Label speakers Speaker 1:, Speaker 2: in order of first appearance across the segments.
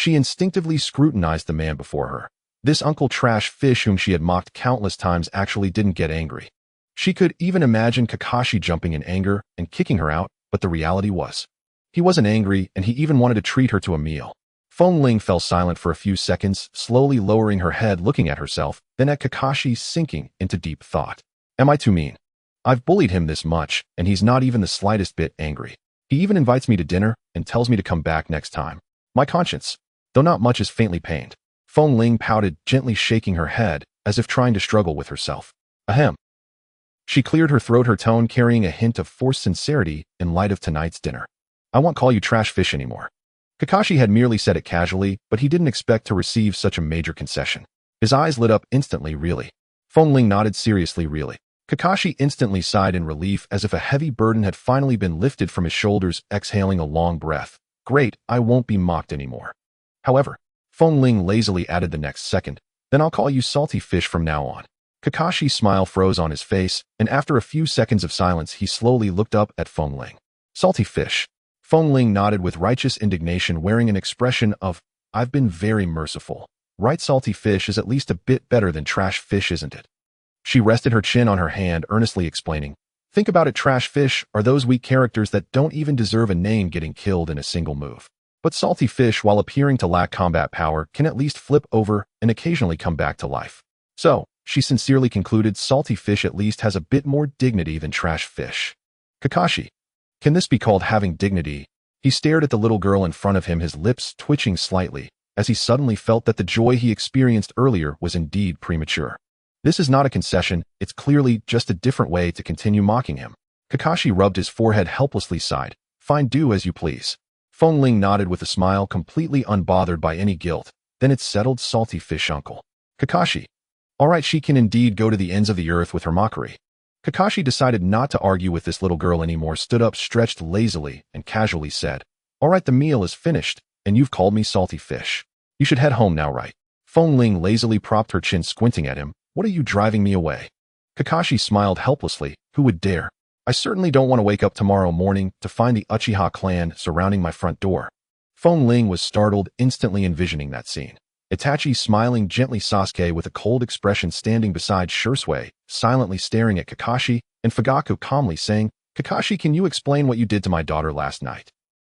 Speaker 1: She instinctively scrutinized the man before her. This Uncle Trash Fish whom she had mocked countless times actually didn't get angry. She could even imagine Kakashi jumping in anger and kicking her out, but the reality was, he wasn't angry and he even wanted to treat her to a meal. Feng Ling fell silent for a few seconds, slowly lowering her head looking at herself, then at Kakashi, sinking into deep thought. Am I too mean? I've bullied him this much, and he's not even the slightest bit angry. He even invites me to dinner and tells me to come back next time. My conscience, though not much, is faintly pained. Feng Ling pouted, gently shaking her head, as if trying to struggle with herself. Ahem. She cleared her throat, her tone carrying a hint of forced sincerity in light of tonight's dinner. I won't call you Trash Fish anymore. Kakashi had merely said it casually, but he didn't expect to receive such a major concession. His eyes lit up instantly. Really? Feng Ling nodded seriously. Really? Kakashi instantly sighed in relief, as if a heavy burden had finally been lifted from his shoulders, exhaling a long breath. Great, I won't be mocked anymore. However, Feng Ling lazily added the next second, then I'll call you Salty Fish from now on. Kakashi's smile froze on his face, and after a few seconds of silence he slowly looked up at Feng Ling. Salty Fish. Feng Ling nodded with righteous indignation, wearing an expression of, I've been very merciful. Right, Salty Fish is at least a bit better than Trash Fish, isn't it? She rested her chin on her hand, earnestly explaining, think about it, Trash Fish are those weak characters that don't even deserve a name, getting killed in a single move. But Salty Fish, while appearing to lack combat power, can at least flip over and occasionally come back to life. So, she sincerely concluded, Salty Fish at least has a bit more dignity than Trash Fish. Kakashi. Can this be called having dignity? He stared at the little girl in front of him, his lips twitching slightly, as he suddenly felt that the joy he experienced earlier was indeed premature. This is not a concession, it's clearly just a different way to continue mocking him. Kakashi rubbed his forehead helplessly, sighed. Fine, do as you please. Feng Ling nodded with a smile, completely unbothered by any guilt. Then it settled, Salty Fish uncle. Kakashi. All right, she can indeed go to the ends of the earth with her mockery. Kakashi decided not to argue with this little girl anymore, stood up, stretched lazily, and casually said, all right, the meal is finished, and you've called me Salty Fish. You should head home now, right? Feng Ling lazily propped her chin, squinting at him. What are you driving me away? Kakashi smiled helplessly. Who would dare? I certainly don't want to wake up tomorrow morning to find the Uchiha clan surrounding my front door. Feng Ling was startled, instantly envisioning that scene. Itachi smiling gently, Sasuke with a cold expression standing beside Shisui, silently staring at Kakashi, and Fugaku calmly saying, Kakashi, can you explain what you did to my daughter last night?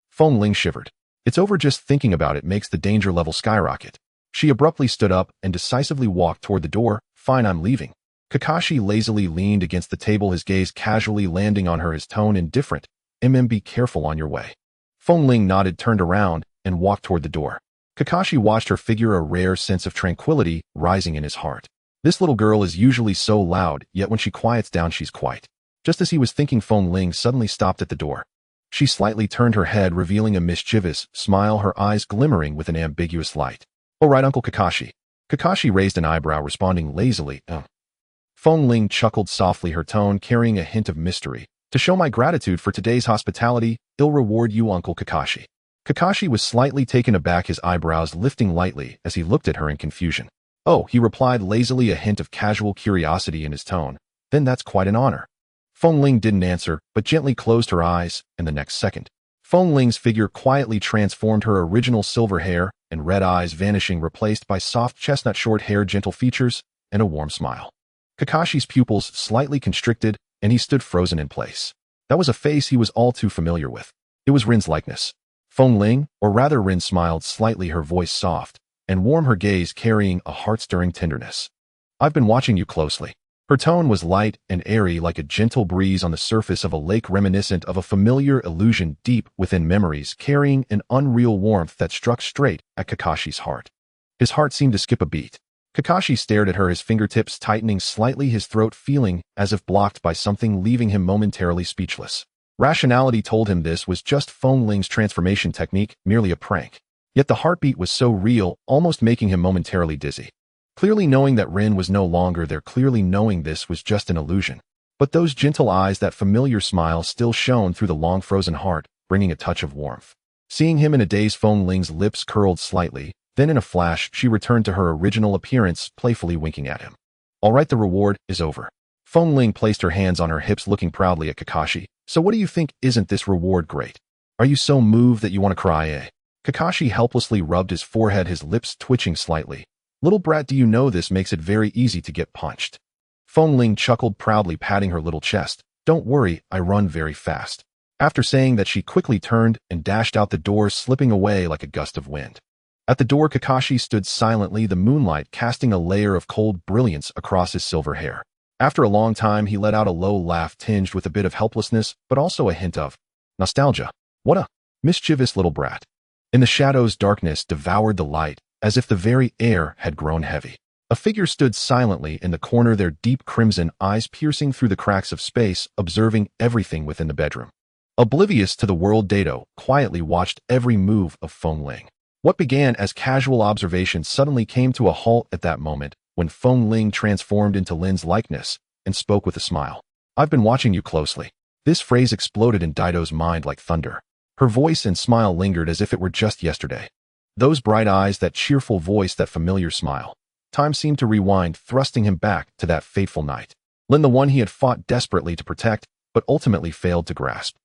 Speaker 1: Feng Ling shivered. It's over, just thinking about it makes the danger level skyrocket. She abruptly stood up and decisively walked toward the door. Fine, I'm leaving. Kakashi lazily leaned against the table, his gaze casually landing on her, his tone indifferent. Be careful on your way. Feng Ling nodded, turned around, and walked toward the door. Kakashi watched her figure, a rare sense of tranquility rising in his heart. This little girl is usually so loud, yet when she quiets down she's quiet. Just as he was thinking, Feng Ling suddenly stopped at the door. She slightly turned her head, revealing a mischievous smile, her eyes glimmering with an ambiguous light. All right, Uncle Kakashi. Kakashi raised an eyebrow, responding lazily, Feng Ling chuckled softly, her tone carrying a hint of mystery. To show my gratitude for today's hospitality, I'll reward you, Uncle Kakashi. Kakashi was slightly taken aback, his eyebrows lifting lightly as he looked at her in confusion. Oh, he replied lazily, a hint of casual curiosity in his tone. Then that's quite an honor. Feng Ling didn't answer, but gently closed her eyes, and the next second, Feng Ling's figure quietly transformed, her original silver hair and red eyes vanishing, replaced by soft chestnut short hair, gentle features, and a warm smile. Kakashi's pupils slightly constricted, and he stood frozen in place. That was a face he was all too familiar with. It was Rin's likeness. Feng Ling, or rather Rin, smiled slightly, her voice soft and warm, her gaze carrying a heart-stirring tenderness. I've been watching you closely. Her tone was light and airy, like a gentle breeze on the surface of a lake, reminiscent of a familiar illusion deep within memories, carrying an unreal warmth that struck straight at Kakashi's heart. His heart seemed to skip a beat. Kakashi stared at her, his fingertips tightening slightly, his throat feeling as if blocked by something, leaving him momentarily speechless. Rationality told him this was just Feng Ling's transformation technique, merely a prank. Yet the heartbeat was so real, almost making him momentarily dizzy. Clearly knowing that Rin was no longer there, clearly knowing this was just an illusion. But those gentle eyes, that familiar smile still shone through the long frozen heart, bringing a touch of warmth. Seeing him in a daze, Feng Ling's lips curled slightly, then in a flash she returned to her original appearance, playfully winking at him. All right, the reward is over. Feng Ling placed her hands on her hips, looking proudly at Kakashi. So what do you think? Isn't this reward great? Are you so moved that you want to cry, eh? Kakashi helplessly rubbed his forehead, his lips twitching slightly. Little brat, do you know this makes it very easy to get punched? Feng Ling chuckled proudly, patting her little chest. Don't worry, I run very fast. After saying that, she quickly turned and dashed out the door, slipping away like a gust of wind. At the door, Kakashi stood silently, the moonlight casting a layer of cold brilliance across his silver hair. After a long time, he let out a low laugh tinged with a bit of helplessness, but also a hint of nostalgia. What a mischievous little brat. In the shadows, darkness devoured the light, as if the very air had grown heavy. A figure stood silently in the corner, their deep crimson eyes piercing through the cracks of space, observing everything within the bedroom. Oblivious to the world, Dato quietly watched every move of Feng Ling. What began as casual observation suddenly came to a halt at that moment, when Feng Ling transformed into Lin's likeness and spoke with a smile. I've been watching you closely. This phrase exploded in Daito's mind like thunder. Her voice and smile lingered as if it were just yesterday. Those bright eyes, that cheerful voice, that familiar smile. Time seemed to rewind, thrusting him back to that fateful night. Lin, the one he had fought desperately to protect, but ultimately failed to grasp.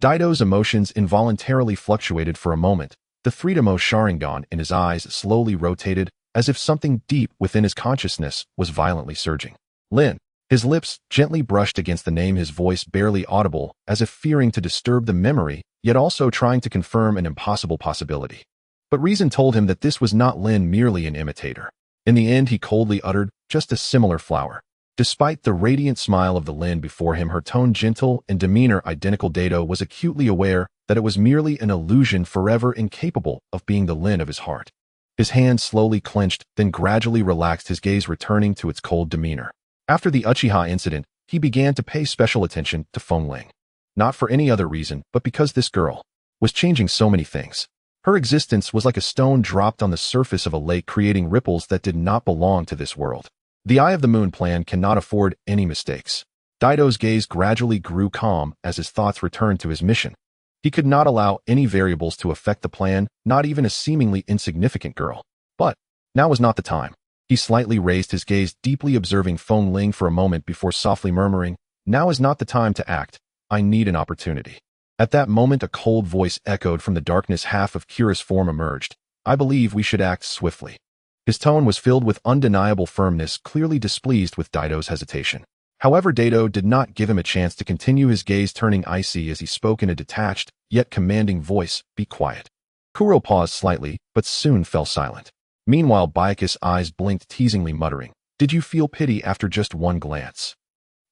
Speaker 1: Daito's emotions involuntarily fluctuated for a moment. The Freedomo Sharingan in his eyes slowly rotated, as if something deep within his consciousness was violently surging. Lin. His lips gently brushed against the name, his voice barely audible, as if fearing to disturb the memory, yet also trying to confirm an impossible possibility. But reason told him that this was not Lin, merely an imitator. In the end, he coldly uttered, just a similar flower. Despite the radiant smile of the Lin before him, her tone gentle and demeanor identical, Dato was acutely aware that it was merely an illusion, forever incapable of being the Lin of his heart. His hand slowly clenched, then gradually relaxed, his gaze returning to its cold demeanor. After the Uchiha incident, he began to pay special attention to Feng Ling. Not for any other reason, but because this girl was changing so many things. Her existence was like a stone dropped on the surface of a lake, creating ripples that did not belong to this world. The Eye of the Moon plan cannot afford any mistakes. Daito's gaze gradually grew calm as his thoughts returned to his mission. He could not allow any variables to affect the plan, not even a seemingly insignificant girl. But now was not the time. He slightly raised his gaze, deeply observing Feng Ling for a moment before softly murmuring, now is not the time to act. I need an opportunity. At that moment, a cold voice echoed from the darkness. Half of Kira's form emerged. I believe we should act swiftly. His tone was filled with undeniable firmness, clearly displeased with Daito's hesitation. However, Daito did not give him a chance to continue, his gaze turning icy as he spoke in a detached, yet commanding voice, be quiet. Kuro paused slightly, but soon fell silent. Meanwhile, Byaku's eyes blinked teasingly, muttering, did you feel pity after just one glance?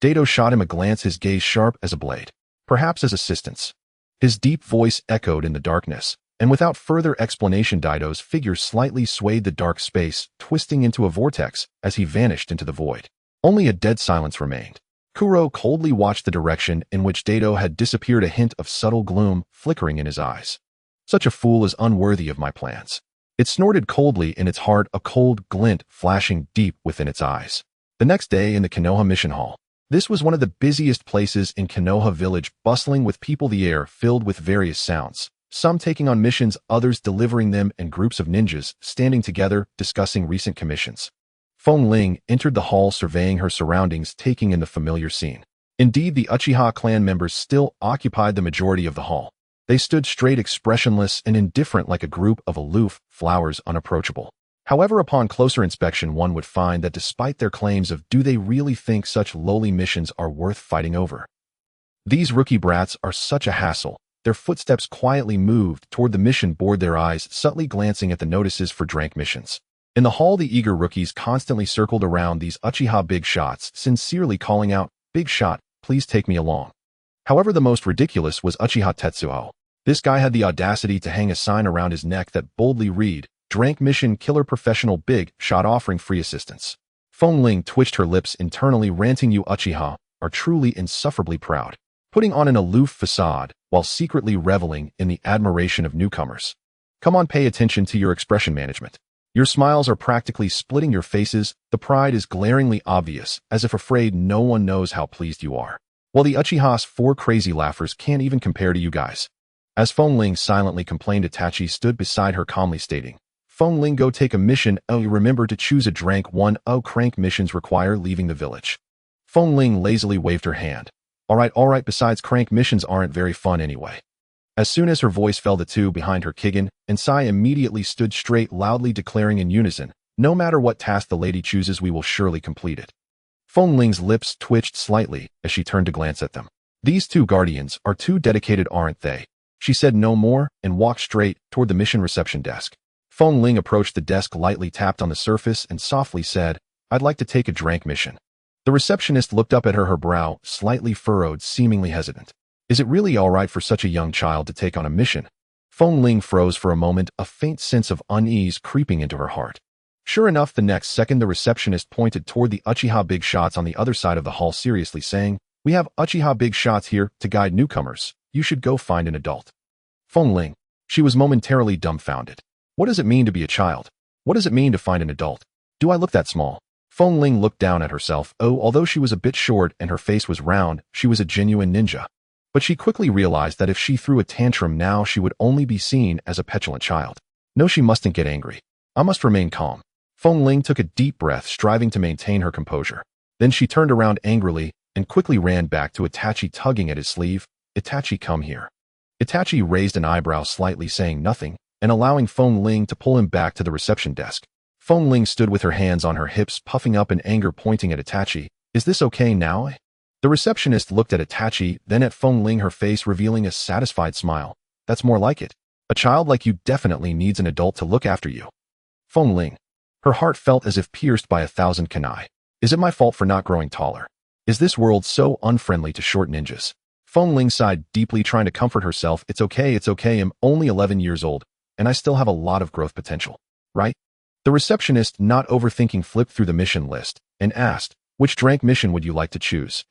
Speaker 1: Daito shot him a glance, his gaze sharp as a blade. Perhaps as assistance. His deep voice echoed in the darkness, and without further explanation, Daito's figure slightly swayed the dark space, twisting into a vortex as he vanished into the void. Only a dead silence remained. Kuro coldly watched the direction in which Daito had disappeared, a hint of subtle gloom flickering in his eyes. Such a fool is unworthy of my plans. It snorted coldly in its heart, a cold glint flashing deep within its eyes. The next day in the Konoha Mission Hall. This was one of the busiest places in Konoha village, bustling with people, the air filled with various sounds. Some taking on missions, others delivering them, and groups of ninjas standing together, discussing recent commissions. Feng Ling entered the hall, surveying her surroundings, taking in the familiar scene. Indeed, the Uchiha clan members still occupied the majority of the hall. They stood straight, expressionless and indifferent, like a group of aloof flowers, unapproachable. However, upon closer inspection, one would find that despite their claims of do they really think such lowly missions are worth fighting over? These rookie brats are such a hassle. Their footsteps quietly moved toward the mission board, their eyes subtly glancing at the notices for drank missions. In the hall, the eager rookies constantly circled around these Uchiha big shots, sincerely calling out, big shot, please take me along. However, the most ridiculous was Uchiha Tetsuo. This guy had the audacity to hang a sign around his neck that boldly read, Drank Mission Killer Professional Big Shot offering free assistance. Feng Ling twitched her lips internally, ranting, you Uchiha are truly insufferably proud, putting on an aloof facade while secretly reveling in the admiration of newcomers. Come on, pay attention to your expression management. Your smiles are practically splitting your faces, the pride is glaringly obvious, as if afraid no one knows how pleased you are. Well, the Uchiha's 4 crazy laughers can't even compare to you guys. As Feng Ling silently complained, Itachi stood beside her, calmly stating, Feng Ling, go take a mission. Oh, remember to choose a drank one. Oh, crank missions require leaving the village. Feng Ling lazily waved her hand. All right, besides, crank missions aren't very fun anyway. As soon as her voice fell, the two behind her, Kigen and Sai, immediately stood straight, loudly declaring in unison, "No matter what task the lady chooses, we will surely complete it." Feng Ling's lips twitched slightly as she turned to glance at them. "These two guardians are too dedicated, aren't they?" She said no more and walked straight toward the mission reception desk. Feng Ling approached the desk, lightly tapped on the surface, and softly said, "I'd like to take a drank mission." The receptionist looked up at her brow slightly furrowed, seemingly hesitant. Is it really all right for such a young child to take on a mission? Feng Ling froze for a moment, a faint sense of unease creeping into her heart. Sure enough, the next second the receptionist pointed toward the Uchiha Big Shots on the other side of the hall, seriously saying, "We have Uchiha Big Shots here to guide newcomers. You should go find an adult." Feng Ling. She was momentarily dumbfounded. What does it mean to be a child? What does it mean to find an adult? Do I look that small? Feng Ling looked down at herself. Although she was a bit short and her face was round, she was a genuine ninja. But she quickly realized that if she threw a tantrum now, she would only be seen as a petulant child. No, she mustn't get angry. I must remain calm. Feng Ling took a deep breath, striving to maintain her composure. Then she turned around angrily and quickly ran back to Itachi, tugging at his sleeve. "Itachi, come here." Itachi raised an eyebrow slightly, saying nothing, and allowing Feng Ling to pull him back to the reception desk. Feng Ling stood with her hands on her hips, puffing up in anger, pointing at Itachi. "Is this okay now?" The receptionist looked at Itachi, then at Feng Ling, her face revealing a satisfied smile. "That's more like it. A child like you definitely needs an adult to look after you." Feng Ling. Her heart felt as if pierced by 1,000 kunai. Is it my fault for not growing taller? Is this world so unfriendly to short ninjas? Feng Ling sighed deeply, trying to comfort herself. It's okay, I'm only 11 years old, and I still have a lot of growth potential, right? The receptionist, not overthinking, flipped through the mission list and asked, "Which drank mission would you like to choose?"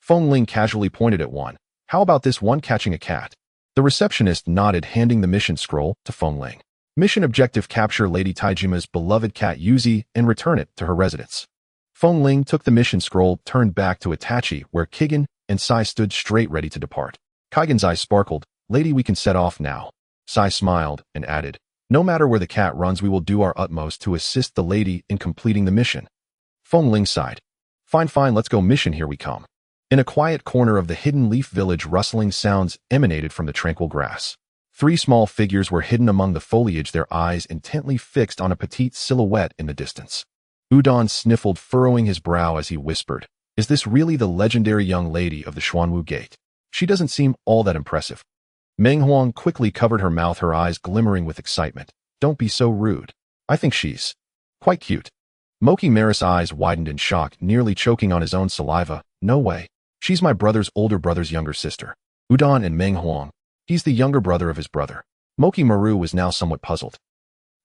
Speaker 1: Feng Ling casually pointed at one. "How about this one, catching a cat?" The receptionist nodded, handing the mission scroll to Feng Ling. Mission objective: capture Lady Taijima's beloved cat Yuzi and return it to her residence. Feng Ling took the mission scroll, turned back to Itachi, where Kigen and Sai stood straight, ready to depart. Kigen's eyes sparkled. "Lady, we can set off now." Sai smiled and added, "No matter where the cat runs, we will do our utmost to assist the lady in completing the mission." Feng Ling sighed. Fine, let's go. Mission, here we come." In a quiet corner of the Hidden Leaf Village, rustling sounds emanated from the tranquil grass. 3 small figures were hidden among the foliage, their eyes intently fixed on a petite silhouette in the distance. Udon sniffled, furrowing his brow as he whispered, "Is this really the legendary young lady of the Xuanwu Gate? She doesn't seem all that impressive." Meng Huang quickly covered her mouth, her eyes glimmering with excitement. "Don't be so rude. I think she's quite cute." Moki Maris' eyes widened in shock, nearly choking on his own saliva. "No way. She's my brother's older brother's younger sister." Udon and Meng Huang. He's the younger brother of his brother. Moki Maru was now somewhat puzzled.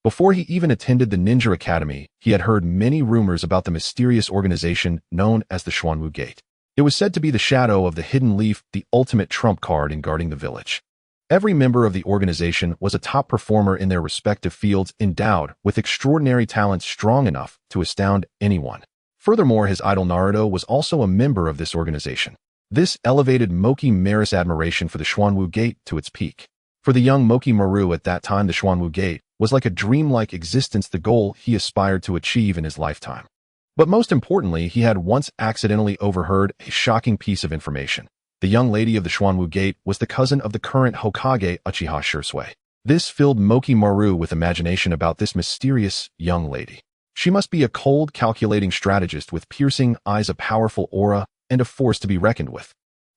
Speaker 1: Before he even attended the Ninja Academy, he had heard many rumors about the mysterious organization known as the Xuanwu Gate. It was said to be the shadow of the Hidden Leaf, the ultimate trump card in guarding the village. Every member of the organization was a top performer in their respective fields, endowed with extraordinary talents strong enough to astound anyone. Furthermore, his idol Naruto was also a member of this organization. This elevated Moki Maris' admiration for the Xuanwu Gate to its peak. For the young Moki Maru at that time, the Xuanwu Gate was like a dreamlike existence, the goal he aspired to achieve in his lifetime. But most importantly, he had once accidentally overheard a shocking piece of information. The young lady of the Xuanwu Gate was the cousin of the current Hokage, Uchiha Shisui. This filled Moki Maru with imagination about this mysterious young lady. She must be a cold, calculating strategist with piercing eyes, a powerful aura, and a force to be reckoned with.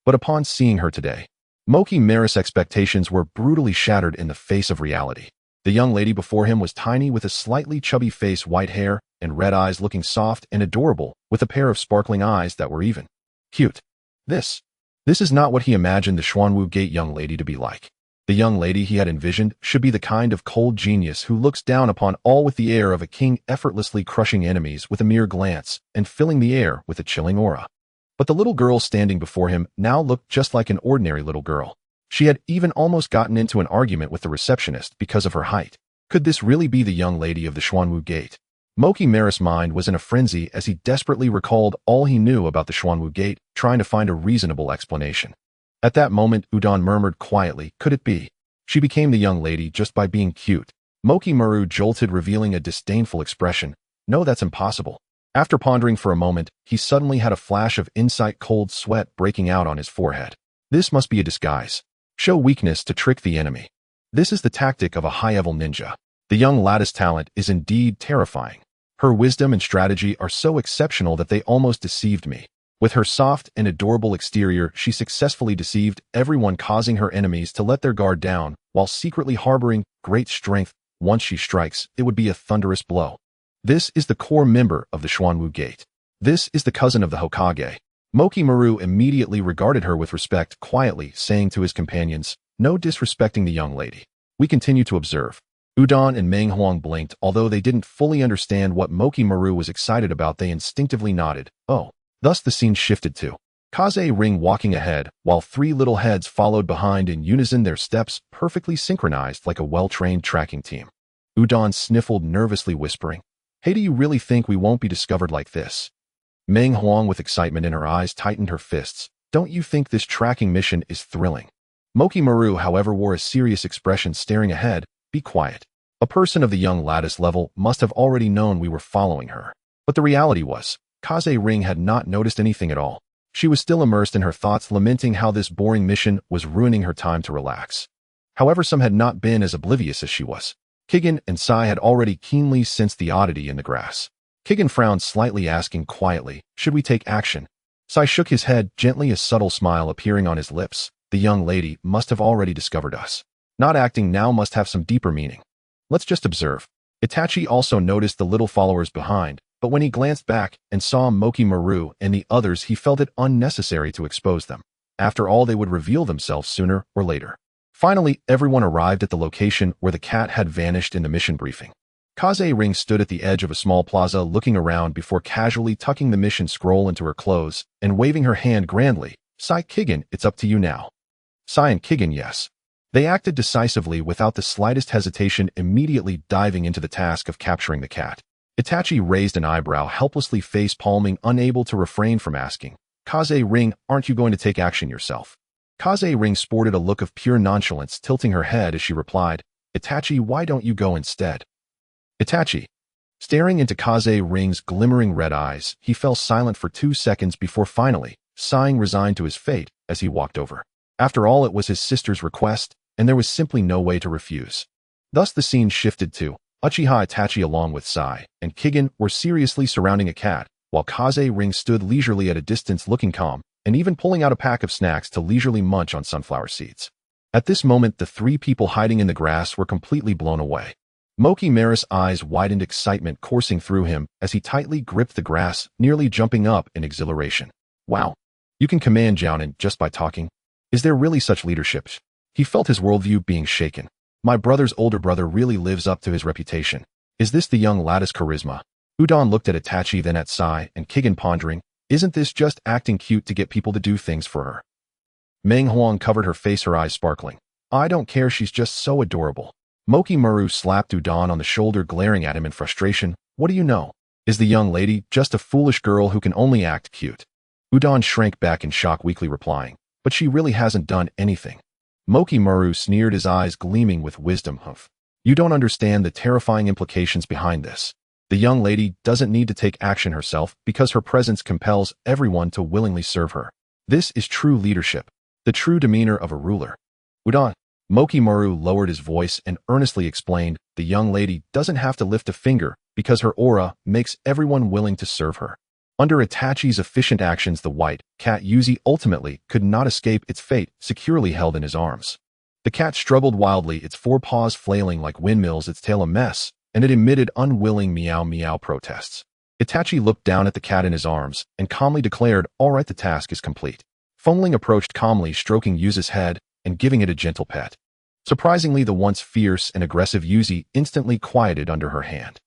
Speaker 1: But upon seeing her today, Moki Maris' expectations were brutally shattered in the face of reality. The young lady before him was tiny, with a slightly chubby face, white hair, and red eyes, looking soft and adorable, with a pair of sparkling eyes that were even cute. This is not what he imagined the Xuanwu Gate young lady to be like. The young lady he had envisioned should be the kind of cold genius who looks down upon all with the air of a king, effortlessly crushing enemies with a mere glance and filling the air with a chilling aura. But the little girl standing before him now looked just like an ordinary little girl. She had even almost gotten into an argument with the receptionist because of her height. Could this really be the young lady of the Xuanwu Gate? Moki Maris' mind was in a frenzy as he desperately recalled all he knew about the Xuanwu Gate, trying to find a reasonable explanation. At that moment, Udon murmured quietly, "Could it be? She became the young lady just by being cute." Moki Maru jolted, revealing a disdainful expression. "No, that's impossible." After pondering for a moment, he suddenly had a flash of insight, cold sweat breaking out on his forehead. This must be a disguise. Show weakness to trick the enemy. This is the tactic of a high-level ninja. The young lattice talent is indeed terrifying. Her wisdom and strategy are so exceptional that they almost deceived me. With her soft and adorable exterior, she successfully deceived everyone, causing her enemies to let their guard down, while secretly harboring great strength. Once she strikes, it would be a thunderous blow. This is the core member of the Xuanwu Gate. This is the cousin of the Hokage. Mokimaru immediately regarded her with respect, quietly saying to his companions, "No disrespecting the young lady." We continue to observe. Udon and Meng Huang blinked. Although they didn't fully understand what Mokimaru was excited about, they instinctively nodded. Oh. Thus the scene shifted to Kaze Ring walking ahead, while three little heads followed behind in unison, their steps perfectly synchronized like a well-trained tracking team. Udon sniffled nervously, whispering, "Hey, do you really think we won't be discovered like this?" Meng Huang, with excitement in her eyes, tightened her fists. "Don't you think this tracking mission is thrilling?" Mokimaru, however, wore a serious expression, staring ahead. "Be quiet." A person of the young lattice level must have already known we were following her. But the reality was, Kaze Ring had not noticed anything at all. She was still immersed in her thoughts, lamenting how this boring mission was ruining her time to relax. However, some had not been as oblivious as she was. Kigen and Sai had already keenly sensed the oddity in the grass. Kigen frowned slightly, asking quietly, "Should we take action?" Sai shook his head gently, a subtle smile appearing on his lips. The young lady must have already discovered us. Not acting now must have some deeper meaning. Let's just observe. Itachi also noticed the little followers behind, but when he glanced back and saw Mokimaru and the others, he felt it unnecessary to expose them. After all, they would reveal themselves sooner or later. Finally, everyone arrived at the location where the cat had vanished in the mission briefing. Kaze Ring stood at the edge of a small plaza, looking around before casually tucking the mission scroll into her clothes and waving her hand grandly. "Sai, Kigen, it's up to you now." Sai and Kigen, yes. They acted decisively without the slightest hesitation, immediately diving into the task of capturing the cat. Itachi raised an eyebrow, helplessly face-palming, unable to refrain from asking, "Kaze Ring, aren't you going to take action yourself?" Kaze Ring sported a look of pure nonchalance, tilting her head as she replied, "Itachi, why don't you go instead?" Itachi. Staring into Kaze Ring's glimmering red eyes, he fell silent for 2 seconds before finally, sighing, resigned to his fate as he walked over. After all, it was his sister's request, and there was simply no way to refuse. Thus the scene shifted to Uchiha Itachi along with Sai and Kigen were seriously surrounding a cat, while Kaze Ring stood leisurely at a distance, looking calm, and even pulling out a pack of snacks to leisurely munch on sunflower seeds. At this moment, the three people hiding in the grass were completely blown away. Mokimaru's eyes widened, excitement coursing through him as he tightly gripped the grass, nearly jumping up in exhilaration. "Wow! You can command Jounin just by talking? Is there really such leadership?" He felt his worldview being shaken. My brother's older brother really lives up to his reputation. Is this the young lattice charisma? Udon looked at Itachi, then at Sai and Kigen, pondering, isn't this just acting cute to get people to do things for her? Meng Huang covered her face, her eyes sparkling. I don't care, she's just so adorable. Mokimaru slapped Udon on the shoulder, glaring at him in frustration. What do you know? Is the young lady just a foolish girl who can only act cute? Udon shrank back in shock, weakly replying, but she really hasn't done anything. Mokimaru sneered, his eyes gleaming with wisdom. Humph. You don't understand the terrifying implications behind this. The young lady doesn't need to take action herself because her presence compels everyone to willingly serve her. This is true leadership, the true demeanor of a ruler. Udon. Mokimaru lowered his voice and earnestly explained, the young lady doesn't have to lift a finger because her aura makes everyone willing to serve her. Under Itachi's efficient actions, the white cat Yuzi ultimately could not escape its fate, securely held in his arms. The cat struggled wildly, its forepaws flailing like windmills, its tail a mess, and it emitted unwilling meow-meow protests. Itachi looked down at the cat in his arms and calmly declared, all right, the task is complete. Feng Ling approached calmly, stroking Yuzi's head and giving it a gentle pet. Surprisingly, the once fierce and aggressive Yuzi instantly quieted under her hand.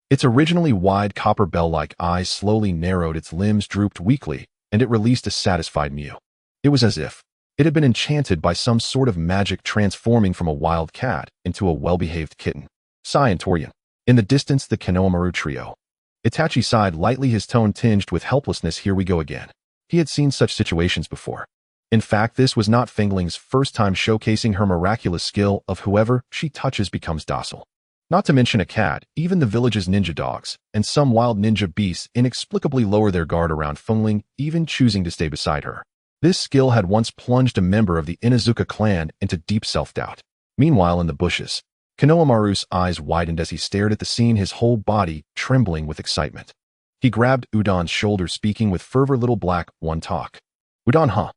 Speaker 1: Its originally wide copper bell-like eyes slowly narrowed, its limbs drooped weakly, and it released a satisfied mew. It was as if it had been enchanted by some sort of magic, transforming from a wild cat into a well-behaved kitten. Sai and Torian. In the distance, the Konoha trio. Itachi sighed lightly, his tone tinged with helplessness. Here we go again. He had seen such situations before. In fact, this was not Feng Ling's first time showcasing her miraculous skill of whoever she touches becomes docile. Not to mention a cat, even the village's ninja dogs, and some wild ninja beasts inexplicably lower their guard around Feng Ling, even choosing to stay beside her. This skill had once plunged a member of the Inuzuka clan into deep self-doubt. Meanwhile, in the bushes, Konohamaru's eyes widened as he stared at the scene, his whole body trembling with excitement. He grabbed Udon's shoulder, speaking with fervor. Little black one, talk. Udon, huh?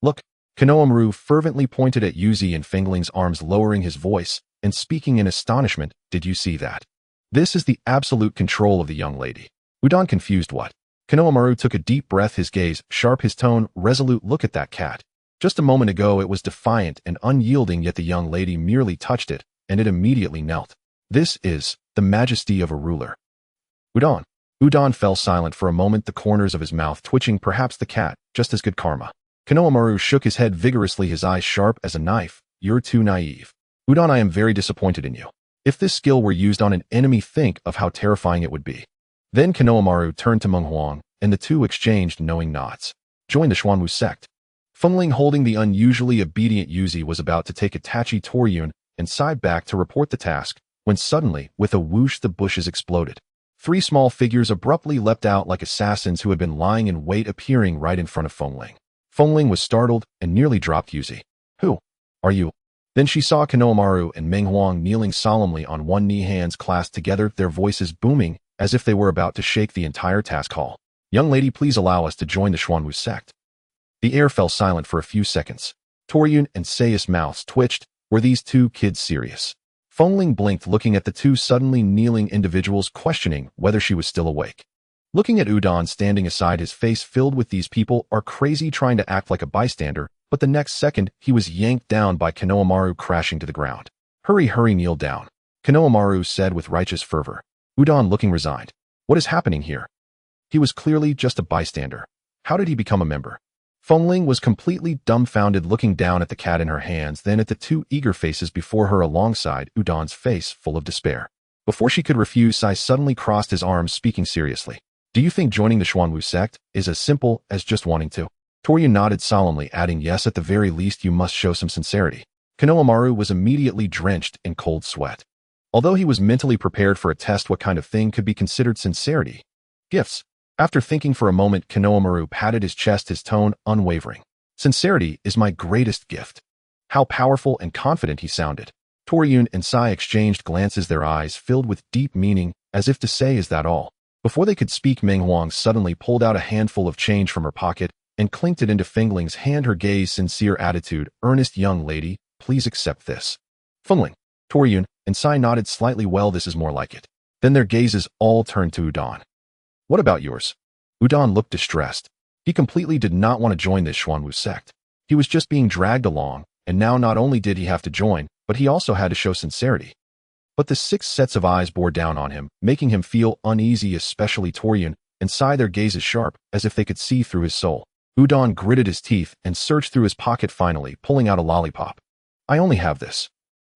Speaker 1: Look, Konohamaru fervently pointed at Yuzi and Feng Ling's arms, lowering his voice and speaking in astonishment. Did you see that? This is the absolute control of the young lady. Udon confused. What? Konohamaru took a deep breath, his gaze sharp, his tone resolute. Look at that cat. Just a moment ago it was defiant and unyielding, yet the young lady merely touched it, and it immediately knelt. This is the majesty of a ruler. Udon. Udon fell silent for a moment, the corners of his mouth twitching. Perhaps the cat, just as good karma. Konohamaru shook his head vigorously, his eyes sharp as a knife. You're too naive. Udon, I am very disappointed in you. If this skill were used on an enemy, think of how terrifying it would be. Then Konohamaru turned to Meng Huang, and the two exchanged knowing nods. Join the Xuanwu sect. Feng Ling, holding the unusually obedient Yuzi, was about to take Itachi Toryun and side back to report the task, when suddenly, with a whoosh, the bushes exploded. 3 small figures abruptly leapt out like assassins who had been lying in wait, appearing right in front of Feng Ling. Feng Ling was startled and nearly dropped Yuzi. Who are you? Then she saw Konohamaru and Meng Huang kneeling solemnly on one knee, hands clasped together, their voices booming as if they were about to shake the entire task hall. Young lady, please allow us to join the Xuanwu sect. The air fell silent for a few seconds. Toryun and Seiya's mouths twitched. Were these two kids serious? Feng Ling blinked, looking at the two suddenly kneeling individuals, questioning whether she was still awake. Looking at Udon standing aside, his face filled with these people are crazy, trying to act like a bystander, but the next second he was yanked down by Konohamaru, crashing to the ground. Hurry, hurry, kneel down, Konohamaru said with righteous fervor. Udon looking resigned. What is happening here? He was clearly just a bystander. How did he become a member? Feng Ling was completely dumbfounded, looking down at the cat in her hands, then at the two eager faces before her alongside Udon's face full of despair. Before she could refuse, Sai suddenly crossed his arms, speaking seriously. Do you think joining the Xuanwu sect is as simple as just wanting to? Toryun nodded solemnly, adding, yes, at the very least you must show some sincerity. Konohamaru was immediately drenched in cold sweat. Although he was mentally prepared for a test, what kind of thing could be considered sincerity? Gifts. After thinking for a moment, Konohamaru patted his chest, his tone unwavering. Sincerity is my greatest gift. How powerful and confident he sounded. Toryun and Sai exchanged glances, their eyes filled with deep meaning, as if to say, is that all? Before they could speak, Meng Huang suddenly pulled out a handful of change from her pocket and clinked it into Feng Ling's hand, her gaze sincere, attitude earnest. Young lady, please accept this. Feng Ling, Toryun, and Sai nodded slightly. Well, this is more like it. Then their gazes all turned to Udon. What about yours? Udon looked distressed. He completely did not want to join this Xuanwu sect. He was just being dragged along, and now not only did he have to join, but he also had to show sincerity. But the 6 sets of eyes bore down on him, making him feel uneasy, especially Toryun and Sai, their gazes sharp, as if they could see through his soul. Udon gritted his teeth and searched through his pocket, finally pulling out a lollipop. I only have this.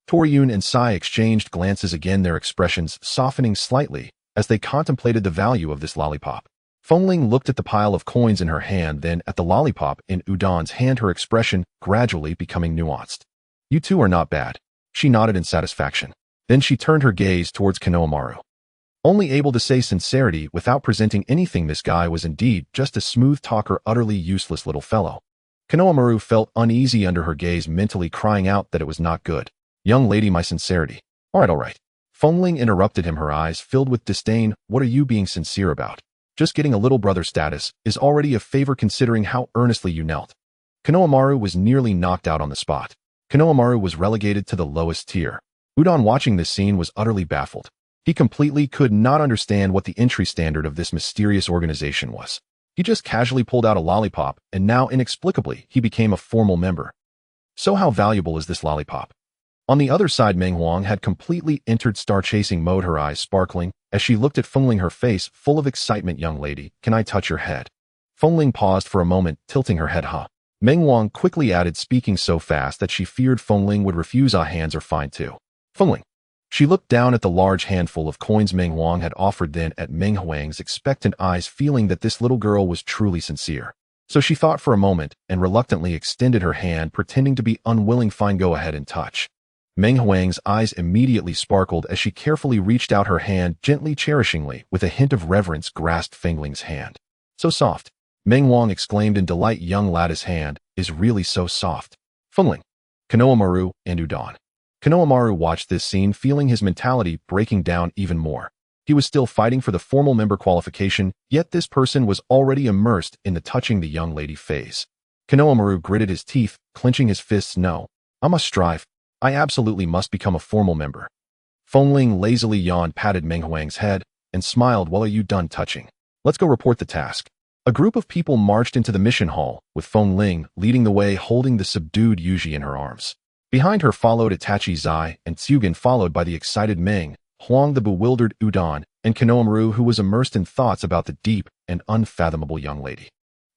Speaker 1: Toryun and Sai exchanged glances again, their expressions softening slightly as they contemplated the value of this lollipop. Feng Ling looked at the pile of coins in her hand, then at the lollipop in Udon's hand, her expression gradually becoming nuanced. You two are not bad. She nodded in satisfaction. Then she turned her gaze towards Konohamaru. Only able to say sincerity without presenting anything, this guy was indeed just a smooth talker, utterly useless little fellow. Konohamaru felt uneasy under her gaze, mentally crying out that it was not good. Young lady, my sincerity. All right. Feng Ling interrupted him, her eyes filled with disdain. What are you being sincere about? Just getting a little brother status is already a favor, considering how earnestly you knelt. Konohamaru was nearly knocked out on the spot. Konohamaru was relegated to the lowest tier. Udon, watching this scene, was utterly baffled. He completely could not understand what the entry standard of this mysterious organization was. He just casually pulled out a lollipop, and now inexplicably he became a formal member. So how valuable is this lollipop? On the other side, Meng Huang had completely entered star-chasing mode, her eyes sparkling as she looked at Feng Ling, her face full of excitement. Young lady, can I touch your head? Feng Ling paused for a moment, tilting her head. Huh? Meng Huang quickly added, speaking so fast that she feared Feng Ling would refuse. Hands are fine too. Feng Ling. She looked down at the large handful of coins Meng Huang had offered, then at Meng Huang's expectant eyes, feeling that this little girl was truly sincere. So she thought for a moment and reluctantly extended her hand, pretending to be unwilling. Fine, go ahead and touch. Meng Huang's eyes immediately sparkled as she carefully reached out her hand, gently, cherishingly, with a hint of reverence, grasped Feng Ling's hand. So soft. Meng Huang exclaimed in delight. Young lad's hand is really so soft. Feng Ling, Konoha and Udon. Konoha watched this scene, feeling his mentality breaking down even more. He was still fighting for the formal member qualification, yet this person was already immersed in the touching the young lady phase. Konoha gritted his teeth, clenching his fists. No, I must strive. I absolutely must become a formal member. Feng Ling lazily yawned, patted Meng Huang's head, and smiled. Well, are you done touching? Let's go report the task. A group of people marched into the mission hall, with Feng Ling leading the way, holding the subdued Yuji in her arms. Behind her followed Itachi Zai and Tsugen, followed by the excited Meng Huang, the bewildered Udon, and Konoha, who was immersed in thoughts about the deep and unfathomable young lady.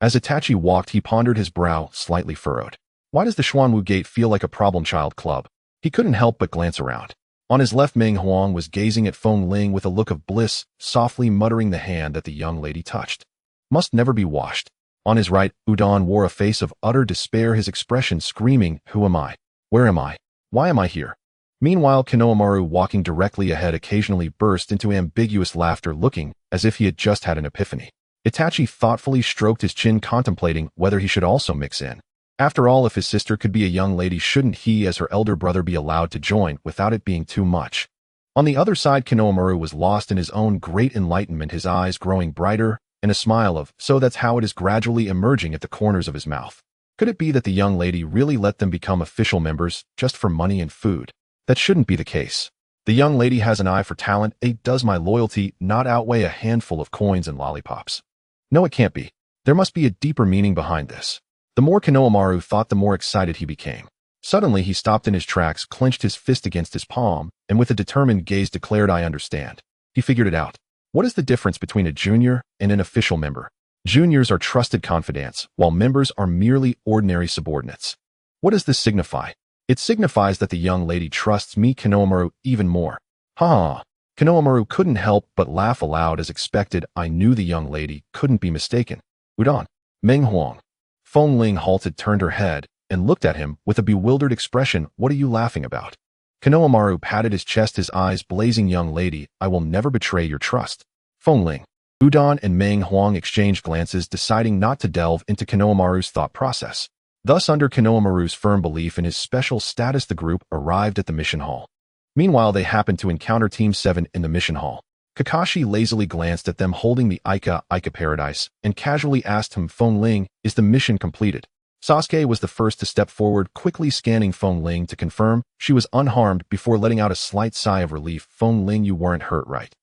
Speaker 1: As Itachi walked, he pondered, his brow slightly furrowed. Why does the Xuanwu Gate feel like a problem child club? He couldn't help but glance around. On his left, Meng Huang was gazing at Feng Ling with a look of bliss, softly muttering the hand that the young lady touched. Must never be washed. On his right, Udon wore a face of utter despair, his expression screaming, who am I? Where am I? Why am I here? Meanwhile, Konoha, walking directly ahead, occasionally burst into ambiguous laughter, looking as if he had just had an epiphany. Itachi thoughtfully stroked his chin, contemplating whether he should also mix in. After all, if his sister could be a young lady, shouldn't he, as her elder brother, be allowed to join without it being too much? On the other side, Konoha was lost in his own great enlightenment, his eyes growing brighter, and a smile of, so that's how it is, gradually emerging at the corners of his mouth. Could it be that the young lady really let them become official members just for money and food? That shouldn't be the case. The young lady has an eye for talent. Does my loyalty not outweigh a handful of coins and lollipops? No, it can't be. There must be a deeper meaning behind this. The more Konoha thought, the more excited he became. Suddenly, he stopped in his tracks, clenched his fist against his palm, and with a determined gaze declared, I understand. He figured it out. What is the difference between a junior and an official member? Juniors are trusted confidants, while members are merely ordinary subordinates. What does this signify? It signifies that the young lady trusts me, Konoha, even more. Ha! Konoha couldn't help but laugh aloud. As expected, I knew the young lady couldn't be mistaken. Udon. Meng Huang. Feng Ling halted, turned her head, and looked at him with a bewildered expression. What are you laughing about? Konoha patted his chest, his eyes blazing. Young lady, I will never betray your trust. Feng Ling. Udon and Meng Huang exchanged glances, deciding not to delve into Konoha's thought process. Thus, under Konoha's firm belief in his special status, the group arrived at the mission hall. Meanwhile, they happened to encounter Team 7 in the mission hall. Kakashi lazily glanced at them holding the Ica Paradise and casually asked him, Feng Ling, is the mission completed? Sasuke was the first to step forward, quickly scanning Feng Ling to confirm she was unharmed before letting out a slight sigh of relief. Feng Ling, you weren't hurt, right?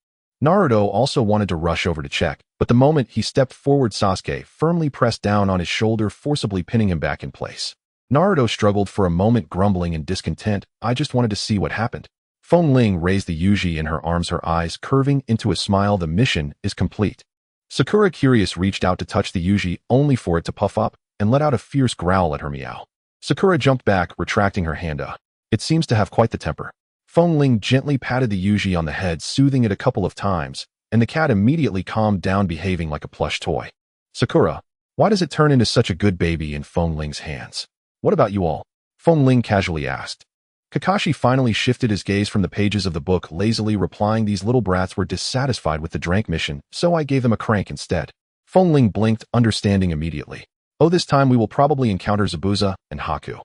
Speaker 1: Naruto also wanted to rush over to check, but the moment he stepped forward, Sasuke firmly pressed down on his shoulder, forcibly pinning him back in place. Naruto struggled for a moment, grumbling in discontent, I just wanted to see what happened. Feng Ling raised the Yuji in her arms, her eyes curving into a smile. The mission is complete. Sakura, curious, reached out to touch the Yuji, only for it to puff up and let out a fierce growl at her meow. Sakura jumped back, retracting her hand. It seems to have quite the temper. Feng Ling gently patted the Yuji on the head, soothing it a couple of times, and the cat immediately calmed down, behaving like a plush toy. Sakura, why does it turn into such a good baby in Feng Ling's hands? What about you all? Feng Ling casually asked. Kakashi finally shifted his gaze from the pages of the book, lazily replying, these little brats were dissatisfied with the drank mission, so I gave them a crank instead. Feng Ling blinked, understanding immediately. Oh, this time we will probably encounter Zabuza and Haku.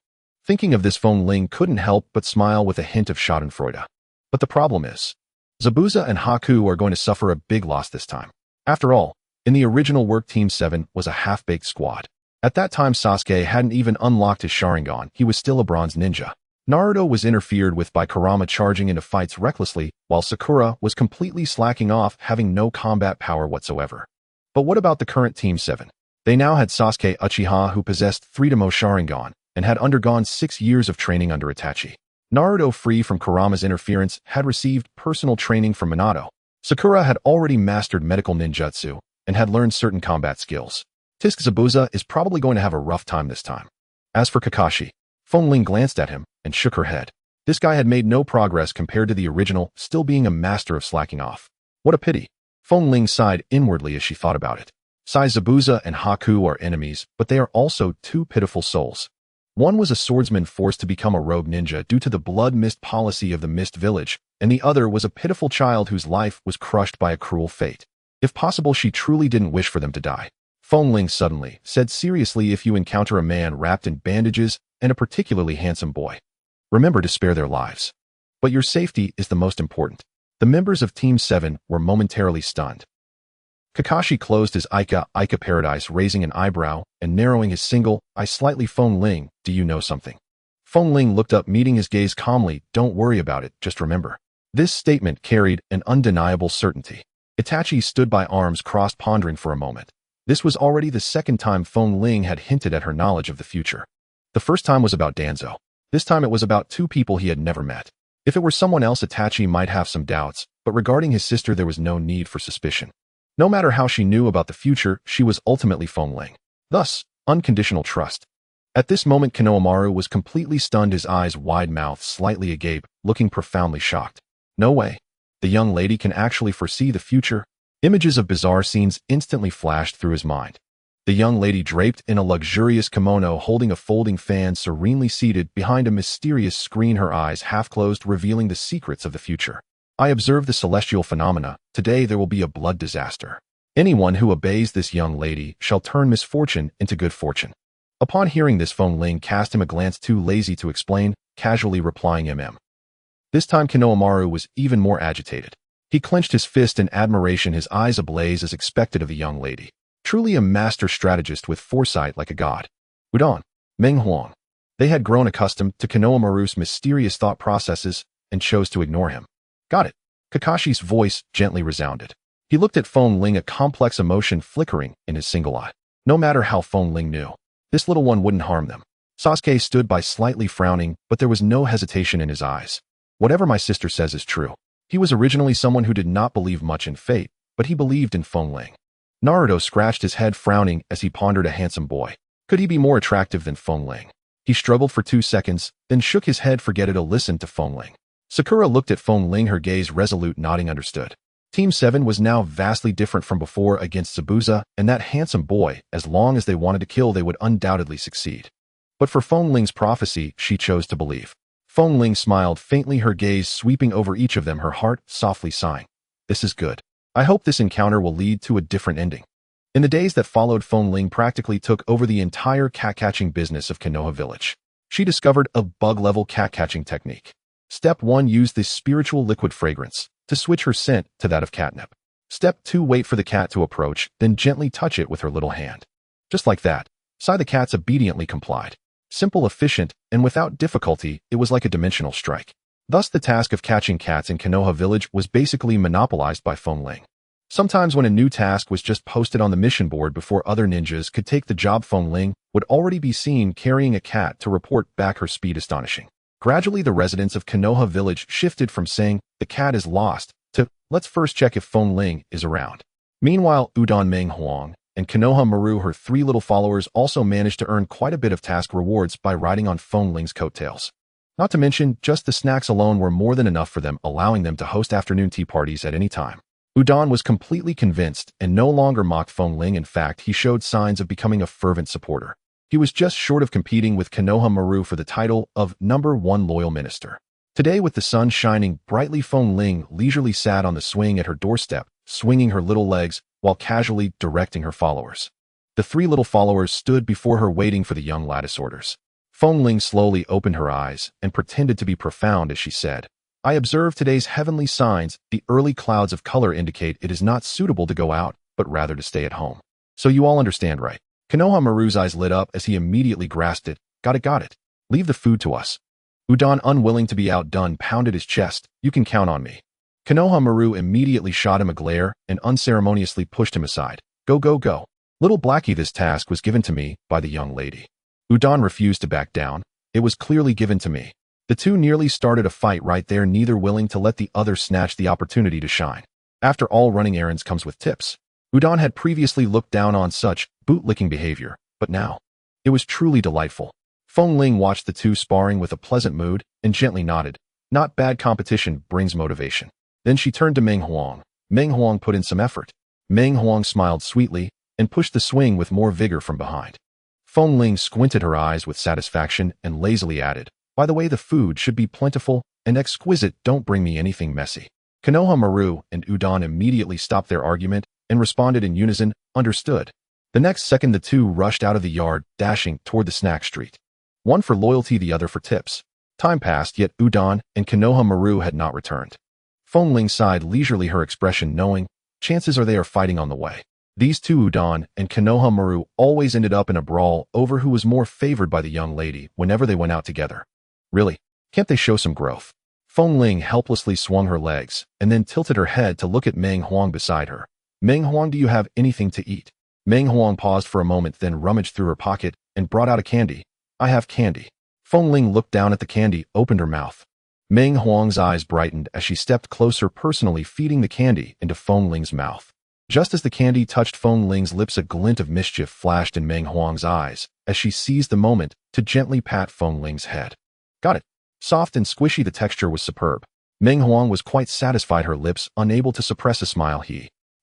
Speaker 1: Thinking of this, Feng Ling couldn't help but smile with a hint of schadenfreude. But the problem is, Zabuza and Haku are going to suffer a big loss this time. After all, in the original work, Team 7 was a half-baked squad. At that time, Sasuke hadn't even unlocked his Sharingan. He was still a bronze ninja. Naruto was interfered with by Kurama, charging into fights recklessly, while Sakura was completely slacking off, having no combat power whatsoever. But what about the current Team 7? They now had Sasuke Uchiha, who possessed 3 Sharingan, and had undergone 6 years of training under Itachi. Naruto, free from Kurama's interference, had received personal training from Minato. Sakura had already mastered medical ninjutsu, and had learned certain combat skills. Tisk Zabuza is probably going to have a rough time this time. As for Kakashi, Feng Ling glanced at him and shook her head. This guy had made no progress compared to the original, still being a master of slacking off. What a pity. Feng Ling sighed inwardly as she thought about it. Zabuza and Haku are enemies, but they are also 2 pitiful souls. One was a swordsman forced to become a rogue ninja due to the blood mist policy of the Mist Village, and the other was a pitiful child whose life was crushed by a cruel fate. If possible, she truly didn't wish for them to die. Feng Ling suddenly said seriously, if you encounter a man wrapped in bandages and a particularly handsome boy, remember to spare their lives. But your safety is the most important. The members of Team 7 were momentarily stunned. Kakashi closed his Ika paradise, raising an eyebrow and narrowing his single eye slightly. Feng Ling, do you know something? Feng Ling looked up, meeting his gaze calmly. Don't worry about it, just remember. This statement carried an undeniable certainty. Itachi stood by, arms crossed, pondering for a moment. This was already the second time Feng Ling had hinted at her knowledge of the future. The first time was about Danzo. This time it was about two people he had never met. If it were someone else, Itachi might have some doubts, but regarding his sister there was no need for suspicion. No matter how she knew about the future, she was ultimately Feng Ling. Thus, unconditional trust. At this moment Konohamaru was completely stunned, his eyes wide, mouth slightly agape, looking profoundly shocked. No way. The young lady can actually foresee the future? Images of bizarre scenes instantly flashed through his mind. The young lady draped in a luxurious kimono, holding a folding fan, serenely seated behind a mysterious screen, her eyes half closed, revealing the secrets of the future. I observe the celestial phenomena. Today there will be a blood disaster. Anyone who obeys this young lady shall turn misfortune into good fortune. Upon hearing this, Feng Ling cast him a glance too lazy to explain, casually replying This time Konohamaru was even more agitated. He clenched his fist in admiration, his eyes ablaze as expected of the young lady. Truly a master strategist with foresight like a god. Udon, Meng Huang. They had grown accustomed to Konohamaru's mysterious thought processes and chose to ignore him. Got it. Kakashi's voice gently resounded. He looked at Feng Ling, a complex emotion flickering in his single eye. No matter how Feng Ling knew, this little one wouldn't harm them. Sasuke stood by, slightly frowning, but there was no hesitation in his eyes. Whatever my sister says is true. He was originally someone who did not believe much in fate, but he believed in Feng Ling. Naruto scratched his head, frowning as he pondered a handsome boy. Could he be more attractive than Feng Ling? He struggled for 2 seconds, then shook his head. Forget it, listen to Feng Ling. Sakura looked at Feng Ling, her gaze resolute, nodding understood. Team 7 was now vastly different from before against Zabuza and that handsome boy. As long as they wanted to kill, they would undoubtedly succeed. But for Feng Ling's prophecy, she chose to believe. Feng Ling smiled faintly, her gaze sweeping over each of them, her heart softly sighing. This is good. I hope this encounter will lead to a different ending. In the days that followed, Feng Ling practically took over the entire cat-catching business of Konoha Village. She discovered a bug-level cat-catching technique. Step 1. Use this spiritual liquid fragrance to switch her scent to that of catnip. Step 2. Wait for the cat to approach, then gently touch it with her little hand. Just like that, the cats obediently complied. Simple, efficient, and without difficulty, it was like a dimensional strike. Thus the task of catching cats in Konoha Village was basically monopolized by Feng Ling. Sometimes when a new task was just posted on the mission board before other ninjas could take the job, Feng Ling would already be seen carrying a cat to report back, her speed astonishing. Gradually the residents of Konoha Village shifted from saying, the cat is lost, to, let's first check if Feng Ling is around. Meanwhile, Udon, Meng Huang, and Konohamaru, her 3 little followers, also managed to earn quite a bit of task rewards by riding on Feng Ling's coattails. Not to mention, just the snacks alone were more than enough for them, allowing them to host afternoon tea parties at any time. Udon was completely convinced and no longer mocked Feng Ling. In fact, he showed signs of becoming a fervent supporter. He was just short of competing with Konohamaru for the title of #1 loyal minister. Today, with the sun shining brightly, Feng Ling leisurely sat on the swing at her doorstep, swinging her little legs while casually directing her followers. The 3 little followers stood before her, waiting for the young lattice orders. Feng Ling slowly opened her eyes and pretended to be profound as she said, I observe today's heavenly signs. The early clouds of color indicate it is not suitable to go out, but rather to stay at home. So you all understand, right? Konohamaru's eyes lit up as he immediately grasped it. Got it. Leave the food to us. Udon, unwilling to be outdone, pounded his chest. You can count on me. Konohamaru immediately shot him a glare and unceremoniously pushed him aside. Go. Little Blackie, this task was given to me by the young lady. Udon refused to back down. It was clearly given to me. The two nearly started a fight right there, neither willing to let the other snatch the opportunity to shine. After all, running errands comes with tips. Udon had previously looked down on such bootlicking behavior, but now it was truly delightful. Feng Ling watched the two sparring with a pleasant mood and gently nodded. Not bad, competition brings motivation. Then she turned to Meng Huang. Meng Huang put in some effort. Meng Huang smiled sweetly and pushed the swing with more vigor from behind. Feng Ling squinted her eyes with satisfaction and lazily added, by the way, the food should be plentiful and exquisite. Don't bring me anything messy. Konohamaru and Udon immediately stopped their argument and responded in unison, understood. The next second the two rushed out of the yard, dashing toward the snack street. One for loyalty, the other for tips. Time passed, yet Udon and Konoha Maru had not returned. Feng Ling sighed leisurely, her expression knowing, chances are they are fighting on the way. These two, Udon and Konoha Maru, always ended up in a brawl over who was more favored by the young lady whenever they went out together. Really? Can't they show some growth? Feng Ling helplessly swung her legs and then tilted her head to look at Meng Huang beside her. Meng Huang, do you have anything to eat? Meng Huang paused for a moment, then rummaged through her pocket and brought out a candy. I have candy. Feng Ling looked down at the candy, opened her mouth. Meng Huang's eyes brightened as she stepped closer, personally feeding the candy into Feng Ling's mouth. Just as the candy touched Feng Ling's lips, a glint of mischief flashed in Meng Huang's eyes as she seized the moment to gently pat Feng Ling's head. Got it. Soft and squishy, the texture was superb. Meng Huang was quite satisfied, her lips unable to suppress a smile.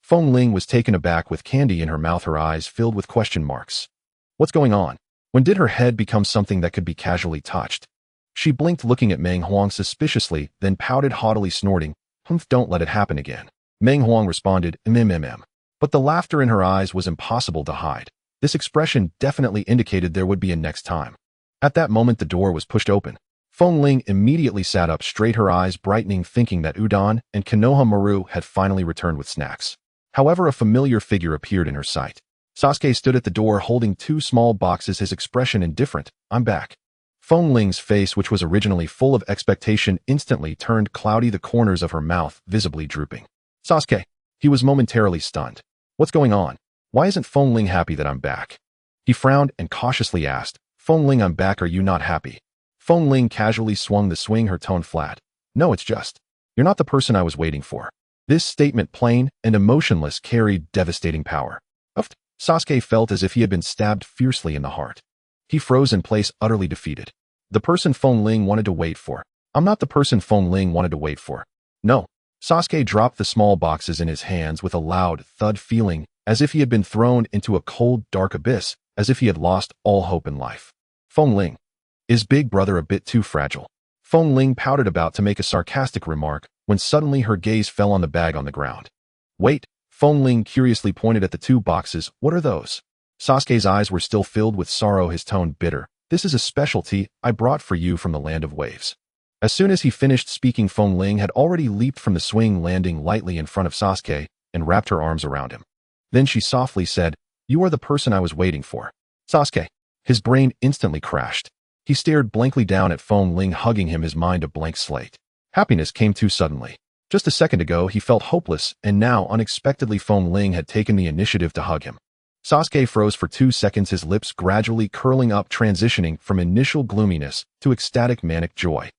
Speaker 1: Feng Ling was taken aback with candy in her mouth, her eyes filled with question marks. What's going on? When did her head become something that could be casually touched? She blinked, looking at Meng Huang suspiciously, then pouted haughtily, snorting, "Humph, don't let it happen again." Meng Huang responded, "Mm." But the laughter in her eyes was impossible to hide. This expression definitely indicated there would be a next time. At that moment, the door was pushed open. Feng Ling immediately sat up straight, her eyes brightening, thinking that Udon and Konoha Maru had finally returned with snacks. However, a familiar figure appeared in her sight. Sasuke stood at the door holding two small boxes, his expression indifferent. "I'm back." Feng Ling's face, which was originally full of expectation, instantly turned cloudy, the corners of her mouth visibly drooping. Sasuke. He was momentarily stunned. What's going on? Why isn't Feng Ling happy that I'm back? He frowned and cautiously asked, "Feng Ling, I'm back. Are you not happy?" Feng Ling casually swung the swing, her tone flat. "No, it's just, you're not the person I was waiting for." This statement, plain and emotionless, carried devastating power. Uffed. Sasuke felt as if he had been stabbed fiercely in the heart. He froze in place, utterly defeated. The person Feng Ling wanted to wait for. I'm not the person Feng Ling wanted to wait for. No. Sasuke dropped the small boxes in his hands with a loud thud, feeling as if he had been thrown into a cold, dark abyss, as if he had lost all hope in life. Feng Ling. Is big brother a bit too fragile? Feng Ling pouted, about to make a sarcastic remark when suddenly her gaze fell on the bag on the ground. Wait. Feng Ling curiously pointed at the two boxes. What are those? Sasuke's eyes were still filled with sorrow, his tone bitter. This is a specialty I brought for you from the land of waves. As soon as he finished speaking, Feng Ling had already leaped from the swing, landing lightly in front of Sasuke and wrapped her arms around him. Then she softly said, "You are the person I was waiting for." Sasuke. His brain instantly crashed. He stared blankly down at Feng Ling, hugging him, his mind a blank slate. Happiness came too suddenly. Just a second ago he felt hopeless, and now unexpectedly Feng Ling had taken the initiative to hug him. Sasuke froze for 2 seconds, his lips gradually curling up, transitioning from initial gloominess to ecstatic manic joy.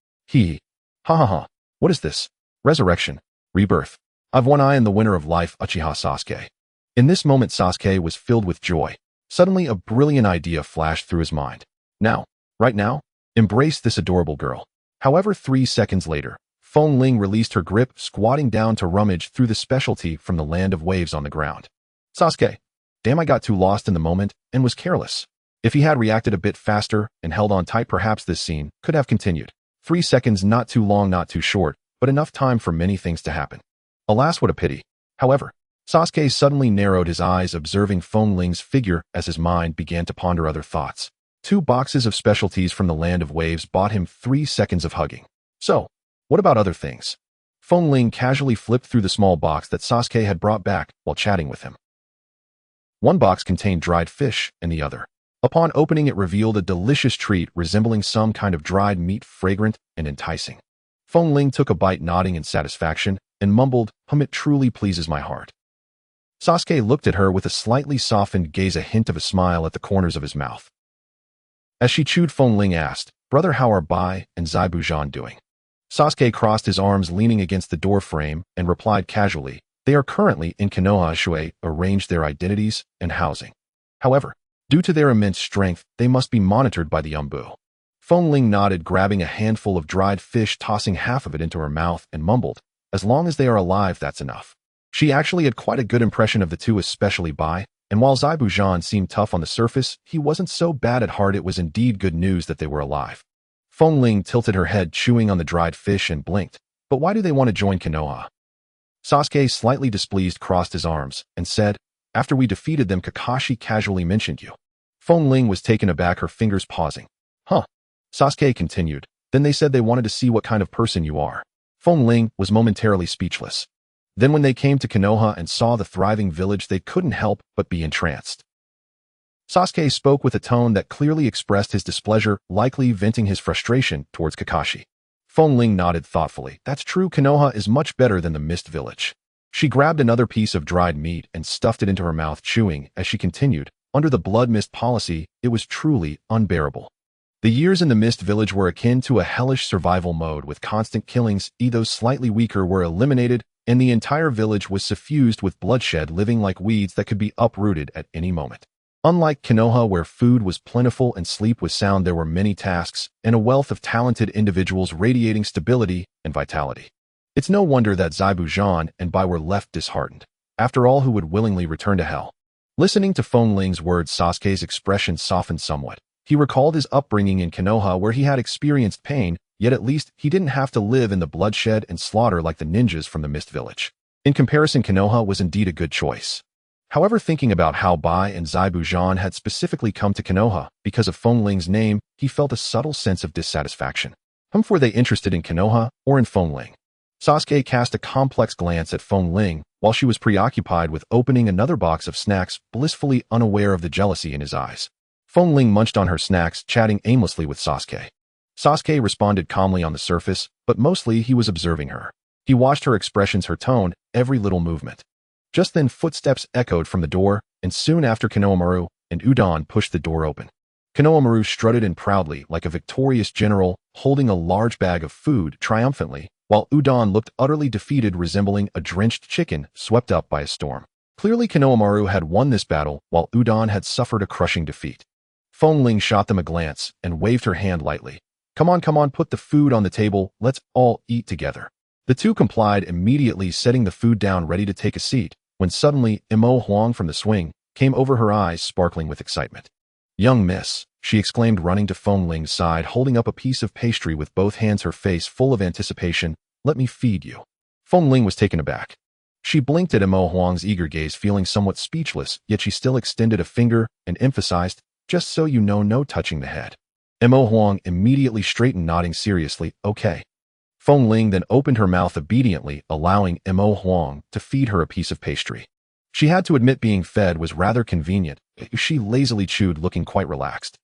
Speaker 1: Ha. What is this? Resurrection. Rebirth. I've one eye on the winner of life, Uchiha Sasuke. In this moment Sasuke was filled with joy. Suddenly a brilliant idea flashed through his mind. Now, right now, embrace this adorable girl. However, 3 seconds later, Feng Ling released her grip, squatting down to rummage through the specialty from the land of waves on the ground. Sasuke. Damn, I got too lost in the moment and was careless. If he had reacted a bit faster and held on tight, perhaps this scene could have continued. 3 seconds, not too long, not too short, but enough time for many things to happen. Alas, what a pity. However, Sasuke suddenly narrowed his eyes, observing Feng Ling's figure as his mind began to ponder other thoughts. 2 boxes of specialties from the land of waves bought him 3 seconds of hugging. So, what about other things? Feng Ling casually flipped through the small box that Sasuke had brought back while chatting with him. One box contained dried fish, and the other. Upon opening it, revealed a delicious treat resembling some kind of dried meat, fragrant and enticing. Feng Ling took a bite, nodding in satisfaction, and mumbled, "It truly pleases my heart." Sasuke looked at her with a slightly softened gaze, a hint of a smile at the corners of his mouth. As she chewed, Feng Ling asked, "Brother, how are Bai and Zaibujan doing?" Sasuke crossed his arms, leaning against the door frame, and replied casually, "They are currently in Konoha. Shisui arranged their identities and housing. However, due to their immense strength, they must be monitored by the Umbu." Feng Ling nodded, grabbing a handful of dried fish, tossing half of it into her mouth, and mumbled, "As long as they are alive, that's enough." She actually had quite a good impression of the two, especially Bai, and while Zaibujan seemed tough on the surface, he wasn't so bad at heart. It was indeed good news that they were alive. Feng Ling tilted her head, chewing on the dried fish, and blinked. But why do they want to join Konoha? Sasuke, slightly displeased, crossed his arms and said, After we defeated them, Kakashi casually mentioned you. Feng Ling was taken aback, her fingers pausing. Huh. Sasuke continued. Then they said they wanted to see what kind of person you are. Feng Ling was momentarily speechless. Then when they came to Konoha and saw the thriving village, they couldn't help but be entranced. Sasuke spoke with a tone that clearly expressed his displeasure, likely venting his frustration towards Kakashi. Feng Ling nodded thoughtfully. That's true, Konoha is much better than the Mist Village. She grabbed another piece of dried meat and stuffed it into her mouth, chewing as she continued. Under the Blood Mist policy, it was truly unbearable. The years in the Mist Village were akin to a hellish survival mode with constant killings. Those slightly weaker were eliminated, and the entire village was suffused with bloodshed, living like weeds that could be uprooted at any moment. Unlike Konoha, where food was plentiful and sleep was sound, there were many tasks and a wealth of talented individuals radiating stability and vitality. It's no wonder that Zaibu and Bai were left disheartened. After all, who would willingly return to hell? Listening to Feng Ling's words, Sasuke's expression softened somewhat. He recalled his upbringing in Konoha, where he had experienced pain, yet at least he didn't have to live in the bloodshed and slaughter like the ninjas from the Mist Village. In comparison, Konoha was indeed a good choice. However, thinking about how Bai and Zaibu had specifically come to Konoha because of Feng Ling's name, he felt a subtle sense of dissatisfaction. Were they interested in Konoha or in Feng Ling? Sasuke cast a complex glance at Feng Ling while she was preoccupied with opening another box of snacks, blissfully unaware of the jealousy in his eyes. Feng Ling munched on her snacks, chatting aimlessly with Sasuke. Sasuke responded calmly on the surface, but mostly he was observing her. He watched her expressions, her tone, every little movement. Just then footsteps echoed from the door, and soon after Konohamaru and Udon pushed the door open. Konohamaru strutted in proudly like a victorious general, holding a large bag of food triumphantly, while Udon looked utterly defeated, resembling a drenched chicken swept up by a storm. Clearly Konohamaru had won this battle, while Udon had suffered a crushing defeat. Feng Ling shot them a glance and waved her hand lightly. Come on, put the food on the table, let's all eat together. The two complied immediately, setting the food down ready to take a seat, when suddenly Mo Huang from the swing came over, her eyes sparkling with excitement. Young miss, she exclaimed, running to Feng Ling's side, holding up a piece of pastry with both hands, her face full of anticipation. Let me feed you. Feng Ling was taken aback. She blinked at Mo Huang's eager gaze, feeling somewhat speechless, yet she still extended a finger and emphasized, just so you know, no touching the head. Mo Huang immediately straightened, nodding seriously, okay. Feng Ling then opened her mouth obediently, allowing Mo Huang to feed her a piece of pastry. She had to admit being fed was rather convenient. She lazily chewed, looking quite relaxed.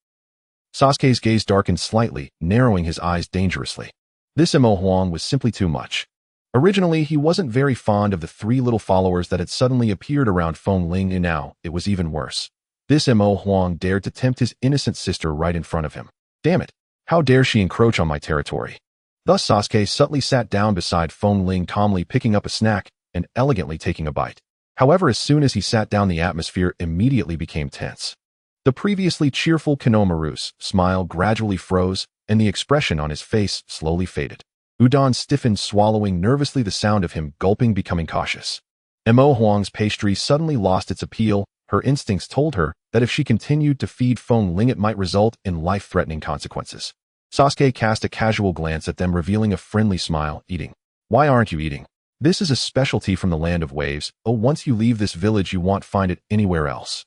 Speaker 1: Sasuke's gaze darkened slightly, narrowing his eyes dangerously. This Mo Huang was simply too much. Originally, he wasn't very fond of the three little followers that had suddenly appeared around Feng Ling, and now it was even worse. This Mo Huang dared to tempt his innocent sister right in front of him. Damn it! How dare she encroach on my territory? Thus Sasuke subtly sat down beside Feng Ling, calmly picking up a snack and elegantly taking a bite. However, as soon as he sat down, the atmosphere immediately became tense. The previously cheerful Konohamaru's smile gradually froze, and the expression on his face slowly faded. Udon stiffened, swallowing nervously, the sound of him gulping becoming cautious. Mo Huang's pastry suddenly lost its appeal. Her instincts told her that if she continued to feed Feng Ling, it might result in life-threatening consequences. Sasuke cast a casual glance at them, revealing a friendly smile. Eating. Why aren't you eating? This is a specialty from the land of waves. Oh, once you leave this village, you won't find it anywhere else.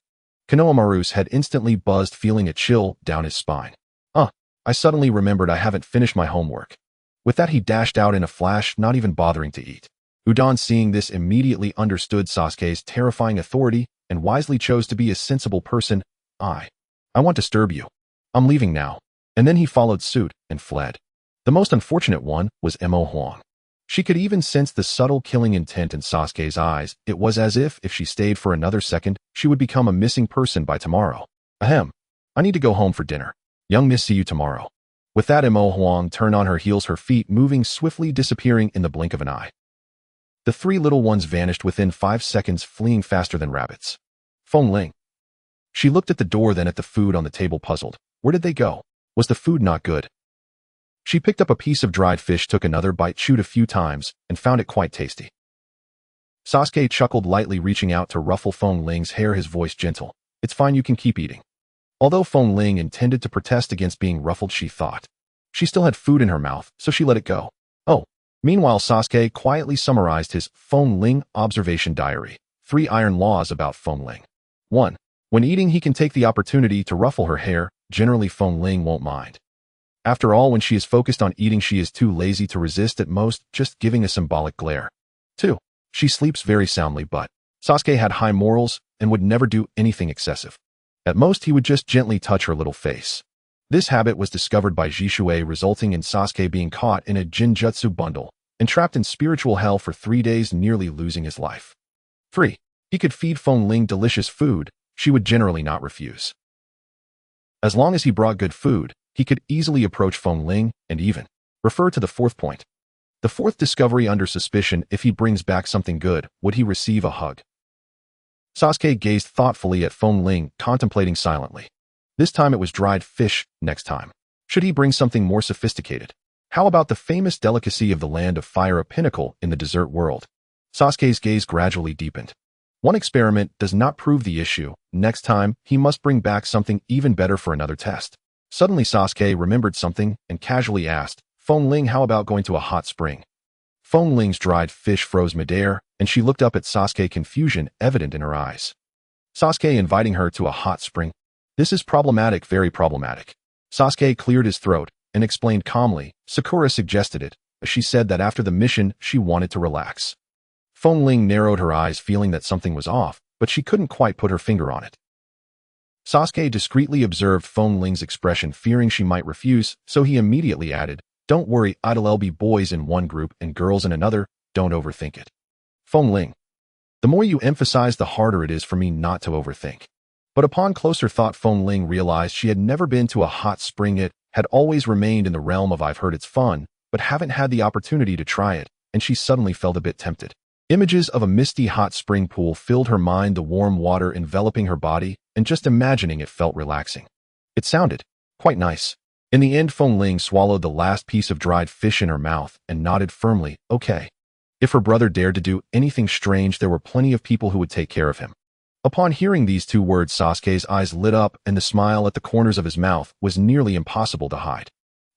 Speaker 1: Konohamaru's head instantly buzzed, feeling a chill down his spine. I suddenly remembered I haven't finished my homework. With that, he dashed out in a flash, not even bothering to eat. Udon, seeing this, immediately understood Sasuke's terrifying authority and wisely chose to be a sensible person. I won't disturb you. I'm leaving now. And then he followed suit and fled. The most unfortunate one was Mo Huang. She could even sense the subtle killing intent in Sasuke's eyes. It was as if she stayed for another second, she would become a missing person by tomorrow. Ahem. I need to go home for dinner. Young miss, see you tomorrow. With that, Mo Huang turned on her heels, her feet moving swiftly, disappearing in the blink of an eye. The three little ones vanished within 5 seconds, fleeing faster than rabbits. Feng Ling. She looked at the door, then at the food on the table, puzzled. Where did they go? Was the food not good? She picked up a piece of dried fish, took another bite, chewed a few times, and found it quite tasty. Sasuke chuckled lightly, reaching out to ruffle Feng Ling's hair, his voice gentle. It's fine, you can keep eating. Although Feng Ling intended to protest against being ruffled, she thought she still had food in her mouth, so she let it go. Oh. Meanwhile, Sasuke quietly summarized his Feng Ling observation diary. 3 iron laws about Feng Ling. 1. When eating, he can take the opportunity to ruffle her hair. Generally, Feng Ling won't mind. After all, when she is focused on eating, she is too lazy to resist, at most just giving a symbolic glare. 2. She sleeps very soundly, but Sasuke had high morals and would never do anything excessive. At most, he would just gently touch her little face. This habit was discovered by Shisui, resulting in Sasuke being caught in a Jinjutsu bundle and trapped in spiritual hell for 3 days, nearly losing his life. 3. He could feed Feng Ling delicious food. She would generally not refuse. As long as he brought good food, he could easily approach Feng Ling and even refer to the 4th point. The 4th discovery under suspicion: if he brings back something good, would he receive a hug? Sasuke gazed thoughtfully at Feng Ling, contemplating silently. This time it was dried fish. Next time, should he bring something more sophisticated? How about the famous delicacy of the land of fire, a pinnacle in the dessert world? Sasuke's gaze gradually deepened. One experiment does not prove the issue. Next time, he must bring back something even better for another test. Suddenly Sasuke remembered something and casually asked, Feng Ling, how about going to a hot spring? Feng Ling's dried fish froze midair, and she looked up at Sasuke, confusion evident in her eyes. Sasuke inviting her to a hot spring? This is problematic, very problematic. Sasuke cleared his throat and explained calmly. Sakura suggested it, as she said that after the mission she wanted to relax. Feng Ling narrowed her eyes, feeling that something was off, but she couldn't quite put her finger on it. Sasuke discreetly observed Feng Ling's expression, fearing she might refuse, so he immediately added, Don't worry, it'll be boys in one group and girls in another, don't overthink it. Feng Ling, the more you emphasize, the harder it is for me not to overthink. But upon closer thought, Feng Ling realized she had never been to a hot spring. It had always remained in the realm of I've heard it's fun, but haven't had the opportunity to try it, and she suddenly felt a bit tempted. Images of a misty hot spring pool filled her mind, the warm water enveloping her body, and just imagining it felt relaxing. It sounded quite nice. In the end, Feng Ling swallowed the last piece of dried fish in her mouth and nodded firmly, okay. If her brother dared to do anything strange, there were plenty of people who would take care of him. Upon hearing these 2 words, Sasuke's eyes lit up, and the smile at the corners of his mouth was nearly impossible to hide.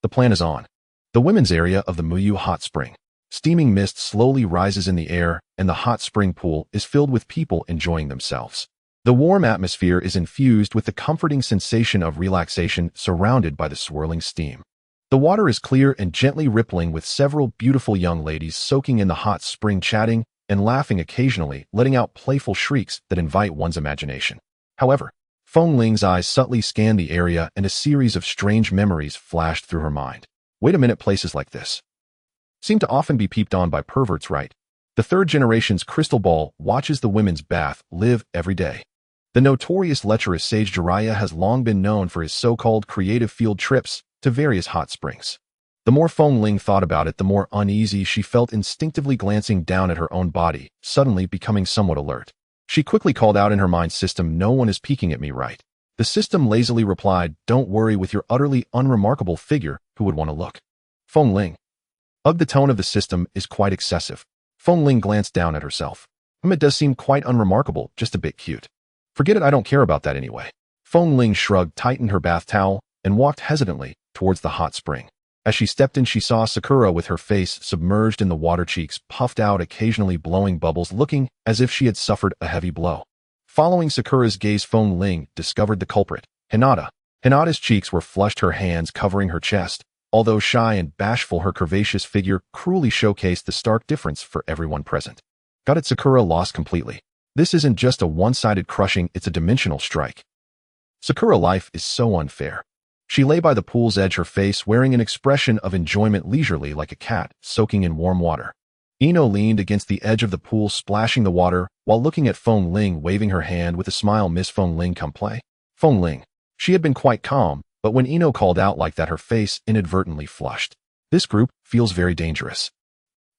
Speaker 1: The plan is on. The women's area of the Muyu hot spring. Steaming mist slowly rises in the air, and the hot spring pool is filled with people enjoying themselves. The warm atmosphere is infused with the comforting sensation of relaxation, surrounded by the swirling steam. The water is clear and gently rippling, with several beautiful young ladies soaking in the hot spring, chatting and laughing occasionally, letting out playful shrieks that invite one's imagination. However, Feng Ling's eyes subtly scanned the area, and a series of strange memories flashed through her mind. Wait a minute, places like this seem to often be peeped on by perverts, right? The 3rd generation's crystal ball watches the women's bath live every day. The notorious lecherous sage Jiraiya has long been known for his so-called creative field trips to various hot springs. The more Feng Ling thought about it, the more uneasy she felt, instinctively glancing down at her own body, suddenly becoming somewhat alert. She quickly called out in her mind, System, no one is peeking at me, right? The system lazily replied, Don't worry, with your utterly unremarkable figure, who would want to look? Feng Ling. Ugh, the tone of the system is quite excessive. Feng Ling glanced down at herself. It does seem quite unremarkable, just a bit cute. Forget it, I don't care about that anyway. Feng Ling shrugged, tightened her bath towel, and walked hesitantly towards the hot spring. As she stepped in, she saw Sakura with her face submerged in the water, cheeks puffed out, occasionally blowing bubbles, looking as if she had suffered a heavy blow. Following Sakura's gaze, Feng Ling discovered the culprit, Hinata. Hinata's cheeks were flushed, her hands covering her chest. Although shy and bashful, her curvaceous figure cruelly showcased the stark difference for everyone present. Got it, Sakura lost completely. This isn't just a one-sided crushing, it's a dimensional strike. Sakura, life is so unfair. She lay by the pool's edge, her face wearing an expression of enjoyment, leisurely like a cat soaking in warm water. Ino leaned against the edge of the pool, splashing the water, while looking at Feng Ling, waving her hand with a smile. Miss Feng Ling, come play? Feng Ling. She had been quite calm, but when Ino called out like that, her face inadvertently flushed. This group feels very dangerous.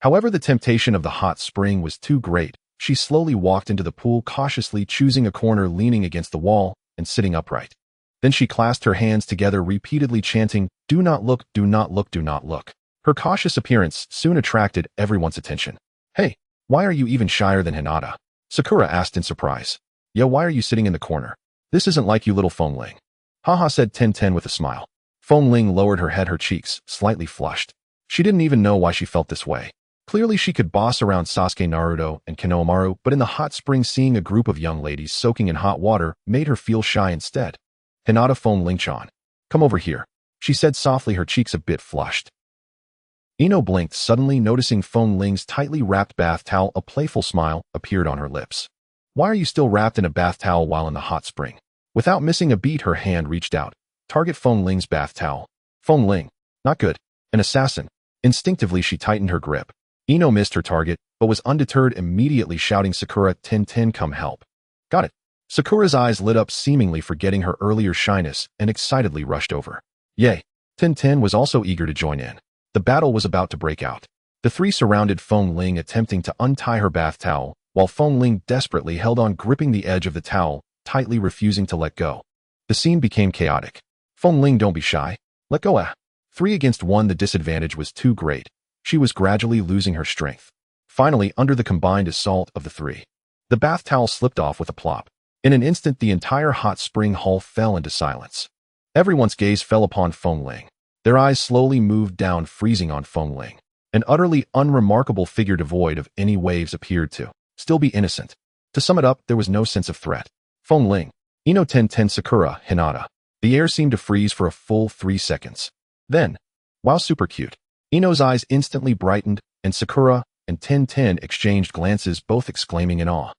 Speaker 1: However, the temptation of the hot spring was too great. She slowly walked into the pool, cautiously choosing a corner, leaning against the wall and sitting upright. Then she clasped her hands together, repeatedly chanting, Do not look, do not look, do not look. Her cautious appearance soon attracted everyone's attention. Hey, why are you even shyer than Hinata? Sakura asked in surprise. Yo, why are you sitting in the corner? This isn't like you, little Feng Ling. Haha, said Ten with a smile. Feng Ling lowered her head, her cheeks slightly flushed. She didn't even know why she felt this way. Clearly she could boss around Sasuke, Naruto, and Konoha, but in the hot spring seeing a group of young ladies soaking in hot water made her feel shy instead. Hinata Feng Ling-chan. Come over here, she said softly, her cheeks a bit flushed. Ino blinked, suddenly noticing Feng Ling's tightly wrapped bath towel. A playful smile appeared on her lips. Why are you still wrapped in a bath towel while in the hot spring? Without missing a beat, her hand reached out. Target Feng Ling's bath towel. Feng Ling. Not good. An assassin. Instinctively she tightened her grip. Ino missed her target, but was undeterred, immediately shouting, Sakura, 10-10, come help. Got it. Sakura's eyes lit up, seemingly forgetting her earlier shyness, and excitedly rushed over. Yay. 10-10 was also eager to join in. The battle was about to break out. The three surrounded Feng Ling, attempting to untie her bath towel, while Feng Ling desperately held on, gripping the edge of the towel, tightly refusing to let go. The scene became chaotic. Feng Ling, don't be shy. Let go. 3 against 1, the disadvantage was too great. She was gradually losing her strength. Finally, under the combined assault of the three, the bath towel slipped off with a plop. In an instant, the entire hot spring hall fell into silence. Everyone's gaze fell upon Feng Ling. Their eyes slowly moved down, freezing on Feng Ling. An utterly unremarkable figure devoid of any waves appeared to still be innocent. To sum it up, there was no sense of threat. Feng Ling, Ino, 10-10, Sakura, Hinata. The air seemed to freeze for a full 3 seconds. Then, wow, super cute. Ino's eyes instantly brightened, and Sakura and 10-10 exchanged glances, both exclaiming in awe.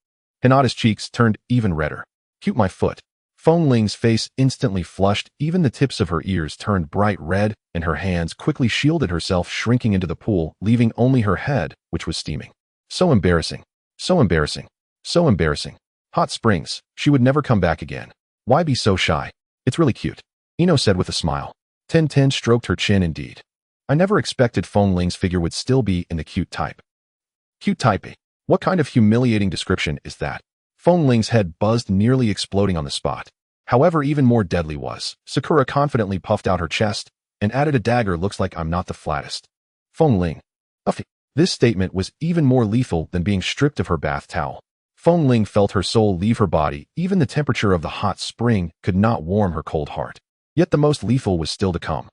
Speaker 1: Hinata's cheeks turned even redder. Cute, my foot. Feng Ling's face instantly flushed, even the tips of her ears turned bright red, and her hands quickly shielded herself, shrinking into the pool, leaving only her head, which was steaming. So embarrassing. So embarrassing. So embarrassing. Hot springs. She would never come back again. Why be so shy? It's really cute, Ino said with a smile. 10-10 stroked her chin. Indeed. I never expected Feng Ling's figure would still be in the cute type. Cute type? What kind of humiliating description is that? Feng Ling's head buzzed, nearly exploding on the spot. However, even more deadly was, Sakura confidently puffed out her chest and added a dagger. Looks like I'm not the flattest. Feng Ling. This statement was even more lethal than being stripped of her bath towel. Feng Ling felt her soul leave her body. Even the temperature of the hot spring could not warm her cold heart. Yet the most lethal was still to come.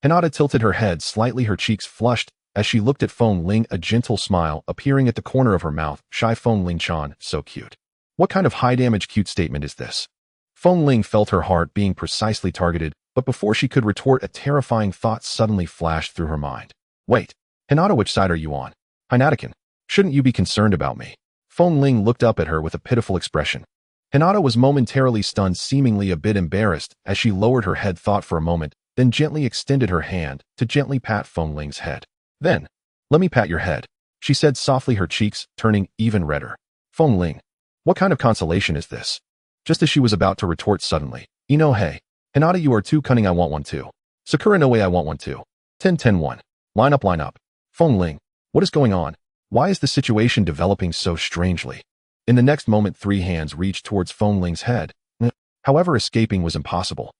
Speaker 1: Hinata tilted her head slightly, her cheeks flushed as she looked at Feng Ling, a gentle smile appearing at the corner of her mouth. Shy Feng Ling-chan, so cute. What kind of high-damage cute statement is this? Feng Ling felt her heart being precisely targeted, but before she could retort, a terrifying thought suddenly flashed through her mind. Wait, Hinata, which side are you on? Hinata-kun, shouldn't you be concerned about me? Feng Ling looked up at her with a pitiful expression. Hinata was momentarily stunned, seemingly a bit embarrassed, as she lowered her head, thought for a moment, then gently extended her hand to gently pat Feng Ling's head. Then, let me pat your head, she said softly, her cheeks turning even redder. Feng Ling, what kind of consolation is this? Just as she was about to retort, suddenly, Ino, hey, Hinata, you are too cunning, I want one too. Sakura, no way, I want one too. 10-10-1. Line up, line up. Feng Ling, what is going on? Why is the situation developing so strangely? In the next moment, 3 hands reached towards Feng Ling's head. However, escaping was impossible.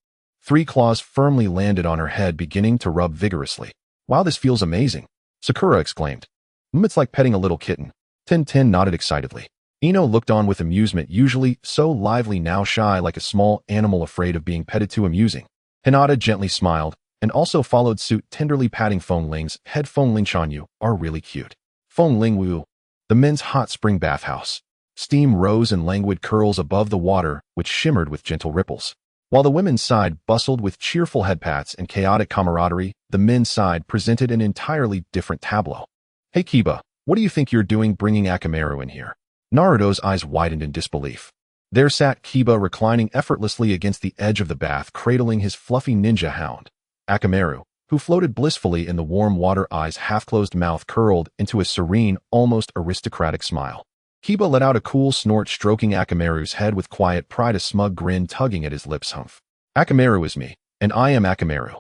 Speaker 1: 3 claws firmly landed on her head, beginning to rub vigorously. Wow, this feels amazing, Sakura exclaimed. It's like petting a little kitten. 10-10 nodded excitedly. Ino looked on with amusement, usually so lively, now shy like a small animal afraid of being petted. Too amusing. Hinata gently smiled, and also followed suit, tenderly patting Feng Ling's head. Feng Ling-chan, you are really cute. Feng Ling Wu. The men's hot spring bathhouse. Steam rose in languid curls above the water, which shimmered with gentle ripples. While the women's side bustled with cheerful headpats and chaotic camaraderie, the men's side presented an entirely different tableau. Hey Kiba, what do you think you're doing bringing Akamaru in here? Naruto's eyes widened in disbelief. There sat Kiba, reclining effortlessly against the edge of the bath, cradling his fluffy ninja hound. Akamaru, who floated blissfully in the warm water, eyes half-closed, mouth curled into a serene, almost aristocratic smile. Kiba let out a cool snort, stroking Akamaru's head with quiet pride, a smug grin tugging at his lips. Humph. Akamaru is me, and I am Akamaru.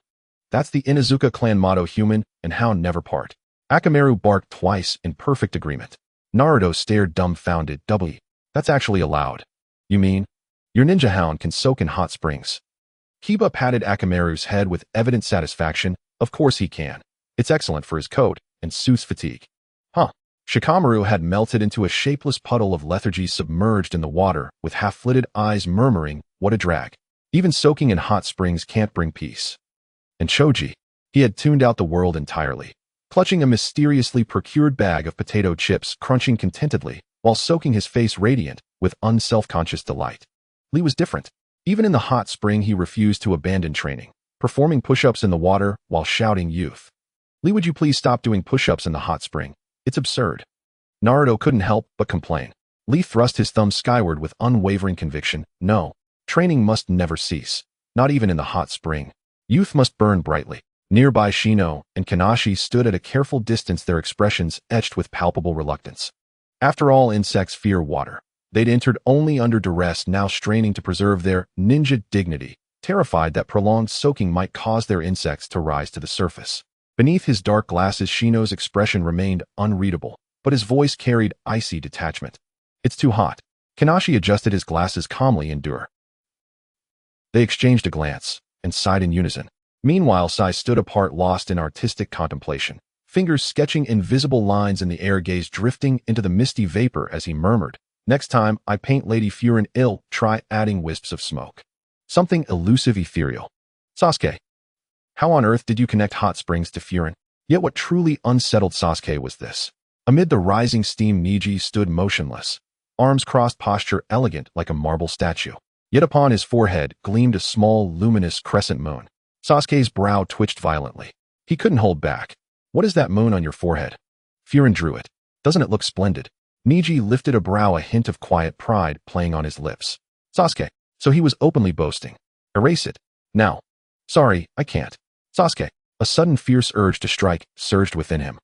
Speaker 1: That's the Inuzuka clan motto, human and hound never part. Akamaru barked twice in perfect agreement. Naruto stared dumbfounded. That's actually allowed. You mean? Your ninja hound can soak in hot springs? Kiba patted Akamaru's head with evident satisfaction. Of course he can. It's excellent for his coat and suits fatigue. Huh. Shikamaru had melted into a shapeless puddle of lethargy, submerged in the water, with half-slitted eyes, murmuring, what a drag. Even soaking in hot springs can't bring peace. And Choji, he had tuned out the world entirely. clutching a mysteriously procured bag of potato chips, crunching contentedly, while soaking his face radiant with unself-conscious delight. Lee was different. Even in the hot spring, he refused to abandon training, performing push-ups in the water while shouting, "Youth! Lee, would you please stop doing push-ups in the hot spring? It's absurd." Naruto couldn't help but complain. Lee thrust his thumb skyward with unwavering conviction. "No, training must never cease, not even in the hot spring. Youth must burn brightly." Nearby, Shino and Kanashi stood at a careful distance, their expressions etched with palpable reluctance. After all, insects fear water. They'd entered only under duress, now straining to preserve their ninja dignity, terrified that prolonged soaking might cause their insects to rise to the surface. Beneath his dark glasses, Shino's expression remained unreadable, but his voice carried icy detachment. "It's too hot." Kanashi adjusted his glasses calmly. "Endure." They exchanged a glance and sighed in unison. Meanwhile, Sai stood apart, lost in artistic contemplation, fingers sketching invisible lines in the air, gaze drifting into the misty vapor as he murmured, "Next time I paint Lady Furin ill, try adding wisps of smoke. Something elusive, ethereal." Sasuke. How on earth did you connect hot springs to Furin? Yet what truly unsettled Sasuke was this. Amid the rising steam, Neji stood motionless, arms crossed, posture elegant like a marble statue. Yet upon his forehead gleamed a small, luminous crescent moon. Sasuke's brow twitched violently. He couldn't hold back. "What is that moon on your forehead?" Furin drew it. "Doesn't it look splendid?" Neji lifted a brow, a hint of quiet pride playing on his lips. Sasuke. So he was openly boasting. "Erase it. Now." "Sorry, I can't." Sasuke. A sudden fierce urge to strike surged within him.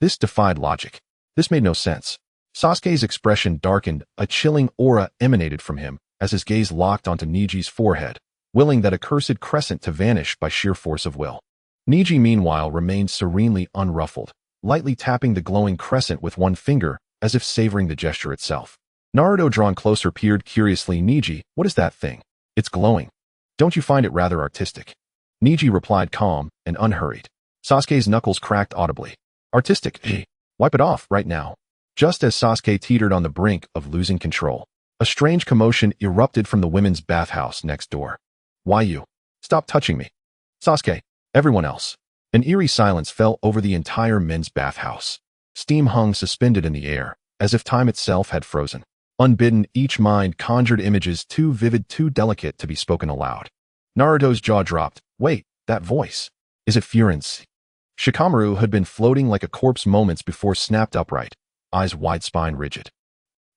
Speaker 1: This defied logic. This made no sense. Sasuke's expression darkened, a chilling aura emanated from him as his gaze locked onto Neji's forehead, willing that accursed crescent to vanish by sheer force of will. Neji, meanwhile, remained serenely unruffled, lightly tapping the glowing crescent with one finger, as if savoring the gesture itself. Naruto, drawn closer, peered curiously. "Neji, what is that thing? It's glowing. Don't you find it rather artistic?" Neji replied, calm and unhurried. Sasuke's knuckles cracked audibly. "Artistic? Wipe it off right now." Just as Sasuke teetered on the brink of losing control, a strange commotion erupted from the women's bathhouse next door. "Why you? Stop touching me." "Sasuke." Everyone else. An eerie silence fell over the entire men's bathhouse. Steam hung suspended in the air, as if time itself had frozen. Unbidden, each mind conjured images too vivid, too delicate to be spoken aloud. Naruto's jaw dropped. "Wait, that voice. Is it Furin's?" Shikamaru had been floating like a corpse moments before snapped upright, eyes wide, spine rigid.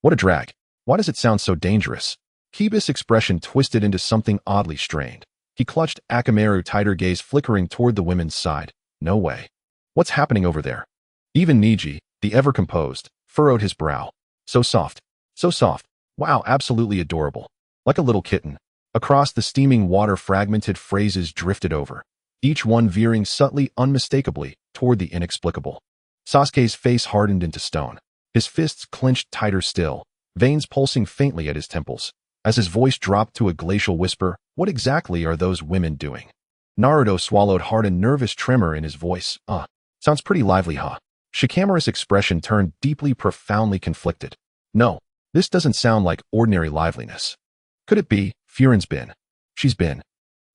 Speaker 1: "What a drag. Why does it sound so dangerous?" Kiba's expression twisted into something oddly strained. He clutched Akamaru tighter, gaze flickering toward the women's side. "No way. What's happening over there?" Even Neji, the ever-composed, furrowed his brow. "So soft. So soft. Wow, absolutely adorable. Like a little kitten." Across the steaming water, fragmented phrases drifted over, each one veering subtly, unmistakably, toward the inexplicable. Sasuke's face hardened into stone. His fists clenched tighter still, veins pulsing faintly at his temples. As his voice dropped to a glacial whisper, "What exactly are those women doing?" Naruto swallowed hard, a nervous tremor in his voice. Sounds pretty lively, huh?" Shikamaru's expression turned deeply, profoundly conflicted. "No, this doesn't sound like ordinary liveliness. Could it be Furin's been? She's been.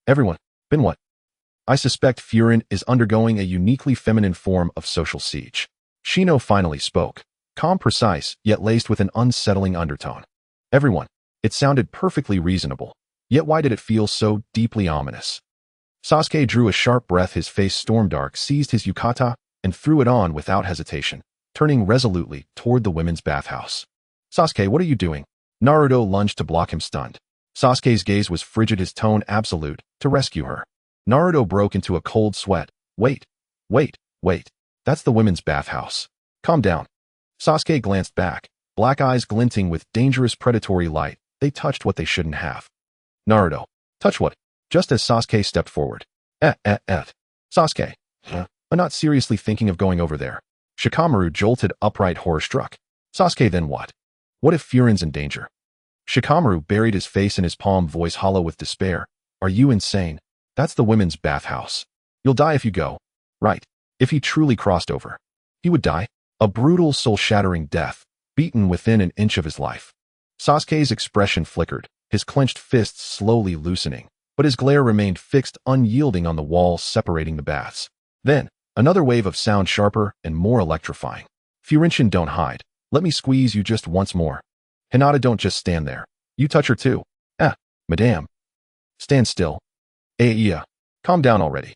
Speaker 1: Everyone. Been what?" "I suspect Furin is undergoing a uniquely feminine form of social siege." Shino finally spoke, calm, precise, yet laced with an unsettling undertone. "Everyone." It sounded perfectly reasonable, yet why did it feel so deeply ominous? Sasuke drew a sharp breath, his face storm dark, seized his yukata, and threw it on without hesitation, turning resolutely toward the women's bathhouse. "Sasuke, what are you doing?" Naruto lunged to block him, stunned. Sasuke's gaze was frigid, his tone absolute, to rescue her. Naruto broke into a cold sweat. Wait. That's the women's bathhouse. Calm down." Sasuke glanced back, black eyes glinting with dangerous predatory light. They touched what they shouldn't have. Naruto. "Touch what?" Just as Sasuke stepped forward. Sasuke. I'm not seriously thinking of going over there." Shikamaru jolted upright, horror-struck. "Sasuke, then what? What if Furin's in danger?" Shikamaru buried his face in his palm, voice hollow with despair. "Are you insane? That's the women's bathhouse. You'll die if you go." "Right. If he truly crossed over, he would die. A brutal, soul-shattering death, beaten within an inch of his life." Sasuke's expression flickered, his clenched fists slowly loosening, but his glare remained fixed, unyielding on the wall separating the baths. Then, Another wave of sound sharper and more electrifying. Furinchen, don't hide. Let me squeeze you just once more. Hinata, don't just stand there. You touch her too. Madame. Stand still. Yeah. Calm down already.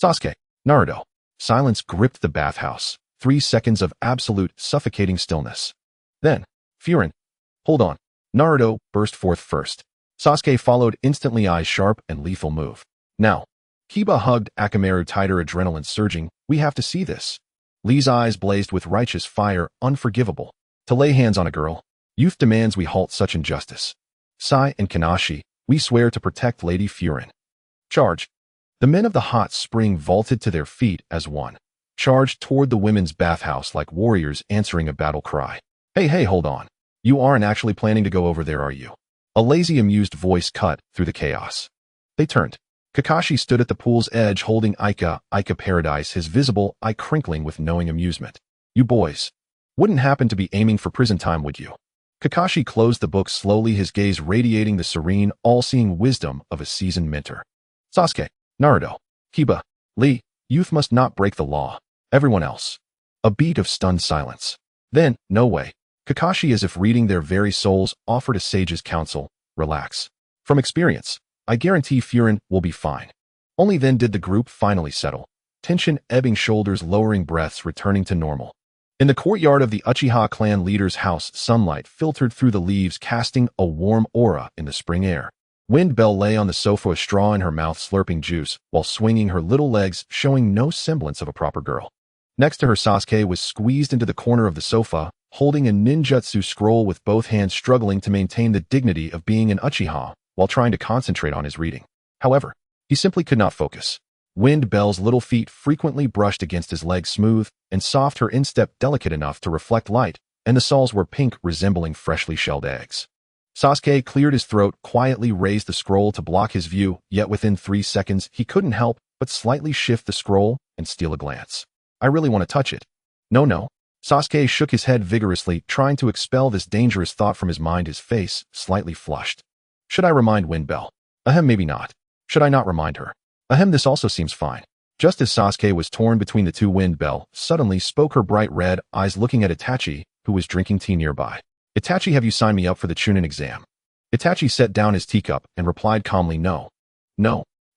Speaker 1: Sasuke. Naruto. Silence gripped the bathhouse. 3 seconds of absolute, suffocating stillness. Then, Furin. Hold on. Naruto burst forth first. Sasuke followed, instantly, eyes sharp and lethal move. Now. Kiba hugged Akamaru tighter, adrenaline surging. We have to see this. Lee's eyes blazed with righteous fire, unforgivable. To lay hands on a girl. Youth demands we halt such injustice. Sai and Kanashi, we swear to protect Lady Furin. Charge. The men of the hot spring vaulted to their feet as one. Charged toward the women's bathhouse like warriors answering a battle cry. Hey, hold on. You aren't actually planning to go over there, are you? A lazy, amused voice cut through the chaos. They turned. Kakashi stood at the pool's edge holding Aika Paradise, his visible eye crinkling with knowing amusement. You boys wouldn't happen to be aiming for prison time, would you? Kakashi closed the book slowly, his gaze radiating the serene, all-seeing wisdom of a seasoned mentor. Sasuke, Naruto, Kiba, Lee, youth must not break the law. Everyone else. A beat of stunned silence. Then, no way. Kakashi, as if reading their very souls, offered a sage's counsel. Relax. From experience, I guarantee Furin will be fine. Only then did the group finally settle. Tension ebbing, shoulders lowering, breaths returning to normal. In the courtyard of the Uchiha clan leader's house, sunlight filtered through the leaves, casting a warm aura in the spring air. Wind Bell lay on the sofa, a straw in her mouth, slurping juice, while swinging her little legs, showing no semblance of a proper girl. Next to her, Sasuke was squeezed into the corner of the sofa, holding a ninjutsu scroll with both hands, struggling to maintain the dignity of being an Uchiha while trying to concentrate on his reading. However, he simply could not focus. Wind Bell's little feet frequently brushed against his legs, smooth and soft, her instep delicate enough to reflect light, and the soles were pink, resembling freshly shelled eggs. Sasuke cleared his throat, quietly raised the scroll to block his view, yet within 3 seconds he couldn't help but slightly shift the scroll and steal a glance. I really want to touch it. No. Sasuke shook his head vigorously, trying to expel this dangerous thought from his mind, his face slightly flushed. Should I remind Wind Bell? Maybe not. Should I not remind her? This also seems fine. Just as Sasuke was torn between the two, Wind Bell suddenly spoke, her bright red eyes looking at Itachi, who was drinking tea nearby. Itachi, have you signed me up for the Chunin exam? Itachi set down his teacup and replied calmly, No.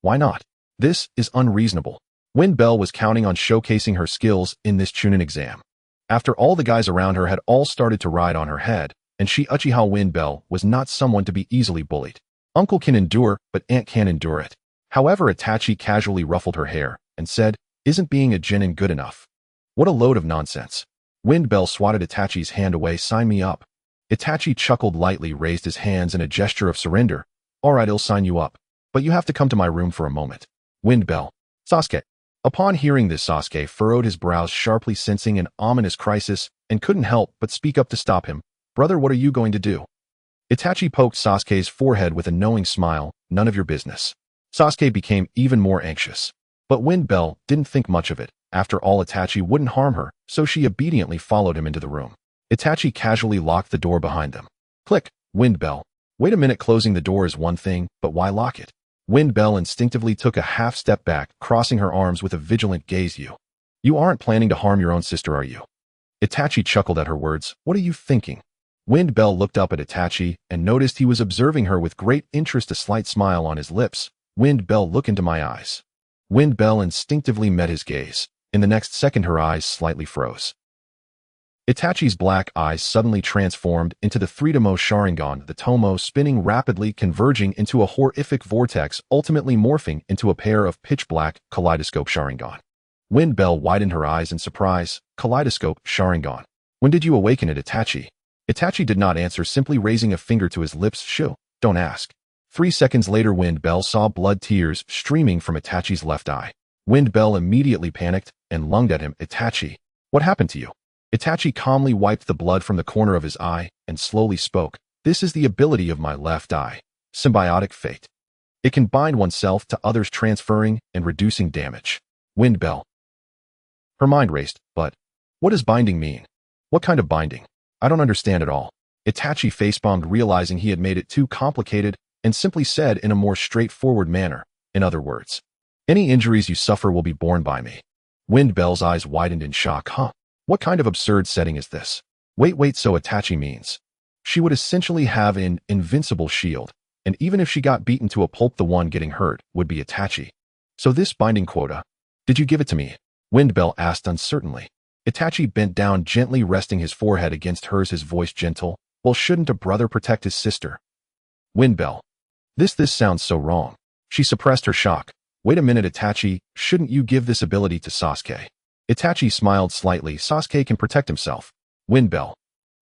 Speaker 1: Why not? This is unreasonable. Wind Bell was counting on showcasing her skills in this Chunin exam. After all, the guys around her had all started to ride on her head, and she, Uchiha Wind Bell, was not someone to be easily bullied. Uncle can endure, but Aunt can't endure it. However, Itachi casually ruffled her hair and said, Isn't being a genin good enough? What a load of nonsense. Wind Bell swatted Itachi's hand away. Sign me up. Itachi chuckled lightly, raised his hands in a gesture of surrender. All right, I'll sign you up. But you have to come to my room for a moment. Wind Bell. Sasuke. Upon hearing this, Sasuke furrowed his brows sharply, sensing an ominous crisis, and couldn't help but speak up to stop him. Brother, what are you going to do? Itachi poked Sasuke's forehead with a knowing smile. None of your business. Sasuke became even more anxious. But Wind Bell didn't think much of it. After all, Itachi wouldn't harm her, so she obediently followed him into the room. Itachi casually locked the door behind them. Click. Wind Bell. Wait a minute, closing the door is one thing, but why lock it? Wind Bell instinctively took a half step back, crossing her arms with a vigilant gaze. You aren't planning to harm your own sister, are you? Itachi chuckled at her words. What are you thinking? Wind Bell looked up at Itachi and noticed he was observing her with great interest, a slight smile on his lips. Wind Bell, look into my eyes. Wind Bell instinctively met his gaze. In the next second, her eyes slightly froze. Itachi's black eyes suddenly transformed into the 3-tomo Sharingan, the tomo spinning rapidly, converging into a horrific vortex, ultimately morphing into a pair of pitch-black kaleidoscope Sharingan. Wind Bell widened her eyes in surprise. Kaleidoscope Sharingan. When did you awaken it, Itachi? Itachi did not answer, simply raising a finger to his lips. Shoo, don't ask. 3 seconds later, Wind Bell saw blood tears streaming from Itachi's left eye. Wind Bell immediately panicked and lunged at him. Itachi, what happened to you? Itachi calmly wiped the blood from the corner of his eye and slowly spoke. This is the ability of my left eye. Symbiotic fate. It can bind oneself to others, transferring and reducing damage. Wind Bell. Her mind raced. But what does binding mean? What kind of binding? I don't understand at all. Itachi facepalmed, realizing he had made it too complicated, and simply said in a more straightforward manner. In other words, any injuries you suffer will be borne by me. Wind Bell's eyes widened in shock. Huh? What kind of absurd setting is this? Wait, so Itachi means she would essentially have an invincible shield, and even if she got beaten to a pulp, the one getting hurt would be Itachi. So this binding quota, did you give it to me? Wind Bell asked uncertainly. Itachi bent down, gently resting his forehead against hers, his voice gentle. Well, shouldn't a brother protect his sister? Wind Bell. This sounds so wrong. She suppressed her shock. Wait a minute, Itachi, shouldn't you give this ability to Sasuke? Itachi smiled slightly. Sasuke can protect himself. Wind Bell.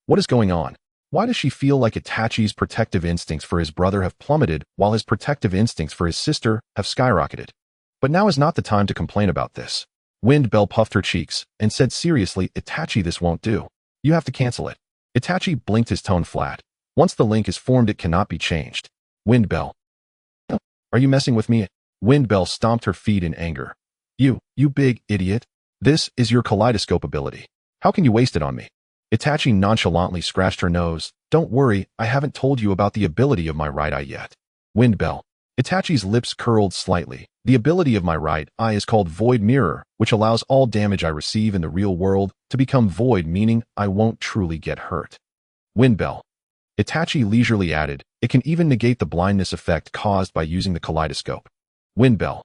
Speaker 1: What is going on? Why does she feel like Itachi's protective instincts for his brother have plummeted while his protective instincts for his sister have skyrocketed? But now is not the time to complain about this. Wind Bell puffed her cheeks and said seriously, Itachi, this won't do. You have to cancel it. Itachi blinked, his tone flat. Once the link is formed, it cannot be changed. Wind Bell. Are you messing with me? Wind Bell stomped her feet in anger. You big idiot. This is your kaleidoscope ability. How can you waste it on me? Itachi nonchalantly scratched her nose. Don't worry, I haven't told you about the ability of my right eye yet. Wind Bell. Itachi's lips curled slightly. The ability of my right eye is called Void Mirror, which allows all damage I receive in the real world to become void, meaning I won't truly get hurt. Wind Bell. Itachi leisurely added, it can even negate the blindness effect caused by using the kaleidoscope. Wind Bell.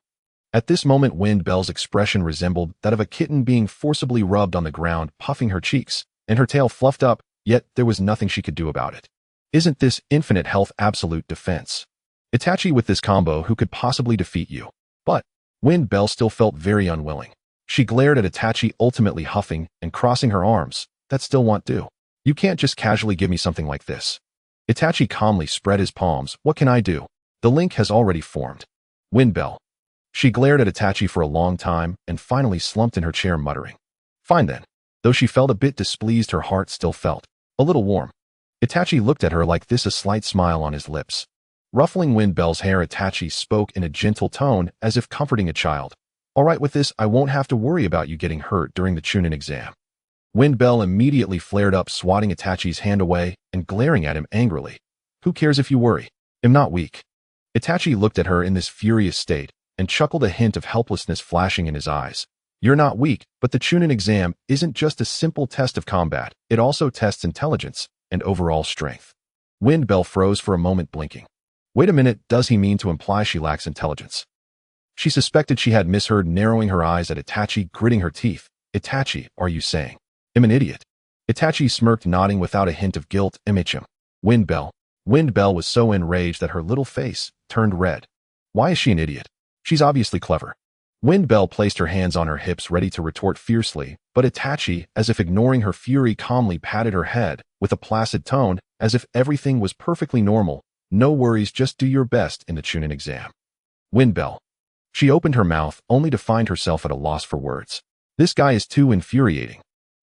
Speaker 1: At this moment, Wind Bell's expression resembled that of a kitten being forcibly rubbed on the ground, puffing her cheeks, and her tail fluffed up, yet there was nothing she could do about it. Isn't this infinite health absolute defense? Itachi, with this combo, who could possibly defeat you? But Wind Bell still felt very unwilling. She glared at Itachi, ultimately huffing and crossing her arms. That still won't do. You can't just casually give me something like this. Itachi calmly spread his palms. What can I do? The link has already formed. Wind Bell. She glared at Itachi for a long time and finally slumped in her chair, muttering. Fine then. Though she felt a bit displeased, her heart still felt a little warm. Itachi looked at her like this, a slight smile on his lips. Ruffling Wind Bell's hair, Itachi spoke in a gentle tone as if comforting a child. All right, with this, I won't have to worry about you getting hurt during the Chunin exam. Wind Bell immediately flared up, swatting Itachi's hand away and glaring at him angrily. Who cares if you worry? I'm not weak. Itachi looked at her in this furious state and chuckled, a hint of helplessness flashing in his eyes. You're not weak, but the Chunin exam isn't just a simple test of combat. It also tests intelligence and overall strength. Wind Bell froze for a moment, blinking. Wait a minute, does he mean to imply she lacks intelligence? She suspected she had misheard, narrowing her eyes at Itachi, gritting her teeth. Itachi, are you saying I'm an idiot? Itachi smirked, nodding without a hint of guilt. Him. Wind Bell. Wind Bell was so enraged that her little face turned red. Why is she an idiot? She's obviously clever. Wind Bell placed her hands on her hips, ready to retort fiercely, but Itachi, as if ignoring her fury, calmly patted her head with a placid tone, as if everything was perfectly normal. No worries, just do your best in the Chunin exam. Wind Bell. She opened her mouth, only to find herself at a loss for words. This guy is too infuriating.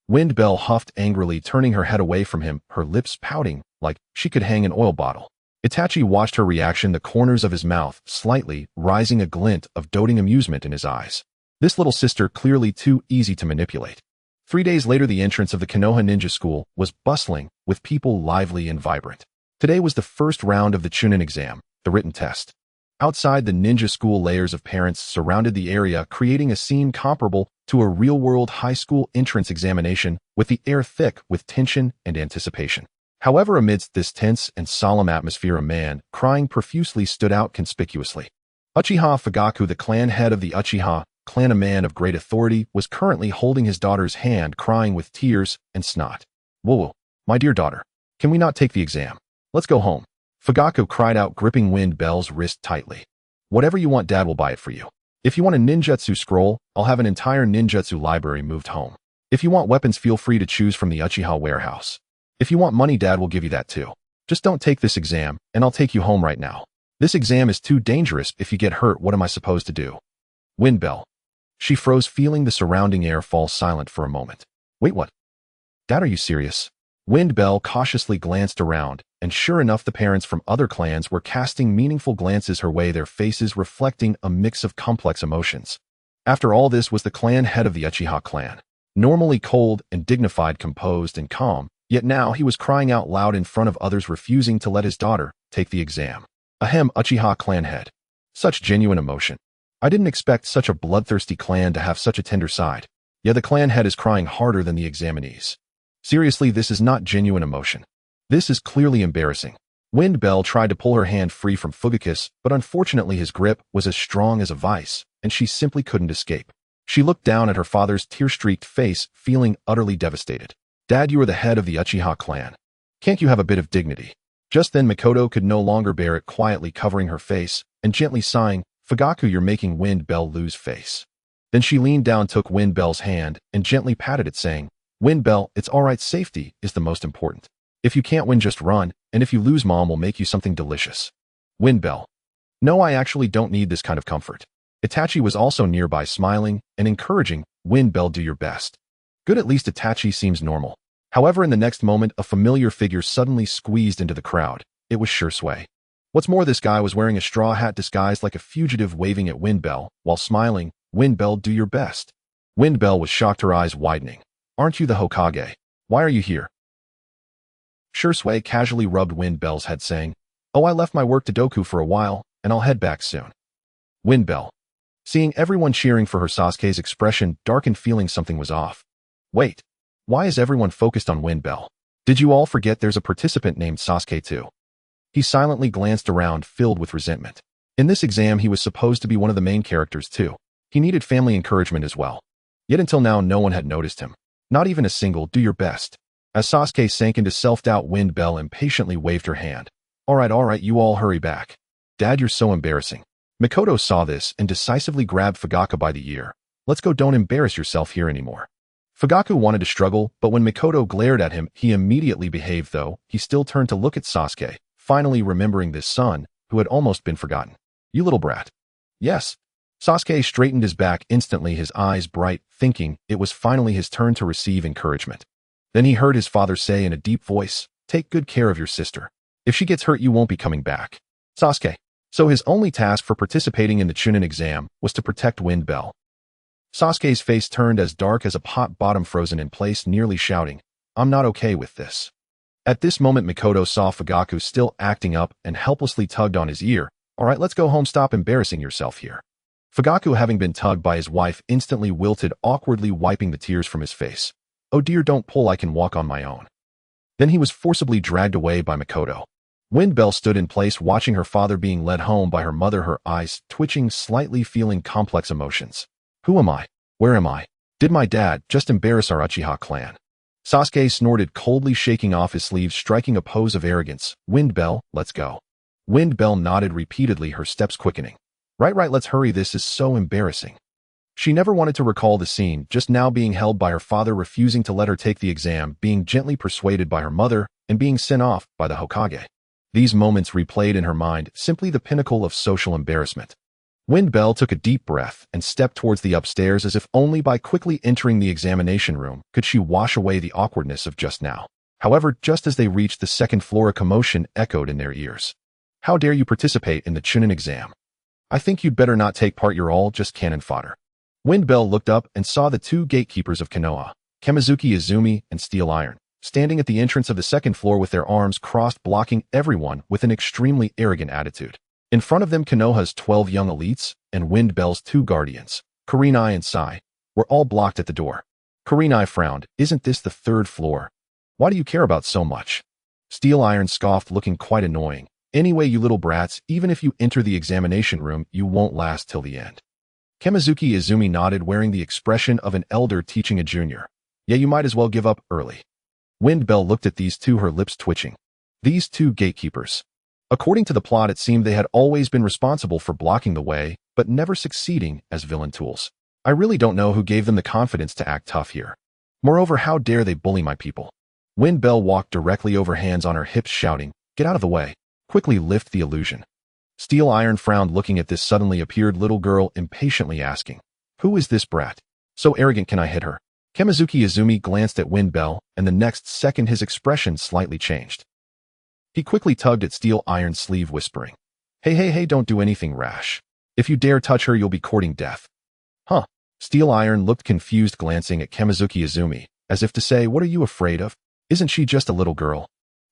Speaker 1: Wind Bell huffed angrily, turning her head away from him, her lips pouting like she could hang an oil bottle. Itachi watched her reaction, the corners of his mouth slightly rising, a glint of doting amusement in his eyes. This little sister clearly too easy to manipulate. 3 days later, the entrance of the Konoha ninja school was bustling with people, lively and vibrant. Today was the first round of the Chunin exam, the written test. Outside the ninja school, layers of parents surrounded the area, creating a scene comparable to a real-world high school entrance examination, with the air thick with tension and anticipation. However, amidst this tense and solemn atmosphere, a man, crying profusely, stood out conspicuously. Uchiha Fugaku, the clan head of the Uchiha clan, a man of great authority, was currently holding his daughter's hand, crying with tears and snot. Whoa, my dear daughter, can we not take the exam? Let's go home. Fugaku cried out, gripping Wind Bell's wrist tightly. Whatever you want, Dad will buy it for you. If you want a ninjutsu scroll, I'll have an entire ninjutsu library moved home. If you want weapons, feel free to choose from the Uchiha warehouse. If you want money, Dad will give you that too. Just don't take this exam, and I'll take you home right now. This exam is too dangerous. If you get hurt, what am I supposed to do? Wind Bell. She froze, feeling the surrounding air fall silent for a moment. Wait, what? Dad, are you serious? Wind Bell cautiously glanced around, and sure enough, the parents from other clans were casting meaningful glances her way, their faces reflecting a mix of complex emotions. After all, this was the clan head of the Uchiha clan. Normally cold and dignified, composed and calm, yet now he was crying out loud in front of others, refusing to let his daughter take the exam. Ahem, Uchiha clan head. Such genuine emotion. I didn't expect such a bloodthirsty clan to have such a tender side. Yeah, the clan head is crying harder than the examinees. Seriously, this is not genuine emotion. This is clearly embarrassing. Wind Bell tried to pull her hand free from Fugakus, but unfortunately his grip was as strong as a vice, and she simply couldn't escape. She looked down at her father's tear-streaked face, feeling utterly devastated. Dad, you are the head of the Uchiha clan. Can't you have a bit of dignity? Just then Mikoto could no longer bear it, quietly covering her face and gently sighing, Fugaku, you're making Wind Bell lose face. Then she leaned down, took Wind Bell's hand, and gently patted it, saying, Wind Bell, it's alright, safety is the most important. If you can't win, just run, and if you lose, Mom will make you something delicious. Wind Bell. No, I actually don't need this kind of comfort. Itachi was also nearby, smiling and encouraging, Wind Bell, do your best. Good, at least Itachi seems normal. However, in the next moment, a familiar figure suddenly squeezed into the crowd. It was Shisui. What's more, this guy was wearing a straw hat disguised like a fugitive, waving at Wind Bell while smiling, Wind Bell, do your best. Wind Bell was shocked, her eyes widening. Aren't you the Hokage? Why are you here? Shisui casually rubbed Wind Bell's head, saying, Oh, I left my work to Doku for a while, and I'll head back soon. Wind Bell. Seeing everyone cheering for her, Sasuke's expression darkened, feeling something was off. Wait, why is everyone focused on Wind Bell? Did you all forget there's a participant named Sasuke too? He silently glanced around, filled with resentment. In this exam, he was supposed to be one of the main characters too. He needed family encouragement as well. Yet until now, no one had noticed him. Not even a single do your best. As Sasuke sank into self-doubt, Wind Bell impatiently waved her hand. All right, you all hurry back. Dad, you're so embarrassing. Mikoto saw this and decisively grabbed Fugaku by the ear. Let's go, don't embarrass yourself here anymore. Fugaku wanted to struggle, but when Mikoto glared at him, he immediately behaved, though he still turned to look at Sasuke, finally remembering this son, who had almost been forgotten. You little brat. Yes. Sasuke straightened his back instantly, his eyes bright, thinking it was finally his turn to receive encouragement. Then he heard his father say in a deep voice, Take good care of your sister. If she gets hurt, you won't be coming back. Sasuke. So his only task for participating in the Chunin exam was to protect Wind Bell. Sasuke's face turned as dark as a pot bottom, frozen in place, nearly shouting, I'm not okay with this. At this moment, Mikoto saw Fugaku still acting up and helplessly tugged on his ear. All right, let's go home, stop embarrassing yourself here. Fugaku, having been tugged by his wife, instantly wilted, awkwardly wiping the tears from his face. Oh dear, don't pull, I can walk on my own. Then he was forcibly dragged away by Mikoto. Wind Bell stood in place, watching her father being led home by her mother, her eyes twitching slightly, feeling complex emotions. Who am I? Where am I? Did my dad just embarrass our Uchiha clan? Sasuke snorted coldly, shaking off his sleeves, striking a pose of arrogance. Wind Bell, let's go. Wind Bell nodded repeatedly, her steps quickening. Right, let's hurry, this is so embarrassing. She never wanted to recall the scene, just now being held by her father, refusing to let her take the exam, being gently persuaded by her mother, and being sent off by the Hokage. These moments replayed in her mind, simply the pinnacle of social embarrassment. Wind Bell took a deep breath and stepped towards the upstairs, as if only by quickly entering the examination room could she wash away the awkwardness of just now. However, just as they reached the second floor, a commotion echoed in their ears. How dare you participate in the Chunin exam? I think you'd better not take part, you're all just cannon fodder. Wind Bell looked up and saw the two gatekeepers of Konoha, Kamizuki Izumi and Steel Iron, standing at the entrance of the second floor with their arms crossed, blocking everyone with an extremely arrogant attitude. In front of them, Konoha's 12 young elites and Wind Bell's 2 guardians, Kurenai and Sai, were all blocked at the door. Kurenai frowned. Isn't this the 3rd floor? Why do you care about so much? Steel Iron scoffed, looking quite annoying. Anyway, you little brats, even if you enter the examination room, you won't last till the end. Kamizuki Izumi nodded, wearing the expression of an elder teaching a junior. Yeah, you might as well give up early. Wind Bell looked at these two, her lips twitching. These 2 gatekeepers. According to the plot, it seemed they had always been responsible for blocking the way, but never succeeding as villain tools. I really don't know who gave them the confidence to act tough here. Moreover, how dare they bully my people? Wind Bell walked directly over, hands on her hips, shouting, Get out of the way. Quickly lift the illusion. Steel Iron frowned, looking at this suddenly appeared little girl, impatiently asking, Who is this brat? So arrogant, can I hit her? Kamizuki Izumi glanced at Wind Bell, and the next second his expression slightly changed. He quickly tugged at Steel Iron's sleeve, whispering, Hey, don't do anything rash. If you dare touch her, you'll be courting death. Huh? Steel Iron looked confused, glancing at Kamizuki Izumi, as if to say, What are you afraid of? Isn't she just a little girl?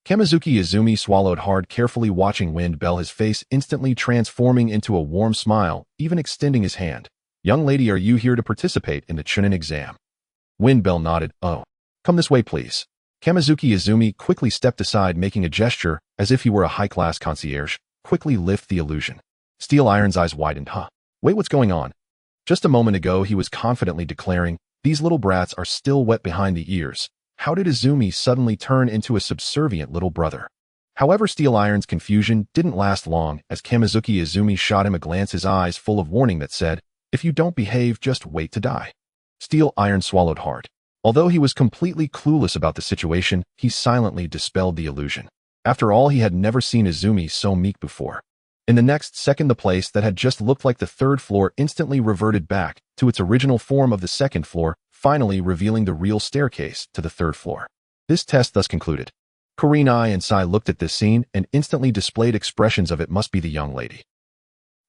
Speaker 1: Kamizuki Izumi swallowed hard, carefully watching Wind Bell, his face instantly transforming into a warm smile, even extending his hand. Young lady, are you here to participate in the Chunin exam? Wind Bell nodded. Oh. Come this way, please. Kamizuki Izumi quickly stepped aside, making a gesture as if he were a high-class concierge. Quickly lift the illusion. Steel Iron's eyes widened. Huh? Wait, what's going on? Just a moment ago, he was confidently declaring, these little brats are still wet behind the ears. How did Izumi suddenly turn into a subservient little brother? However, Steel Iron's confusion didn't last long as Kamizuki Izumi shot him a glance, his eyes full of warning that said, if you don't behave, just wait to die. Steel Iron swallowed hard. Although he was completely clueless about the situation, he silently dispelled the illusion. After all, he had never seen Izumi so meek before. In the next second, the place that had just looked like the third floor instantly reverted back to its original form of the second floor, finally revealing the real staircase to the third floor. This test thus concluded. Kurenai and Sai looked at this scene and instantly displayed expressions of it must be the young lady.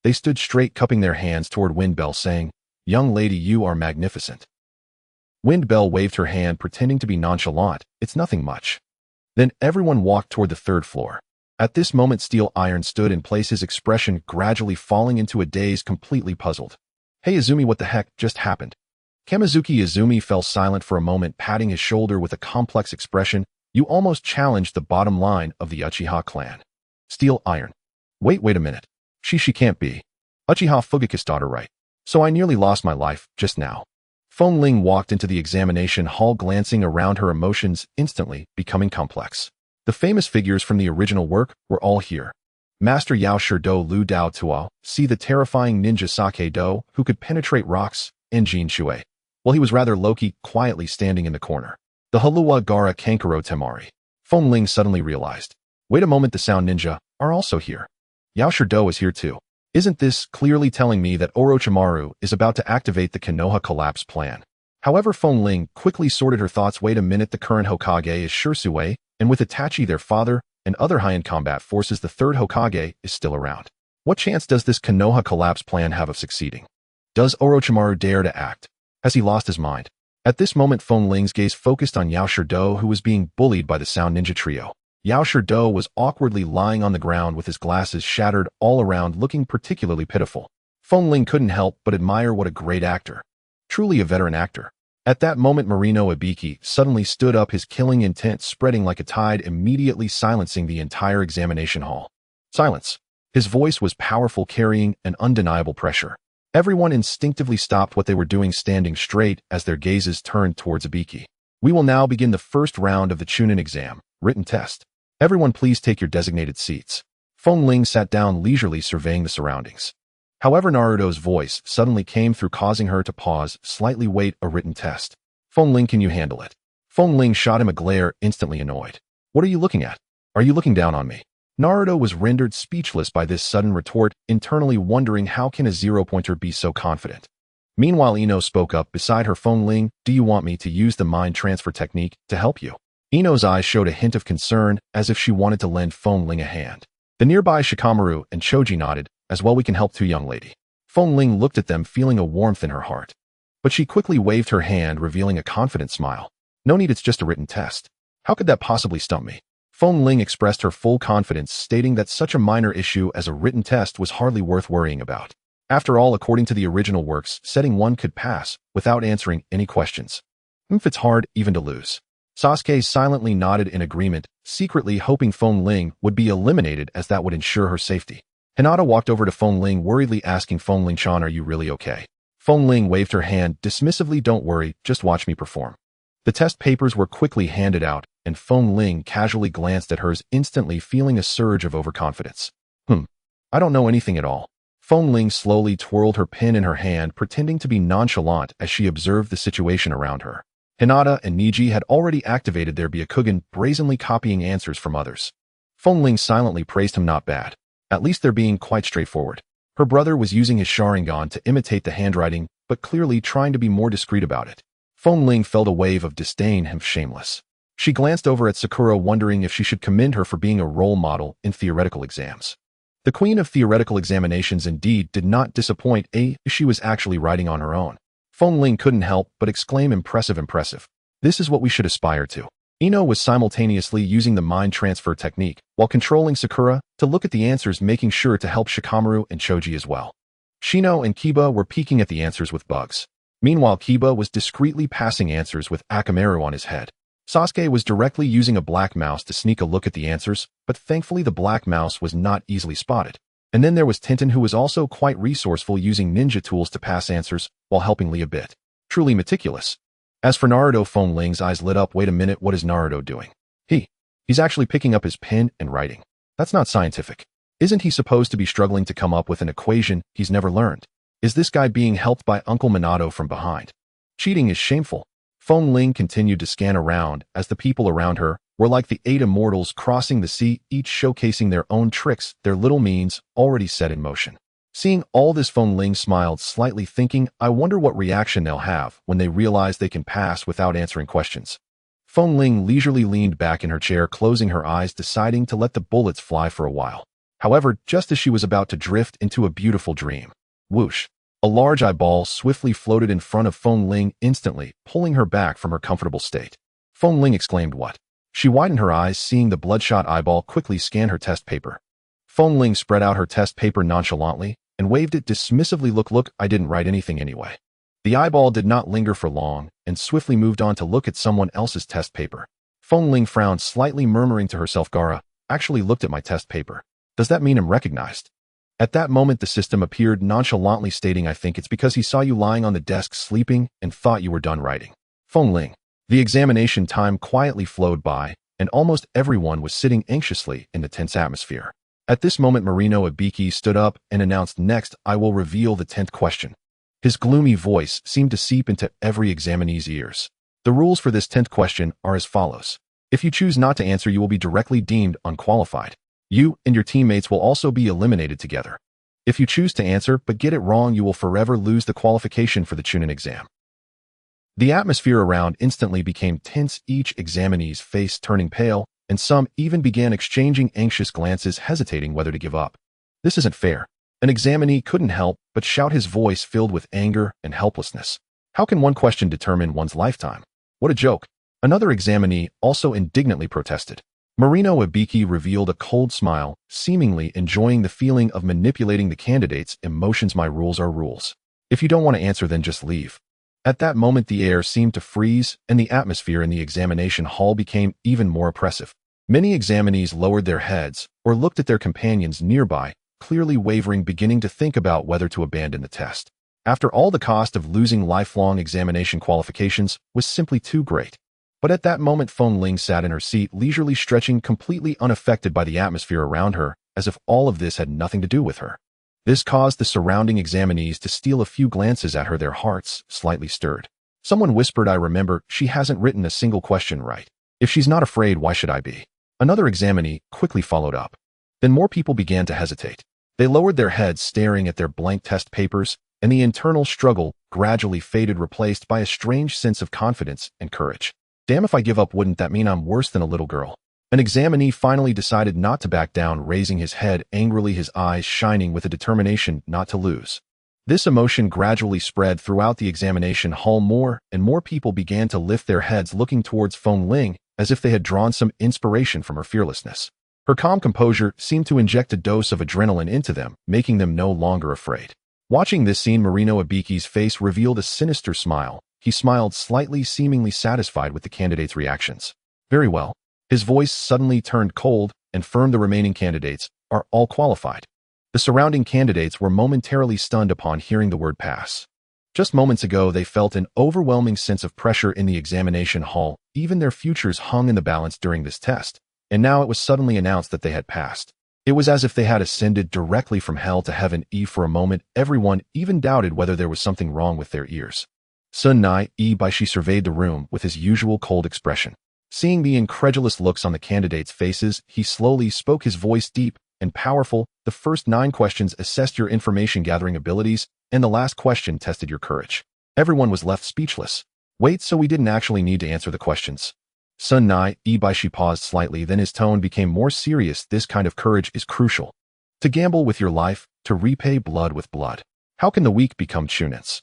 Speaker 1: They stood straight, cupping their hands toward Wind Bell, saying, young lady, you are magnificent. Wind Bell waved her hand, pretending to be nonchalant. It's nothing much. Then everyone walked toward the third floor. At this moment, Steel Iron stood in place, his expression gradually falling into a daze, completely puzzled. Hey Izumi, what the heck just happened? Kamizuki Izumi fell silent for a moment, patting his shoulder with a complex expression. You almost challenged the bottom line of the Uchiha clan. Steel Iron. Wait a minute. She can't be. Uchiha Fugaku's daughter, right? So I nearly lost my life just now. Feng Ling walked into the examination hall, glancing around, her emotions instantly becoming complex. The famous figures from the original work were all here. Master Yao Shirdo Lu Dao Tuo, see the terrifying ninja Sake Do, who could penetrate rocks, and Jin Shui. While he was rather low-key, quietly standing in the corner. The Halua Gara Kankuro Temari. Feng Ling suddenly realized. Wait a moment, the Sound Ninja are also here. Yao Shirdo is here too. Isn't this clearly telling me that Orochimaru is about to activate the Konoha collapse plan? However, Feng Ling quickly sorted her thoughts. Wait a minute, the current Hokage is Shisui, and with Itachi, their father, and other high-end combat forces, the third Hokage is still around. What chance does this Konoha collapse plan have of succeeding? Does Orochimaru dare to act? Has he lost his mind? At this moment, Feng Ling's gaze focused on Yao Shirdo, who was being bullied by the Sound Ninja trio. Yao Shirdo was awkwardly lying on the ground with his glasses shattered all around, looking particularly pitiful. Feng Ling couldn't help but admire what a great actor. Truly a veteran actor. At that moment, Marino Ibiki suddenly stood up, his killing intent spreading like a tide, immediately silencing the entire examination hall. Silence. His voice was powerful, carrying an undeniable pressure. Everyone instinctively stopped what they were doing, standing straight as their gazes turned towards Ibiki. We will now begin the first round of the Chunin exam, written test. Everyone please take your designated seats. Feng Ling sat down, leisurely surveying the surroundings. However, Naruto's voice suddenly came through, causing her to pause, slightly. Wait, a written test. Feng Ling, can you handle it? Feng Ling shot him a glare, instantly annoyed. What are you looking at? Are you looking down on me? Naruto was rendered speechless by this sudden retort, internally wondering how can a zero-pointer be so confident. Meanwhile, Ino spoke up beside her. Feng Ling, do you want me to use the mind transfer technique to help you? Ino's eyes showed a hint of concern, as if she wanted to lend Feng Ling a hand. The nearby Shikamaru and Choji nodded. As well, we can help too, young lady. Feng Ling looked at them, feeling a warmth in her heart. But she quickly waved her hand, revealing a confident smile. No need, it's just a written test. How could that possibly stump me? Feng Ling expressed her full confidence, stating that such a minor issue as a written test was hardly worth worrying about. After all, according to the original works, setting one could pass without answering any questions. It's hard even to lose. Sasuke silently nodded in agreement, secretly hoping Feng Ling would be eliminated, as that would ensure her safety. Hinata walked over to Feng Ling, worriedly asking Feng Ling-chan, are you really okay? Feng Ling waved her hand dismissively. Don't worry, just watch me perform. The test papers were quickly handed out, and Feng Ling casually glanced at hers, instantly feeling a surge of overconfidence. I don't know anything at all. Feng Ling slowly twirled her pen in her hand, pretending to be nonchalant as she observed the situation around her. Hinata and Niji had already activated their Byakugan, brazenly copying answers from others. Feng Ling silently praised him. Not bad. At least they're being quite straightforward. Her brother was using his Sharingan to imitate the handwriting, but clearly trying to be more discreet about it. Feng Ling felt a wave of disdain. Shameless. She glanced over at Sakura, wondering if she should commend her for being a role model in theoretical exams. The queen of theoretical examinations indeed did not disappoint. She was actually writing on her own. Feng Ling couldn't help but exclaim, impressive, impressive. This is what we should aspire to. Ino was simultaneously using the mind transfer technique while controlling Sakura to look at the answers, making sure to help Shikamaru and Choji as well. Shino and Kiba were peeking at the answers with bugs. Meanwhile, Kiba was discreetly passing answers with Akamaru on his head. Sasuke was directly using a black mouse to sneak a look at the answers, but thankfully the black mouse was not easily spotted. And then there was Tintin, who was also quite resourceful, using ninja tools to pass answers while helping Lee a bit. Truly meticulous. As for Naruto, Feng Ling's eyes lit up. Wait a minute, what is Naruto doing? He's actually picking up his pen and writing. That's not scientific. Isn't he supposed to be struggling to come up with an equation he's never learned? Is this guy being helped by Uncle Minato from behind? Cheating is shameful. Feng Ling continued to scan around as the people around her were like the 8 immortals crossing the sea, each showcasing their own tricks, their little means already set in motion. Seeing all this, Feng Ling smiled slightly, thinking, I wonder what reaction they'll have when they realize they can pass without answering questions. Feng Ling leisurely leaned back in her chair, closing her eyes, deciding to let the bullets fly for a while. However, just as she was about to drift into a beautiful dream, whoosh, a large eyeball swiftly floated in front of Feng Ling, instantly pulling her back from her comfortable state. Feng Ling exclaimed, what? She widened her eyes, seeing the bloodshot eyeball quickly scan her test paper. Feng Ling spread out her test paper nonchalantly and waved it dismissively. Look, I didn't write anything anyway. The eyeball did not linger for long and swiftly moved on to look at someone else's test paper. Feng Ling frowned slightly, murmuring to herself, Gaara actually looked at my test paper. Does that mean I'm recognized? At that moment, the system appeared nonchalantly, stating, I think it's because he saw you lying on the desk sleeping and thought you were done writing. Feng Ling. The examination time quietly flowed by, and almost everyone was sitting anxiously in the tense atmosphere. At this moment, Marino Ibiki stood up and announced, next, I will reveal the 10th question. His gloomy voice seemed to seep into every examinee's ears. The rules for this 10th question are as follows. If you choose not to answer, you will be directly deemed unqualified. You and your teammates will also be eliminated together. If you choose to answer but get it wrong, you will forever lose the qualification for the Chunin exam. The atmosphere around instantly became tense, each examinee's face turning pale, and some even began exchanging anxious glances, hesitating whether to give up. This isn't fair. An examinee couldn't help but shout, his voice filled with anger and helplessness. How can one question determine one's lifetime? What a joke. Another examinee also indignantly protested. Marino Ibiki revealed a cold smile, seemingly enjoying the feeling of manipulating the candidate's emotions. My rules are rules. If you don't want to answer, then just leave. At that moment, the air seemed to freeze, and the atmosphere in the examination hall became even more oppressive. Many examinees lowered their heads or looked at their companions nearby, clearly wavering, beginning to think about whether to abandon the test. After all, the cost of losing lifelong examination qualifications was simply too great. But at that moment, Feng Ling sat in her seat, leisurely stretching, completely unaffected by the atmosphere around her, as if all of this had nothing to do with her. This caused the surrounding examinees to steal a few glances at her, their hearts slightly stirred. Someone whispered, I remember, she hasn't written a single question right. If she's not afraid, why should I be? Another examinee quickly followed up. Then more people began to hesitate. They lowered their heads, staring at their blank test papers, and the internal struggle gradually faded, replaced by a strange sense of confidence and courage. Damn, if I give up, wouldn't that mean I'm worse than a little girl? An examinee finally decided not to back down, raising his head angrily, his eyes shining with a determination not to lose. This emotion gradually spread throughout the examination hall. More and more people began to lift their heads, looking towards Feng Ling as if they had drawn some inspiration from her fearlessness. Her calm composure seemed to inject a dose of adrenaline into them, making them no longer afraid. Watching this scene, Marino Ibiki's face revealed a sinister smile. He smiled slightly, seemingly satisfied with the candidates' reactions. Very well. His voice suddenly turned cold and firm. The remaining candidates are all qualified. The surrounding candidates were momentarily stunned upon hearing the word pass. Just moments ago, they felt an overwhelming sense of pressure in the examination hall. Even their futures hung in the balance during this test. And now it was suddenly announced that they had passed. It was as if they had ascended directly from hell to heaven. For a moment, everyone even doubted whether there was something wrong with their ears. Sun Nai Ibai surveyed the room with his usual cold expression. Seeing the incredulous looks on the candidates' faces, he slowly spoke, his voice deep and powerful. The first 9 questions assessed your information gathering abilities, and the last question tested your courage. Everyone was left speechless. Wait, so we didn't actually need to answer the questions? Sun Nai Ibai paused slightly, then his tone became more serious. This kind of courage is crucial. To gamble with your life, to repay blood with blood. How can the weak become Chunins?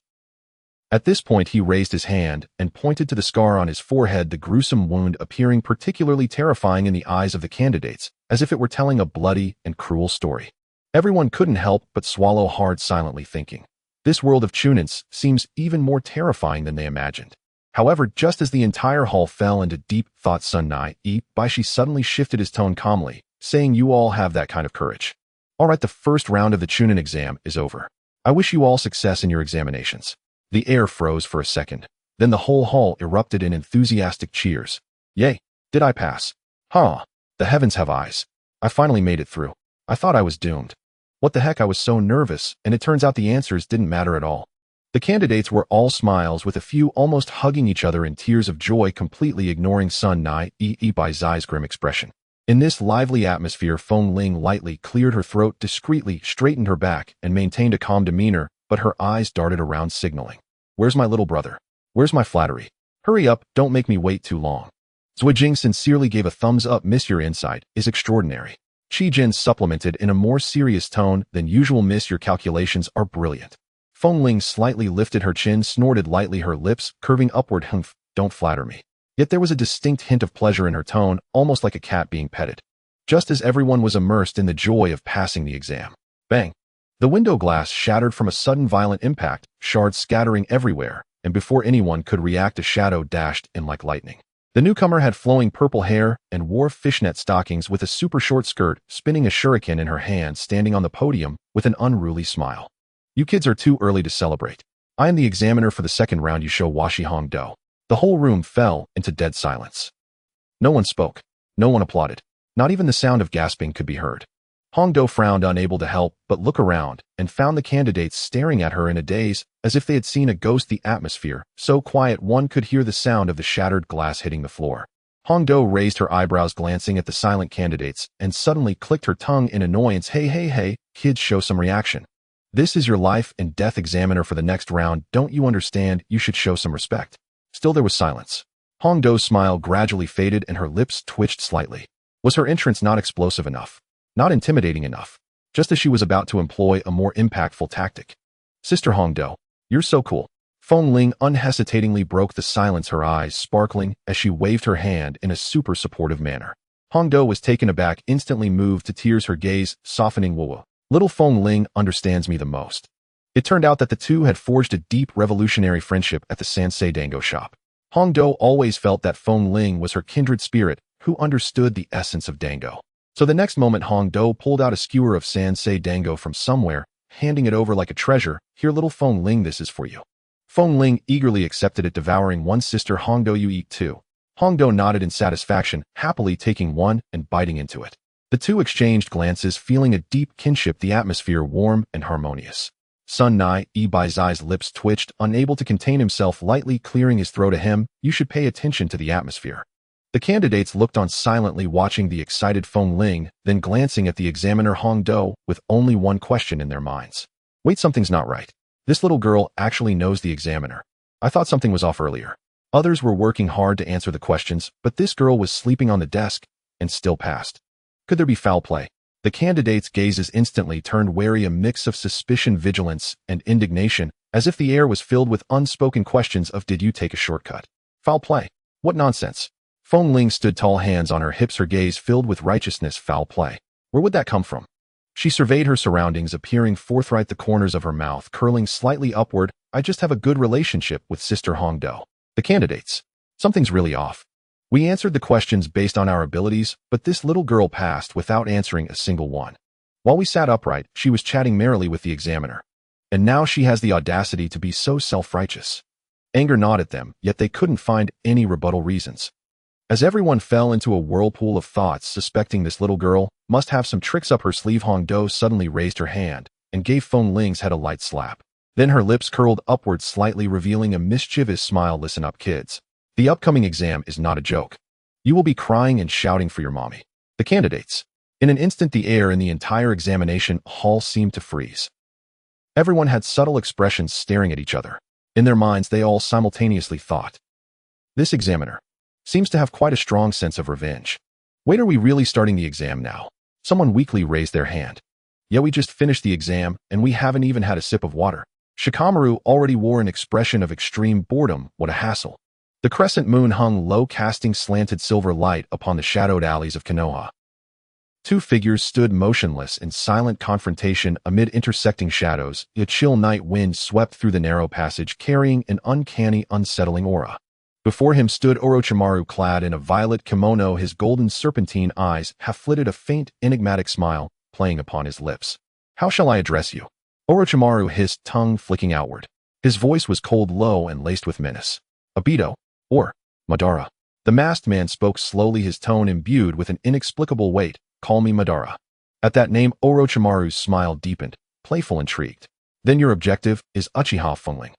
Speaker 1: At this point, he raised his hand and pointed to the scar on his forehead, the gruesome wound appearing particularly terrifying in the eyes of the candidates, as if it were telling a bloody and cruel story. Everyone couldn't help but swallow hard, silently thinking. This world of chunins seems even more terrifying than they imagined. However, just as the entire hall fell into deep thought, Sun Baishi suddenly shifted his tone calmly, saying, "You all have that kind of courage. All right, the first round of the chunin exam is over. I wish you all success in your examinations." The air froze for a second. Then the whole hall erupted in enthusiastic cheers. "Yay! Did I pass? Huh! The heavens have eyes. I finally made it through. I thought I was doomed. What the heck, I was so nervous, and it turns out the answers didn't matter at all." The candidates were all smiles, with a few almost hugging each other in tears of joy, completely ignoring Sun Bai's grim expression. In this lively atmosphere, Feng Ling lightly cleared her throat, discreetly straightened her back, and maintained a calm demeanor, but her eyes darted around, signaling, "Where's my little brother? Where's my flattery? Hurry up, don't make me wait too long." Zuijing sincerely gave a thumbs up. "Miss, your insight is extraordinary." Qi Jin supplemented in a more serious tone than usual, "Miss, your calculations are brilliant." Feng Ling slightly lifted her chin, snorted lightly, her lips curving upward. "Humph, don't flatter me." Yet there was a distinct hint of pleasure in her tone, almost like a cat being petted. Just as everyone was immersed in the joy of passing the exam. Bang! The window glass shattered from a sudden violent impact, shards scattering everywhere, and before anyone could react, a shadow dashed in like lightning. The newcomer had flowing purple hair and wore fishnet stockings with a super short skirt, spinning a shuriken in her hand, standing on the podium with an unruly smile. "You kids are too early to celebrate. I am the examiner for the second round. You show Washi Hongdo." The whole room fell into dead silence. No one spoke. No one applauded. Not even the sound of gasping could be heard. Hongdo frowned, unable to help but look around, and found the candidates staring at her in a daze, as if they had seen a ghost. The atmosphere, so quiet one could hear the sound of the shattered glass hitting the floor. Hongdo raised her eyebrows, glancing at the silent candidates, and suddenly clicked her tongue in annoyance. Hey, kids, show some reaction. This is your life and death examiner for the next round. Don't you understand? You should show some respect." Still there was silence. Hongdo's smile gradually faded and her lips twitched slightly. Was her entrance not explosive enough? Not intimidating enough? Just as she was about to employ a more impactful tactic. "Sister Hongdo, you're so cool." Feng Ling unhesitatingly broke the silence, her eyes sparkling as she waved her hand in a super supportive manner. Hongdo was taken aback, instantly moved to tears, her gaze softening. "Whoa. Little Feng Ling understands me the most." It turned out that the two had forged a deep revolutionary friendship at the Sansei Dango shop. Hongdo always felt that Feng Ling was her kindred spirit, who understood the essence of Dango. So the next moment, Hongdo pulled out a skewer of Sansei Dango from somewhere, handing it over like a treasure. "Here, little Feng Ling, this is for you." Feng Ling eagerly accepted it, devouring one. "Sister Hongdo, you eat too." Hongdo nodded in satisfaction, happily taking one and biting into it. The two exchanged glances, feeling a deep kinship, the atmosphere warm and harmonious. Sun Bai's lips twitched, unable to contain himself, lightly clearing his throat. "To him, you should pay attention to the atmosphere." The candidates looked on silently, watching the excited Feng Ling, then glancing at the examiner Hongdo with only one question in their minds. "Wait, something's not right. This little girl actually knows the examiner. I thought something was off earlier." Others were working hard to answer the questions, but this girl was sleeping on the desk and still passed. Could there be foul play? The candidates' gazes instantly turned wary, a mix of suspicion, vigilance, and indignation, as if the air was filled with unspoken questions of, "Did you take a shortcut? Foul play? What nonsense?" Feng Ling stood tall, hands on her hips, her gaze filled with righteousness. "Foul play? Where would that come from?" She surveyed her surroundings, appearing forthright, the corners of her mouth curling slightly upward. "I just have a good relationship with Sister Hongdo." The candidates. Something's really off. We answered the questions based on our abilities, but this little girl passed without answering a single one. While we sat upright, she was chatting merrily with the examiner. And now she has the audacity to be so self-righteous. Anger gnawed at them, yet they couldn't find any rebuttal reasons. As everyone fell into a whirlpool of thoughts, suspecting this little girl must have some tricks up her sleeve, Hongdo suddenly raised her hand and gave Feng Ling's head a light slap. Then her lips curled upward slightly, revealing a mischievous smile. "Listen up, kids. The upcoming exam is not a joke. You will be crying and shouting for your mommy." The candidates. In an instant, the air in the entire examination hall seemed to freeze. Everyone had subtle expressions, staring at each other. In their minds, they all simultaneously thought, "This examiner seems to have quite a strong sense of revenge. Wait, are we really starting the exam now?" Someone weakly raised their hand. "Yeah, we just finished the exam, and we haven't even had a sip of water." Shikamaru already wore an expression of extreme boredom. "What a hassle." The crescent moon hung low, casting slanted silver light upon the shadowed alleys of Konoha. Two figures stood motionless in silent confrontation amid intersecting shadows. A chill night wind swept through the narrow passage, carrying an uncanny, unsettling aura. Before him stood Orochimaru, clad in a violet kimono, his golden serpentine eyes half-flitted, a faint, enigmatic smile playing upon his lips. "How shall I address you?" Orochimaru hissed, tongue flicking outward. His voice was cold, low, and laced with menace. "Obito, or Madara." The masked man spoke slowly, his tone imbued with an inexplicable weight. "Call me Madara." At that name, Orochimaru's smile deepened, playful, intrigued. "Then your objective is Uchiha Feng Ling."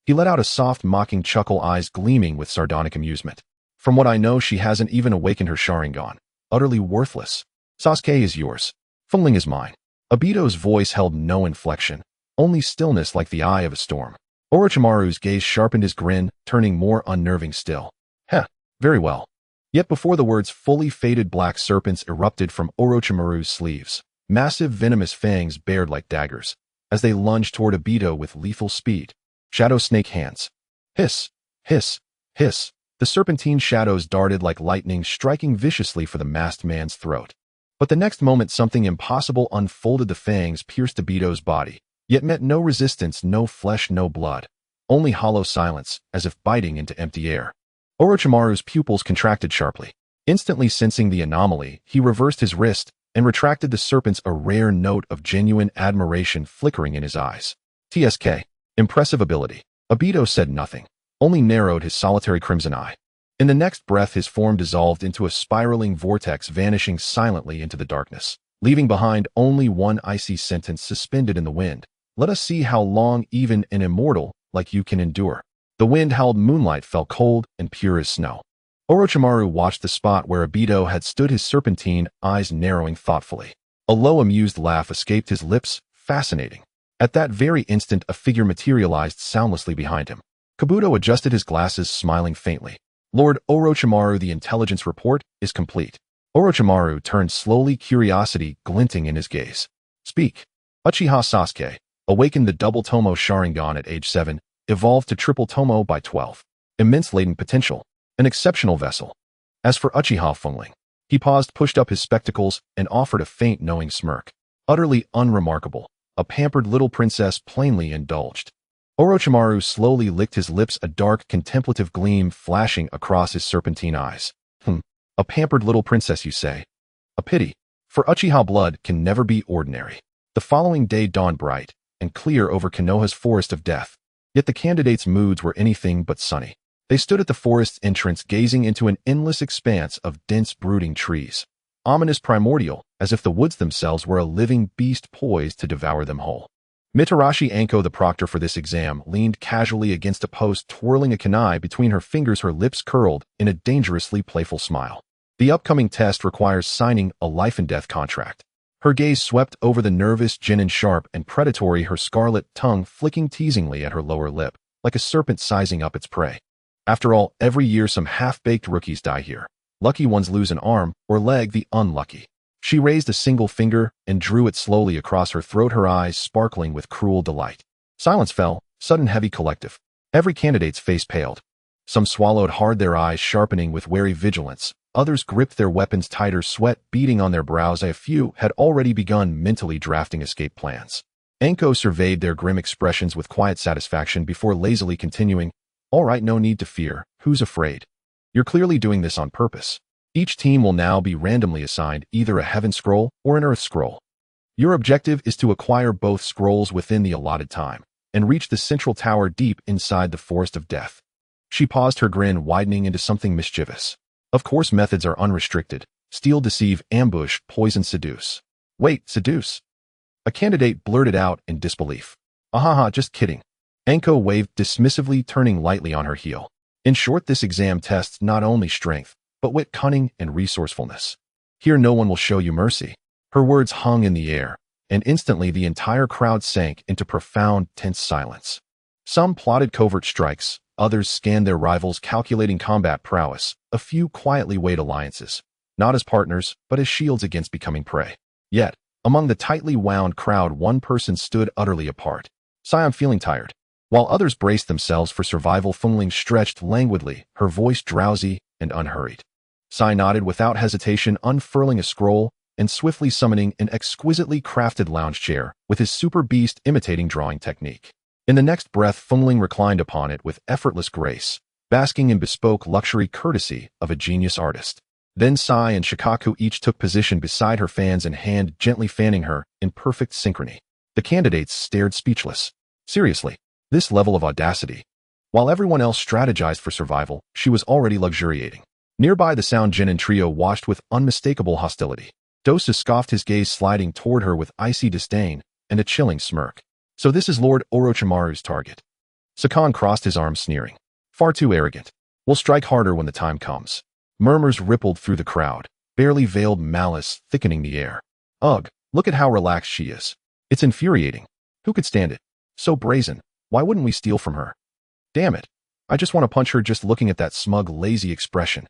Speaker 1: He let out a soft, mocking chuckle, eyes gleaming with sardonic amusement. "From what I know, she hasn't even awakened her Sharingan. Utterly worthless. Sasuke is yours. Feng Ling is mine." Obito's voice held no inflection, only stillness like the eye of a storm. Orochimaru's gaze sharpened, his grin turning more unnerving still. "Heh, very well." Yet before the words fully faded, black serpents erupted from Orochimaru's sleeves. Massive, venomous fangs bared like daggers, as they lunged toward Obito with lethal speed. Shadow snake hands. Hiss, hiss, hiss. The serpentine shadows darted like lightning, striking viciously for the masked man's throat. But the next moment, something impossible unfolded. The fangs pierced Obito's body, yet met no resistance, no flesh, no blood. Only hollow silence, as if biting into empty air. Orochimaru's pupils contracted sharply. Instantly sensing the anomaly, he reversed his wrist and retracted the serpents, a rare note of genuine admiration flickering in his eyes. "TSK. Impressive ability." Obito said nothing, only narrowed his solitary crimson eye. In the next breath, his form dissolved into a spiraling vortex, vanishing silently into the darkness, leaving behind only one icy sentence suspended in the wind. "Let us see how long even an immortal like you can endure." The wind-howled moonlight fell cold and pure as snow. Orochimaru watched the spot where Obito had stood, his serpentine eyes narrowing thoughtfully. A low, amused laugh escaped his lips. Fascinating. At that very instant, a figure materialized soundlessly behind him. Kabuto adjusted his glasses, smiling faintly. "Lord Orochimaru, the intelligence report is complete." Orochimaru turned slowly, curiosity glinting in his gaze. "Speak." Uchiha Sasuke awakened the double Tomo Sharingan at age 7, evolved to triple Tomo by 12. Immense latent potential. An exceptional vessel. As for Uchiha Feng Ling, he paused, pushed up his spectacles, and offered a faint, knowing smirk. Utterly unremarkable. A pampered little princess, plainly indulged. Orochimaru slowly licked his lips, a dark, contemplative gleam flashing across his serpentine eyes. A pampered little princess, you say? A pity, for Uchiha blood can never be ordinary." The following day dawned bright and clear over Konoha's forest of death. Yet the candidates' moods were anything but sunny. They stood at the forest's entrance, gazing into an endless expanse of dense, brooding trees. Ominous, primordial, as if the woods themselves were a living beast poised to devour them whole. Mitarashi Anko, the proctor for this exam, leaned casually against a post, twirling a kunai between her fingers, her lips curled in a dangerously playful smile. The upcoming test requires signing a life-and-death contract. Her gaze swept over the nervous Jinin, sharp and predatory, her scarlet tongue flicking teasingly at her lower lip, like a serpent sizing up its prey. After all, every year some half-baked rookies die here. Lucky ones lose an arm or leg, the unlucky. She raised a single finger and drew it slowly across her throat, her eyes sparkling with cruel delight. Silence fell, sudden, heavy, collective. Every candidate's face paled. Some swallowed hard, their eyes sharpening with wary vigilance. Others gripped their weapons tighter, sweat beading on their brows. A few had already begun mentally drafting escape plans. Anko surveyed their grim expressions with quiet satisfaction before lazily continuing, "All right, no need to fear. Who's afraid? You're clearly doing this on purpose. Each team will now be randomly assigned either a Heaven Scroll or an Earth Scroll. Your objective is to acquire both scrolls within the allotted time and reach the central tower deep inside the Forest of Death." She paused, her grin widening into something mischievous. "Of course, methods are unrestricted. Steal, deceive, ambush, poison, seduce." "Wait, seduce?" a candidate blurted out in disbelief. "Ahaha, just kidding." Anko waved dismissively, turning lightly on her heel. "In short, this exam tests not only strength, but wit, cunning, and resourcefulness. Here no one will show you mercy." Her words hung in the air, and instantly the entire crowd sank into profound, tense silence. Some plotted covert strikes, others scanned their rivals, calculating combat prowess. A few quietly weighed alliances, not as partners, but as shields against becoming prey. Yet, among the tightly wound crowd, one person stood utterly apart. "Sigh, I'm feeling tired." While others braced themselves for survival, Feng Ling stretched languidly, her voice drowsy and unhurried. Sai nodded without hesitation, unfurling a scroll and swiftly summoning an exquisitely crafted lounge chair with his super beast imitating drawing technique. In the next breath, Feng Ling reclined upon it with effortless grace, basking in bespoke luxury courtesy of a genius artist. Then Sai and Shikaku each took position beside her fans and hand gently fanning her in perfect synchrony. The candidates stared speechless. Seriously, this level of audacity. While everyone else strategized for survival, she was already luxuriating. Nearby, the Sound Genin trio watched with unmistakable hostility. Dosu scoffed, his gaze sliding toward her with icy disdain and a chilling smirk. So this is Lord Orochimaru's target. Sakan crossed his arms, sneering. Far too arrogant. We'll strike harder when the time comes. Murmurs rippled through the crowd, barely veiled malice thickening the air. Ugh, look at how relaxed she is. It's infuriating. Who could stand it? So brazen. Why wouldn't we steal from her? Damn it. I just want to punch her just looking at that smug, lazy expression.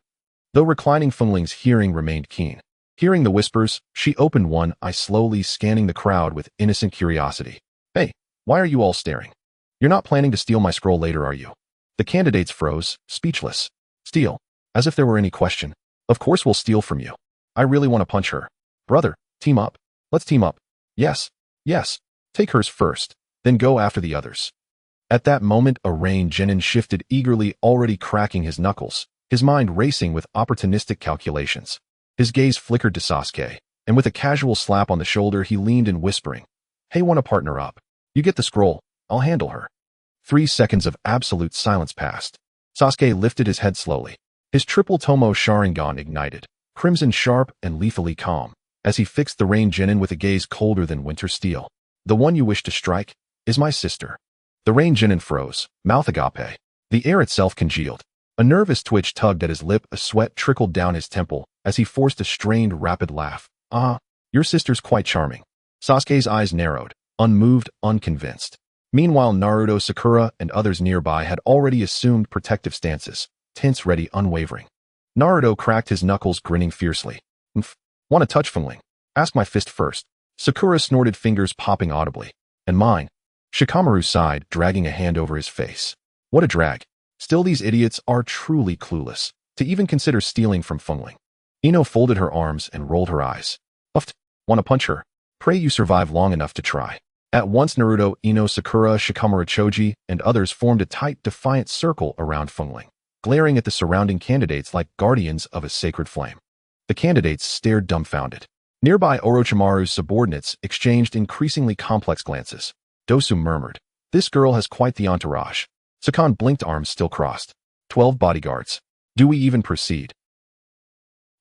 Speaker 1: Though reclining, Feng Ling's hearing remained keen. Hearing the whispers, she opened one eye, slowly scanning the crowd with innocent curiosity. Hey, why are you all staring? You're not planning to steal my scroll later, are you? The candidates froze, speechless. Steal? As if there were any question. Of course we'll steal from you. I really want to punch her. Brother, team up. Let's team up. Yes, yes. Take hers first, then go after the others. At that moment, a Rain Genin shifted eagerly, already cracking his knuckles, his mind racing with opportunistic calculations. His gaze flickered to Sasuke, and with a casual slap on the shoulder, he leaned in, whispering, Hey, wanna partner up? You get the scroll, I'll handle her. 3 seconds of absolute silence passed. Sasuke lifted his head slowly. His triple Tomo Sharingan ignited, crimson sharp and lethally calm, as he fixed the Rain Genin with a gaze colder than winter steel. The one you wish to strike is my sister. The Rain Genin froze, mouth agape. The air itself congealed. A nervous twitch tugged at his lip, a sweat trickled down his temple as he forced a strained, rapid laugh. Your sister's quite charming. Sasuke's eyes narrowed, unmoved, unconvinced. Meanwhile, Naruto, Sakura, and others nearby had already assumed protective stances, tense, ready, unwavering. Naruto cracked his knuckles, grinning fiercely. Want to touch, Feng Ling? Ask my fist first. Sakura snorted, fingers popping audibly. And mine. Shikamaru sighed, dragging a hand over his face. What a drag. Still, these idiots are truly clueless to even consider stealing from Feng Ling. Ino folded her arms and rolled her eyes. Uffed. Want to punch her? Pray you survive long enough to try. At once, Naruto, Ino, Sakura, Shikamaru, Choji, and others formed a tight, defiant circle around Feng Ling, glaring at the surrounding candidates like guardians of a sacred flame. The candidates stared dumbfounded. Nearby, Orochimaru's subordinates exchanged increasingly complex glances. Dosu murmured, This girl has quite the entourage. Sakan blinked, arms still crossed. 12 bodyguards. Do we even proceed?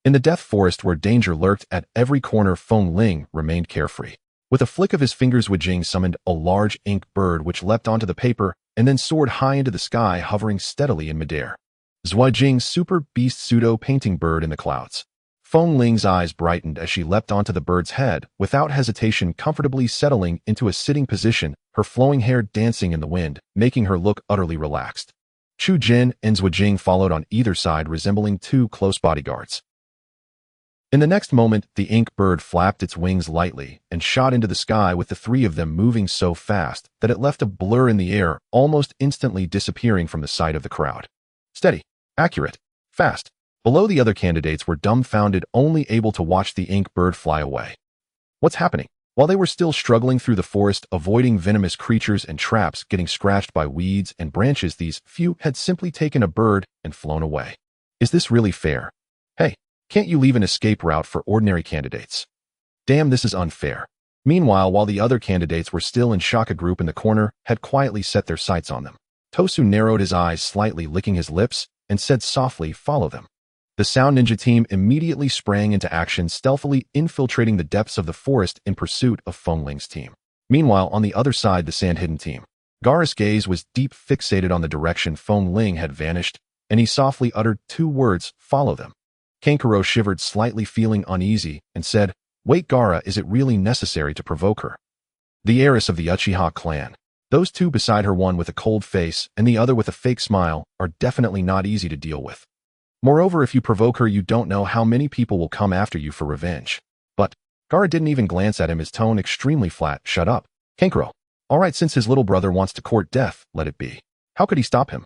Speaker 1: In the Death Forest, where danger lurked at every corner, Feng Ling remained carefree. With a flick of his fingers, Wujing summoned a large ink bird which leapt onto the paper and then soared high into the sky, hovering steadily in midair. Zhuajing's super beast pseudo-painting bird in the clouds. Feng Ling's eyes brightened as she leapt onto the bird's head, without hesitation, comfortably settling into a sitting position, her flowing hair dancing in the wind, making her look utterly relaxed. Chu Jin and Zhuajing followed on either side, resembling 2 close bodyguards. In the next moment, the ink bird flapped its wings lightly and shot into the sky, with the 3 of them moving so fast that it left a blur in the air, almost instantly disappearing from the sight of the crowd. Steady, accurate, fast. Below, the other candidates were dumbfounded, only able to watch the ink bird fly away. What's happening? While they were still struggling through the forest, avoiding venomous creatures and traps, getting scratched by weeds and branches, these few had simply taken a bird and flown away. Is this really fair? Hey, can't you leave an escape route for ordinary candidates? Damn, this is unfair. Meanwhile, while the other candidates were still in shock, a group in the corner had quietly set their sights on them. Tosu narrowed his eyes slightly, licking his lips, and said softly, Follow them. The Sound Ninja team immediately sprang into action, stealthily infiltrating the depths of the forest in pursuit of Feng Ling's team. Meanwhile, on the other side, the Sand Hidden team. Gaara's gaze was deep fixated on the direction Feng Ling had vanished, and he softly uttered 2 words, Follow them. Kankuro shivered slightly, feeling uneasy, and said, Wait, Gaara, is it really necessary to provoke her? The heiress of the Uchiha clan. Those 2 beside her, one with a cold face and the other with a fake smile, are definitely not easy to deal with. Moreover, if you provoke her, you don't know how many people will come after you for revenge. But Gaara didn't even glance at him, his tone extremely flat. Shut up. Kankuro. All right, since his little brother wants to court death, let it be. How could he stop him?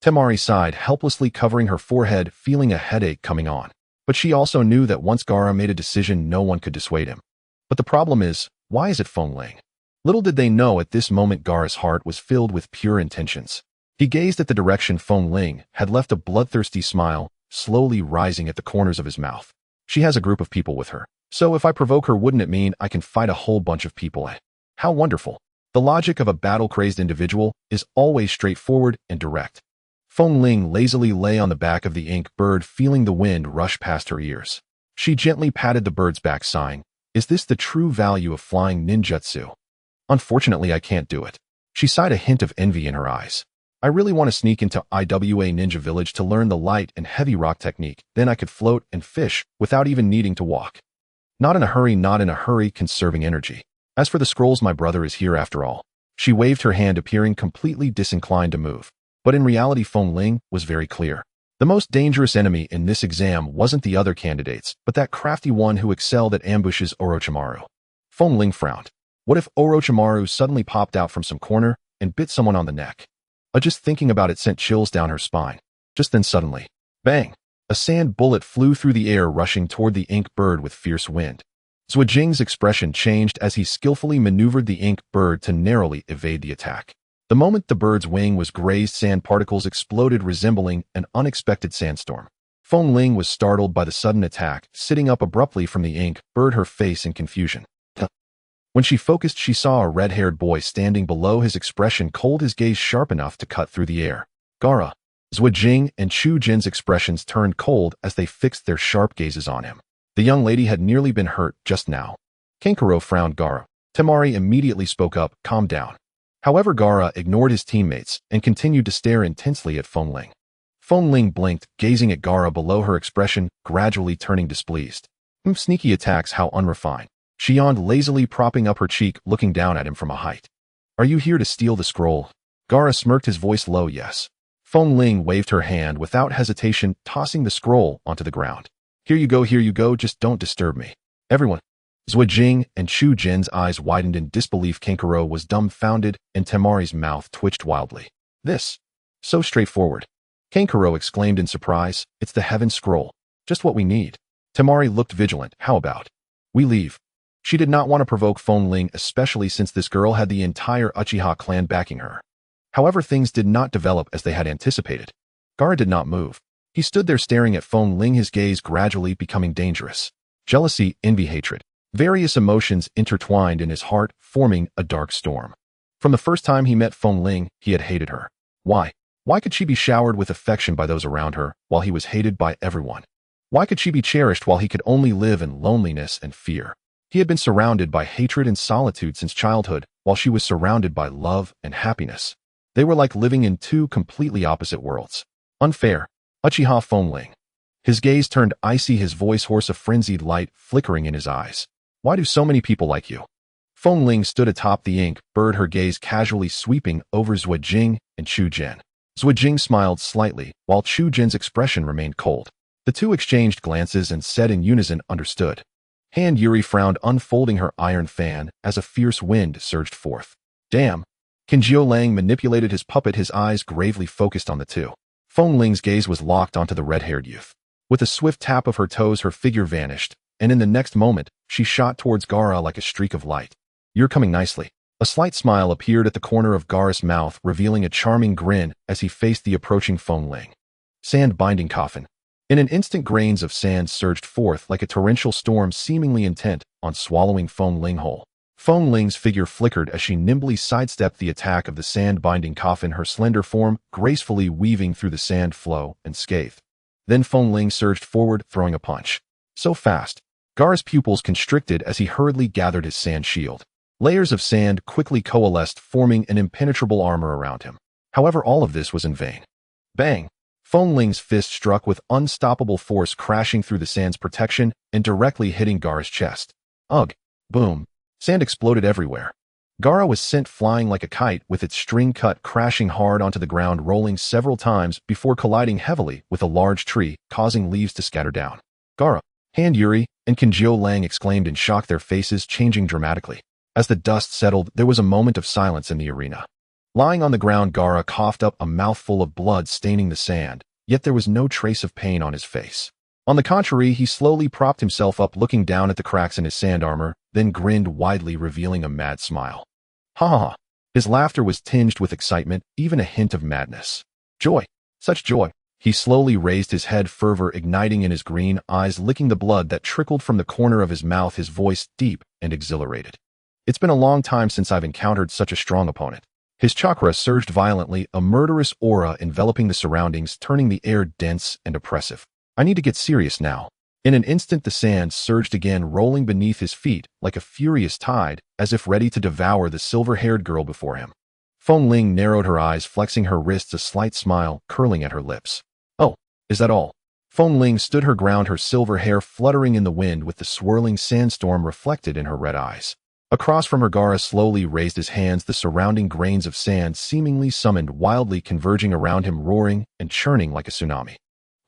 Speaker 1: Temari sighed, helplessly covering her forehead, feeling a headache coming on. But she also knew that once Gaara made a decision, no one could dissuade him. But the problem is, why is it Feng Ling? Little did they know at this moment Gaara's heart was filled with pure intentions. He gazed at the direction Feng Ling had left, a bloodthirsty smile slowly rising at the corners of his mouth. She has a group of people with her. So if I provoke her, wouldn't it mean I can fight a whole bunch of people? How wonderful. The logic of a battle-crazed individual is always straightforward and direct. Feng Ling lazily lay on the back of the ink bird, feeling the wind rush past her ears. She gently patted the bird's back, sighing, "Is this the true value of flying ninjutsu? Unfortunately, I can't do it." She sighed, a hint of envy in her eyes. "I really want to sneak into IWA Ninja Village to learn the light and heavy rock technique. Then I could float and fish without even needing to walk. Not in a hurry, not in a hurry, conserving energy. As for the scrolls, my brother is here after all." She waved her hand, appearing completely disinclined to move. But in reality, Feng Ling was very clear. The most dangerous enemy in this exam wasn't the other candidates, but that crafty one who excelled at ambushes, Orochimaru. Feng Ling frowned. What if Orochimaru suddenly popped out from some corner and bit someone on the neck? Just thinking about it sent chills down her spine. Just then suddenly, bang! A sand bullet flew through the air, rushing toward the ink bird with fierce wind. Zhuo Jing's expression changed as he skillfully maneuvered the ink bird to narrowly evade the attack. The moment the bird's wing was grazed, sand particles exploded, resembling an unexpected sandstorm. Feng Ling was startled by the sudden attack, sitting up abruptly from the ink bird, her face in confusion. When she focused, she saw a red-haired boy standing below, his expression cold, his gaze sharp enough to cut through the air. Gaara. Zhuo Jing and Chu Jin's expressions turned cold as they fixed their sharp gazes on him. The young lady had nearly been hurt just now. Kankuro frowned. Gaara. Temari immediately spoke up, "Calm down." However, Gaara ignored his teammates and continued to stare intensely at Feng Ling. Feng Ling blinked, gazing at Gaara below, her expression gradually turning displeased. Sneaky attacks, how unrefined. She yawned lazily, propping up her cheek, looking down at him from a height. "Are you here to steal the scroll?" Gaara smirked, his voice low. "Yes." Feng Ling waved her hand without hesitation, tossing the scroll onto the ground. Here you go, just don't disturb me." Everyone. Zhuo Jing and Chu Jin's eyes widened in disbelief. Kankuro was dumbfounded, and Temari's mouth twitched wildly. "This? So straightforward." Kankuro exclaimed in surprise. "It's the Heaven Scroll. Just what we need." Temari looked vigilant. "How about we leave?" She did not want to provoke Feng Ling, especially since this girl had the entire Uchiha clan backing her. However, things did not develop as they had anticipated. Gaara did not move. He stood there staring at Feng Ling, his gaze gradually becoming dangerous. Jealousy, envy, hatred. Various emotions intertwined in his heart, forming a dark storm. From the first time he met Feng Ling, he had hated her. Why? Why could she be showered with affection by those around her, while he was hated by everyone? Why could she be cherished while he could only live in loneliness and fear? He had been surrounded by hatred and solitude since childhood, while she was surrounded by love and happiness. They were like living in two completely opposite worlds. Unfair. Uchiha Feng Ling. His gaze turned icy, his voice hoarse, a frenzied light flickering in his eyes. Why do so many people like you? Feng Ling stood atop the ink bird, her gaze casually sweeping over Zhuo Jing and Chu Jin. Zhuo Jing smiled slightly, while Chu Jin's expression remained cold. The two exchanged glances and said in unison, "Understood." Han Yuri frowned, unfolding her iron fan as a fierce wind surged forth. "Damn." Kinjio Lang manipulated his puppet, his eyes gravely focused on the two. Feng Ling's gaze was locked onto the red-haired youth. With a swift tap of her toes, her figure vanished, and in the next moment, she shot towards Gaara like a streak of light. "You're coming nicely." A slight smile appeared at the corner of Gaara's mouth, revealing a charming grin as he faced the approaching Feng Ling. Sand binding coffin. In an instant, grains of sand surged forth like a torrential storm, seemingly intent on swallowing Feng Ling whole. Feng Ling's figure flickered as she nimbly sidestepped the attack of the sand-binding coffin, her slender form gracefully weaving through the sand flow unscathed. Then Feng Ling surged forward, throwing a punch. So fast. Gaara's pupils constricted as he hurriedly gathered his sand shield. Layers of sand quickly coalesced, forming an impenetrable armor around him. However, all of this was in vain. Bang! Feng Ling's fist struck with unstoppable force, crashing through the sand's protection and directly hitting Gaara's chest. Ugh! Boom! Sand exploded everywhere. Gaara was sent flying like a kite, with its string cut crashing hard onto the ground, rolling several times before colliding heavily with a large tree, causing leaves to scatter down. "Gaara!" Han Yuri and Kinjio Lang exclaimed in shock, their faces changing dramatically. As the dust settled, there was a moment of silence in the arena. Lying on the ground, Gaara coughed up a mouthful of blood staining the sand, yet there was no trace of pain on his face. On the contrary, he slowly propped himself up, looking down at the cracks in his sand armor, then grinned widely, revealing a mad smile. Ha ha ha. His laughter was tinged with excitement, even a hint of madness. Joy. Such joy. He slowly raised his head, fervor igniting in his green eyes, licking the blood that trickled from the corner of his mouth, his voice deep and exhilarated. It's been a long time since I've encountered such a strong opponent. His chakra surged violently, a murderous aura enveloping the surroundings, turning the air dense and oppressive. I need to get serious now. In an instant, the sand surged again, rolling beneath his feet like a furious tide, as if ready to devour the silver-haired girl before him. Feng Ling narrowed her eyes, flexing her wrists, a slight smile curling at her lips. Oh, is that all? Feng Ling stood her ground, her silver hair fluttering in the wind with the swirling sandstorm reflected in her red eyes. Across from her, Gaara slowly raised his hands, the surrounding grains of sand seemingly summoned, wildly converging around him, roaring and churning like a tsunami.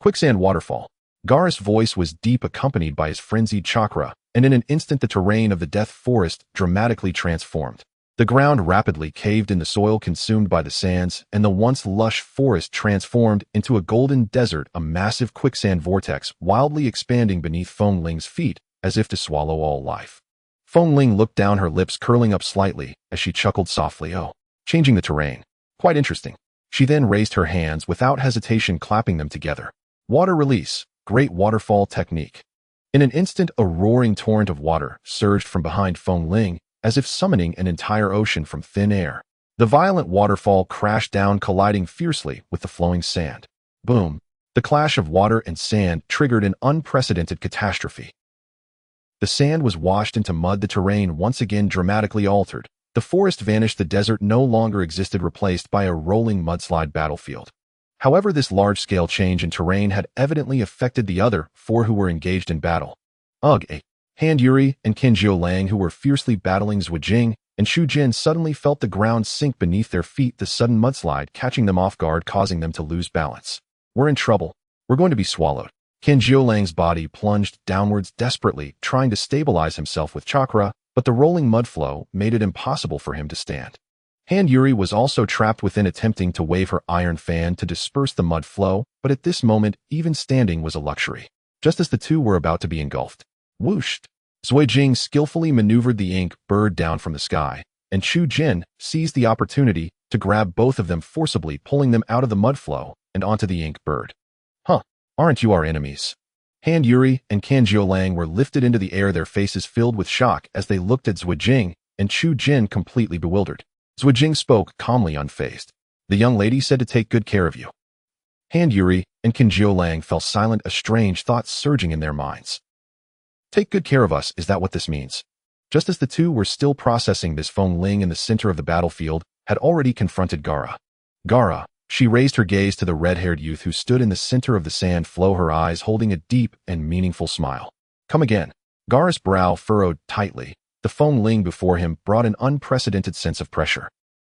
Speaker 1: Quicksand waterfall. Gaara's voice was deep, accompanied by his frenzied chakra, and in an instant the terrain of the Death Forest dramatically transformed. The ground rapidly caved in, the soil consumed by the sands, and the once lush forest transformed into a golden desert, a massive quicksand vortex wildly expanding beneath Feng Ling's feet as if to swallow all life. Feng Ling looked down, her lips curling up slightly as she chuckled softly. Oh, changing the terrain. Quite interesting. She then raised her hands without hesitation, clapping them together. Water release. Great waterfall technique. In an instant, a roaring torrent of water surged from behind Feng Ling, as if summoning an entire ocean from thin air. The violent waterfall crashed down, colliding fiercely with the flowing sand. Boom! The clash of water and sand triggered an unprecedented catastrophe. The sand was washed into mud, the terrain once again dramatically altered. The forest vanished, the desert no longer existed, replaced by a rolling mudslide battlefield. However, this large-scale change in terrain had evidently affected the other four who were engaged in battle. Han Yuri and Qin Jiulang, who were fiercely battling Zui Jing and Shu Jin, suddenly felt the ground sink beneath their feet, the sudden mudslide catching them off guard, causing them to lose balance. We're in trouble. We're going to be swallowed. Qin Jiulang's body plunged downwards desperately, trying to stabilize himself with chakra, but the rolling mud flow made it impossible for him to stand. Han Yuri was also trapped within, attempting to wave her iron fan to disperse the mud flow, but at this moment, even standing was a luxury. Just as the two were about to be engulfed, whooshed! Zui Jing skillfully maneuvered the ink bird down from the sky, and Shu Jin seized the opportunity to grab both of them, forcibly pulling them out of the mud flow and onto the ink bird. Aren't you our enemies? Han Yuri and Qin Jiulang were lifted into the air, their faces filled with shock as they looked at Zui Jing and Shu Jin, completely bewildered. Zui Jing spoke calmly, unfazed. The young lady said to take good care of you. Han Yuri and Qin Jiulang fell silent, a strange thought surging in their minds. Take good care of us, is that what this means? Just as the two were still processing this, Feng Ling, in the center of the battlefield, had already confronted Gaara. Gaara, she raised her gaze to the red-haired youth who stood in the center of the sand flow, her eyes holding a deep and meaningful smile. Come again. Gaara's brow furrowed tightly. The Feng Ling before him brought an unprecedented sense of pressure.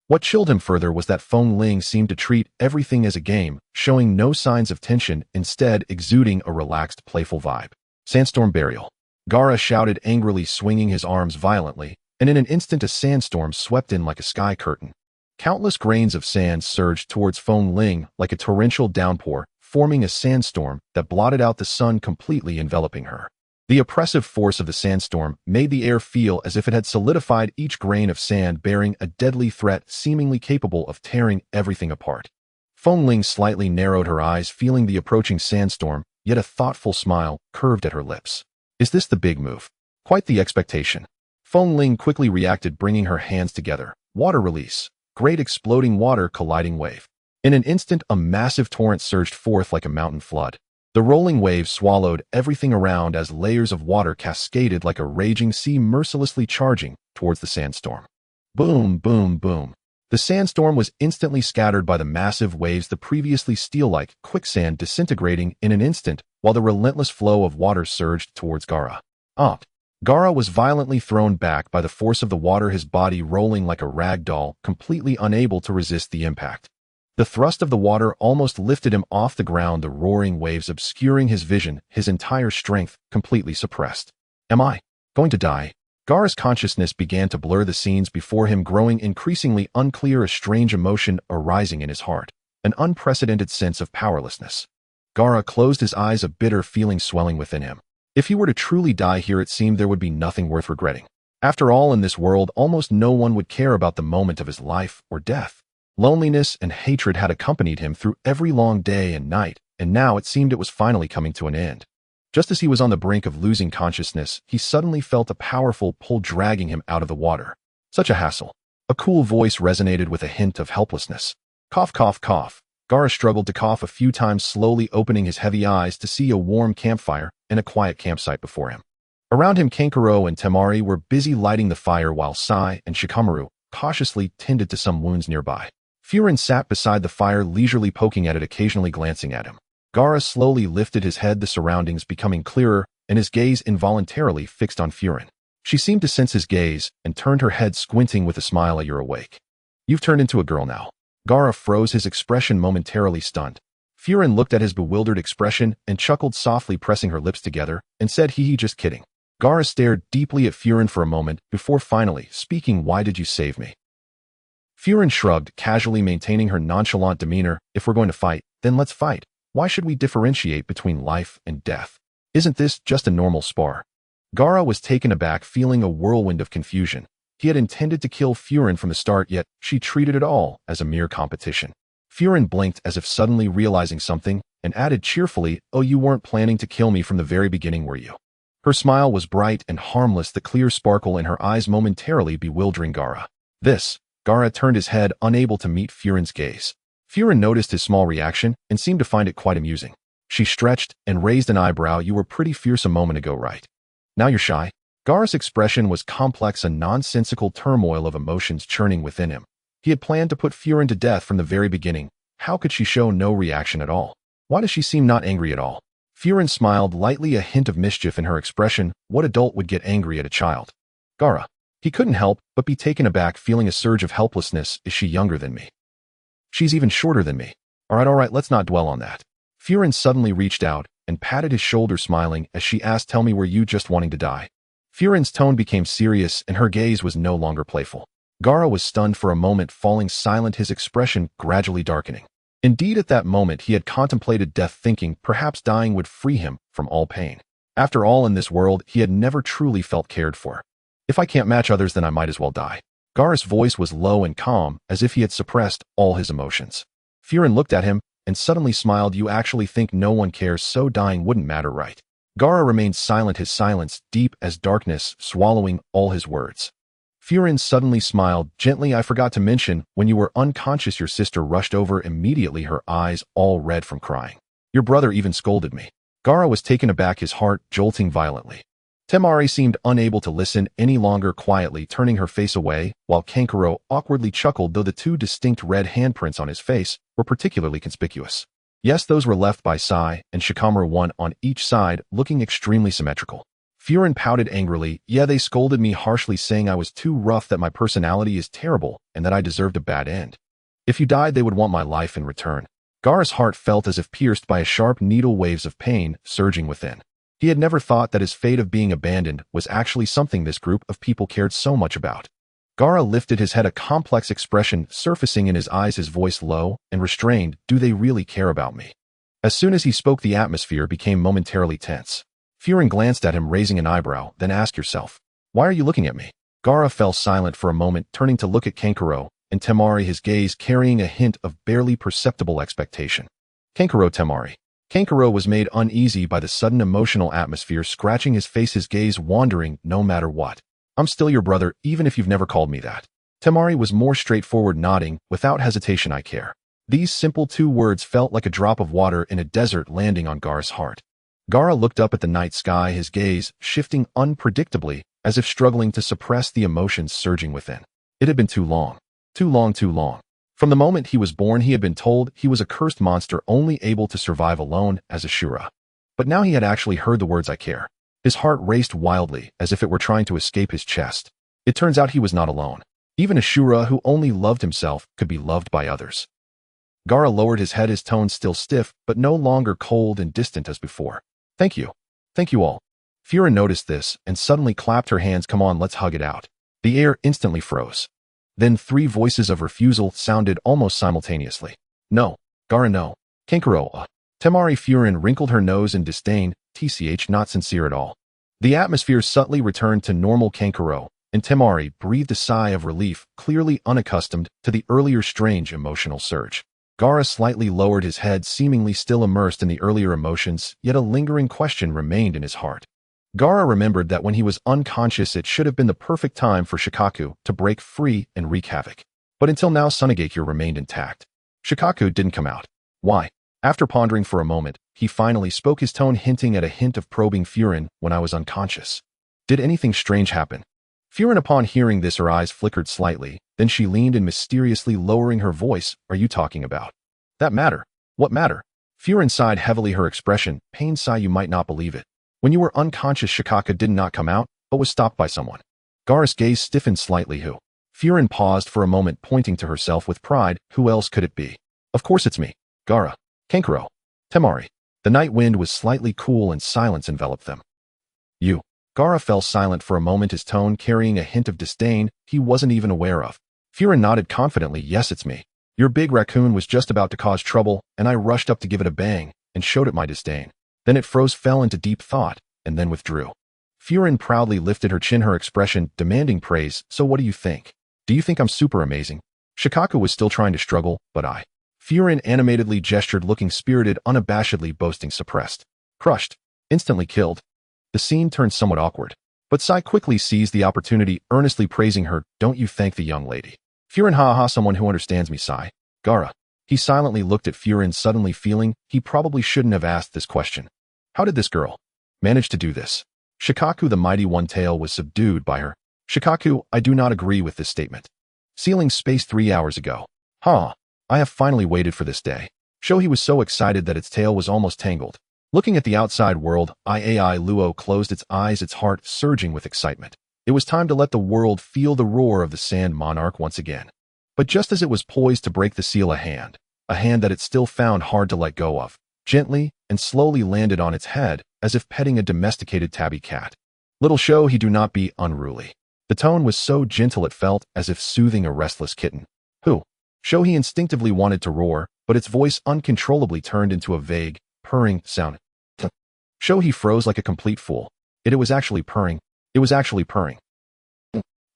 Speaker 1: What chilled him further was that Feng Ling seemed to treat everything as a game, showing no signs of tension, instead exuding a relaxed, playful vibe. Sandstorm burial. Gaara shouted angrily, swinging his arms violently, and in an instant a sandstorm swept in like a sky curtain. Countless grains of sand surged towards Feng Ling like a torrential downpour, forming a sandstorm that blotted out the sun, completely enveloping her. The oppressive force of the sandstorm made the air feel as if it had solidified, each grain of sand bearing a deadly threat, seemingly capable of tearing everything apart. Feng Ling slightly narrowed her eyes, feeling the approaching sandstorm, yet a thoughtful smile curved at her lips. Is this the big move? Quite the expectation. Feng Ling quickly reacted, bringing her hands together. Water release. Great exploding water colliding wave. In an instant, a massive torrent surged forth like a mountain flood. The rolling wave swallowed everything around as layers of water cascaded like a raging sea, mercilessly charging towards the sandstorm. Boom, boom, boom. The sandstorm was instantly scattered by the massive waves, the previously steel-like quicksand disintegrating in an instant, while the relentless flow of water surged towards Gaara. Gaara was violently thrown back by the force of the water, his body rolling like a rag doll, completely unable to resist the impact. The thrust of the water almost lifted him off the ground, the roaring waves obscuring his vision, his entire strength completely suppressed. Am I going to die? Gaara's consciousness began to blur, the scenes before him growing increasingly unclear, a strange emotion arising in his heart, an unprecedented sense of powerlessness. Gaara closed his eyes, a bitter feeling swelling within him. If he were to truly die here, it seemed there would be nothing worth regretting. After all, in this world, almost no one would care about the moment of his life or death. Loneliness and hatred had accompanied him through every long day and night, and now it seemed it was finally coming to an end. Just as he was on the brink of losing consciousness, he suddenly felt a powerful pull dragging him out of the water. Such a hassle. A cool voice resonated with a hint of helplessness. Cough, cough, cough. Gaara struggled to cough a few times, slowly opening his heavy eyes to see a warm campfire and a quiet campsite before him. Around him, Kankuro and Temari were busy lighting the fire while Sai and Shikamaru cautiously tended to some wounds nearby. Furin sat beside the fire, leisurely poking at it, occasionally glancing at him. Gaara slowly lifted his head, the surroundings becoming clearer, and his gaze involuntarily fixed on Furin. She seemed to sense his gaze and turned her head, squinting with a smile. You're awake. You've turned into a girl now. Gaara froze, his expression momentarily stunned. Furin looked at his bewildered expression and chuckled softly, pressing her lips together, and said, Hee, just kidding. Gaara stared deeply at Furin for a moment before finally speaking. Why did you save me? Furin shrugged, casually maintaining her nonchalant demeanor. If we're going to fight, then let's fight. Why should we differentiate between life and death? Isn't this just a normal spar? Gaara was taken aback, feeling a whirlwind of confusion. He had intended to kill Furin from the start, yet she treated it all as a mere competition. Furin blinked as if suddenly realizing something, and added cheerfully, Oh, you weren't planning to kill me from the very beginning, were you? Her smile was bright and harmless, the clear sparkle in her eyes momentarily bewildering Gaara. Gaara turned his head, unable to meet Furin's gaze. Furin noticed his small reaction and seemed to find it quite amusing. She stretched and raised an eyebrow. You were pretty fierce a moment ago, right? Now you're shy? Gaara's expression was complex, a nonsensical turmoil of emotions churning within him. He had planned to put Furin to death from the very beginning. How could she show no reaction at all? Why does she seem not angry at all? Furin smiled lightly, a hint of mischief in her expression. What adult would get angry at a child? Gaara. He couldn't help but be taken aback, feeling a surge of helplessness. Is she younger than me? She's even shorter than me. All right, let's not dwell on that. Furin suddenly reached out and patted his shoulder, smiling as she asked, Tell me, were you just wanting to die? Furin's tone became serious and her gaze was no longer playful. Gaara was stunned for a moment, falling silent, his expression gradually darkening. Indeed, at that moment he had contemplated death, thinking perhaps dying would free him from all pain. After all, in this world, he had never truly felt cared for. If I can't match others, then I might as well die. Gaara's voice was low and calm, as if he had suppressed all his emotions. Furin looked at him and suddenly smiled. You actually think no one cares, so dying wouldn't matter, right? Gaara remained silent, his silence deep as darkness, swallowing all his words. Furin suddenly smiled gently. I forgot to mention, when you were unconscious, your sister rushed over immediately, her eyes all red from crying. Your brother even scolded me. Gaara was taken aback, his heart jolting violently. Temari seemed unable to listen any longer, quietly turning her face away, while Kankuro awkwardly chuckled, though the two distinct red handprints on his face were particularly conspicuous. Yes, those were left by Sai and Shikamaru, one on each side, looking extremely symmetrical. Furin pouted angrily. Yeah, they scolded me harshly, saying I was too rough, that my personality is terrible, and that I deserved a bad end. If you died, they would want my life in return. Gaara's heart felt as if pierced by a sharp needle, waves of pain surging within. He had never thought that his fate of being abandoned was actually something this group of people cared so much about. Gaara lifted his head, a complex expression surfacing in his eyes, his voice low and restrained. Do they really care about me? As soon as he spoke, the atmosphere became momentarily tense. Furin glanced at him, raising an eyebrow, then asked, Yourself. Why are you looking at me? Gaara fell silent for a moment, turning to look at Kankuro and Temari, his gaze carrying a hint of barely perceptible expectation. Kankuro, Temari. Kankuro was made uneasy by the sudden emotional atmosphere, scratching his face, his gaze wandering. No matter what. I'm still your brother, even if you've never called me that. Temari was more straightforward, nodding. Without hesitation, I care. These simple two words felt like a drop of water in a desert, landing on Gaara's heart. Gaara looked up at the night sky, his gaze shifting unpredictably, as if struggling to suppress the emotions surging within. It had been too long. Too long. From the moment he was born, he had been told he was a cursed monster, only able to survive alone as a Shura. But now he had actually heard the words I care. His heart raced wildly, as if it were trying to escape his chest. It turns out he was not alone. Even a Shura who only loved himself could be loved by others. Gaara lowered his head, his tone still stiff, but no longer cold and distant as before. Thank you. Thank you all. Furin noticed this and suddenly clapped her hands. Come on, let's hug it out. The air instantly froze. Then three voices of refusal sounded almost simultaneously. No. Gaara, no. Kankuro, Temari Furin wrinkled her nose in disdain, tch not sincere at all. The atmosphere subtly returned to normal Kankuro, and Temari breathed a sigh of relief, clearly unaccustomed to the earlier strange emotional surge. Gaara slightly lowered his head, seemingly still immersed in the earlier emotions, yet a lingering question remained in his heart. Gaara remembered that when he was unconscious it should have been the perfect time for Shikaku to break free and wreak havoc. But until now Sunagakure remained intact. Shikaku didn't come out. Why? After pondering for a moment, he finally spoke, his tone hinting at a hint of probing. Furin, when I was unconscious. Did anything strange happen? Furin, upon hearing this, her eyes flickered slightly, then she leaned in mysteriously, lowering her voice. Are you talking about that matter? What matter? Furin sighed heavily, her expression pained. Sigh, you might not believe it. When you were unconscious, Shikaku did not come out, but was stopped by someone. Gaara's gaze stiffened slightly. Who? Furin paused for a moment, pointing to herself with pride. Who else could it be? Of course it's me. Gaara. Kankuro. Temari. The night wind was slightly cool and silence enveloped them. You. Gaara fell silent for a moment, his tone carrying a hint of disdain he wasn't even aware of. Furin nodded confidently. Yes, it's me. Your big raccoon was just about to cause trouble, and I rushed up to give it a bang, and showed it my disdain. Then it froze, fell into deep thought, and then withdrew. Furin proudly lifted her chin, her expression demanding praise. So what do you think? Do you think I'm super amazing? Shikaku was still trying to struggle, but I. Furin animatedly gestured, looking spirited, unabashedly boasting. Suppressed. Crushed. Instantly killed. The scene turned somewhat awkward. But Sai quickly seized the opportunity, earnestly praising her. Don't you thank the young lady. Furin, haha, someone who understands me, Sai. Gaara. He silently looked at Furin, suddenly feeling he probably shouldn't have asked this question. How did this girl manage to do this? Shikaku, the mighty one tail, was subdued by her. Shikaku, I do not agree with this statement. Sealing space 3 hours ago. I have finally waited for this day. Shohi was so excited that its tail was almost tangled. Looking at the outside world, Iai Luo closed its eyes, its heart surging with excitement. It was time to let the world feel the roar of the Sand Monarch once again. But just as it was poised to break the seal, a hand that it still found hard to let go of, gently and slowly landed on its head, as if petting a domesticated tabby cat. Little Shohi, do not be unruly. The tone was so gentle it felt as if soothing a restless kitten. Who? Shohi instinctively wanted to roar, but its voice uncontrollably turned into a vague, purring sound. Shohi froze like a complete fool. It was actually purring. It was actually purring.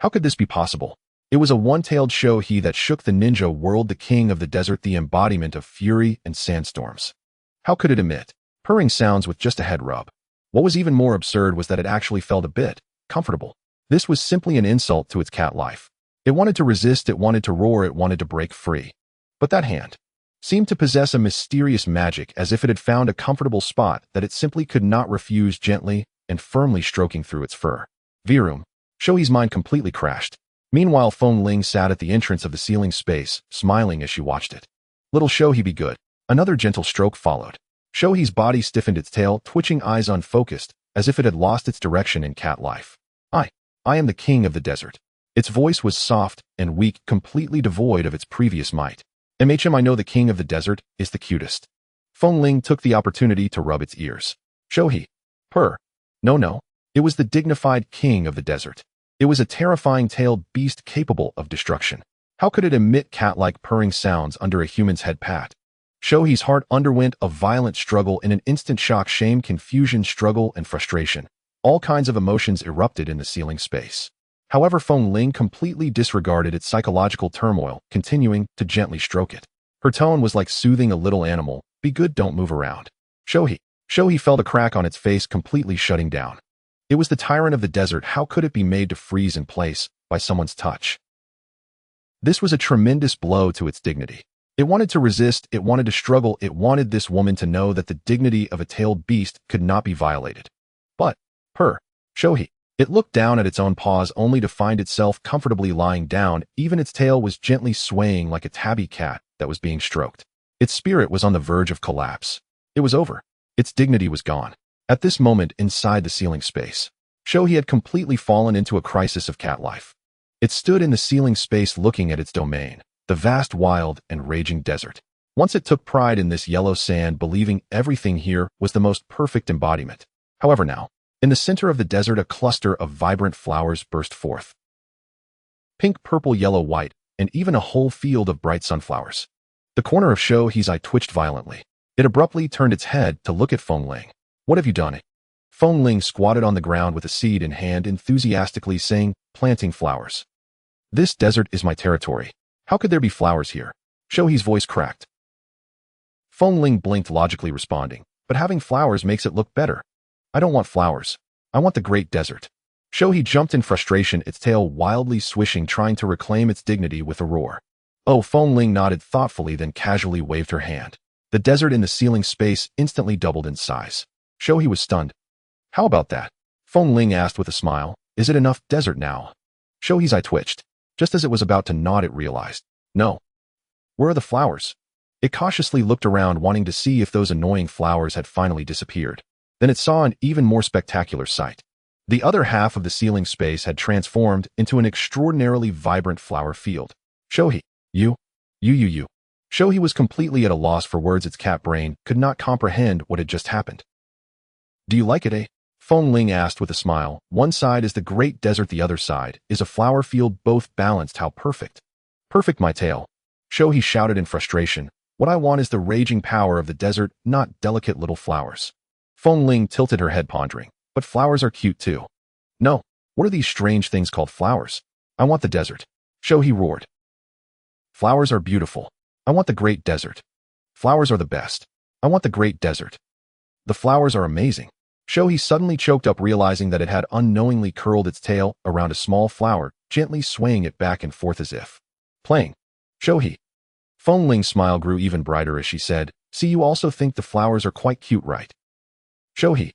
Speaker 1: How could this be possible? It was a one-tailed Shohi that shook the ninja world, the king of the desert, the embodiment of fury and sandstorms. How could it emit purring sounds with just a head rub? What was even more absurd was that it actually felt a bit comfortable. This was simply an insult to its cat life. It wanted to resist, it wanted to roar, it wanted to break free. But that hand seemed to possess a mysterious magic, as if it had found a comfortable spot that it simply could not refuse, gently and firmly stroking through its fur. Virum. Shohi's mind completely crashed. Meanwhile, Feng Ling sat at the entrance of the ceiling space, smiling as she watched it. Little Shohi, be good. Another gentle stroke followed. Shohi's body stiffened, its tail twitching, eyes unfocused, as if it had lost its direction in cat life. I am the king of the desert. Its voice was soft and weak, completely devoid of its previous might. I know the king of the desert is the cutest. Feng Ling took the opportunity to rub its ears. Shohi. Purr. No. It was the dignified king of the desert. It was a terrifying tailed beast capable of destruction. How could it emit cat-like purring sounds under a human's head pat? Shohi's heart underwent a violent struggle. In an instant, shock, shame, confusion, struggle, and frustration. All kinds of emotions erupted in the ceiling space. However, Feng Ling completely disregarded its psychological turmoil, continuing to gently stroke it. Her tone was like soothing a little animal. Be good, don't move around. Shohi. Shohi felt a crack on its face, completely shutting down. It was the tyrant of the desert. How could it be made to freeze in place by someone's touch? This was a tremendous blow to its dignity. It wanted to resist, it wanted to struggle, it wanted this woman to know that the dignity of a tailed beast could not be violated. But, Shohi. It looked down at its own paws, only to find itself comfortably lying down. Even its tail was gently swaying like a tabby cat that was being stroked. Its spirit was on the verge of collapse. It was over. Its dignity was gone. At this moment, inside the ceiling space, Shohi had completely fallen into a crisis of cat life. It stood in the ceiling space looking at its domain, the vast, wild, and raging desert. Once it took pride in this yellow sand, believing everything here was the most perfect embodiment. However now, in the center of the desert, a cluster of vibrant flowers burst forth. Pink, purple, yellow, white, and even a whole field of bright sunflowers. The corner of Shohi's eye twitched violently. It abruptly turned its head to look at Feng Ling. What have you done? Feng Ling squatted on the ground with a seed in hand, enthusiastically saying, planting flowers. This desert is my territory. How could there be flowers here? Shohei's voice cracked. Feng Ling blinked, logically responding, but having flowers makes it look better. I don't want flowers. I want the great desert. Shohei jumped in frustration, its tail wildly swishing, trying to reclaim its dignity with a roar. Oh, Feng Ling nodded thoughtfully, then casually waved her hand. The desert in the ceiling space instantly doubled in size. Shohei was stunned. How about that? Feng Ling asked with a smile. Is it enough desert now? Shohei's eye twitched. Just as it was about to nod, it realized. No. Where are the flowers? It cautiously looked around, wanting to see if those annoying flowers had finally disappeared. Then it saw an even more spectacular sight. The other half of the ceiling space had transformed into an extraordinarily vibrant flower field. Shohei, you. Shohei was completely at a loss for words. Its cat brain could not comprehend what had just happened. Do you like it, eh? Feng Ling asked with a smile. One side is the great desert, the other side is a flower field, both balanced. How perfect. Perfect, my tail. Shohei shouted in frustration. What I want is the raging power of the desert, not delicate little flowers. Feng Ling tilted her head, pondering. But flowers are cute too. No. What are these strange things called flowers? I want the desert. Shohei roared. Flowers are beautiful. I want the great desert. Flowers are the best. I want the great desert. The flowers are amazing. Shohei suddenly choked up, realizing that it had unknowingly curled its tail around a small flower, gently swaying it back and forth as if playing. Shohei. Feng Ling's smile grew even brighter as she said, see, you also think the flowers are quite cute, right? Shohei.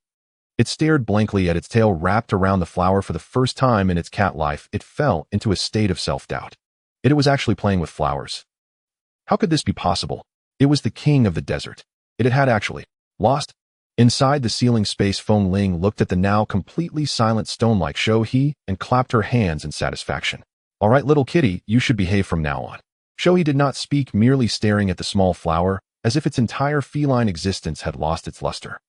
Speaker 1: It stared blankly at its tail wrapped around the flower. For the first time in its cat life, it fell into a state of self-doubt. It was actually playing with flowers. How could this be possible? It was the king of the desert. It had actually lost. Inside the ceiling space, Feng Ling looked at the now completely silent stone-like Shohei and clapped her hands in satisfaction. All right, little kitty, you should behave from now on. Shohei did not speak, merely staring at the small flower, as if its entire feline existence had lost its luster.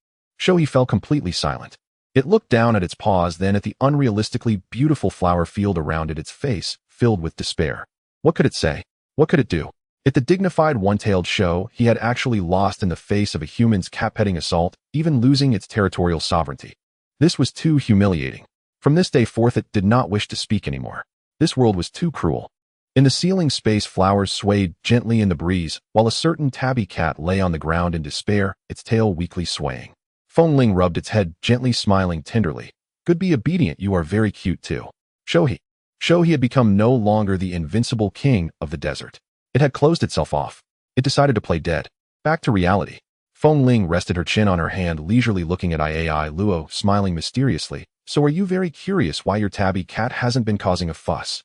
Speaker 1: Shohei fell completely silent. It looked down at its paws, then at the unrealistically beautiful flower field around it, its face filled with despair. What could it say? What could it do? It, the dignified one-tailed Shohei, had actually lost in the face of a human's cat-petting assault, even losing its territorial sovereignty. This was too humiliating. From this day forth, it did not wish to speak anymore. This world was too cruel. In the ceiling space, flowers swayed gently in the breeze, while a certain tabby cat lay on the ground in despair, its tail weakly swaying. Feng Ling rubbed its head, gently smiling tenderly. Good, be obedient, you are very cute too. Shohei. Shohei had become no longer the invincible king of the desert. It had closed itself off. It decided to play dead. Back to reality. Feng Ling rested her chin on her hand, leisurely looking at Iai Luo, smiling mysteriously. So are you very curious why your tabby cat hasn't been causing a fuss?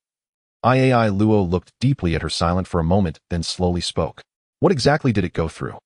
Speaker 1: Iai Luo looked deeply at her, silent for a moment, then slowly spoke. What exactly did it go through?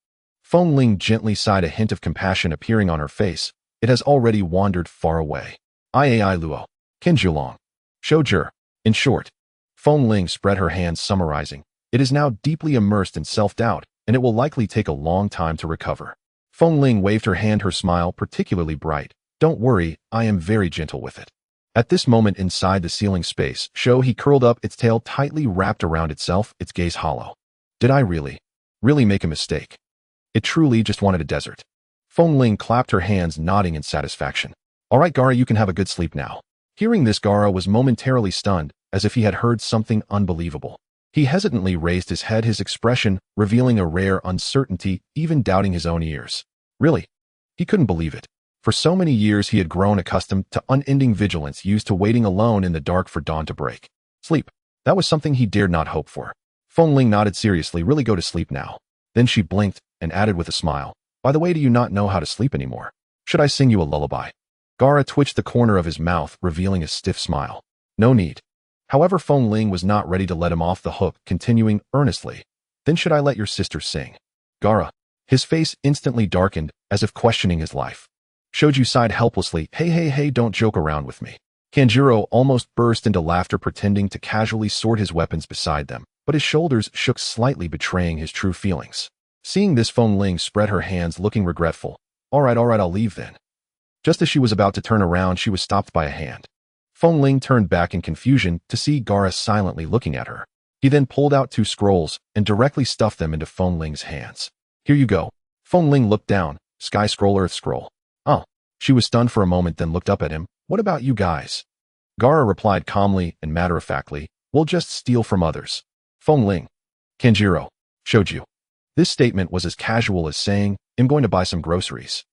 Speaker 1: Feng Ling gently sighed, a hint of compassion appearing on her face. It has already wandered far away. Iai Luo. Kenjulong. Shoujur. In short. Feng Ling spread her hands, summarizing. It is now deeply immersed in self-doubt, and it will likely take a long time to recover. Feng Ling waved her hand, her smile particularly bright. Don't worry, I am very gentle with it. At this moment, inside the ceiling space, Shohei curled up, its tail tightly wrapped around itself, its gaze hollow. Did I really make a mistake? It truly just wanted a desert. Feng Ling clapped her hands, nodding in satisfaction. All right, Gaara, you can have a good sleep now. Hearing this, Gaara was momentarily stunned, as if he had heard something unbelievable. He hesitantly raised his head, his expression revealing a rare uncertainty, even doubting his own ears. Really? He couldn't believe it. For so many years he had grown accustomed to unending vigilance, used to waiting alone in the dark for dawn to break. Sleep. That was something he dared not hope for. Feng Ling nodded seriously. Really, go to sleep now. Then she blinked and added with a smile. By the way, do you not know how to sleep anymore? Should I sing you a lullaby? Gaara twitched the corner of his mouth, revealing a stiff smile. No need. However, Feng Ling was not ready to let him off the hook, continuing earnestly. Then should I let your sister sing? Gaara. His face instantly darkened, as if questioning his life. Shoju sighed helplessly. Hey, don't joke around with me. Kanjuro almost burst into laughter, pretending to casually sort his weapons beside them, but his shoulders shook slightly, betraying his true feelings. Seeing this, Feng Ling spread her hands, looking regretful. All right, I'll leave then. Just as she was about to turn around, she was stopped by a hand. Feng Ling turned back in confusion to see Gaara silently looking at her. He then pulled out 2 scrolls and directly stuffed them into Feng Ling's hands. Here you go. Feng Ling looked down. Sky scroll, earth scroll. Oh. She was stunned for a moment, then looked up at him. What about you guys? Gaara replied calmly and matter-of-factly, we'll just steal from others. Feng Ling. Kenjiro. Shoju. This statement was as casual as saying, I'm going to buy some groceries.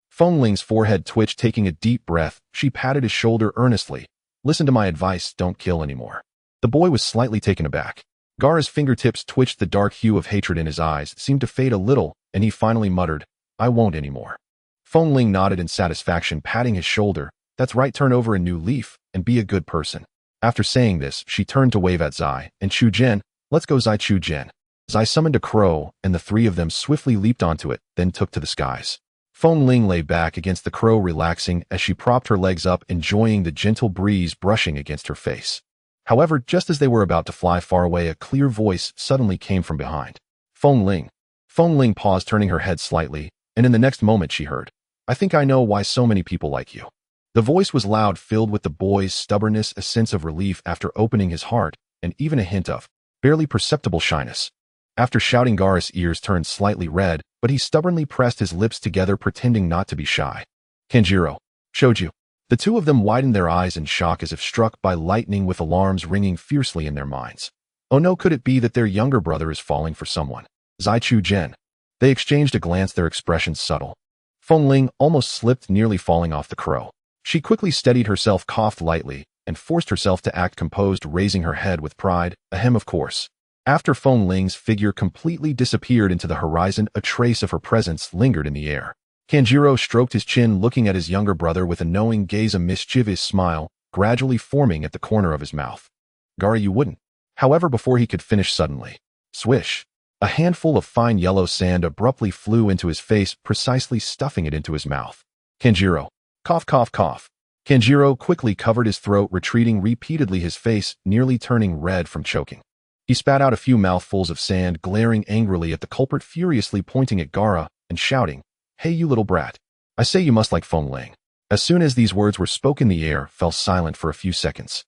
Speaker 1: Feng Ling's forehead twitched, taking a deep breath. She patted his shoulder earnestly. Listen to my advice, don't kill anymore. The boy was slightly taken aback. Gaara's fingertips twitched, the dark hue of hatred in his eyes seemed to fade a little, and he finally muttered, I won't anymore. Feng Ling nodded in satisfaction, patting his shoulder. That's right, turn over a new leaf, and be a good person. After saying this, she turned to wave at Zai and Chu Jian. Let's go, Zai. Chu Jian. Zai summoned a crow, and the three of them swiftly leaped onto it, then took to the skies. Feng Ling lay back against the crow, relaxing as she propped her legs up, enjoying the gentle breeze brushing against her face. However, just as they were about to fly far away, a clear voice suddenly came from behind. Feng Ling. Feng Ling paused, turning her head slightly, and in the next moment she heard, I think I know why so many people like you. The voice was loud, filled with the boy's stubbornness, a sense of relief after opening his heart, and even a hint of barely perceptible shyness. After shouting, Gaara's ears turned slightly red, but he stubbornly pressed his lips together, pretending not to be shy. Kenjiro. Shoju. The two of them widened their eyes in shock as if struck by lightning, with alarms ringing fiercely in their minds. Oh no, could it be that their younger brother is falling for someone? Zai, Chu Jian. They exchanged a glance, their expressions subtle. Feng Ling almost slipped, nearly falling off the crow. She quickly steadied herself, coughed lightly, and forced herself to act composed, raising her head with pride. Ahem, of course. After Feng Ling's figure completely disappeared into the horizon, a trace of her presence lingered in the air. Kenjiro stroked his chin, looking at his younger brother with a knowing gaze, a mischievous smile gradually forming at the corner of his mouth. Gaara, you wouldn't. However, before he could finish, suddenly, swish, a handful of fine yellow sand abruptly flew into his face, precisely stuffing it into his mouth. Kenjiro. Cough, cough, cough. Kenjiro quickly covered his throat, retreating repeatedly, his face nearly turning red from choking. He spat out a few mouthfuls of sand, glaring angrily at the culprit, furiously pointing at Gaara and shouting, Hey, you little brat. I say you must like Feng Ling. As soon as these words were spoken, the air fell silent for a few seconds.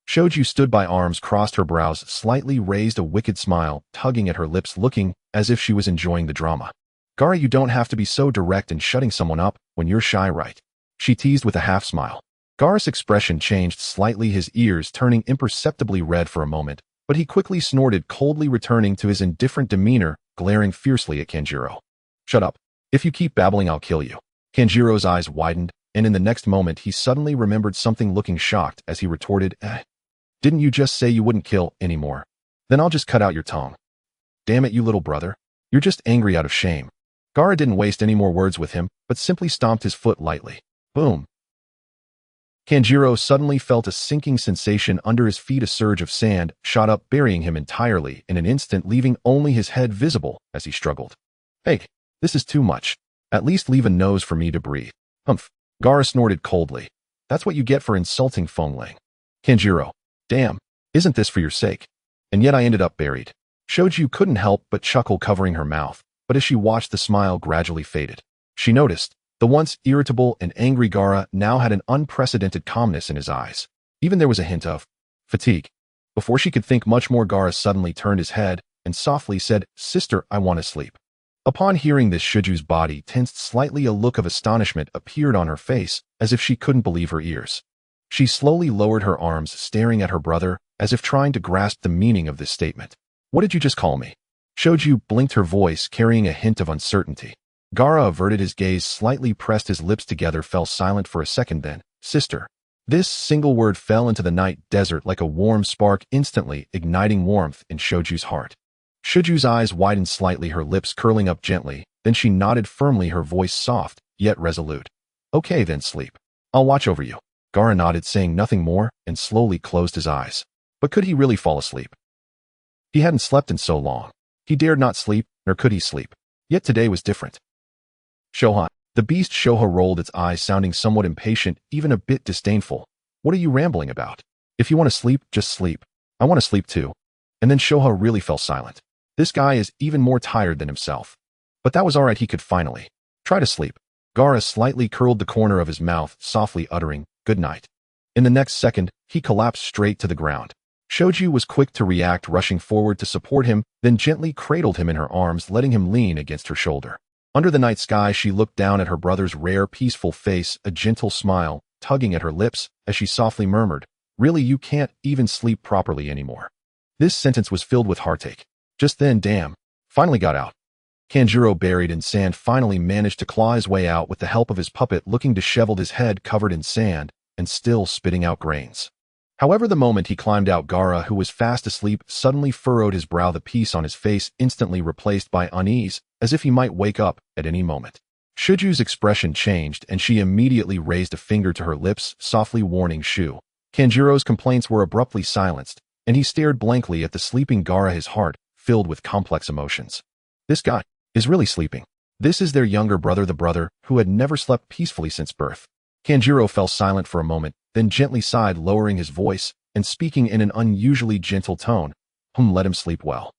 Speaker 1: Shoju stood by, arms crossed, her brows slightly raised, a wicked smile tugging at her lips, looking as if she was enjoying the drama. Gaara, you don't have to be so direct in shutting someone up when you're shy, right? She teased with a half-smile. Gaara's expression changed slightly, his ears turning imperceptibly red for a moment, but he quickly snorted, coldly returning to his indifferent demeanor, glaring fiercely at Kenjiro. Shut up. If you keep babbling, I'll kill you. Kenjiro's eyes widened, and in the next moment he suddenly remembered something, looking shocked as he retorted, Didn't you just say you wouldn't kill anymore? Then I'll just cut out your tongue. Damn it, you little brother. You're just angry out of shame. Gaara didn't waste any more words with him, but simply stomped his foot lightly. Boom. Kenjiro suddenly felt a sinking sensation under his feet. A surge of sand shot up, burying him entirely in an instant, leaving only his head visible as he struggled. Hey, this is too much. At least leave a nose for me to breathe. Humph. Gaara snorted coldly. That's what you get for insulting Feng Ling. Kenjiro. Damn, isn't this for your sake? And yet I ended up buried. Shoju couldn't help but chuckle, covering her mouth, but as she watched, the smile gradually faded. She noticed the once irritable and angry Gaara now had an unprecedented calmness in his eyes. Even there was a hint of fatigue. Before she could think much more, Gaara suddenly turned his head and softly said, Sister, I want to sleep. Upon hearing this, Shoju's body tensed slightly. A look of astonishment appeared on her face, as if she couldn't believe her ears. She slowly lowered her arms, staring at her brother, as if trying to grasp the meaning of this statement. What did you just call me? Shoju blinked, her voice carrying a hint of uncertainty. Gaara averted his gaze, slightly pressed his lips together, fell silent for a second, then, Sister. This single word fell into the night desert like a warm spark, instantly igniting warmth in Shoju's heart. Shoju's eyes widened slightly, her lips curling up gently, then she nodded firmly, her voice soft, yet resolute. Okay, then sleep. I'll watch over you. Gaara nodded, saying nothing more, and slowly closed his eyes. But could he really fall asleep? He hadn't slept in so long. He dared not sleep, nor could he sleep. Yet today was different. Shoha. The beast Shoha rolled its eyes, sounding somewhat impatient, even a bit disdainful. What are you rambling about? If you want to sleep, just sleep. I want to sleep too. And then Shoha really fell silent. This guy is even more tired than himself. But that was all right, he could finally try to sleep. Gaara slightly curled the corner of his mouth, softly uttering, Good night. In the next second, he collapsed straight to the ground. Shoju was quick to react, rushing forward to support him, then gently cradled him in her arms, letting him lean against her shoulder. Under the night sky, she looked down at her brother's rare, peaceful face, a gentle smile tugging at her lips as she softly murmured, "Really, you can't even sleep properly anymore." This sentence was filled with heartache. Just then, damn, finally got out. Kanjuro, buried in sand, finally managed to claw his way out with the help of his puppet, looking disheveled, his head covered in sand and still spitting out grains. However, the moment he climbed out, Gaara, who was fast asleep, suddenly furrowed his brow, the peace on his face instantly replaced by unease, as if he might wake up at any moment. Shuju's expression changed, and she immediately raised a finger to her lips, softly warning Shu. Kanjuro's complaints were abruptly silenced, and he stared blankly at the sleeping Gaara, his heart filled with complex emotions. This guy is really sleeping. This is their younger brother, the brother who had never slept peacefully since birth. Kanjuro fell silent for a moment, then gently sighed, lowering his voice and speaking in an unusually gentle tone. Let him sleep well.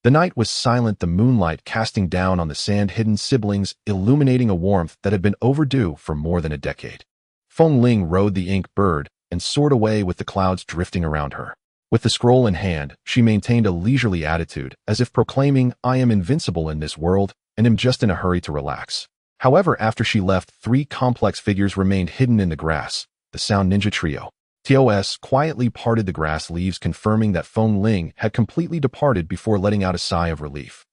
Speaker 1: The night was silent, the moonlight casting down on the sand-hidden siblings, illuminating a warmth that had been overdue for more than a decade. Feng Ling rode the ink bird and soared away with the clouds drifting around her. With the scroll in hand, she maintained a leisurely attitude, as if proclaiming, "I am invincible in this world, and am just in a hurry to relax." However, after she left, three complex figures remained hidden in the grass. The Sound Ninja Trio. TOS quietly parted the grass leaves, confirming that Feng Ling had completely departed before letting out a sigh of relief.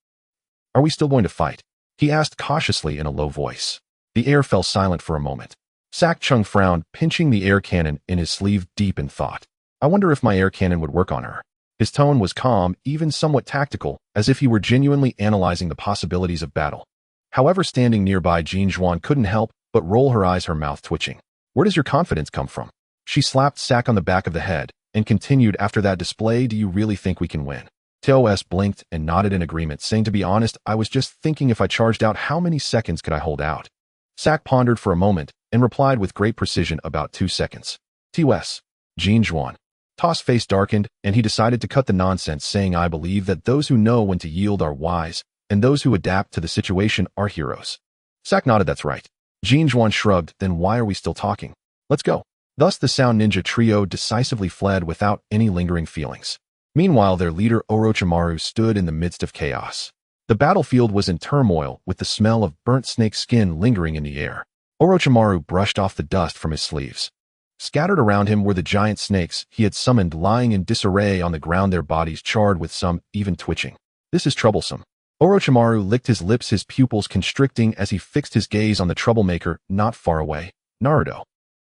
Speaker 1: "Are we still going to fight?" he asked cautiously in a low voice. The air fell silent for a moment. Sak Chung frowned, pinching the air cannon in his sleeve, deep in thought. "I wonder if my air cannon would work on her." His tone was calm, even somewhat tactical, as if he were genuinely analyzing the possibilities of battle. However, standing nearby, Jin Zhuan couldn't help but roll her eyes, her mouth twitching. "Where does your confidence come from?" She slapped Sak on the back of the head and continued, "After that display, do you really think we can win?" TOS blinked and nodded in agreement, saying, "To be honest, I was just thinking, if I charged out, how many seconds could I hold out?" Sak pondered for a moment and replied with great precision, "About 2 seconds. TOS. Jin Zhuan. Toss' face darkened, and he decided to cut the nonsense, saying, "I believe that those who know when to yield are wise, and those who adapt to the situation are heroes." Sak nodded, "That's right." Jin Zhuan shrugged, "Then why are we still talking? Let's go." Thus the Sound Ninja Trio decisively fled without any lingering feelings. Meanwhile, their leader Orochimaru stood in the midst of chaos. The battlefield was in turmoil, with the smell of burnt snake skin lingering in the air. Orochimaru brushed off the dust from his sleeves. Scattered around him were the giant snakes he had summoned, lying in disarray on the ground, their bodies charred, with some even twitching. "This is troublesome." Orochimaru licked his lips, his pupils constricting as he fixed his gaze on the troublemaker not far away, Naruto.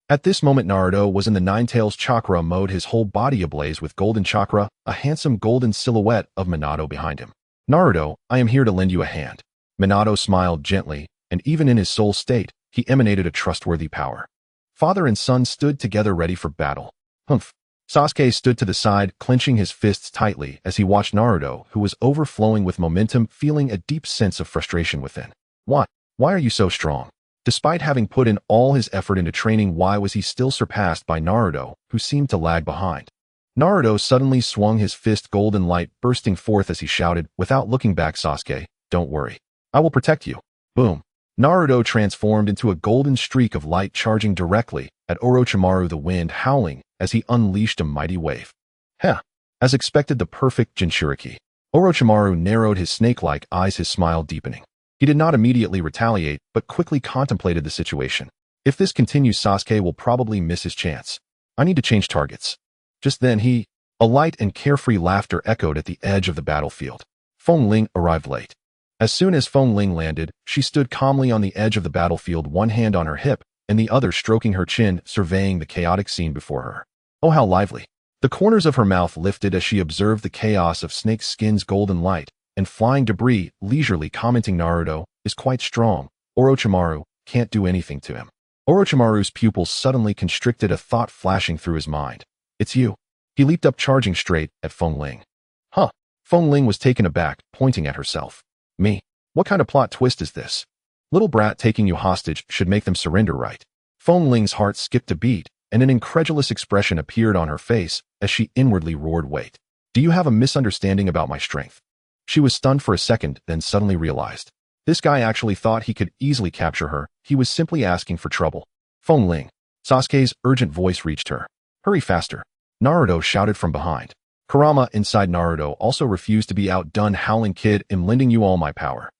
Speaker 1: At this moment, Naruto was in the Nine-Tails chakra mode, his whole body ablaze with golden chakra, a handsome golden silhouette of Minato behind him. "Naruto, I am here to lend you a hand." Minato smiled gently, and even in his soul state, he emanated a trustworthy power. Father and son stood together, ready for battle. "Humph." Sasuke stood to the side, clenching his fists tightly as he watched Naruto, who was overflowing with momentum, feeling a deep sense of frustration within. Why are you so strong? Despite having put in all his effort into training, why was he still surpassed by Naruto, who seemed to lag behind? Naruto suddenly swung his fist, golden light bursting forth as he shouted, without looking back, "Sasuke, don't worry. I will protect you." Boom. Naruto transformed into a golden streak of light, charging directly at Orochimaru, the wind howling as he unleashed a mighty wave. Heh. As expected, the perfect Jinchuriki. Orochimaru narrowed his snake-like eyes, his smile deepening. He did not immediately retaliate, but quickly contemplated the situation. If this continues, Sasuke will probably miss his chance. I need to change targets. Just then a light and carefree laughter echoed at the edge of the battlefield. Feng Ling arrived late. As soon as Feng Ling landed, she stood calmly on the edge of the battlefield, one hand on her hip and the other stroking her chin, surveying the chaotic scene before her. Oh, how lively. The corners of her mouth lifted as she observed the chaos of snake skin's golden light and flying debris, leisurely commenting, "Naruto is quite strong. Orochimaru can't do anything to him." Orochimaru's pupils suddenly constricted, a thought flashing through his mind. "It's you." He leaped up, charging straight at Feng Ling. Huh. Feng Ling was taken aback, pointing at herself. "Me? What kind of plot twist is this? Little brat taking you hostage should make them surrender, right?" Feng Ling's heart skipped a beat, and an incredulous expression appeared on her face as she inwardly roared, "Wait. Do you have a misunderstanding about my strength?" She was stunned for a second, then suddenly realized. This guy actually thought he could easily capture her. He was simply asking for trouble. "Feng Ling." Sasuke's urgent voice reached her. "Hurry faster." Naruto shouted from behind. Kurama inside Naruto also refused to be outdone, howling, "Kid, I'm lending you all my power."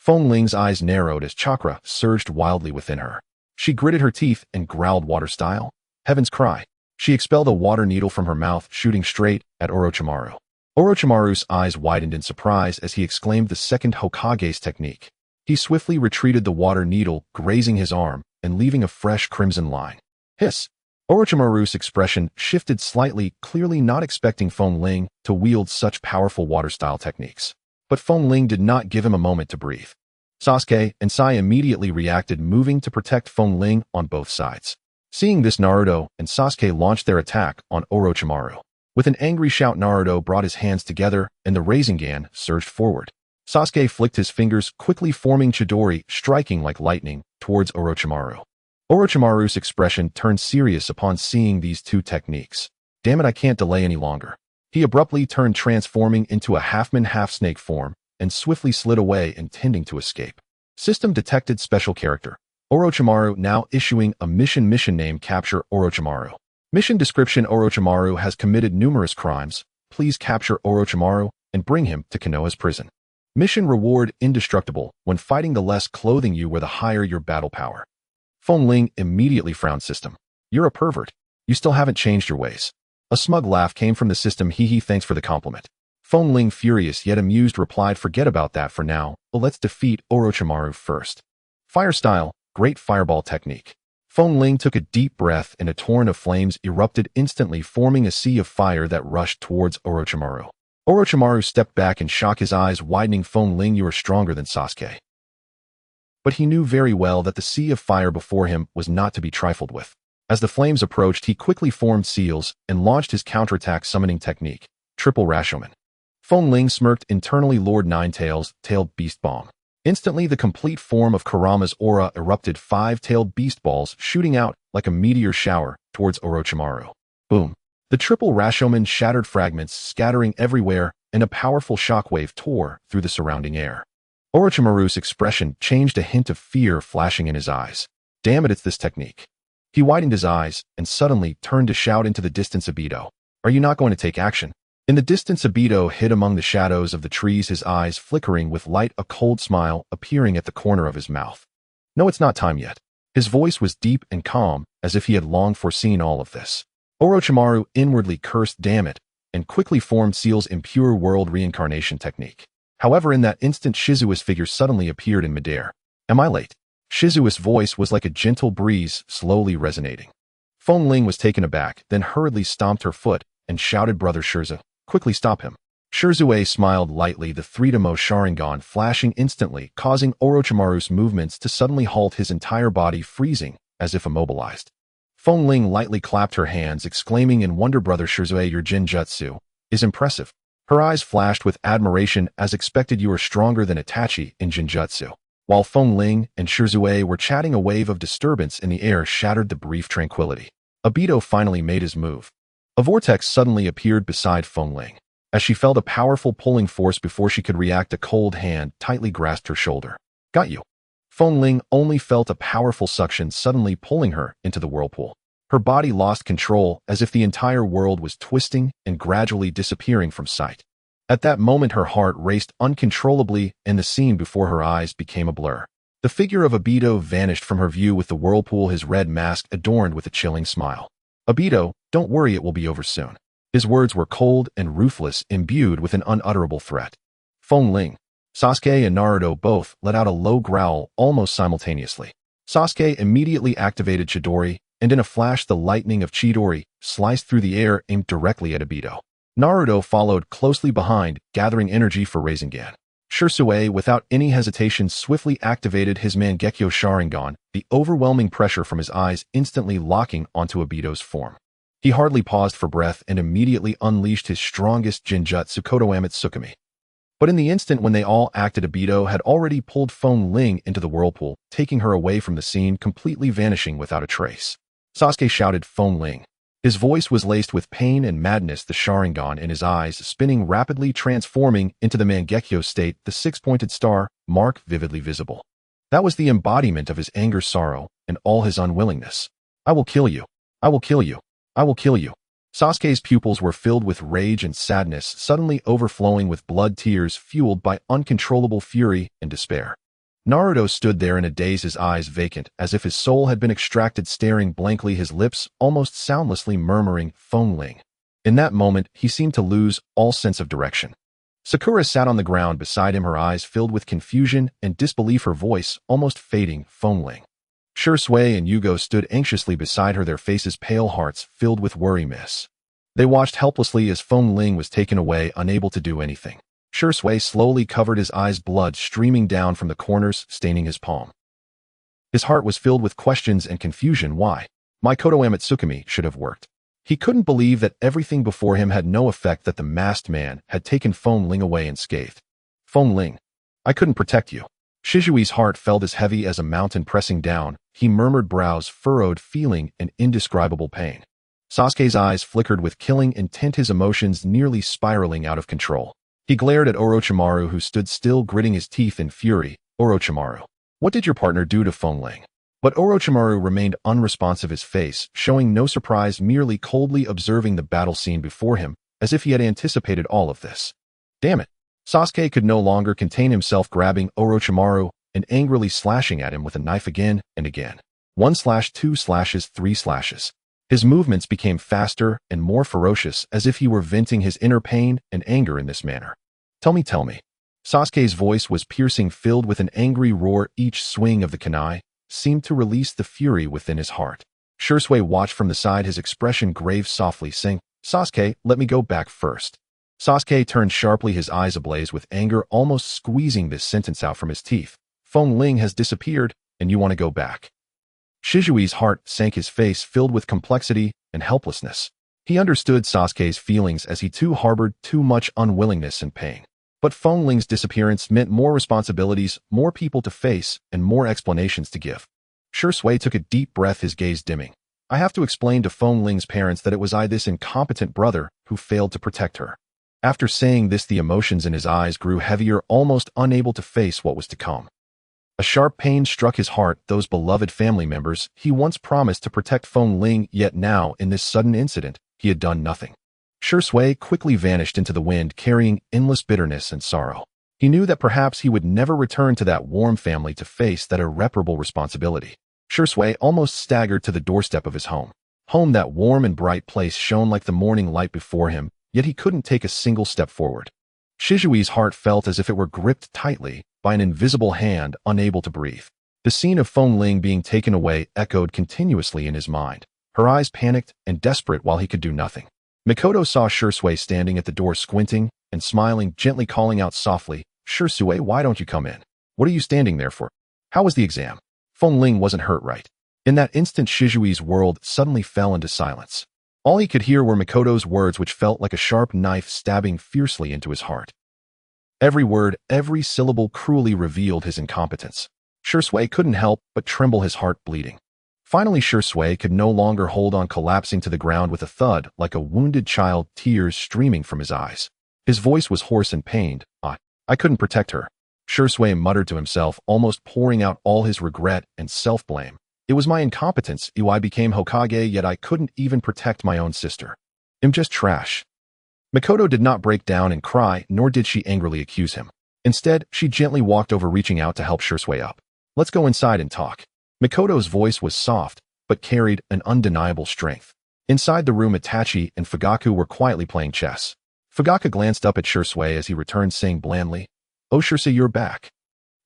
Speaker 1: Feng Ling's eyes narrowed as chakra surged wildly within her. She gritted her teeth and growled water style. Heaven's cry. She expelled a water needle from her mouth, shooting straight at Orochimaru. Orochimaru's eyes widened in surprise as he exclaimed the second Hokage's technique. He swiftly retreated the water needle, grazing his arm and leaving a fresh crimson line. Hiss! Orochimaru's expression shifted slightly, clearly not expecting Feng Ling to wield such powerful water-style techniques. But Feng Ling did not give him a moment to breathe. Sasuke and Sai immediately reacted, moving to protect Feng Ling on both sides. Seeing this, Naruto and Sasuke launched their attack on Orochimaru. With an angry shout, Naruto brought his hands together and the Rasengan surged forward. Sasuke flicked his fingers, quickly forming Chidori, striking like lightning towards Orochimaru. Orochimaru's expression turned serious upon seeing these two techniques. Damn it, I can't delay any longer. He abruptly turned, transforming into a half-man half-snake form and swiftly slid away, intending to escape. System detected. Special character Orochimaru now issuing a mission name: capture Orochimaru. Mission description: Orochimaru has committed numerous crimes. Please capture Orochimaru and bring him to Konoha's prison. Mission reward: indestructible. When fighting, the less clothing you wear, the higher your battle power. Feng Ling immediately frowned. System, you're a pervert. You still haven't changed your ways. A smug laugh came from the system. Hee, thanks for the compliment. Feng Ling, furious yet amused, replied, forget about that for now, but let's defeat Orochimaru first. Fire style, great fireball technique. Feng Ling took a deep breath and a torrent of flames erupted instantly, forming a sea of fire that rushed towards Orochimaru. Orochimaru stepped back in shock, his eyes widening. Feng Ling, you are stronger than Sasuke. But he knew very well that the sea of fire before him was not to be trifled with. As the flames approached, he quickly formed seals and launched his counterattack summoning technique, Triple Rashomon. Feng Ling smirked internally. Lord Ninetails, Tailed Beast Bomb. Instantly, the complete form of Kurama's aura erupted, 5-tailed beast balls shooting out like a meteor shower towards Orochimaru. Boom! The Triple Rashomon shattered fragments, scattering everywhere, and a powerful shockwave tore through the surrounding air. Orochimaru's expression changed, a hint of fear flashing in his eyes. Damn it, it's this technique. He widened his eyes and suddenly turned to shout into the distance, Obito, are you not going to take action? In the distance, Obito hid among the shadows of the trees, his eyes flickering with light, a cold smile appearing at the corner of his mouth. No, it's not time yet. His voice was deep and calm, as if he had long foreseen all of this. Orochimaru inwardly cursed, damn it, and quickly formed Seal's impure world reincarnation technique. However, in that instant, Shisui's figure suddenly appeared in midair. Am I late? Shisui's voice was like a gentle breeze, slowly resonating. Feng Ling was taken aback, then hurriedly stomped her foot and shouted, Brother Shirzu, quickly stop him. Shizue smiled lightly, the 3-Demo Sharingan flashing instantly, causing Orochimaru's movements to suddenly halt, his entire body freezing, as if immobilized. Feng Ling lightly clapped her hands, exclaiming in wonder, Brother Shizue, your Jinjutsu is impressive. Her eyes flashed with admiration. As expected, you are stronger than Itachi in Jinjutsu. While Feng Ling and Shizue were chatting, a wave of disturbance in the air shattered the brief tranquility. Obito finally made his move. A vortex suddenly appeared beside Feng Ling. As she felt a powerful pulling force before she could react, a cold hand tightly grasped her shoulder. Got you. Feng Ling only felt a powerful suction suddenly pulling her into the whirlpool. Her body lost control, as if the entire world was twisting and gradually disappearing from sight. At that moment, her heart raced uncontrollably and the scene before her eyes became a blur. The figure of Obito vanished from her view with the whirlpool, his red mask adorned with a chilling smile. Obito, don't worry, it will be over soon. His words were cold and ruthless, imbued with an unutterable threat. Feng Ling, Sasuke and Naruto both let out a low growl almost simultaneously. Sasuke immediately activated Chidori, and in a flash the lightning of Chidori sliced through the air, aimed directly at Obito. Naruto followed closely behind, gathering energy for Rasengan. Shizue, without any hesitation, swiftly activated his Mangekyo Sharingan, the overwhelming pressure from his eyes instantly locking onto Obito's form. He hardly paused for breath and immediately unleashed his strongest Jinjutsu, Kodoha Tsukumi. But in the instant when they all acted, Obito had already pulled Feng Ling into the whirlpool, taking her away from the scene, completely vanishing without a trace. Sasuke shouted, Feng Ling. His voice was laced with pain and madness, the Sharingan in his eyes spinning rapidly, transforming into the Mangekyo state, the six-pointed star mark vividly visible. That was the embodiment of his anger, sorrow, and all his unwillingness. I will kill you. I will kill you. I will kill you. Sasuke's pupils were filled with rage and sadness, suddenly overflowing with blood, tears fueled by uncontrollable fury and despair. Naruto stood there in a daze, his eyes vacant, as if his soul had been extracted, staring blankly, his lips almost soundlessly murmuring, Feng Ling. In that moment, he seemed to lose all sense of direction. Sakura sat on the ground beside him, her eyes filled with confusion and disbelief, her voice almost fading, Feng Ling. Shisui and Yugo stood anxiously beside her, their faces pale, hearts filled with worry. Miss. They watched helplessly as Feng Ling was taken away, unable to do anything. Shisui slowly covered his eyes, blood streaming down from the corners, staining his palm. His heart was filled with questions and confusion. Why? Mikoto Amatsukami should have worked. He couldn't believe that everything before him had no effect, that the masked man had taken Feng Ling away unscathed. Feng Ling, I couldn't protect you. Shisui's heart felt as heavy as a mountain pressing down. He murmured, brows furrowed, feeling an indescribable pain. Sasuke's eyes flickered with killing intent, his emotions nearly spiraling out of control. He glared at Orochimaru, who stood still, gritting his teeth in fury. Orochimaru, what did your partner do to Feng Ling? But Orochimaru remained unresponsive, his face showing no surprise, merely coldly observing the battle scene before him, as if he had anticipated all of this. Damn it! Sasuke could no longer contain himself, grabbing Orochimaru and angrily slashing at him with a knife again and again. 1 slash, 2 slashes, 3 slashes. His movements became faster and more ferocious, as if he were venting his inner pain and anger in this manner. Tell me. Sasuke's voice was piercing, filled with an angry roar. Each swing of the kunai seemed to release the fury within his heart. Shisui watched from the side, his expression grave, softly saying, Sasuke, let me go back first. Sasuke turned sharply, his eyes ablaze with anger, almost squeezing this sentence out from his teeth. Feng Ling has disappeared, and you want to go back? Shisui's heart sank, his face filled with complexity and helplessness. He understood Sasuke's feelings, as he too harbored too much unwillingness and pain. But Feng Ling's disappearance meant more responsibilities, more people to face, and more explanations to give. Shisui took a deep breath, his gaze dimming. I have to explain to Feng Ling's parents that it was I, this incompetent brother, who failed to protect her. After saying this, the emotions in his eyes grew heavier, almost unable to face what was to come. A sharp pain struck his heart, those beloved family members he once promised to protect Feng Ling, yet now, in this sudden incident, he had done nothing. Shisui quickly vanished into the wind, carrying endless bitterness and sorrow. He knew that perhaps he would never return to that warm family to face that irreparable responsibility. Shisui almost staggered to the doorstep of his home. That warm and bright place shone like the morning light before him, yet he couldn't take a single step forward. Shisui's heart felt as if it were gripped tightly by an invisible hand, unable to breathe. The scene of Feng Ling being taken away echoed continuously in his mind, her eyes panicked and desperate while he could do nothing. Mikoto saw Shisui standing at the door, squinting and smiling, gently calling out softly, Shisui, why don't you come in? What are you standing there for? How was the exam? Feng Ling wasn't hurt, right? In that instant, Shisui's world suddenly fell into silence. All he could hear were Mikoto's words, which felt like a sharp knife stabbing fiercely into his heart. Every word, every syllable cruelly revealed his incompetence. Shisui couldn't help but tremble, his heart bleeding. Finally, Shisui could no longer hold on, collapsing to the ground with a thud like a wounded child, tears streaming from his eyes. His voice was hoarse and pained. I couldn't protect her. Shisui muttered to himself, almost pouring out all his regret and self-blame. It was my incompetence. I became Hokage, yet I couldn't even protect my own sister. I'm just trash. Mikoto did not break down and cry, nor did she angrily accuse him. Instead, she gently walked over, reaching out to help Shisui up. Let's go inside and talk. Mikoto's voice was soft, but carried an undeniable strength. Inside the room, Itachi and Fugaku were quietly playing chess. Fugaku glanced up at Shisui as he returned, saying blandly, Oh Shisui, you're back.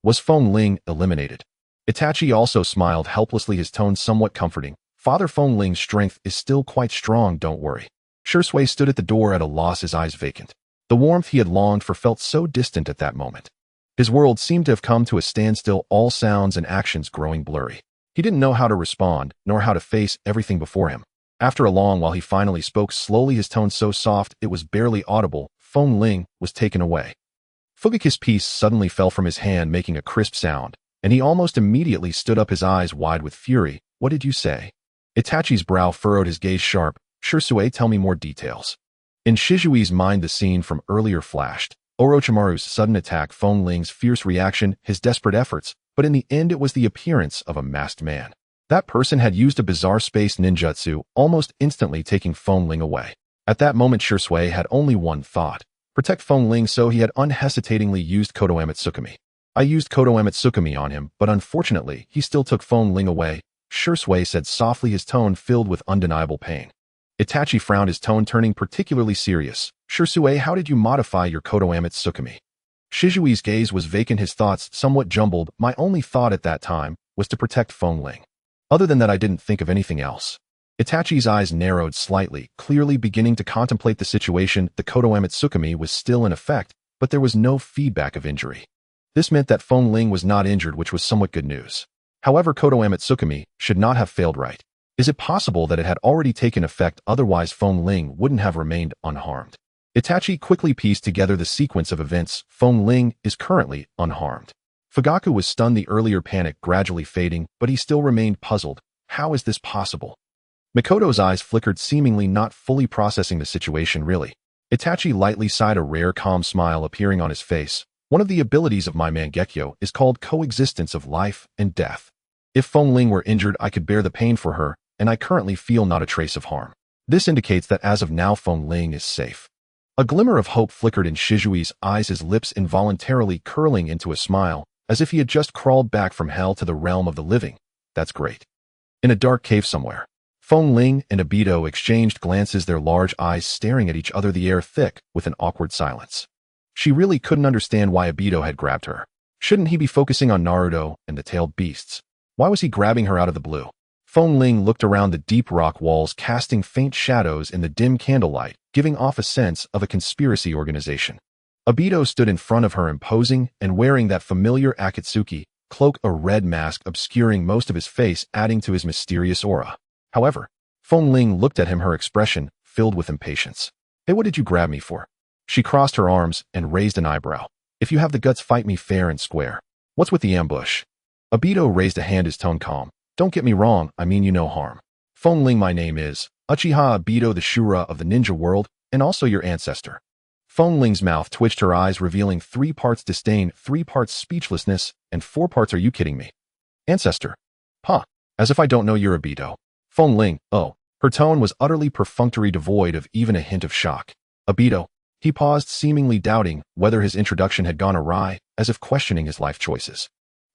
Speaker 1: Was Feng Ling eliminated? Itachi also smiled helplessly, his tone somewhat comforting. Father, Feng Ling's strength is still quite strong, don't worry. Shisui stood at the door at a loss, his eyes vacant. The warmth he had longed for felt so distant at that moment. His world seemed to have come to a standstill, all sounds and actions growing blurry. He didn't know how to respond, nor how to face everything before him. After a long while, he finally spoke slowly, his tone so soft it was barely audible. Feng Ling was taken away. Fugaku's piece suddenly fell from his hand, making a crisp sound, and he almost immediately stood up, his eyes wide with fury. What did you say? Itachi's brow furrowed, his gaze sharp. Shisui, tell me more details. In Shisui's mind, the scene from earlier flashed. Orochimaru's sudden attack, Feng Ling's fierce reaction, his desperate efforts, but in the end it was the appearance of a masked man. That person had used a bizarre space ninjutsu, almost instantly taking Feng Ling away. At that moment, Shisui had only one thought: protect Feng Ling, so he had unhesitatingly used Konoha Amatsukami. I used Kodo Tsukumi on him, but unfortunately, he still took Feng Ling away, Shisui said softly, his tone filled with undeniable pain. Itachi frowned, his tone turning particularly serious. Shisui, how did you modify your Kodo Tsukumi? Shisui's gaze was vacant, his thoughts somewhat jumbled. My only thought at that time was to protect Feng Ling. Other than that, I didn't think of anything else. Itachi's eyes narrowed slightly, clearly beginning to contemplate the situation. The Kodo Tsukumi was still in effect, but there was no feedback of injury. This meant that Feng Ling was not injured, which was somewhat good news. However, Kodo Tsukumi should not have failed, right? Is it possible that it had already taken effect, otherwise Feng Ling wouldn't have remained unharmed? Itachi quickly pieced together the sequence of events. Feng Ling is currently unharmed. Fugaku was stunned, the earlier panic gradually fading, but he still remained puzzled. How is this possible? Mikoto's eyes flickered, seemingly not fully processing the situation. Really? Itachi lightly sighed, a rare calm smile appearing on his face. One of the abilities of my Mangekyo is called coexistence of life and death. If Feng Ling were injured, I could bear the pain for her, and I currently feel not a trace of harm. This indicates that as of now Feng Ling is safe. A glimmer of hope flickered in Shisui's eyes, his lips involuntarily curling into a smile, as if he had just crawled back from hell to the realm of the living. That's great. In a dark cave somewhere, Feng Ling and Obito exchanged glances, their large eyes staring at each other, the air thick with an awkward silence. She really couldn't understand why Obito had grabbed her. Shouldn't he be focusing on Naruto and the tailed beasts? Why was he grabbing her out of the blue? Feng Ling looked around the deep rock walls, casting faint shadows in the dim candlelight, giving off a sense of a conspiracy organization. Obito stood in front of her, imposing and wearing that familiar Akatsuki cloak, a red mask obscuring most of his face, adding to his mysterious aura. However, Feng Ling looked at him, her expression filled with impatience. Hey, what did you grab me for? She crossed her arms and raised an eyebrow. If you have the guts, fight me fair and square. What's with the ambush? Obito raised a hand, his tone calm. Don't get me wrong, I mean you no harm. Feng Ling, my name is Uchiha Obito, the Shura of the ninja world, and also your ancestor. Feng Ling's mouth twitched, her eyes revealing 3 parts disdain, 3 parts speechlessness, and 4 parts are you kidding me? Ancestor? Huh, as if I don't know you're Obito. Feng Ling, oh. Her tone was utterly perfunctory, devoid of even a hint of shock. Obito. He paused, seemingly doubting whether his introduction had gone awry, as if questioning his life choices.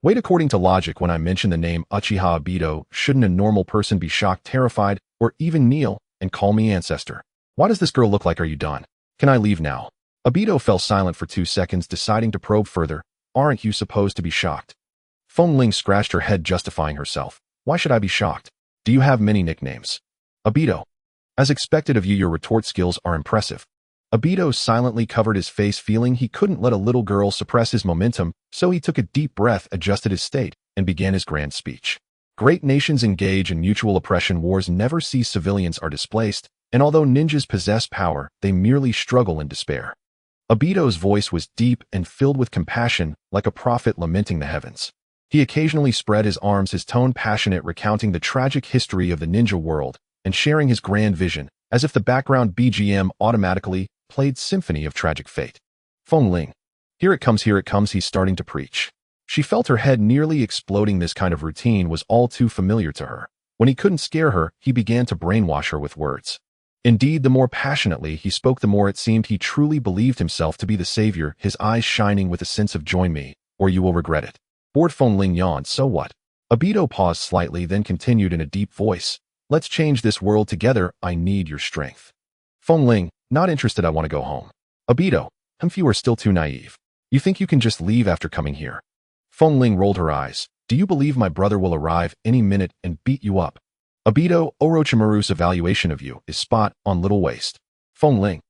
Speaker 1: Wait, according to logic, when I mention the name Uchiha Obito, shouldn't a normal person be shocked, terrified, or even kneel and call me ancestor? Why does this girl look like? Are you done? Can I leave now? Obito fell silent for 2 seconds, deciding to probe further. Aren't you supposed to be shocked? Feng Ling scratched her head, justifying herself. Why should I be shocked? Do you have many nicknames? Obito. As expected of you, your retort skills are impressive. Obito silently covered his face, feeling he couldn't let a little girl suppress his momentum, so he took a deep breath, adjusted his state, and began his grand speech. Great nations engage in mutual oppression. Wars never cease. Civilians are displaced, and although ninjas possess power, they merely struggle in despair. Obito's voice was deep and filled with compassion, like a prophet lamenting the heavens. He occasionally spread his arms, his tone passionate, recounting the tragic history of the ninja world and sharing his grand vision, as if the background BGM automatically played Symphony of Tragic Fate. Feng Ling. Here it comes, he's starting to preach. She felt her head nearly exploding. This kind of routine was all too familiar to her. When he couldn't scare her, he began to brainwash her with words. Indeed, the more passionately he spoke, the more it seemed he truly believed himself to be the savior, his eyes shining with a sense of join me, or you will regret it. Bored Feng Ling yawned. So what? Obito paused slightly, then continued in a deep voice. Let's change this world together. I need your strength. Feng Ling, not interested. I want to go home. Obito, you are still too naive. You think you can just leave after coming here? Feng Ling rolled her eyes. Do you believe my brother will arrive any minute and beat you up? Obito, Orochimaru's evaluation of you is spot on, little waist. Feng Ling.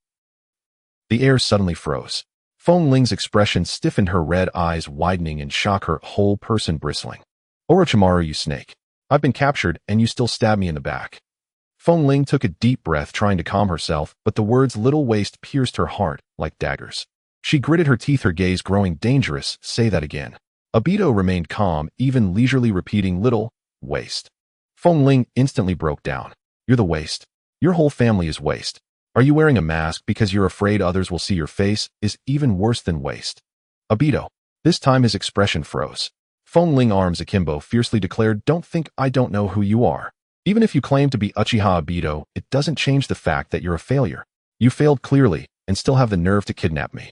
Speaker 1: The air suddenly froze. Feng Ling's expression stiffened, her red eyes widening in shock, her whole person bristling. Orochimaru, you snake. I've been captured, and you still stab me in the back. Feng Ling took a deep breath, trying to calm herself, but the words little waist pierced her heart like daggers. She gritted her teeth, her gaze growing dangerous. Say that again. Obito remained calm, even leisurely repeating little waist. Feng Ling instantly broke down. You're the waist. Your whole family is waist. Are you wearing a mask because you're afraid others will see your face? Is even worse than waste. Obito. This time his expression froze. Feng Ling, arms akimbo, fiercely declared, don't think I don't know who you are. Even if you claim to be Uchiha Obito, it doesn't change the fact that you're a failure. You failed clearly, and still have the nerve to kidnap me.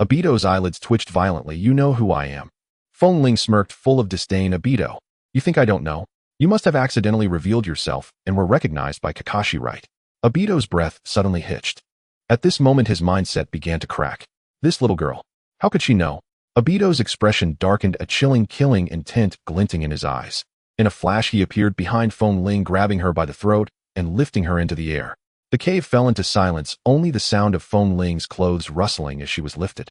Speaker 1: Obito's eyelids twitched violently. You know who I am. Feng Ling smirked, full of disdain. Abito, you think I don't know? You must have accidentally revealed yourself and were recognized by Kakashi, right? Abito's breath suddenly hitched. At this moment his mindset began to crack. This little girl. How could she know? Abito's expression darkened, a chilling, killing intent glinting in his eyes. In a flash he appeared behind Feng Ling, grabbing her by the throat and lifting her into the air. The cave fell into silence, only the sound of Feng Ling's clothes rustling as she was lifted.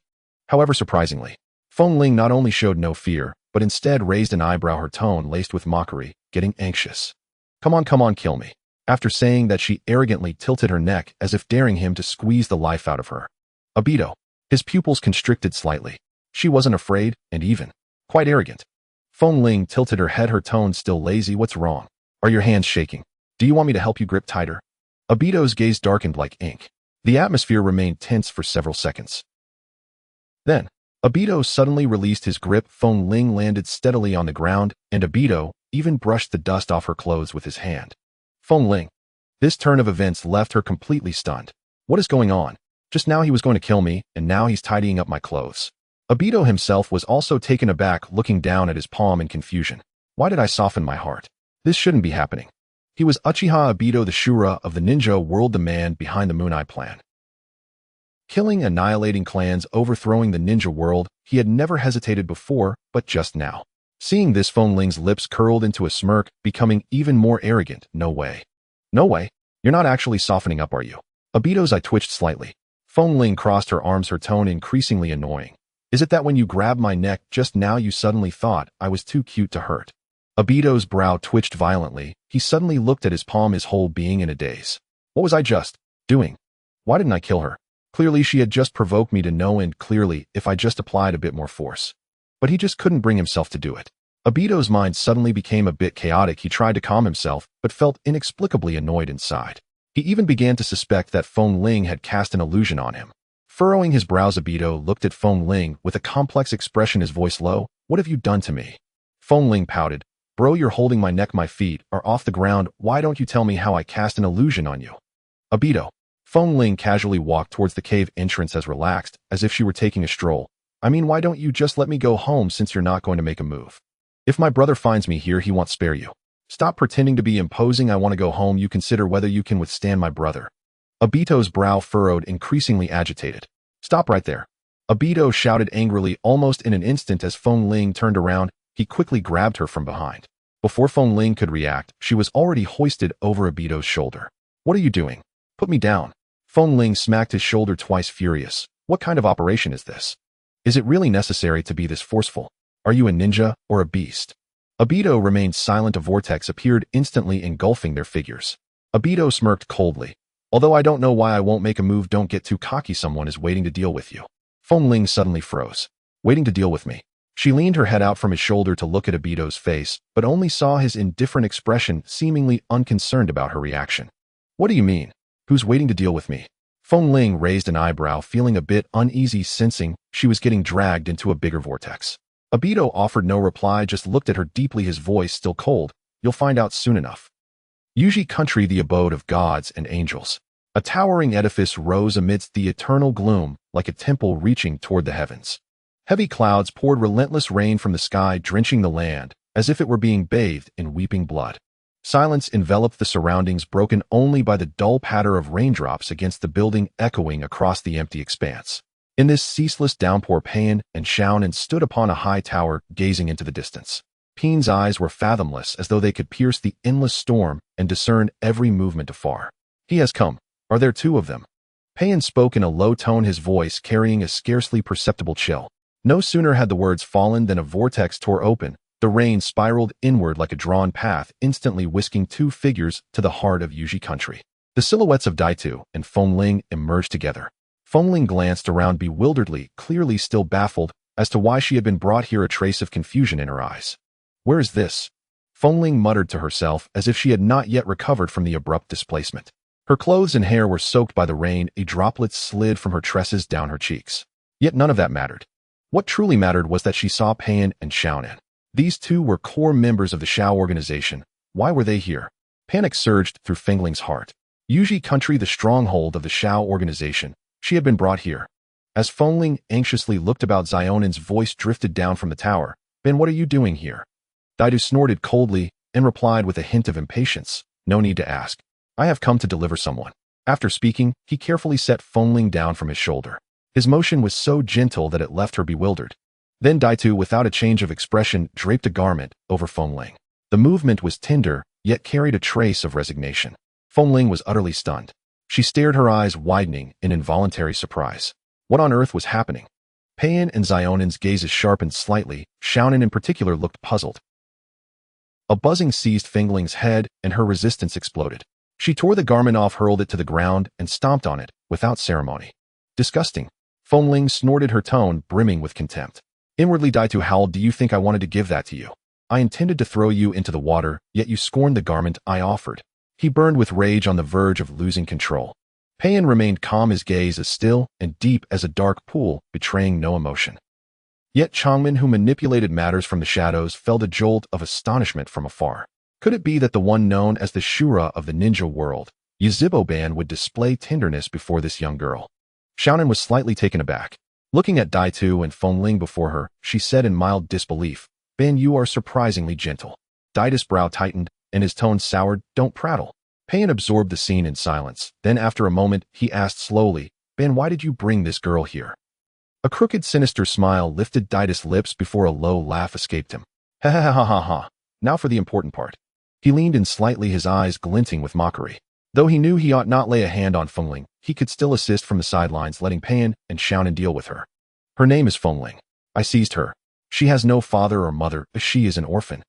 Speaker 1: However, surprisingly, Feng Ling not only showed no fear, but instead raised an eyebrow, her tone laced with mockery, getting anxious. Come on, kill me. After saying that, she arrogantly tilted her neck as if daring him to squeeze the life out of her. Abito. His pupils constricted slightly. She wasn't afraid, and even quite arrogant. Feng Ling tilted her head, her tone still lazy. What's wrong? Are your hands shaking? Do you want me to help you grip tighter? Abito's gaze darkened like ink. The atmosphere remained tense for several seconds. Then, Abito suddenly released his grip. Feng Ling landed steadily on the ground, and Abito even brushed the dust off her clothes with his hand. Feng Ling. This turn of events left her completely stunned. What is going on? Just now he was going to kill me, and now he's tidying up my clothes. Abito himself was also taken aback, looking down at his palm in confusion. Why did I soften my heart? This shouldn't be happening. He was Uchiha Abito, the Shura of the ninja world, the man behind the Moon Eye plan. Killing, annihilating clans, overthrowing the ninja world, he had never hesitated before, but just now. Seeing this, Feng Ling's lips curled into a smirk, becoming even more arrogant. No way. No way. You're not actually softening up, are you? Abito's eye twitched slightly. Feng Ling crossed her arms, her tone increasingly annoying. Is it that when you grabbed my neck just now you suddenly thought I was too cute to hurt? Abito's brow twitched violently. He suddenly looked at his palm, his whole being in a daze. What was I just doing? Why didn't I kill her? Clearly she had just provoked me to no end, clearly if I just applied a bit more force. But he just couldn't bring himself to do it. Abito's mind suddenly became a bit chaotic. He tried to calm himself, but felt inexplicably annoyed inside. He even began to suspect that Feng Ling had cast an illusion on him. Furrowing his brows, Abito looked at Feng Ling with a complex expression, his voice low. What have you done to me? Feng Ling pouted. Bro, you're holding my neck, my feet are off the ground. Why don't you tell me how I cast an illusion on you? Abito. Feng Ling casually walked towards the cave entrance, as relaxed as if she were taking a stroll. I mean, why don't you just let me go home since you're not going to make a move? If my brother finds me here, he won't spare you. Stop pretending to be imposing. I want to go home. You consider whether you can withstand my brother. Abito's brow furrowed, increasingly agitated. Stop right there. Abito shouted angrily. Almost in an instant, as Feng Ling turned around, he quickly grabbed her from behind. Before Feng Ling could react, she was already hoisted over Abito's shoulder. What are you doing? Put me down. Feng Ling smacked his shoulder twice, furious. What kind of operation is this? Is it really necessary to be this forceful? Are you a ninja or a beast? Abito remained silent. A vortex appeared, instantly engulfing their figures. Abito smirked coldly. Although I don't know why I won't make a move. Don't get too cocky. Someone is waiting to deal with you. Feng Ling suddenly froze. Waiting to deal with me? She leaned her head out from his shoulder to look at Abito's face, but only saw his indifferent expression, seemingly unconcerned about her reaction. What do you mean? Who's waiting to deal with me? Feng Ling raised an eyebrow, feeling a bit uneasy, sensing she was getting dragged into a bigger vortex. Abito offered no reply, just looked at her deeply, his voice still cold. You'll find out soon enough. Uchiha country, the abode of gods and angels. A towering edifice rose amidst the eternal gloom, like a temple reaching toward the heavens. Heavy clouds poured relentless rain from the sky, drenching the land, as if it were being bathed in weeping blood. Silence enveloped the surroundings, broken only by the dull patter of raindrops against the building, echoing across the empty expanse. In this ceaseless downpour, Pain and Xiaonan stood upon a high tower, gazing into the distance. Pain's eyes were fathomless, as though they could pierce the endless storm and discern every movement afar. He has come. Are there two of them? Pain spoke in a low tone, his voice carrying a scarcely perceptible chill. No sooner had the words fallen than a vortex tore open. The rain spiraled inward like a drawn path, instantly whisking two figures to the heart of Uchiha country. The silhouettes of Daitu and Feng Ling emerged together. Feng Ling glanced around bewilderedly, clearly still baffled as to why she had been brought here, a trace of confusion in her eyes. Where is this? Feng Ling muttered to herself, as if she had not yet recovered from the abrupt displacement. Her clothes and hair were soaked by the rain, a droplet slid from her tresses down her cheeks. Yet none of that mattered. What truly mattered was that she saw Pan and Xiaonan. These two were core members of the Shao organization. Why were they here? Panic surged through Feng Ling's heart. Uchiha country, the stronghold of the Shao organization. She had been brought here. As Feng Ling anxiously looked about, Xiaonan's voice drifted down from the tower. Ben, what are you doing here? Daidu snorted coldly and replied with a hint of impatience. No need to ask. I have come to deliver someone. After speaking, he carefully set Feng Ling down from his shoulder. His motion was so gentle that it left her bewildered. Then Daidu, without a change of expression, draped a garment over Feng Ling. The movement was tender, yet carried a trace of resignation. Feng Ling was utterly stunned. She stared, her eyes widening in involuntary surprise. What on earth was happening? Payan and Xiaonin's gazes sharpened slightly. Xiaonin in particular looked puzzled. A buzzing seized Feng Ling's head, and her resistance exploded. She tore the garment off, hurled it to the ground, and stomped on it, without ceremony. Disgusting. Feng Ling snorted, her tone brimming with contempt. Inwardly, Daidu howled, do you think I wanted to give that to you? I intended to throw you into the water, yet you scorned the garment I offered. He burned with rage, on the verge of losing control. Payan remained calm, his gaze as still and deep as a dark pool, betraying no emotion. Yet Changmin, who manipulated matters from the shadows, felt a jolt of astonishment from afar. Could it be that the one known as the Shura of the ninja world, Yuzhibo Ban, would display tenderness before this young girl? Xiaonin was slightly taken aback. Looking at Daidu and Feng Ling before her, she said in mild disbelief, Ben, you are surprisingly gentle. Daidu's brow tightened, and his tone soured. Don't prattle. Payan absorbed the scene in silence. Then after a moment, he asked slowly, Ben, why did you bring this girl here? A crooked, sinister smile lifted Daidu's lips before a low laugh escaped him. Ha ha ha ha ha. Now for the important part. He leaned in slightly, his eyes glinting with mockery. Though he knew he ought not lay a hand on Feng Ling, he could still assist from the sidelines, letting Payan and Xiaonin deal with her. Her name is Feng Ling. I seized her. She has no father or mother, she is an orphan.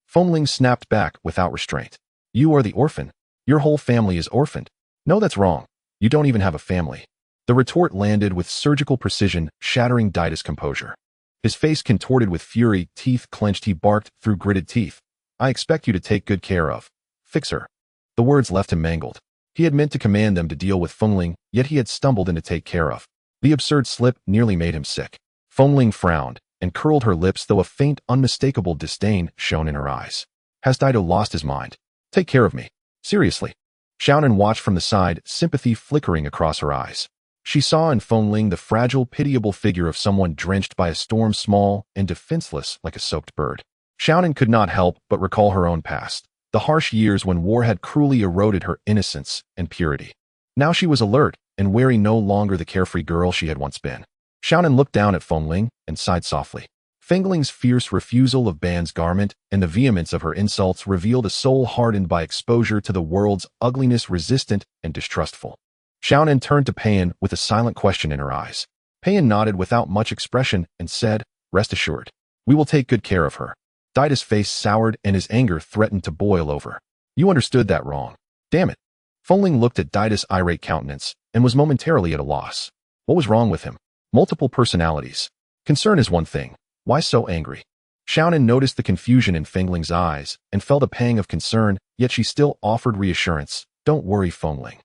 Speaker 1: Feng Ling snapped back without restraint. You are the orphan? Your whole family is orphaned. No, that's wrong. You don't even have a family. The retort landed with surgical precision, shattering Daidu's composure. His face contorted with fury, teeth clenched, he barked through gritted teeth. I expect you to take good care of. Fix her. The words left him mangled. He had meant to command them to deal with Feng Ling, yet he had stumbled into take care of. The absurd slip nearly made him sick. Feng Ling frowned and curled her lips, though a faint, unmistakable disdain shone in her eyes. Has Daidu lost his mind? Take care of me. Seriously. Xiaonin watched from the side, sympathy flickering across her eyes. She saw in Feng Ling the fragile, pitiable figure of someone drenched by a storm, small and defenseless like a soaked bird. Xiaonin could not help but recall her own past, the harsh years when war had cruelly eroded her innocence and purity. Now she was alert and wary, no longer the carefree girl she had once been. Xiaonin looked down at Feng Ling and sighed softly. Feng Ling's fierce refusal of Ban's garment and the vehemence of her insults revealed a soul hardened by exposure to the world's ugliness, resistant and distrustful. Xiaonin turned to Payan with a silent question in her eyes. Payan nodded without much expression and said, Rest assured. We will take good care of her. Daidu's face soured and his anger threatened to boil over. You understood that wrong. Damn it. Feng Ling looked at Daidu's irate countenance and was momentarily at a loss. What was wrong with him? Multiple personalities. Concern is one thing. Why so angry? Xiaonin noticed the confusion in Feng Ling's eyes and felt a pang of concern, yet she still offered reassurance. Don't worry, Feng Ling.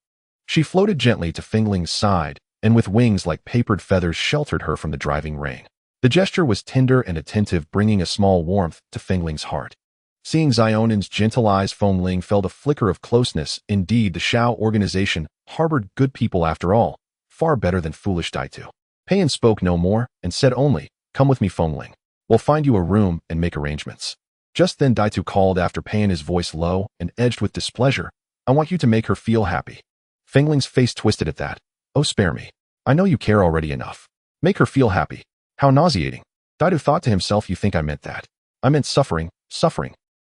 Speaker 1: She floated gently to Feng Ling's side, and with wings like papered feathers sheltered her from the driving rain. The gesture was tender and attentive, bringing a small warmth to Feng Ling's heart. Seeing Xiaonin's gentle eyes, Feng Ling felt a flicker of closeness. Indeed, the Shao organization harbored good people after all, far better than foolish Daidu. Payan spoke no more and said only, Come with me, Feng Ling. We'll find you a room and make arrangements. Just then Daidu called after Payan, his voice low and edged with displeasure. I want you to make her feel happy. Feng Ling's face twisted at that. Oh, spare me. I know you care already enough. Make her feel happy. How nauseating. Daidu thought to himself, you think I meant that? I meant suffering.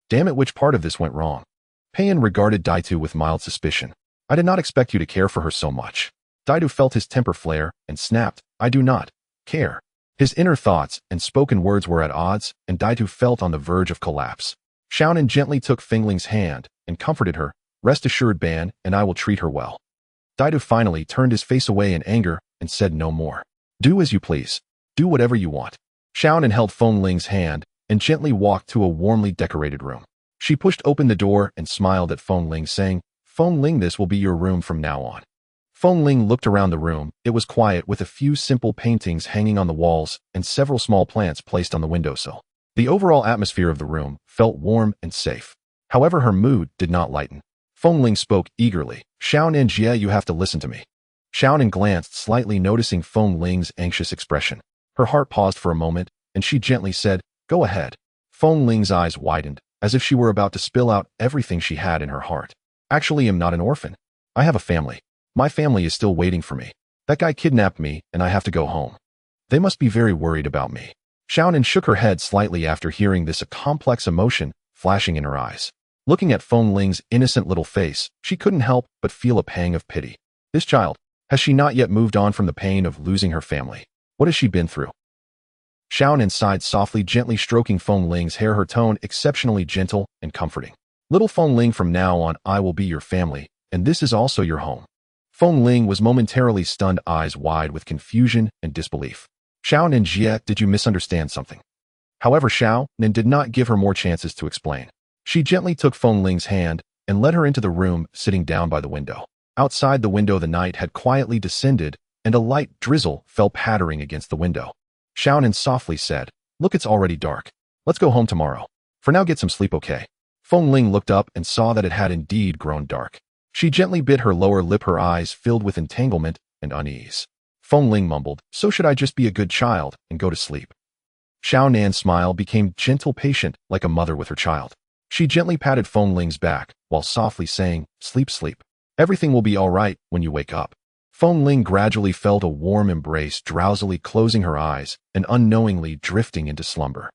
Speaker 1: Damn it, which part of this went wrong? Payan regarded Daidu with mild suspicion. I did not expect you to care for her so much. Daidu felt his temper flare and snapped. I do not care. His inner thoughts and spoken words were at odds, and Daidu felt on the verge of collapse. Xiaonin gently took Feng Ling's hand and comforted her. Rest assured, Ban, and I will treat her well. Daidu finally turned his face away in anger and said no more. Do as you please. Do whatever you want. Xiaonin held Feng Ling's hand and gently walked to a warmly decorated room. She pushed open the door and smiled at Feng Ling, saying, Feng Ling, this will be your room from now on. Feng Ling looked around the room. It was quiet, with a few simple paintings hanging on the walls and several small plants placed on the windowsill. The overall atmosphere of the room felt warm and safe. However, her mood did not lighten. Feng Ling spoke eagerly. Xiaonin, Jie, you have to listen to me. Xiaonin glanced slightly, noticing Feng Ling's anxious expression. Her heart paused for a moment, and she gently said, Go ahead. Feng Ling's eyes widened, as if she were about to spill out everything she had in her heart. Actually, I'm not an orphan. I have a family. My family is still waiting for me. That guy kidnapped me, and I have to go home. They must be very worried about me. Xiaonan shook her head slightly after hearing this, a complex emotion flashing in her eyes. Looking at Feng Ling's innocent little face, she couldn't help but feel a pang of pity. This child, has she not yet moved on from the pain of losing her family? What has she been through? Xiaonan sighed softly, gently stroking Feng Ling's hair, her tone exceptionally gentle and comforting. Little Feng Ling, from now on, I will be your family, and this is also your home. Feng Ling was momentarily stunned, eyes wide with confusion and disbelief. Xiaonan, Jie, did you misunderstand something? However, Xiaonan did not give her more chances to explain. She gently took Feng Ling's hand and led her into the room, sitting down by the window. Outside the window, the night had quietly descended, and a light drizzle fell pattering against the window. Xiaonan softly said, Look, it's already dark. Let's go home tomorrow. For now, get some sleep, okay? Feng Ling looked up and saw that it had indeed grown dark. She gently bit her lower lip, her eyes filled with entanglement and unease. Feng Ling mumbled, So should I just be a good child and go to sleep? Xiaonan's smile became gentle, patient, like a mother with her child. She gently patted Feng Ling's back, while softly saying, Sleep, sleep. Everything will be all right when you wake up. Feng Ling gradually felt a warm embrace, drowsily closing her eyes and unknowingly drifting into slumber.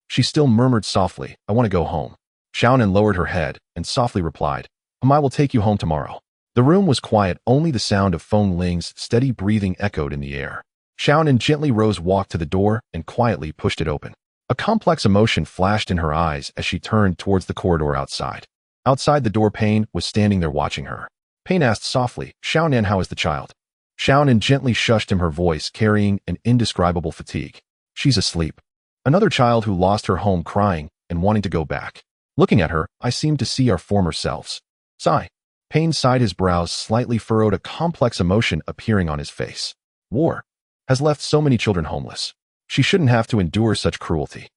Speaker 1: She still murmured softly, I want to go home. Xiaonan lowered her head and softly replied, I will take you home tomorrow. The room was quiet, only the sound of Feng Ling's steady breathing echoed in the air. Xiaonan gently walked to the door and quietly pushed it open. A complex emotion flashed in her eyes as she turned towards the corridor outside. Outside the door, Pain was standing there watching her. Pain asked softly, Xiaonan, how is the child? Xiaonan gently shushed him, her voice carrying an indescribable fatigue. She's asleep. Another child who lost her home, crying and wanting to go back. Looking at her, I seemed to see our former selves. Sigh. Pain sighed, his brows slightly furrowed, a complex emotion appearing on his face. War has left so many children homeless. She shouldn't have to endure such cruelty.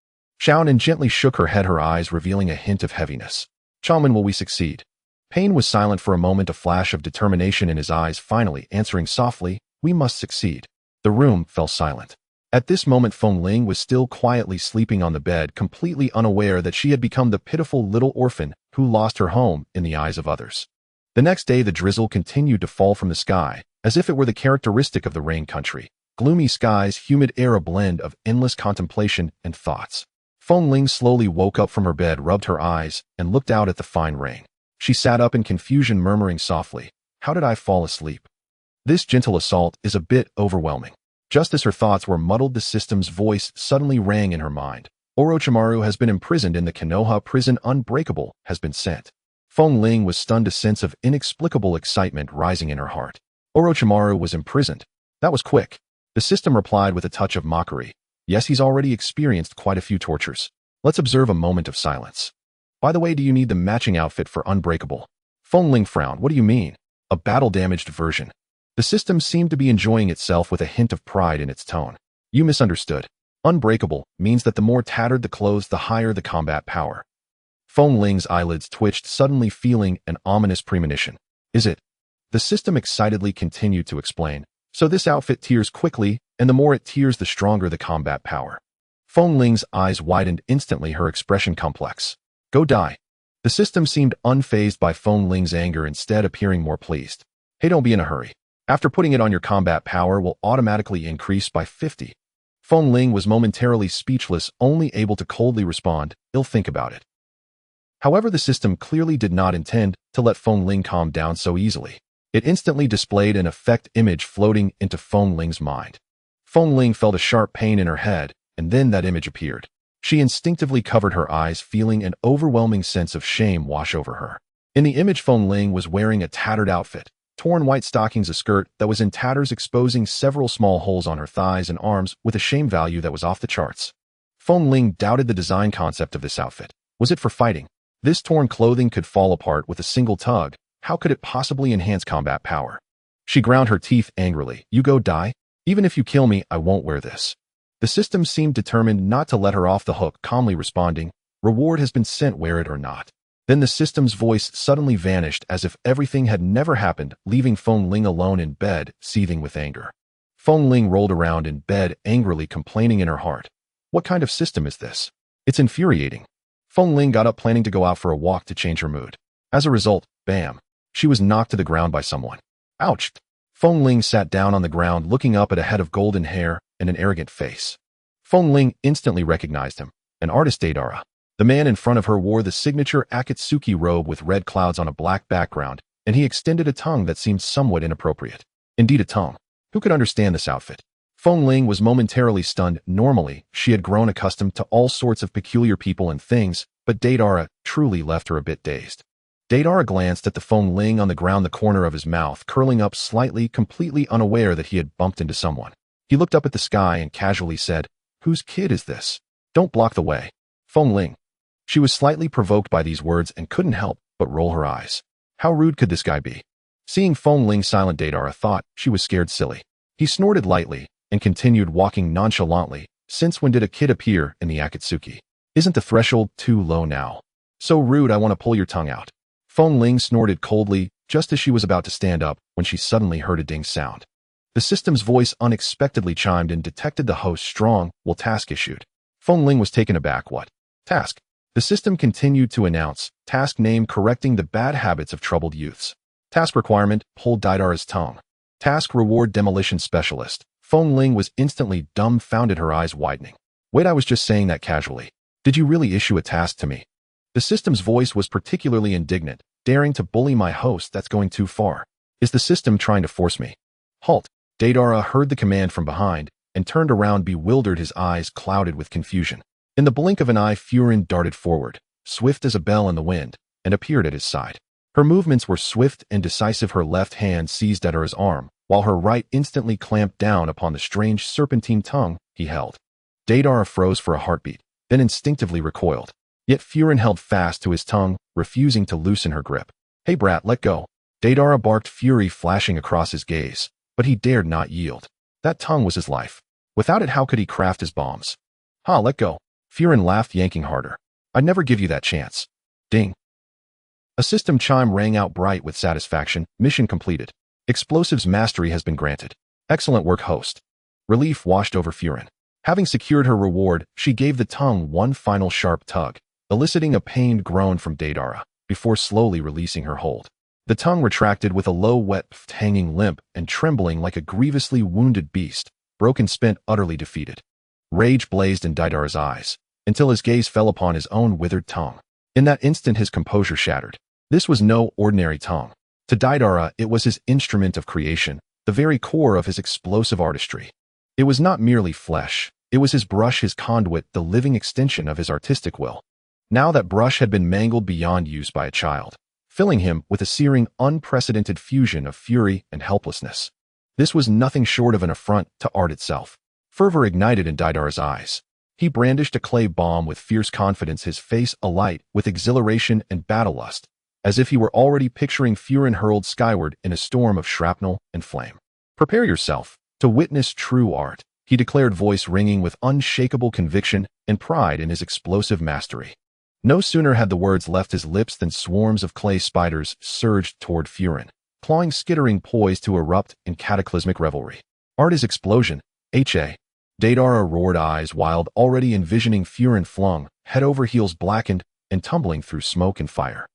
Speaker 1: Xiaonan gently shook her head, her eyes revealing a hint of heaviness. Chaman, will we succeed? Pain was silent for a moment, a flash of determination in his eyes, finally answering softly, We must succeed. The room fell silent. At this moment, Feng Ling was still quietly sleeping on the bed, completely unaware that she had become the pitiful little orphan who lost her home in the eyes of others. The next day, the drizzle continued to fall from the sky, as if it were the characteristic of the rain country. Gloomy skies, humid air, a blend of endless contemplation and thoughts. Feng Ling slowly woke up from her bed, rubbed her eyes, and looked out at the fine rain. She sat up in confusion, murmuring softly, How did I fall asleep? This gentle assault is a bit overwhelming. Just as her thoughts were muddled, the system's voice suddenly rang in her mind. Orochimaru has been imprisoned in the Konoha prison. Unbreakable has been sent. Feng Ling was stunned, a sense of inexplicable excitement rising in her heart. Orochimaru was imprisoned. That was quick. The system replied with a touch of mockery. Yes, he's already experienced quite a few tortures. Let's observe a moment of silence. By the way, do you need the matching outfit for Unbreakable? Feng Ling frowned. What do you mean? A battle-damaged version. The system seemed to be enjoying itself with a hint of pride in its tone. You misunderstood. Unbreakable means that the more tattered the clothes, the higher the combat power. Feng Ling's eyelids twitched, suddenly feeling an ominous premonition. Is it? The system excitedly continued to explain. So this outfit tears quickly, and the more it tears, the stronger the combat power. Feng Ling's eyes widened instantly, her expression complex. Go die. The system seemed unfazed by Feng Ling's anger, instead appearing more pleased. Hey, don't be in a hurry. After putting it on, your combat power will automatically increase by 50. Feng Ling was momentarily speechless, only able to coldly respond, I'll think about it. However, the system clearly did not intend to let Feng Ling calm down so easily. It instantly displayed an effect image floating into Feng Ling's mind. Feng Ling felt a sharp pain in her head, and then that image appeared. She instinctively covered her eyes, feeling an overwhelming sense of shame wash over her. In the image, Feng Ling was wearing a tattered outfit, torn white stockings, a skirt that was in tatters exposing several small holes on her thighs and arms with a shame value that was off the charts. Feng Ling doubted the design concept of this outfit. Was it for fighting? This torn clothing could fall apart with a single tug. How could it possibly enhance combat power? She ground her teeth angrily. You go die? Even if you kill me, I won't wear this. The system seemed determined not to let her off the hook, calmly responding, Reward has been sent, wear it or not. Then the system's voice suddenly vanished, as if everything had never happened, leaving Feng Ling alone in bed, seething with anger. Feng Ling rolled around in bed, angrily complaining in her heart. What kind of system is this? It's infuriating. Feng Ling got up planning to go out for a walk to change her mood. As a result, bam, she was knocked to the ground by someone. Ouch! Feng Ling sat down on the ground looking up at a head of golden hair and an arrogant face. Feng Ling instantly recognized him, an artist Deidara. The man in front of her wore the signature Akatsuki robe with red clouds on a black background, and he extended a tongue that seemed somewhat inappropriate. Indeed a tongue. Who could understand this outfit? Feng Ling was momentarily stunned. Normally, she had grown accustomed to all sorts of peculiar people and things, but Deidara truly left her a bit dazed. Deidara glanced at the Feng Ling on the ground, the corner of his mouth curling up slightly, completely unaware that he had bumped into someone. He looked up at the sky and casually said, "Whose kid is this? Don't block the way." Feng Ling. She was slightly provoked by these words and couldn't help but roll her eyes. How rude could this guy be? Seeing Feng Ling silent, Deidara thought she was scared silly. He snorted lightly and continued walking nonchalantly. Since when did a kid appear in the Akatsuki? Isn't the threshold too low now? So rude, I want to pull your tongue out. Feng Ling snorted coldly just as she was about to stand up when she suddenly heard a ding sound. The system's voice unexpectedly chimed and detected the host's strong, task issued. Feng Ling was taken aback. What? Task? The system continued to announce, task name correcting the bad habits of troubled youths. Task requirement, pull Deidara's tongue. Task reward demolition specialist. Feng Ling was instantly dumbfounded, her eyes widening. Wait, I was just saying that casually. Did you really issue a task to me? The system's voice was particularly indignant. Daring to bully my host, that's going too far. Is the system trying to force me? Halt. Deidara heard the command from behind and turned around bewildered, his eyes clouded with confusion. In the blink of an eye, Furin darted forward, swift as a bell in the wind, and appeared at his side. Her movements were swift and decisive. Her left hand seized Deidara's arm, while her right instantly clamped down upon the strange serpentine tongue he held. Deidara froze for a heartbeat, then instinctively recoiled. Yet Furin held fast to his tongue, refusing to loosen her grip. Hey brat, let go. Deidara barked, fury flashing across his gaze, but he dared not yield. That tongue was his life. Without it, how could he craft his bombs? Let go. Furin laughed, yanking harder. I'd never give you that chance. Ding. A system chime rang out bright with satisfaction. Mission completed. Explosives mastery has been granted. Excellent work, host. Relief washed over Furin. Having secured her reward, she gave the tongue one final sharp tug, eliciting a pained groan from Deidara, before slowly releasing her hold. The tongue retracted with a low, wet pft, hanging limp and trembling like a grievously wounded beast, broken, spent, utterly defeated. Rage blazed in Deidara's eyes, until his gaze fell upon his own withered tongue. In that instant, his composure shattered. This was no ordinary tongue. To Deidara, it was his instrument of creation, the very core of his explosive artistry. It was not merely flesh. It was his brush, his conduit, the living extension of his artistic will. Now that brush had been mangled beyond use by a child, filling him with a searing, unprecedented fusion of fury and helplessness. This was nothing short of an affront to art itself. Fervor ignited in Deidara's eyes. He brandished a clay bomb with fierce confidence, his face alight with exhilaration and battle lust, as if he were already picturing Furin hurled skyward in a storm of shrapnel and flame. Prepare yourself to witness true art, he declared, voice ringing with unshakable conviction and pride in his explosive mastery. No sooner had the words left his lips than swarms of clay spiders surged toward Furin, clawing, skittering, poised to erupt in cataclysmic revelry. Art is explosion, H.A. Deidara roared, eyes wild, already envisioning Furin flung, head over heels, blackened, and tumbling through smoke and fire.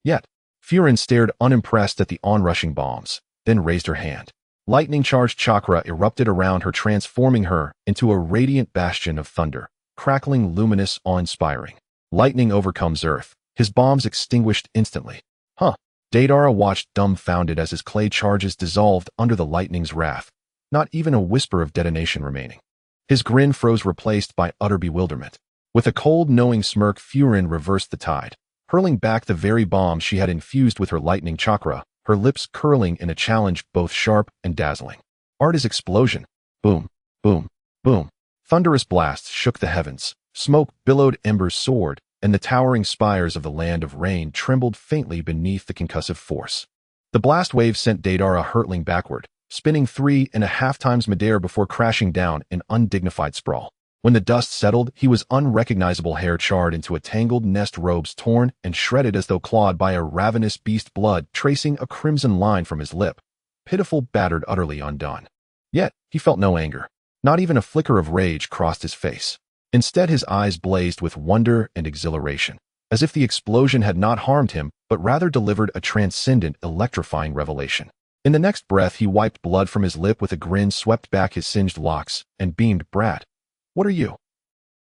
Speaker 1: Yet, Furin stared unimpressed at the onrushing bombs, then raised her hand. Lightning-charged chakra erupted around her, transforming her into a radiant bastion of thunder, crackling, luminous, awe-inspiring. Lightning overcomes earth, his bombs extinguished instantly. Deidara watched dumbfounded as his clay charges dissolved under the lightning's wrath, not even a whisper of detonation remaining. His grin froze, replaced by utter bewilderment. With a cold, knowing smirk, Furin reversed the tide, hurling back the very bomb she had infused with her lightning chakra, her lips curling in a challenge both sharp and dazzling. Art is explosion. Boom, boom, boom. Thunderous blasts shook the heavens. Smoke billowed, embers soared, and the towering spires of the land of rain trembled faintly beneath the concussive force. The blast wave sent Deidara hurtling backward, spinning 3.5 times midair before crashing down in undignified sprawl. When the dust settled, he was unrecognizable, hair charred into a tangled nest, robes torn and shredded as though clawed by a ravenous beast, blood tracing a crimson line from his lip. Pitiful, battered, utterly undone. Yet, he felt no anger. Not even a flicker of rage crossed his face. Instead, his eyes blazed with wonder and exhilaration, as if the explosion had not harmed him, but rather delivered a transcendent, electrifying revelation. In the next breath, he wiped blood from his lip with a grin, swept back his singed locks, and beamed, "Brat, what are you?"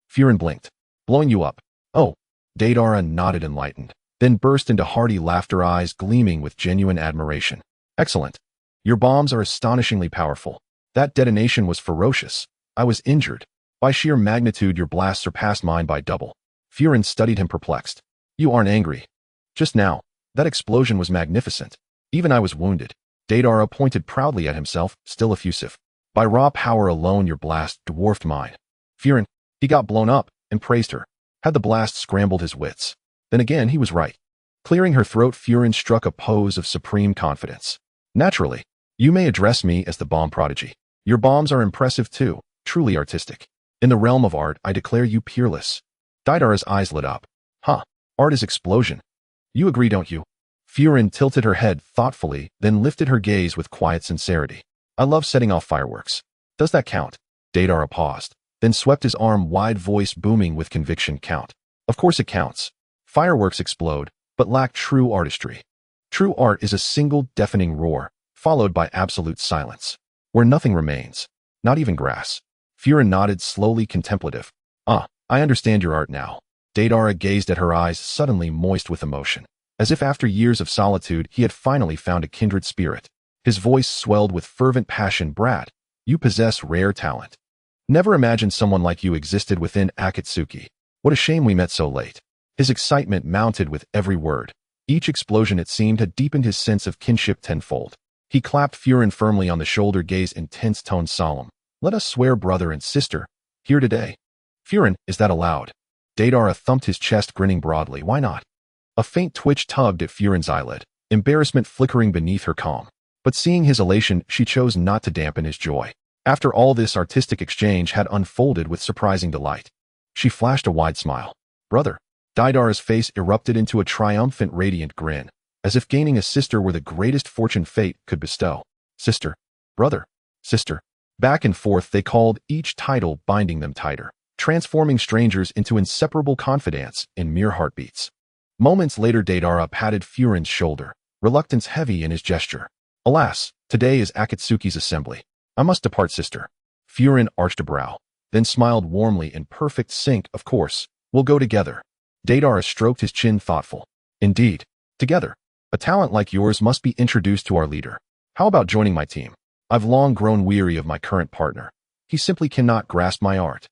Speaker 1: Furin blinked. "Blowing you up." "Oh." Deidara nodded, enlightened, then burst into hearty laughter, eyes gleaming with genuine admiration. "Excellent. Your bombs are astonishingly powerful. That detonation was ferocious. I was injured. By sheer magnitude, your blast surpassed mine by double." Furin studied him, perplexed. "You aren't angry?" "Just now. That explosion was magnificent. Even I was wounded." Deidara pointed proudly at himself, still effusive. "By raw power alone, your blast dwarfed mine." Furin, he got blown up, and praised her. Had the blast scrambled his wits? Then again, he was right. Clearing her throat, Furin struck a pose of supreme confidence. "Naturally. You may address me as the bomb prodigy. Your bombs are impressive too, truly artistic. In the realm of art, I declare you peerless." Deidara's eyes lit up. "Huh, art is explosion. You agree, don't you?" Furin tilted her head thoughtfully, then lifted her gaze with quiet sincerity. "I love setting off fireworks. Does that count?" Deidara paused, then swept his arm wide, voice booming with conviction. "Count. Of course it counts. Fireworks explode, but lack true artistry. True art is a single deafening roar, followed by absolute silence, where nothing remains, not even grass." Furin nodded, slowly contemplative. "Ah, I understand your art now." Deidara gazed at her, eyes suddenly moist with emotion, as if after years of solitude he had finally found a kindred spirit. His voice swelled with fervent passion. "Brat, you possess rare talent. Never imagined someone like you existed within Akatsuki. What a shame we met so late." His excitement mounted with every word. Each explosion, it seemed, had deepened his sense of kinship tenfold. He clapped Furin firmly on the shoulder, gaze intense, tone solemn. "Let us swear brother and sister, here today." "Furin, is that allowed?" Deidara thumped his chest, grinning broadly. "Why not?" A faint twitch tugged at Furin's eyelid, embarrassment flickering beneath her calm. But seeing his elation, she chose not to dampen his joy. After all, this artistic exchange had unfolded with surprising delight. She flashed a wide smile. "Brother." Deidara's face erupted into a triumphant, radiant grin, as if gaining a sister were the greatest fortune fate could bestow. "Sister. Brother. Sister." Back and forth they called, each title binding them tighter, transforming strangers into inseparable confidants in mere heartbeats. Moments later, Deidara patted Furin's shoulder, reluctance heavy in his gesture. "Alas, today is Akatsuki's assembly. I must depart, sister." Furin arched a brow, then smiled warmly. "In perfect sync, of course. We'll go together." Deidara stroked his chin, thoughtful. "Indeed. Together. A talent like yours must be introduced to our leader. How about joining my team? I've long grown weary of my current partner. He simply cannot grasp my art."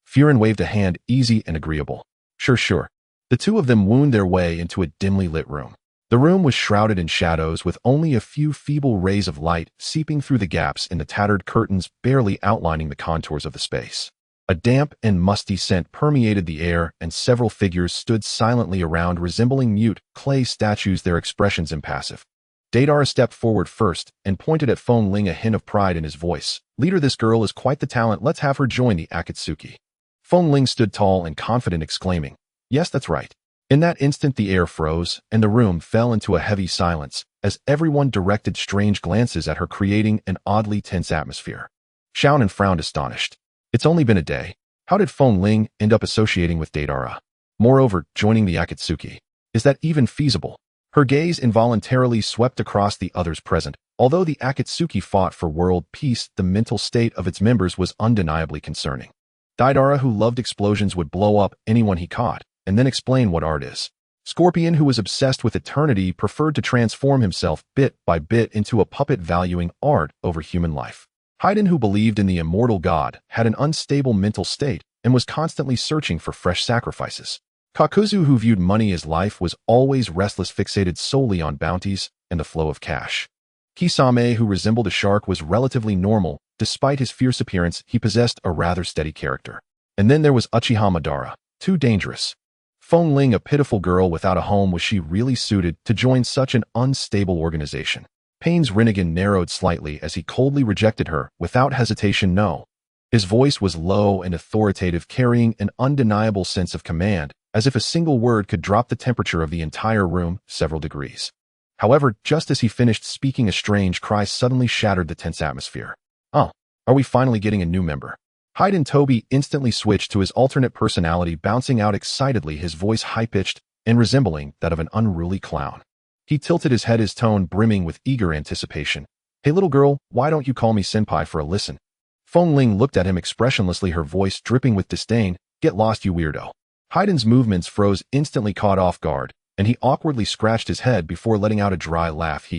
Speaker 1: Furin waved a hand, easy and agreeable. Sure." The two of them wound their way into a dimly lit room. The room was shrouded in shadows, with only a few feeble rays of light seeping through the gaps in the tattered curtains, barely outlining the contours of the space. A damp and musty scent permeated the air, and several figures stood silently around, resembling mute clay statues, their expressions impassive. Deidara stepped forward first and pointed at Feng Ling, a hint of pride in his voice. "Leader, this girl is quite the talent. Let's have her join the Akatsuki." Feng Ling stood tall and confident, exclaiming, "Yes, that's right." In that instant, the air froze, and the room fell into a heavy silence, as everyone directed strange glances at her, creating an oddly tense atmosphere. Xiaonan frowned, astonished. It's only been a day. How did Feng Ling end up associating with Deidara? Moreover, joining the Akatsuki. Is that even feasible? Her gaze involuntarily swept across the others present. Although the Akatsuki fought for world peace, the mental state of its members was undeniably concerning. Deidara, who loved explosions, would blow up anyone he caught, and then explain what art is. Scorpion, who was obsessed with eternity, preferred to transform himself bit by bit into a puppet, valuing art over human life. Haydn, who believed in the immortal god, had an unstable mental state and was constantly searching for fresh sacrifices. Kakuzu, who viewed money as life, was always restless, fixated solely on bounties and the flow of cash. Kisame, who resembled a shark, was relatively normal. Despite his fierce appearance, he possessed a rather steady character. And then there was Uchiha Madara, too dangerous. Feng Ling, a pitiful girl without a home. Was she really suited to join such an unstable organization? Payne's Rinnegan narrowed slightly as he coldly rejected her, without hesitation. No. His voice was low and authoritative, carrying an undeniable sense of command, as if a single word could drop the temperature of the entire room several degrees. However, just as he finished speaking, a strange cry suddenly shattered the tense atmosphere. "Oh, are we finally getting a new member?" Hyde and Toby instantly switched to his alternate personality, bouncing out excitedly, his voice high-pitched and resembling that of an unruly clown. He tilted his head, his tone brimming with eager anticipation. "Hey little girl, why don't you call me senpai for a listen?" Feng Ling looked at him expressionlessly, her voice dripping with disdain. "Get lost, you weirdo." Hayden's movements froze, instantly caught off guard, and he awkwardly scratched his head before letting out a dry laugh.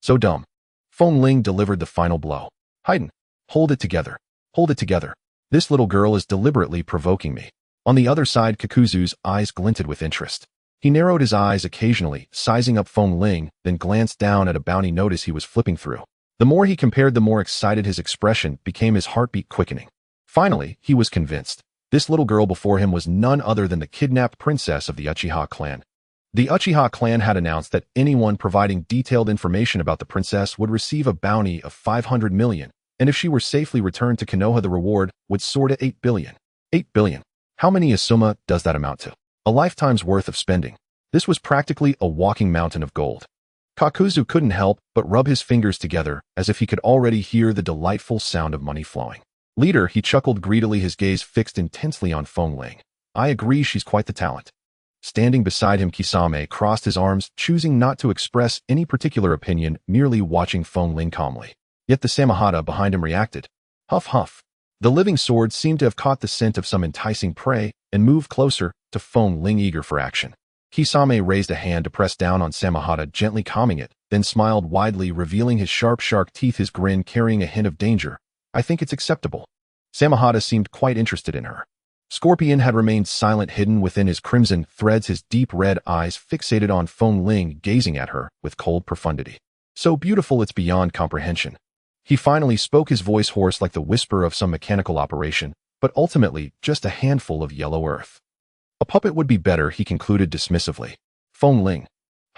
Speaker 1: So dumb. Feng Ling delivered the final blow. "Hayden, hold it together. Hold it together. This little girl is deliberately provoking me." On the other side, Kakuzu's eyes glinted with interest. He narrowed his eyes occasionally, sizing up Feng Ling, then glanced down at a bounty notice he was flipping through. The more he compared, the more excited his expression became, his heartbeat quickening. Finally, he was convinced. This little girl before him was none other than the kidnapped princess of the Uchiha clan. The Uchiha clan had announced that anyone providing detailed information about the princess would receive a bounty of 500 million, and if she were safely returned to Konoha, the reward would soar to 8 billion. 8 billion. How many Asuma does that amount to? A lifetime's worth of spending. This was practically a walking mountain of gold. Kakuzu couldn't help but rub his fingers together as if he could already hear the delightful sound of money flowing. "Leader," he chuckled greedily, his gaze fixed intensely on Feng Ling. "I agree, she's quite the talent." Standing beside him, Kisame crossed his arms, choosing not to express any particular opinion, merely watching Feng Ling calmly. Yet the Samahata behind him reacted. Huff huff. The living sword seemed to have caught the scent of some enticing prey and moved closer to Feng Ling, eager for action. Kisame raised a hand to press down on Samahata, gently calming it, then smiled widely, revealing his sharp shark teeth, his grin carrying a hint of danger. "I think it's acceptable." Samahata seemed quite interested in her. Scorpion had remained silent, hidden within his crimson threads, his deep red eyes fixated on Feng Ling, gazing at her with cold profundity. So beautiful it's beyond comprehension. He finally spoke, his voice hoarse like the whisper of some mechanical operation, but ultimately just a handful of yellow earth. "A puppet would be better," he concluded dismissively. Feng Ling.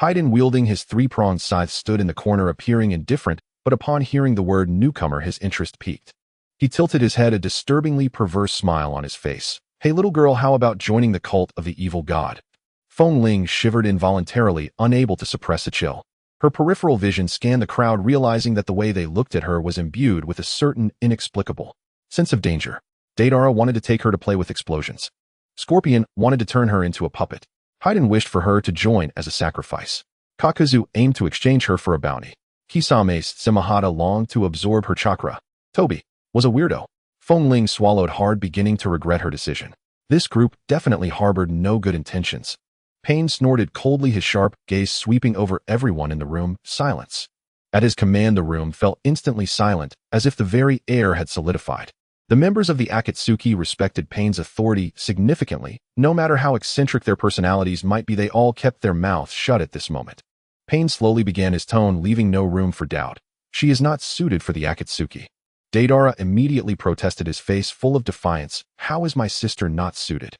Speaker 1: Hayden, wielding his three-pronged scythe, stood in the corner, appearing indifferent, but upon hearing the word newcomer, his interest piqued. He tilted his head, a disturbingly perverse smile on his face. "Hey little girl, how about joining the cult of the evil god?" Feng Ling shivered involuntarily, unable to suppress a chill. Her peripheral vision scanned the crowd, realizing that the way they looked at her was imbued with a certain inexplicable sense of danger. Deidara wanted to take her to play with explosions. Scorpion wanted to turn her into a puppet. Hayden wished for her to join as a sacrifice. Kakuzu aimed to exchange her for a bounty. Kisame's Samahata longed to absorb her chakra. Toby was a weirdo. Feng Ling swallowed hard, beginning to regret her decision. This group definitely harbored no good intentions. Pain snorted coldly, his sharp gaze sweeping over everyone in the room. Silence. At his command, the room fell instantly silent, as if the very air had solidified. The members of the Akatsuki respected Pain's authority significantly. No matter how eccentric their personalities might be, they all kept their mouths shut at this moment. Pain slowly began, his tone leaving no room for doubt. "She is not suited for the Akatsuki." Deidara immediately protested, his face full of defiance. "How is my sister not suited?"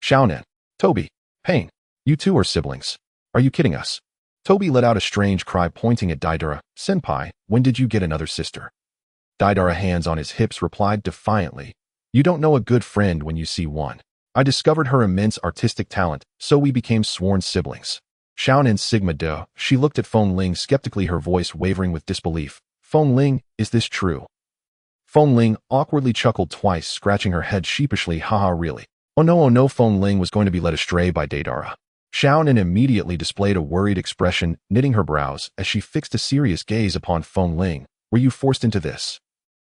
Speaker 1: "Xiaonan, Toby, Pain, you two are siblings. Are you kidding us?" Toby let out a strange cry, pointing at Deidara. "Senpai, when did you get another sister?" Deidara, hands on his hips, replied defiantly. "You don't know a good friend when you see one. I discovered her immense artistic talent, so we became sworn siblings." Xiaonan Sigma De. She looked at Feng Ling skeptically, her voice wavering with disbelief. "Feng Ling, is this true?" Feng Ling awkwardly chuckled twice, scratching her head sheepishly. "Haha, really? Oh no." Feng Ling was going to be led astray by Deidara. Xiaonan immediately displayed a worried expression, knitting her brows as she fixed a serious gaze upon Feng Ling. "Were you forced into this?"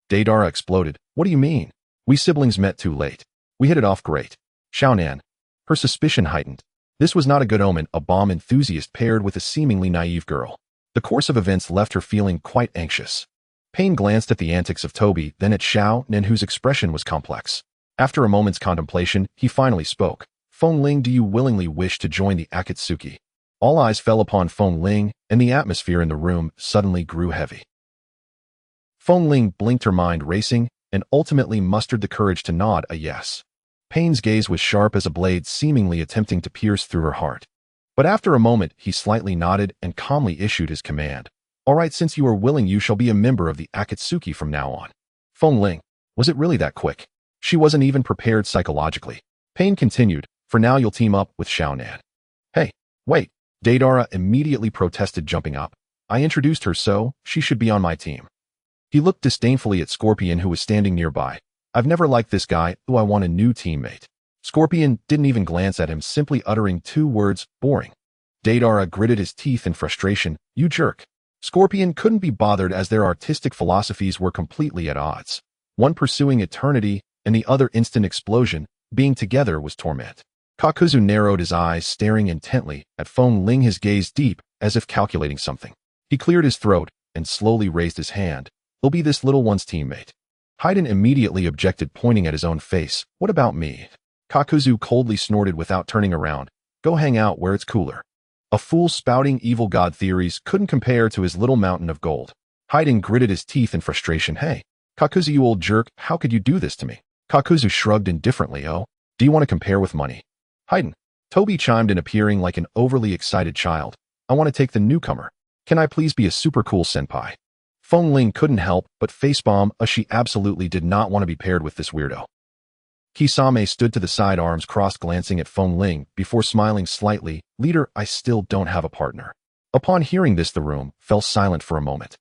Speaker 1: Deidara exploded. "What do you mean? We siblings met too late. We hit it off great." Xiaonan. Her suspicion heightened. This was not a good omen, a bomb enthusiast paired with a seemingly naive girl. The course of events left her feeling quite anxious. Pain glanced at the antics of Toby, then at Xiaonan, whose expression was complex. After a moment's contemplation, he finally spoke. "Feng Ling, do you willingly wish to join the Akatsuki?" All eyes fell upon Feng Ling, and the atmosphere in the room suddenly grew heavy. Feng Ling blinked, her mind racing, and ultimately mustered the courage to nod a yes. Pain's gaze was sharp as a blade, seemingly attempting to pierce through her heart. But after a moment, he slightly nodded and calmly issued his command. "All right, since you are willing, you shall be a member of the Akatsuki from now on." Feng Ling. Was it really that quick? She wasn't even prepared psychologically. Pain continued. "For now, you'll team up with Xiaonan." "Hey, wait." Deidara immediately protested, jumping up. "I introduced her, so she should be on my team." He looked disdainfully at Scorpion, who was standing nearby. I've never liked this guy, I want a new teammate. Scorpion didn't even glance at him, simply uttering 2 words, boring. Deidara gritted his teeth in frustration, you jerk. Scorpion couldn't be bothered as their artistic philosophies were completely at odds. One pursuing eternity, and the other instant explosion. Being together was torment. Kakuzu narrowed his eyes, staring intently at Feng Ling, his gaze deep, as if calculating something. He cleared his throat and slowly raised his hand. He'll be this little one's teammate. Haydn immediately objected, pointing at his own face. What about me? Kakuzu coldly snorted without turning around. Go hang out where it's cooler. A fool spouting evil god theories couldn't compare to his little mountain of gold. Haydn gritted his teeth in frustration. Hey, Kakuzu, you old jerk, how could you do this to me? Kakuzu shrugged indifferently. Oh, do you want to compare with money? Haydn. Toby chimed in, appearing like an overly excited child. I want to take the newcomer. Can I please be a super cool senpai? Feng Ling couldn't help but facepalm, as she absolutely did not want to be paired with this weirdo. Kisame stood to the side, arms crossed, glancing at Feng Ling before smiling slightly. Leader, I still don't have a partner. Upon hearing this, the room fell silent for a moment.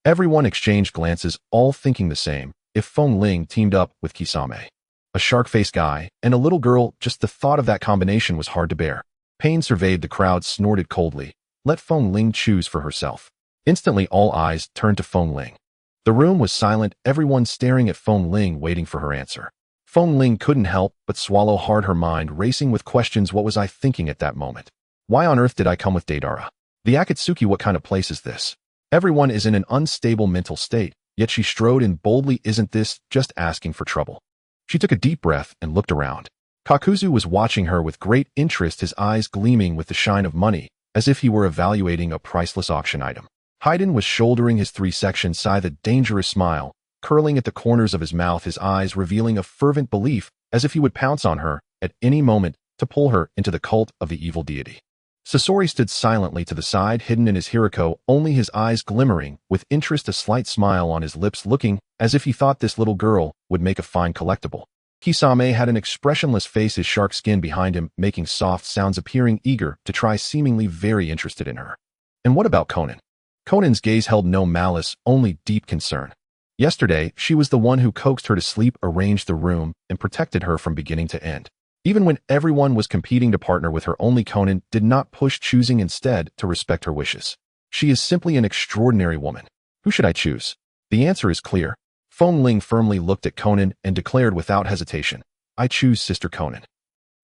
Speaker 1: Everyone exchanged glances, all thinking the same. If Feng Ling teamed up with Kisame, a shark-faced guy, and a little girl, just the thought of that combination was hard to bear. Pain surveyed the crowd, snorted coldly. Let Feng Ling choose for herself. Instantly, all eyes turned to Feng Ling. The room was silent, everyone staring at Feng Ling, waiting for her answer. Feng Ling couldn't help but swallow hard, her mind racing with questions. What was I thinking at that moment? Why on earth did I come with Deidara? The Akatsuki, what kind of place is this? Everyone is in an unstable mental state, yet she strode in boldly. Isn't this just asking for trouble? She took a deep breath and looked around. Kakuzu was watching her with great interest, his eyes gleaming with the shine of money, as if he were evaluating a priceless auction item. Haydn was shouldering his 3-section scythe, a dangerous smile curling at the corners of his mouth, his eyes revealing a fervent belief, as if he would pounce on her at any moment to pull her into the cult of the evil deity. Sasori stood silently to the side, hidden in his hiriko, only his eyes glimmering with interest, a slight smile on his lips, looking as if he thought this little girl would make a fine collectible. Kisame had an expressionless face, his shark skin behind him making soft sounds, appearing eager to try, seemingly very interested in her. And what about Conan? Conan's gaze held no malice, only deep concern. Yesterday, she was the one who coaxed her to sleep, arranged the room, and protected her from beginning to end. Even when everyone was competing to partner with her, only Conan did not push, choosing instead to respect her wishes. She is simply an extraordinary woman. Who should I choose? The answer is clear. Feng Ling firmly looked at Conan and declared without hesitation, I choose Sister Conan.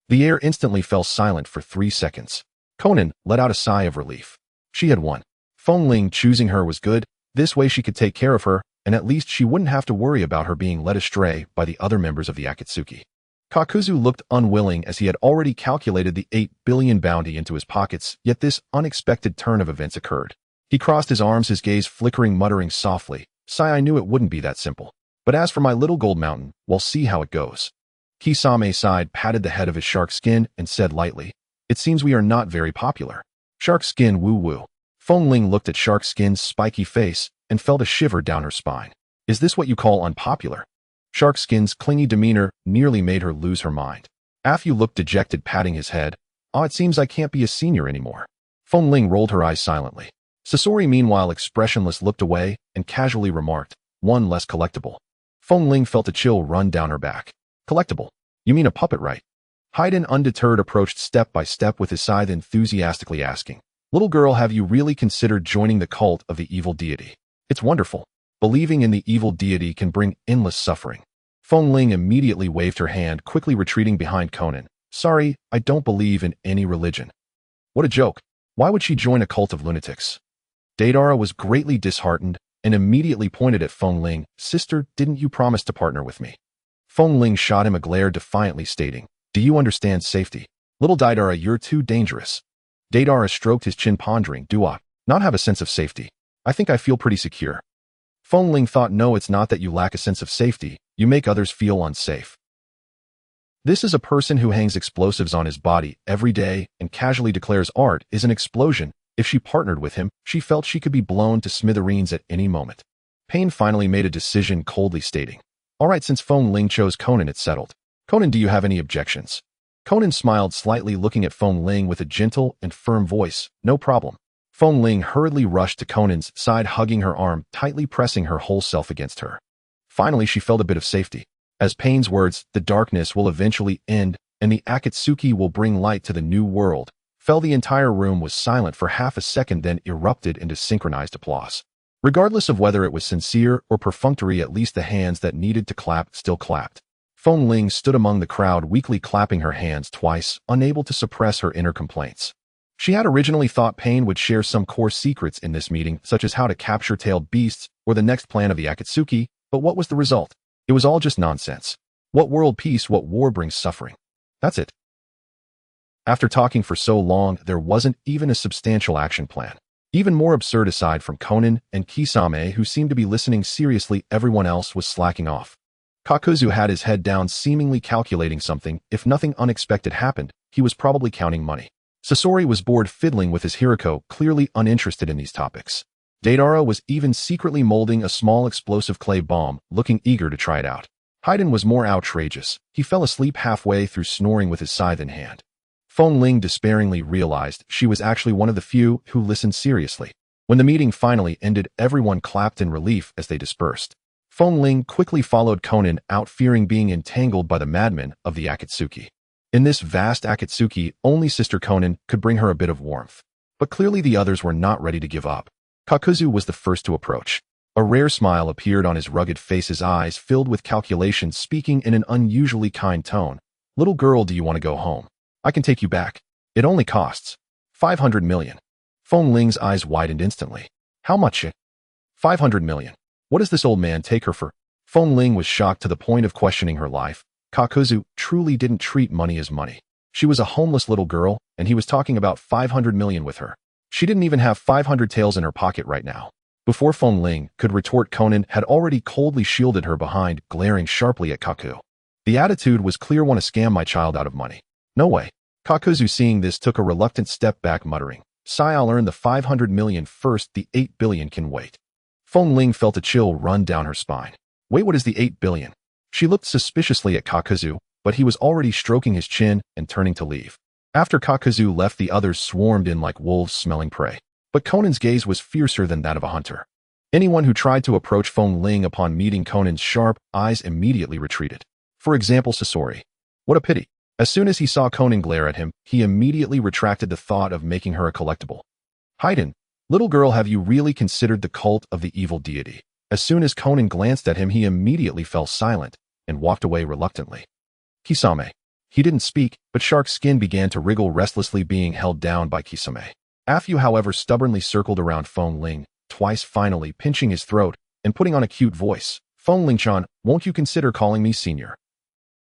Speaker 1: The air instantly fell silent for 3 seconds. Conan let out a sigh of relief. She had won. Feng Ling choosing her was good. This way she could take care of her, and at least she wouldn't have to worry about her being led astray by the other members of the Akatsuki. Kakuzu looked unwilling, as he had already calculated the 8 billion bounty into his pockets, yet this unexpected turn of events occurred. He crossed his arms, his gaze flickering, muttering softly, Sigh, I knew it wouldn't be that simple. But as for my little gold mountain, we'll see how it goes. Kisame sighed, patted the head of his shark skin, and said lightly, It seems we are not very popular. Shark skin woo-woo. Feng Ling looked at Shark Skin's spiky face and felt a shiver down her spine. Is this what you call unpopular? Shark Skin's clingy demeanor nearly made her lose her mind. Afu looked dejected, patting his head. It seems I can't be a senior anymore. Feng Ling rolled her eyes silently. Sasori, meanwhile, expressionless, looked away and casually remarked, One less collectible. Feng Ling felt a chill run down her back. Collectible? You mean a puppet, right? Haydn, undeterred, approached step by step with his scythe, enthusiastically asking, Little girl, have you really considered joining the cult of the evil deity? It's wonderful. Believing in the evil deity can bring endless suffering. Feng Ling immediately waved her hand, quickly retreating behind Conan. Sorry, I don't believe in any religion. What a joke. Why would she join a cult of lunatics? Deidara was greatly disheartened and immediately pointed at Feng Ling. Sister, didn't you promise to partner with me? Feng Ling shot him a glare, defiantly stating, Do you understand safety? Little Deidara, you're too dangerous. Deidara stroked his chin, pondering, Do I not have a sense of safety? I think I feel pretty secure. Feng Ling thought, No, it's not that you lack a sense of safety, you make others feel unsafe. This is a person who hangs explosives on his body every day and casually declares art is an explosion. If she partnered with him, she felt she could be blown to smithereens at any moment. Pain finally made a decision, coldly stating, All right, since Feng Ling chose Conan, it's settled. Conan, do you have any objections? Conan smiled slightly, looking at Feng Ling with a gentle and firm voice. No problem. Feng Ling hurriedly rushed to Conan's side, hugging her arm, tightly pressing her whole self against her. Finally, she felt a bit of safety. As Pain's words, "The darkness will eventually end, and the Akatsuki will bring light to the new world," fell. The entire room was silent for half a second, then erupted into synchronized applause. Regardless of whether it was sincere or perfunctory, at least the hands that needed to clap still clapped. Feng Ling stood among the crowd, weakly clapping her hands twice, unable to suppress her inner complaints. She had originally thought Pain would share some core secrets in this meeting, such as how to capture tailed beasts or the next plan of the Akatsuki, but what was the result? It was all just nonsense. What world peace, what war brings suffering? That's it. After talking for so long, there wasn't even a substantial action plan. Even more absurd, aside from Conan and Kisame, who seemed to be listening seriously, everyone else was slacking off. Kakuzu had his head down, seemingly calculating something. If nothing unexpected happened, he was probably counting money. Sasori was bored fiddling with his Hiriko, clearly uninterested in these topics. Deidara was even secretly molding a small explosive clay bomb, looking eager to try it out. Haydn was more outrageous. He fell asleep halfway through, snoring with his scythe in hand. Feng Ling despairingly realized she was actually one of the few who listened seriously. When the meeting finally ended, everyone clapped in relief as they dispersed. Feng Ling quickly followed Conan out, fearing being entangled by the madmen of the Akatsuki. In this vast Akatsuki, only Sister Conan could bring her a bit of warmth. But clearly the others were not ready to give up. Kakuzu was the first to approach. A rare smile appeared on his rugged face, his eyes filled with calculation, speaking in an unusually kind tone. "Little girl, do you want to go home? I can take you back. It only costs 500 million. Feng Ling's eyes widened instantly. How much? 500 million. What does this old man take her for? Feng Ling was shocked to the point of questioning her life. Kakuzu truly didn't treat money as money. She was a homeless little girl, and he was talking about 500 million with her. She didn't even have 500 taels in her pocket right now. Before Feng Ling could retort, Conan had already coldly shielded her behind, glaring sharply at Kaku. The attitude was clear: "Want to scam my child out of money? No way." Kakuzu, seeing this, took a reluctant step back, muttering, "Sigh, I'll earn the 500 million first. The 8 billion can wait." Feng Ling felt a chill run down her spine. "Wait, what is the 8 billion? She looked suspiciously at Kakuzu, but he was already stroking his chin and turning to leave. After Kakuzu left, the others swarmed in like wolves smelling prey. But Conan's gaze was fiercer than that of a hunter. Anyone who tried to approach Feng Ling upon meeting Conan's sharp eyes immediately retreated. For example, Sasori. What a pity. As soon as he saw Conan glare at him, he immediately retracted the thought of making her a collectible. "Haydn, little girl, have you really considered the cult of the evil deity?" As soon as Conan glanced at him, he immediately fell silent and walked away reluctantly. Kisame. He didn't speak, but Shark's skin began to wriggle restlessly, being held down by Kisame. Afu, however, stubbornly circled around Feng Ling, twice, finally pinching his throat and putting on a cute voice. "Feng Ling-chan, won't you consider calling me senior?"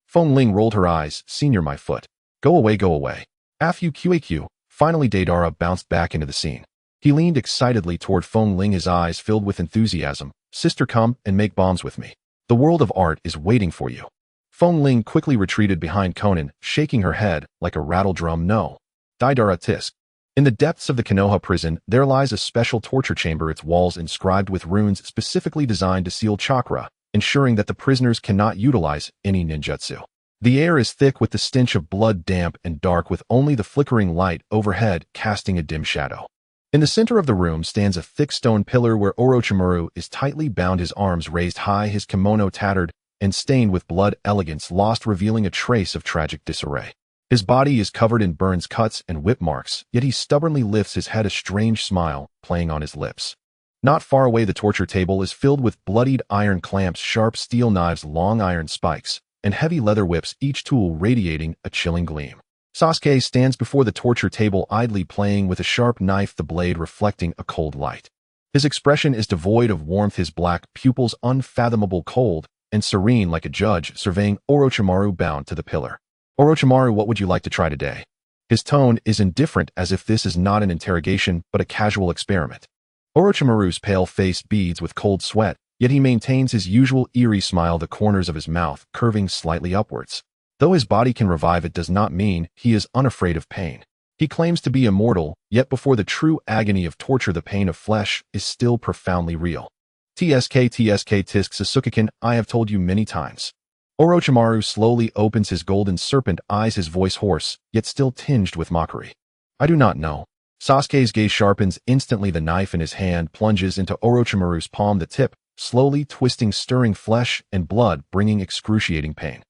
Speaker 1: Feng Ling rolled her eyes. "Senior, my foot. Go away, go away." Afu QAQ. Finally, Deidara bounced back into the scene. He leaned excitedly toward Feng Ling, his eyes filled with enthusiasm. "Sister, come and make bombs with me. The world of art is waiting for you." Feng Ling quickly retreated behind Conan, shaking her head like a rattle drum. "No." Deidara tisk. In the depths of the Konoha prison, there lies a special torture chamber, its walls inscribed with runes specifically designed to seal chakra, ensuring that the prisoners cannot utilize any ninjutsu. The air is thick with the stench of blood, damp and dark, with only the flickering light overhead casting a dim shadow. In the center of the room stands a thick stone pillar where Orochimaru is tightly bound, his arms raised high, his kimono tattered and stained with blood, elegance lost, revealing a trace of tragic disarray. His body is covered in burns, cuts, and whip marks, yet he stubbornly lifts his head, a strange smile playing on his lips. Not far away, the torture table is filled with bloodied iron clamps, sharp steel knives, long iron spikes, and heavy leather whips, each tool radiating a chilling gleam. Sasuke stands before the torture table, idly playing with a sharp knife, the blade reflecting a cold light. His expression is devoid of warmth, his black pupils unfathomable cold and serene, like a judge surveying Orochimaru bound to the pillar. "Orochimaru, what would you like to try today?" His tone is indifferent, as if this is not an interrogation but a casual experiment. Orochimaru's pale face beads with cold sweat, yet he maintains his usual eerie smile, the corners of his mouth curving slightly upwards. Though his body can revive, it does not mean he is unafraid of pain. He claims to be immortal, yet before the true agony of torture, the pain of flesh is still profoundly real. "TSK tisk Sasuke-kun, I have told you many times." Orochimaru slowly opens his golden serpent eyes, his voice hoarse, yet still tinged with mockery. "I do not know." Sasuke's gaze sharpens instantly. The knife in his hand plunges into Orochimaru's palm, the tip slowly twisting, stirring flesh and blood, bringing excruciating pain.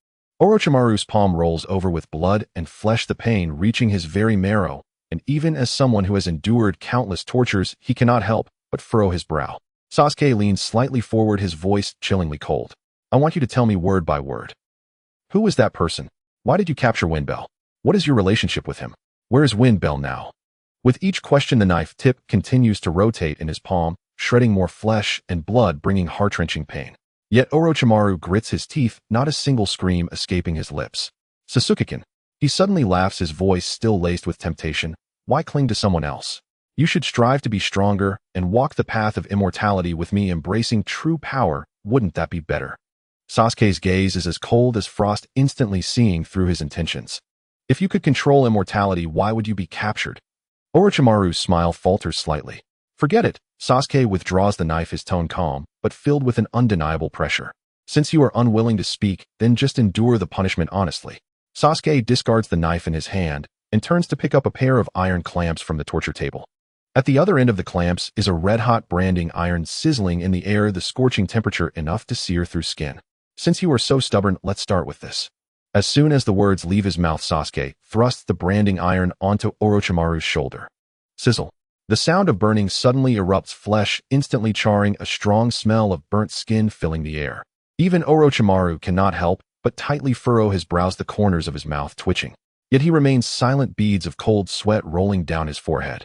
Speaker 1: Orochimaru's palm rolls over with blood and flesh, the pain reaching his very marrow, and even as someone who has endured countless tortures, he cannot help but furrow his brow. Sasuke leans slightly forward, his voice chillingly cold. I want you to tell me word by word. Who was that person? Why did you capture Windbell? What is your relationship with him? Where is Windbell now? With each question, the knife tip continues to rotate in his palm, shredding more flesh and blood, bringing heart-wrenching pain. Yet Orochimaru grits his teeth, not a single scream escaping his lips. Sasuke-kun. He suddenly laughs, his voice still laced with temptation. Why cling to someone else? You should strive to be stronger and walk the path of immortality with me, embracing true power. Wouldn't that be better? Sasuke's gaze is as cold as frost, instantly seeing through his intentions. If you could control immortality, why would you be captured? Orochimaru's smile falters slightly. Forget it. Sasuke withdraws the knife, his tone calm, but filled with an undeniable pressure. Since you are unwilling to speak, then just endure the punishment honestly. Sasuke discards the knife in his hand and turns to pick up a pair of iron clamps from the torture table. At the other end of the clamps is a red-hot branding iron sizzling in the air, the scorching temperature enough to sear through skin. Since you are so stubborn, let's start with this. As soon as the words leave his mouth, Sasuke thrusts the branding iron onto Orochimaru's shoulder. Sizzle. The sound of burning suddenly erupts, flesh instantly charring, a strong smell of burnt skin filling the air. Even Orochimaru cannot help but tightly furrow his brows, the corners of his mouth twitching. Yet he remains silent, beads of cold sweat rolling down his forehead.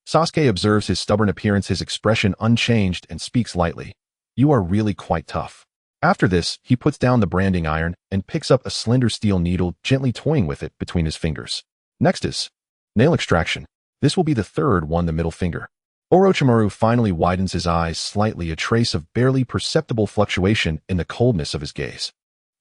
Speaker 1: Sasuke observes his stubborn appearance, his expression unchanged, and speaks lightly. You are really quite tough. After this, he puts down the branding iron and picks up a slender steel needle, gently toying with it between his fingers. Next is nail extraction. This will be the third one, the middle finger. Orochimaru finally widens his eyes slightly, a trace of barely perceptible fluctuation in the coldness of his gaze.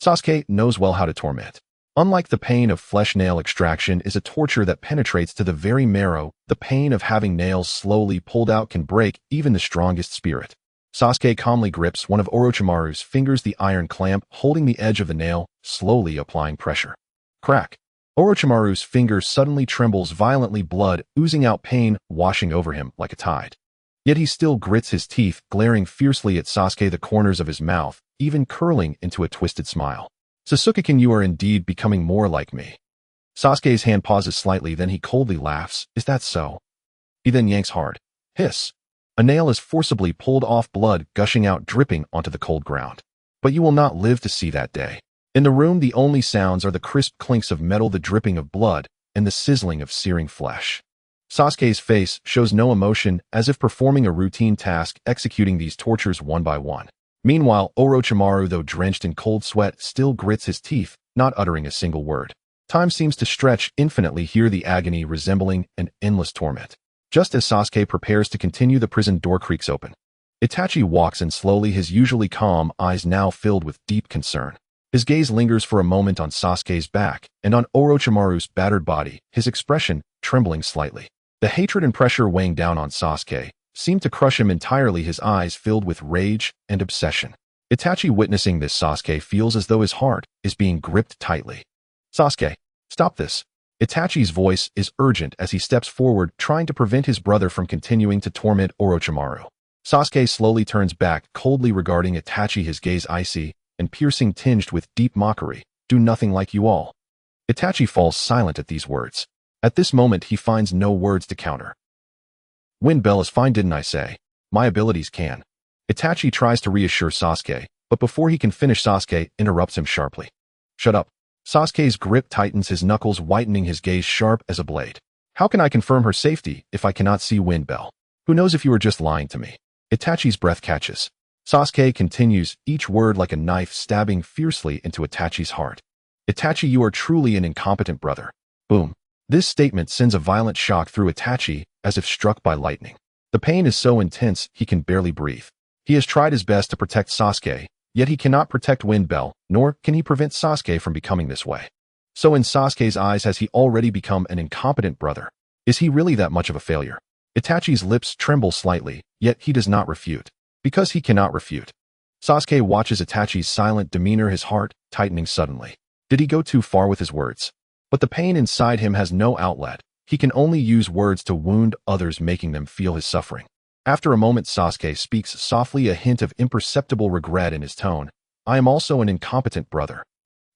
Speaker 1: Sasuke knows well how to torment. Unlike the pain of flesh, nail extraction is a torture that penetrates to the very marrow. The pain of having nails slowly pulled out can break even the strongest spirit. Sasuke calmly grips one of Orochimaru's fingers, the iron clamp, holding the edge of the nail, slowly applying pressure. Crack. Orochimaru's finger suddenly trembles violently, blood oozing out, pain washing over him like a tide. Yet he still grits his teeth, glaring fiercely at Sasuke, the corners of his mouth even curling into a twisted smile. Sasuke-kun, you are indeed becoming more like me. Sasuke's hand pauses slightly, then he coldly laughs. Is that so? He then yanks hard. Hiss. A nail is forcibly pulled off, blood gushing out, dripping onto the cold ground. But you will not live to see that day. In the room, the only sounds are the crisp clinks of metal, the dripping of blood, and the sizzling of searing flesh. Sasuke's face shows no emotion, as if performing a routine task, executing these tortures one by one. Meanwhile, Orochimaru, though drenched in cold sweat, still grits his teeth, not uttering a single word. Time seems to stretch infinitely here, the agony resembling an endless torment. Just as Sasuke prepares to continue, the prison door creaks open. Itachi walks in slowly, his usually calm eyes now filled with deep concern. His gaze lingers for a moment on Sasuke's back and on Orochimaru's battered body, his expression trembling slightly. The hatred and pressure weighing down on Sasuke seemed to crush him entirely, his eyes filled with rage and obsession. Itachi, witnessing this, Sasuke feels as though his heart is being gripped tightly. Sasuke, stop this. Itachi's voice is urgent as he steps forward, trying to prevent his brother from continuing to torment Orochimaru. Sasuke slowly turns back, coldly regarding Itachi, his gaze icy and piercing, tinged with deep mockery. Do nothing like you all. Itachi falls silent at these words. At this moment, he finds no words to counter. Windbell is fine, didn't I say? My abilities can. Itachi tries to reassure Sasuke, but before he can finish, Sasuke interrupts him sharply. Shut up. Sasuke's grip tightens, his knuckles whitening, his gaze sharp as a blade. How can I confirm her safety if I cannot see Windbell? Who knows if you are just lying to me? Itachi's breath catches. Sasuke continues, each word like a knife stabbing fiercely into Itachi's heart. Itachi, you are truly an incompetent brother. Boom. This statement sends a violent shock through Itachi, as if struck by lightning. The pain is so intense, he can barely breathe. He has tried his best to protect Sasuke, yet he cannot protect Windbell, nor can he prevent Sasuke from becoming this way. So in Sasuke's eyes, has he already become an incompetent brother? Is he really that much of a failure? Itachi's lips tremble slightly, yet he does not refute. Because he cannot refute. Sasuke watches Itachi's silent demeanor, his heart tightening suddenly. Did he go too far with his words? But the pain inside him has no outlet. He can only use words to wound others, making them feel his suffering. After a moment, Sasuke speaks softly, a hint of imperceptible regret in his tone. I am also an incompetent brother.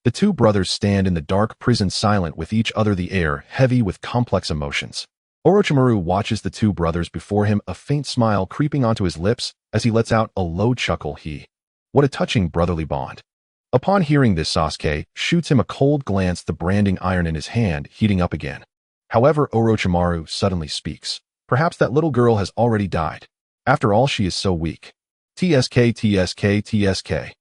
Speaker 1: The two brothers stand in the dark prison silent with each other, the air heavy with complex emotions. Orochimaru watches the two brothers before him, a faint smile creeping onto his lips as he lets out a low chuckle. What a touching brotherly bond. Upon hearing this, Sasuke shoots him a cold glance, the branding iron in his hand heating up again. However, Orochimaru suddenly speaks. Perhaps that little girl has already died. After all, she is so weak. TSK, TSK, TSK.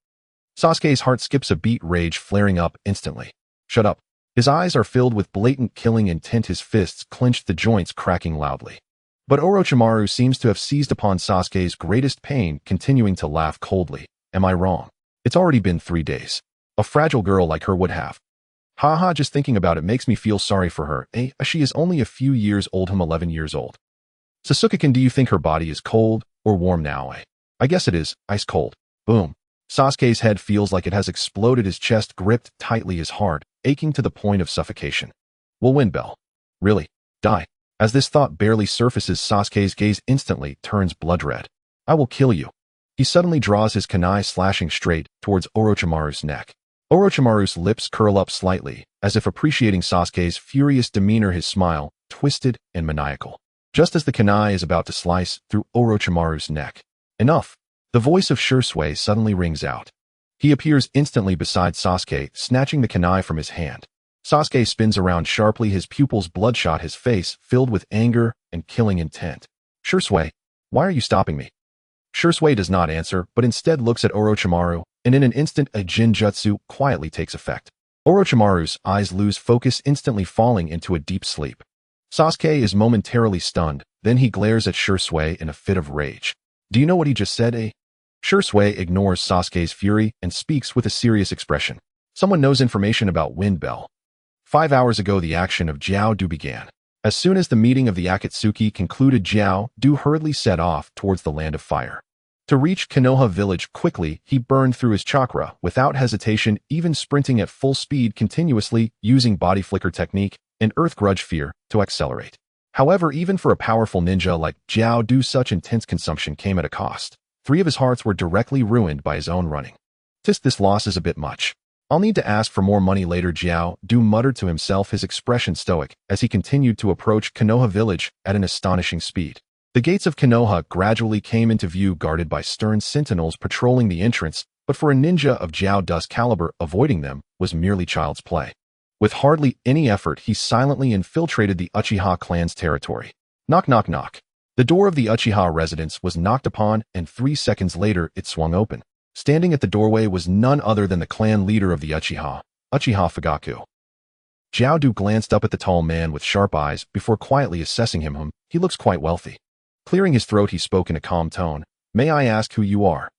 Speaker 1: Sasuke's heart skips a beat, rage flaring up instantly. Shut up. His eyes are filled with blatant killing intent, his fists clenched, the joints cracking loudly. But Orochimaru seems to have seized upon Sasuke's greatest pain, continuing to laugh coldly. Am I wrong? It's already been 3 days. A fragile girl like her would have. Haha, just thinking about it makes me feel sorry for her. She is only a few years old. 11 years old. Sasuke-kun, do you think her body is cold or warm now? I guess it is, ice cold. Boom. Sasuke's head feels like it has exploded, his chest gripped tightly, his heart aching to the point of suffocation. We'll win, Bell. Really? Die. As this thought barely surfaces, Sasuke's gaze instantly turns blood red. I will kill you. He suddenly draws his kunai, slashing straight towards Orochimaru's neck. Orochimaru's lips curl up slightly, as if appreciating Sasuke's furious demeanor, his smile twisted and maniacal. Just as the kunai is about to slice through Orochimaru's neck. Enough. The voice of Shisui suddenly rings out. He appears instantly beside Sasuke, snatching the kunai from his hand. Sasuke spins around sharply, his pupils bloodshot, his face filled with anger and killing intent. Shisui, why are you stopping me? Shisui does not answer, but instead looks at Orochimaru, and in an instant a Jinjutsu quietly takes effect. Orochimaru's eyes lose focus, instantly falling into a deep sleep. Sasuke is momentarily stunned, then he glares at Shisui in a fit of rage. Do you know what he just said, Shisui ignores Sasuke's fury and speaks with a serious expression. Someone knows information about Wind Bell. 5 hours ago, the action of Jiao Du began. As soon as the meeting of the Akatsuki concluded, Jiao Du hurriedly set off towards the land of fire. To reach Konoha village quickly, he burned through his chakra without hesitation, even sprinting at full speed continuously, using body flicker technique and earth grudge fear to accelerate. However, even for a powerful ninja like Jiao Du, such intense consumption came at a cost. 3 of his hearts were directly ruined by his own running. This loss is a bit much. I'll need to ask for more money later, Jiao Du muttered to himself, his expression stoic as he continued to approach Konoha village at an astonishing speed. The gates of Konoha gradually came into view, guarded by stern sentinels patrolling the entrance, but for a ninja of Jiao Du's caliber, avoiding them was merely child's play. With hardly any effort, he silently infiltrated the Uchiha clan's territory. Knock, knock, knock. The door of the Uchiha residence was knocked upon, and 3 seconds later it swung open. Standing at the doorway was none other than the clan leader of the Uchiha Fugaku. Jiao Du glanced up at the tall man with sharp eyes before quietly assessing him. He looks quite wealthy. Clearing his throat, he spoke in a calm tone. May I ask who you are?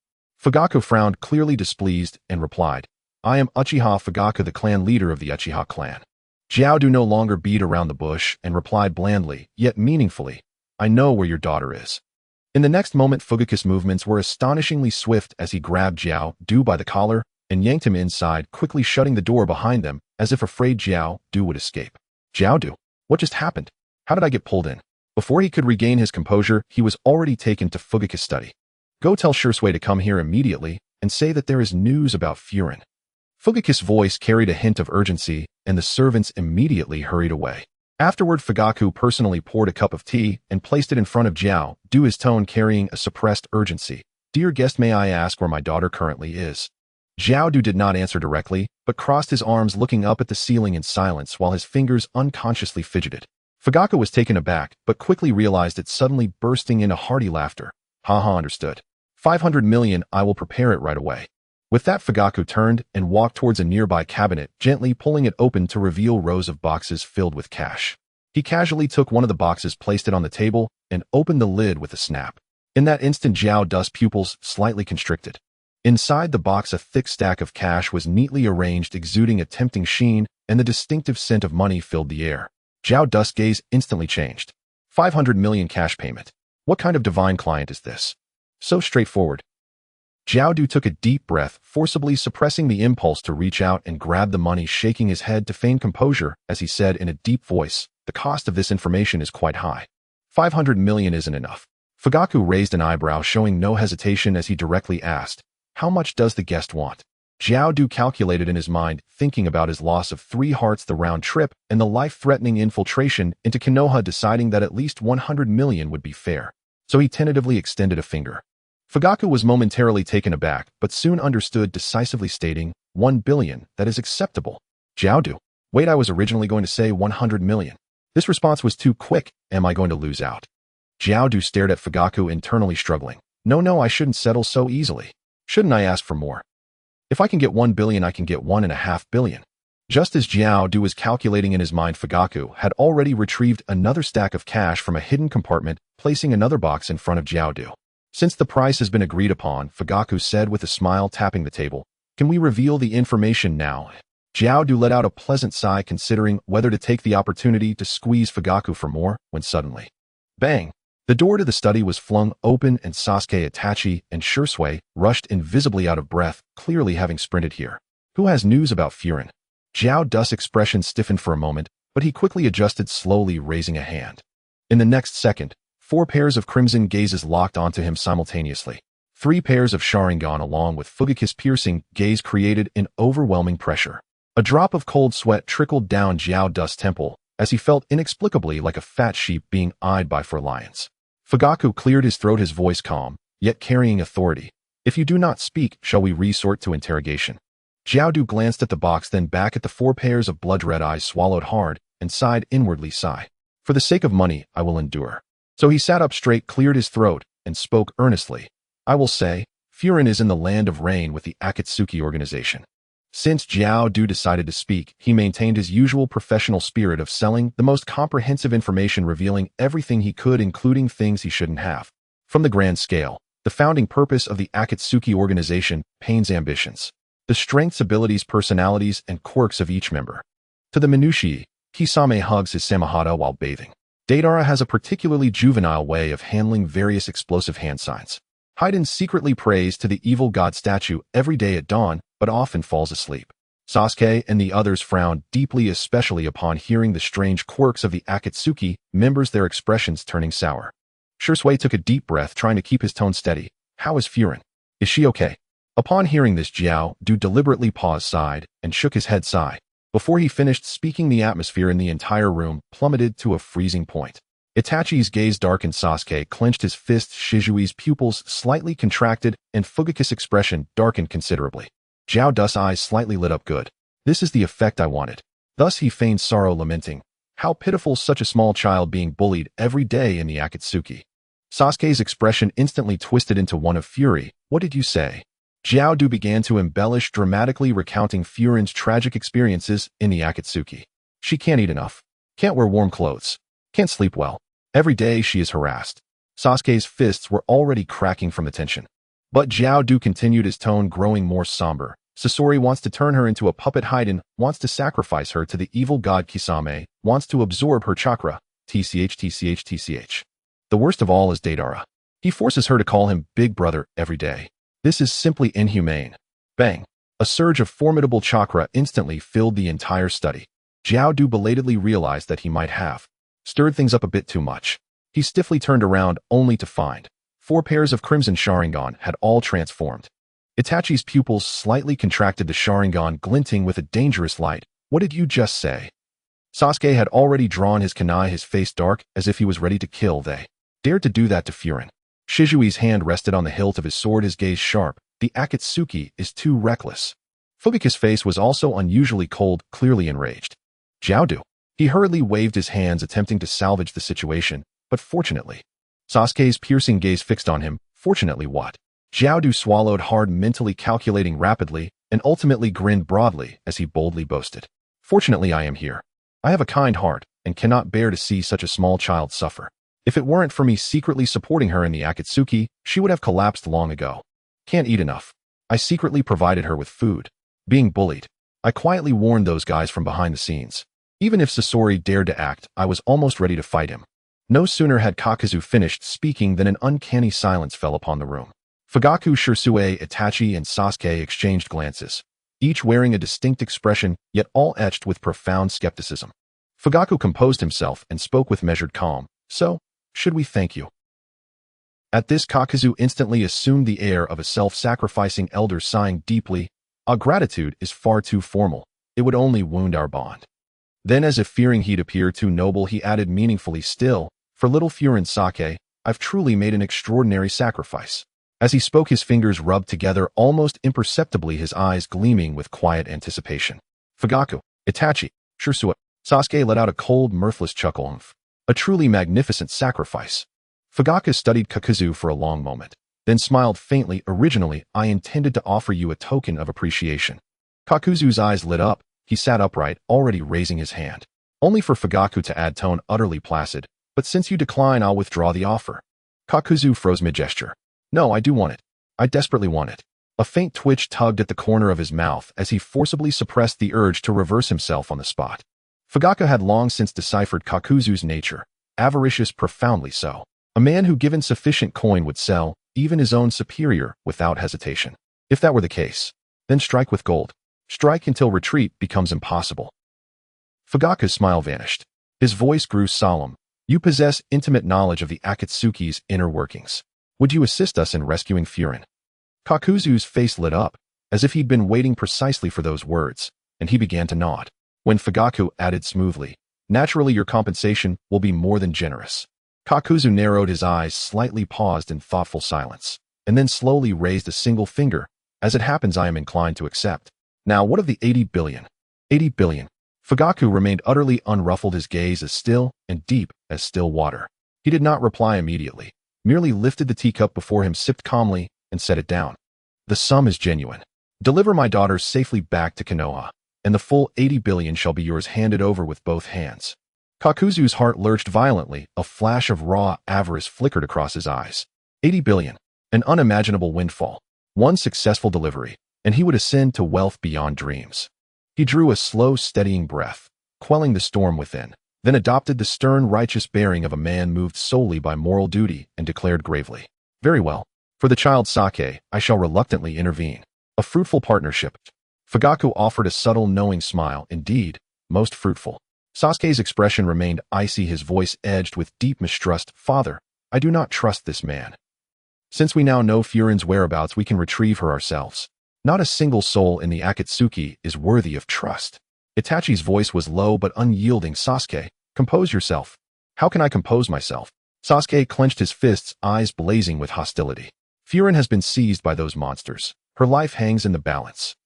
Speaker 1: Fugaku frowned, clearly displeased, and replied, I am Uchiha Fugaku, the clan leader of the Uchiha clan. Jiao Du no longer beat around the bush and replied blandly, yet meaningfully, I know where your daughter is. In the next moment, Fugaku's movements were astonishingly swift as he grabbed Jiao Du by the collar and yanked him inside, quickly shutting the door behind them as if afraid Jiao Du would escape. Jiao Du, what just happened? How did I get pulled in? Before he could regain his composure, he was already taken to Fugaku's study. Go tell Shisui to come here immediately and say that there is news about Furin. Fugaku's voice carried a hint of urgency, and the servants immediately hurried away. Afterward, Fugaku personally poured a cup of tea and placed it in front of Jiao Du, his tone carrying a suppressed urgency. Dear guest, may I ask where my daughter currently is? Jiao Du did not answer directly, but crossed his arms, looking up at the ceiling in silence while his fingers unconsciously fidgeted. Fugaku was taken aback, but quickly realized it, suddenly bursting into hearty laughter. Haha, understood. 500 million, I will prepare it right away. With that, Fugaku turned and walked towards a nearby cabinet, gently pulling it open to reveal rows of boxes filled with cash. He casually took one of the boxes, placed it on the table, and opened the lid with a snap. In that instant, Jiao Du's pupils slightly constricted. Inside the box, a thick stack of cash was neatly arranged, exuding a tempting sheen, and the distinctive scent of money filled the air. Jiao Du's gaze instantly changed. 500 million cash payment. What kind of divine client is this? So straightforward. Jiao Du took a deep breath, forcibly suppressing the impulse to reach out and grab the money, shaking his head to feign composure as he said in a deep voice, the cost of this information is quite high. 500 million isn't enough. Fugaku raised an eyebrow, showing no hesitation as he directly asked, "How much does the guest want?" Jiao Du calculated in his mind, thinking about his loss of 3 hearts the round trip and the life-threatening infiltration into Konoha, deciding that at least 100 million would be fair. So he tentatively extended a finger. Fugaku was momentarily taken aback, but soon understood, decisively stating, 1 billion, that is acceptable. Jiao Du, wait, I was originally going to say 100 million. This response was too quick. Am I going to lose out? Jiao Du stared at Fugaku, internally struggling. No, I shouldn't settle so easily. Shouldn't I ask for more? If I can get 1 billion, I can get 1.5 billion. Just as Jiao Du was calculating in his mind, Fugaku had already retrieved another stack of cash from a hidden compartment, placing another box in front of Jiao Du. Since the price has been agreed upon, Fugaku said with a smile, tapping the table, "Can we reveal the information now?" Jiao Du let out a pleasant sigh, considering whether to take the opportunity to squeeze Fugaku for more, when suddenly, bang! The door to the study was flung open and Sasuke, Itachi, and Shisui rushed invisibly out of breath, clearly having sprinted here. Who has news about Furin? Jiao Du's expression stiffened for a moment, but he quickly adjusted, slowly raising a hand. In the next second, 4 pairs of crimson gazes locked onto him simultaneously. 3 pairs of Sharingan along with Fugaku's piercing gaze created an overwhelming pressure. A drop of cold sweat trickled down Jiao Du's temple as he felt inexplicably like a fat sheep being eyed by 4 lions. Fugaku cleared his throat, his voice calm, yet carrying authority. "If you do not speak, shall we resort to interrogation?" Jiao Du glanced at the box, then back at the 4 pairs of blood-red eyes, swallowed hard, and sighed inwardly. "For the sake of money, I will endure." So he sat up straight, cleared his throat, and spoke earnestly. "I will say, Furin is in the land of rain with the Akatsuki organization." Since Jiao Du decided to speak, he maintained his usual professional spirit of selling the most comprehensive information, revealing everything he could, including things he shouldn't have. From the grand scale, the founding purpose of the Akatsuki organization, Pain's ambitions, the strengths, abilities, personalities, and quirks of each member, to the minutiae, Kisame hugs his Samahata while bathing. Deidara has a particularly juvenile way of handling various explosive hand signs. Haiden secretly prays to the evil god statue every day at dawn, but often falls asleep. Sasuke and the others frowned deeply, especially upon hearing the strange quirks of the Akatsuki members, their expressions turning sour. Shisui took a deep breath, trying to keep his tone steady. "How is Furin? Is she okay?" Upon hearing this, Jiao Du deliberately paused, sighed, and shook his head. Before he finished speaking, the atmosphere in the entire room plummeted to a freezing point. Itachi's gaze darkened, Sasuke clenched his fists, Shisui's pupils slightly contracted, and Fugaku's expression darkened considerably. Jiao Du's eyes slightly lit up. "Good. This is the effect I wanted." Thus he feigned sorrow, lamenting, "How pitiful, such a small child being bullied every day in the Akatsuki." Sasuke's expression instantly twisted into one of fury. "What did you say?" Jiao Du began to embellish, dramatically recounting Furin's tragic experiences in the Akatsuki. "She can't eat enough, can't wear warm clothes, can't sleep well. Every day she is harassed." Sasuke's fists were already cracking from the tension. But Jiao Du continued, his tone growing more somber. "Sasori wants to turn her into a puppet. Haiden wants to sacrifice her to the evil god Kisame, wants to absorb her chakra. TCH. The worst of all is Deidara. He forces her to call him Big Brother every day. This is simply inhumane." Bang! A surge of formidable chakra instantly filled the entire study. Jiao Du belatedly realized that he might have stirred things up a bit too much. He stiffly turned around, only to find 4 pairs of crimson Sharingan had all transformed. Itachi's pupils slightly contracted, the Sharingan glinting with a dangerous light. "What did you just say?" Sasuke had already drawn his kunai, his face dark, as if he was ready to kill. "They dared to do that to Furin." Shisui's hand rested on the hilt of his sword, his gaze sharp. "The Akatsuki is too reckless." Fugaku's face was also unusually cold, clearly enraged. "Jiao Du." He hurriedly waved his hands, attempting to salvage the situation, but fortunately, Sasuke's piercing gaze fixed on him. "Fortunately what?" Jiao Du swallowed hard, mentally calculating rapidly, and ultimately grinned broadly as he boldly boasted. "Fortunately, I am here. I have a kind heart, and cannot bear to see such a small child suffer. If it weren't for me secretly supporting her in the Akatsuki, she would have collapsed long ago. Can't eat enough. I secretly provided her with food. Being bullied. I quietly warned those guys from behind the scenes. Even if Sasori dared to act, I was almost ready to fight him." No sooner had Kakazu finished speaking than an uncanny silence fell upon the room. Fugaku, Shisui, Itachi, and Sasuke exchanged glances, each wearing a distinct expression, yet all etched with profound skepticism. Fugaku composed himself and spoke with measured calm. "So, should we thank you?" At this, Kakuzu instantly assumed the air of a self-sacrificing elder, sighing deeply. Our gratitude is far too formal. It would only wound our bond. Then, as if fearing he'd appear too noble, he added meaningfully, still, for little Furin Sake, I've truly made an extraordinary sacrifice. As he spoke, his fingers rubbed together almost imperceptibly, his eyes gleaming with quiet anticipation. Fugaku, Itachi, Shisui. Sasuke let out a cold, mirthless chuckle. A truly magnificent sacrifice. Fugaku studied Kakuzu for a long moment, then smiled faintly. Originally, I intended to offer you a token of appreciation. Kakuzu's eyes lit up. He sat upright, already raising his hand. Only for Fugaku to add, tone utterly placid, but since you decline, I'll withdraw the offer. Kakuzu froze mid-gesture. No, I do want it. I desperately want it. A faint twitch tugged at the corner of his mouth as he forcibly suppressed the urge to reverse himself on the spot. Fugaku had long since deciphered Kakuzu's nature, avaricious, profoundly so. A man who, given sufficient coin, would sell, even his own superior, without hesitation. If that were the case, then strike with gold. Strike until retreat becomes impossible. Fugaku's smile vanished. His voice grew solemn. You possess intimate knowledge of the Akatsuki's inner workings. Would you assist us in rescuing Furin? Kakuzu's face lit up, as if he'd been waiting precisely for those words, and he began to nod. When Fugaku added smoothly, naturally your compensation will be more than generous. Kakuzu narrowed his eyes, slightly paused in thoughtful silence, and then slowly raised a single finger. As it happens, I am inclined to accept. Now, what of the 80 billion? 80 billion. Fugaku remained utterly unruffled, his gaze as still and deep as still water. He did not reply immediately, merely lifted the teacup before him, sipped calmly, and set it down. The sum is genuine. Deliver my daughter safely back to Konoha, and the full 80 billion shall be yours, handed over with both hands. Kakuzu's heart lurched violently, a flash of raw avarice flickered across his eyes. 80 billion. An unimaginable windfall. One successful delivery, and he would ascend to wealth beyond dreams. He drew a slow, steadying breath, quelling the storm within, then adopted the stern, righteous bearing of a man moved solely by moral duty and declared gravely, very well. For the child Sake, I shall reluctantly intervene. A fruitful partnership. Fugaku offered a subtle, knowing smile, indeed, most fruitful. Sasuke's expression remained icy, his voice edged with deep mistrust. Father, I do not trust this man. Since we now know Furin's whereabouts, we can retrieve her ourselves. Not a single soul in the Akatsuki is worthy of trust. Itachi's voice was low but unyielding. Sasuke, compose yourself. How can I compose myself? Sasuke clenched his fists, eyes blazing with hostility. Furin has been seized by those monsters. Her life hangs in the balance.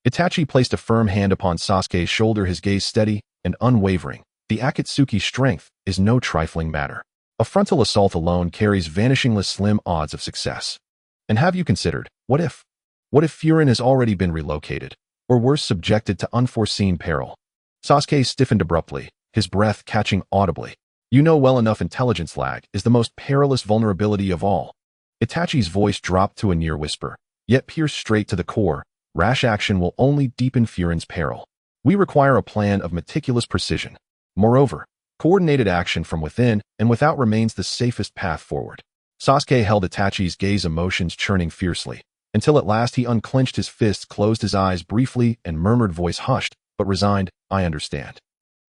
Speaker 1: Itachi placed a firm hand upon Sasuke's shoulder, his gaze steady and unwavering. The Akatsuki's strength is no trifling matter. A frontal assault alone carries vanishingly slim odds of success. And have you considered, what if? What if Furin has already been relocated, or worse, subjected to unforeseen peril? Sasuke stiffened abruptly, his breath catching audibly. You know well enough, intelligence lag is the most perilous vulnerability of all. Itachi's voice dropped to a near whisper, yet pierced straight to the core. Rash action will only deepen Furin's peril. We require a plan of meticulous precision. Moreover, coordinated action from within and without remains the safest path forward. Sasuke held Itachi's gaze, emotions churning fiercely, until at last he unclenched his fists, closed his eyes briefly, and murmured, voice hushed, but resigned, I understand.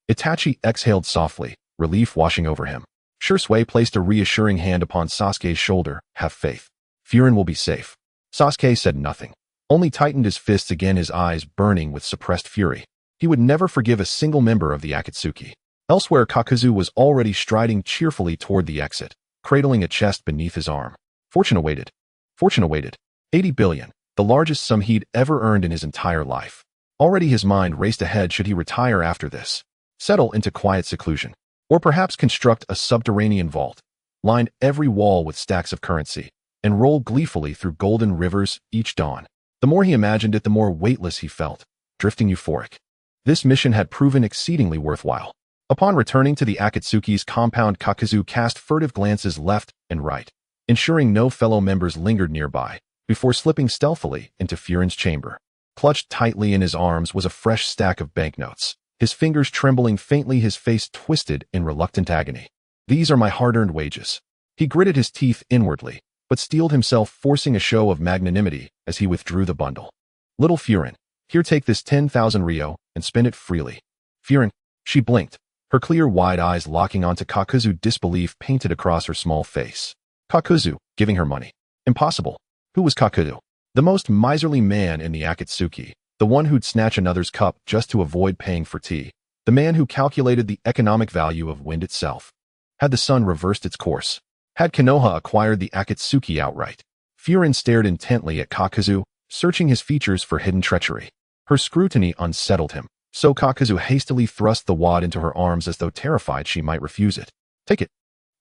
Speaker 1: Itachi exhaled softly, relief washing over him. Shisui placed a reassuring hand upon Sasuke's shoulder. Have faith. Furin will be safe. Sasuke said nothing, only tightened his fists again, his eyes burning with suppressed fury. He would never forgive a single member of the Akatsuki. Elsewhere, Kakuzu was already striding cheerfully toward the exit, cradling a chest beneath his arm. Fortune awaited. Fortune awaited. 80 billion, the largest sum he'd ever earned in his entire life. Already his mind raced ahead. Should he retire after this? Settle into quiet seclusion. Or perhaps construct a subterranean vault, lined every wall with stacks of currency, and roll gleefully through golden rivers each dawn. The more he imagined it, the more weightless he felt, drifting euphoric. This mission had proven exceedingly worthwhile. Upon returning to the Akatsuki's compound, Kakuzu cast furtive glances left and right, ensuring no fellow members lingered nearby, before slipping stealthily into Furin's chamber. Clutched tightly in his arms was a fresh stack of banknotes, his fingers trembling faintly, his face twisted in reluctant agony. These are my hard-earned wages. He gritted his teeth inwardly, but steeled himself, forcing a show of magnanimity as he withdrew the bundle. Little Furin, here, take this 10,000 ryo and spend it freely. Furin, she blinked, her clear, wide eyes locking onto Kakuzu. Disbelief painted across her small face. Kakuzu, giving her money. Impossible. Who was Kakuzu? The most miserly man in the Akatsuki, the one who'd snatch another's cup just to avoid paying for tea, the man who calculated the economic value of wind itself. Had the sun reversed its course? Had Konoha acquired the Akatsuki outright? Furin stared intently at Kakuzu, searching his features for hidden treachery. Her scrutiny unsettled him, so Kakuzu hastily thrust the wad into her arms as though terrified she might refuse it. Take it.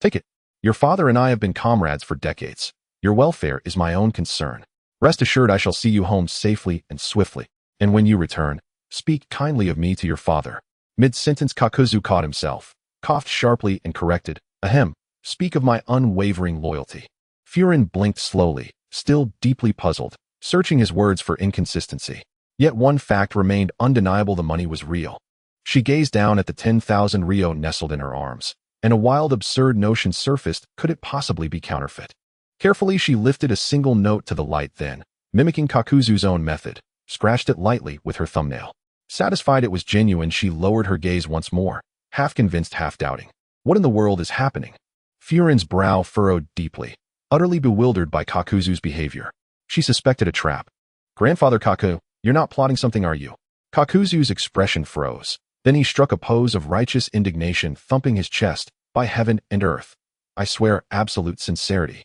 Speaker 1: Take it. Your father and I have been comrades for decades. Your welfare is my own concern. Rest assured I shall see you home safely and swiftly, and when you return, speak kindly of me to your father. Mid-sentence Kakuzu caught himself, coughed sharply and corrected, Ahem, speak of my unwavering loyalty. Furin blinked slowly, still deeply puzzled, searching his words for inconsistency. Yet one fact remained undeniable: the money was real. She gazed down at the 10,000 ryo nestled in her arms, and a wild, absurd notion surfaced: could it possibly be counterfeit? Carefully she lifted a single note to the light, then, mimicking Kakuzu's own method, scratched it lightly with her thumbnail. Satisfied it was genuine, she lowered her gaze once more, half convinced, half doubting. What in the world is happening? Furin's brow furrowed deeply, utterly bewildered by Kakuzu's behavior. She suspected a trap. Grandfather Kaku, you're not plotting something, are you? Kakuzu's expression froze. Then he struck a pose of righteous indignation, thumping his chest. By heaven and earth, I swear absolute sincerity.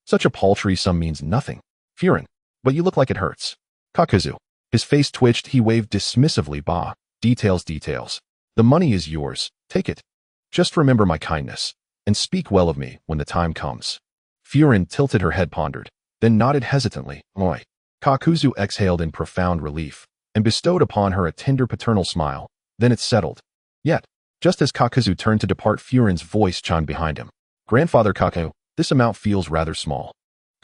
Speaker 1: Such a paltry sum means nothing. Furin, but you look like it hurts. Kakuzu. His face twitched, he waved dismissively. Bah, details, details. The money is yours, take it. Just remember my kindness, and speak well of me when the time comes. Furin tilted her head, pondered, then nodded hesitantly. Oi. Kakuzu exhaled in profound relief, and bestowed upon her a tender paternal smile. Then it settled. Yet, just as Kakuzu turned to depart, Furin's voice chimed behind him. Grandfather Kaku, this amount feels rather small.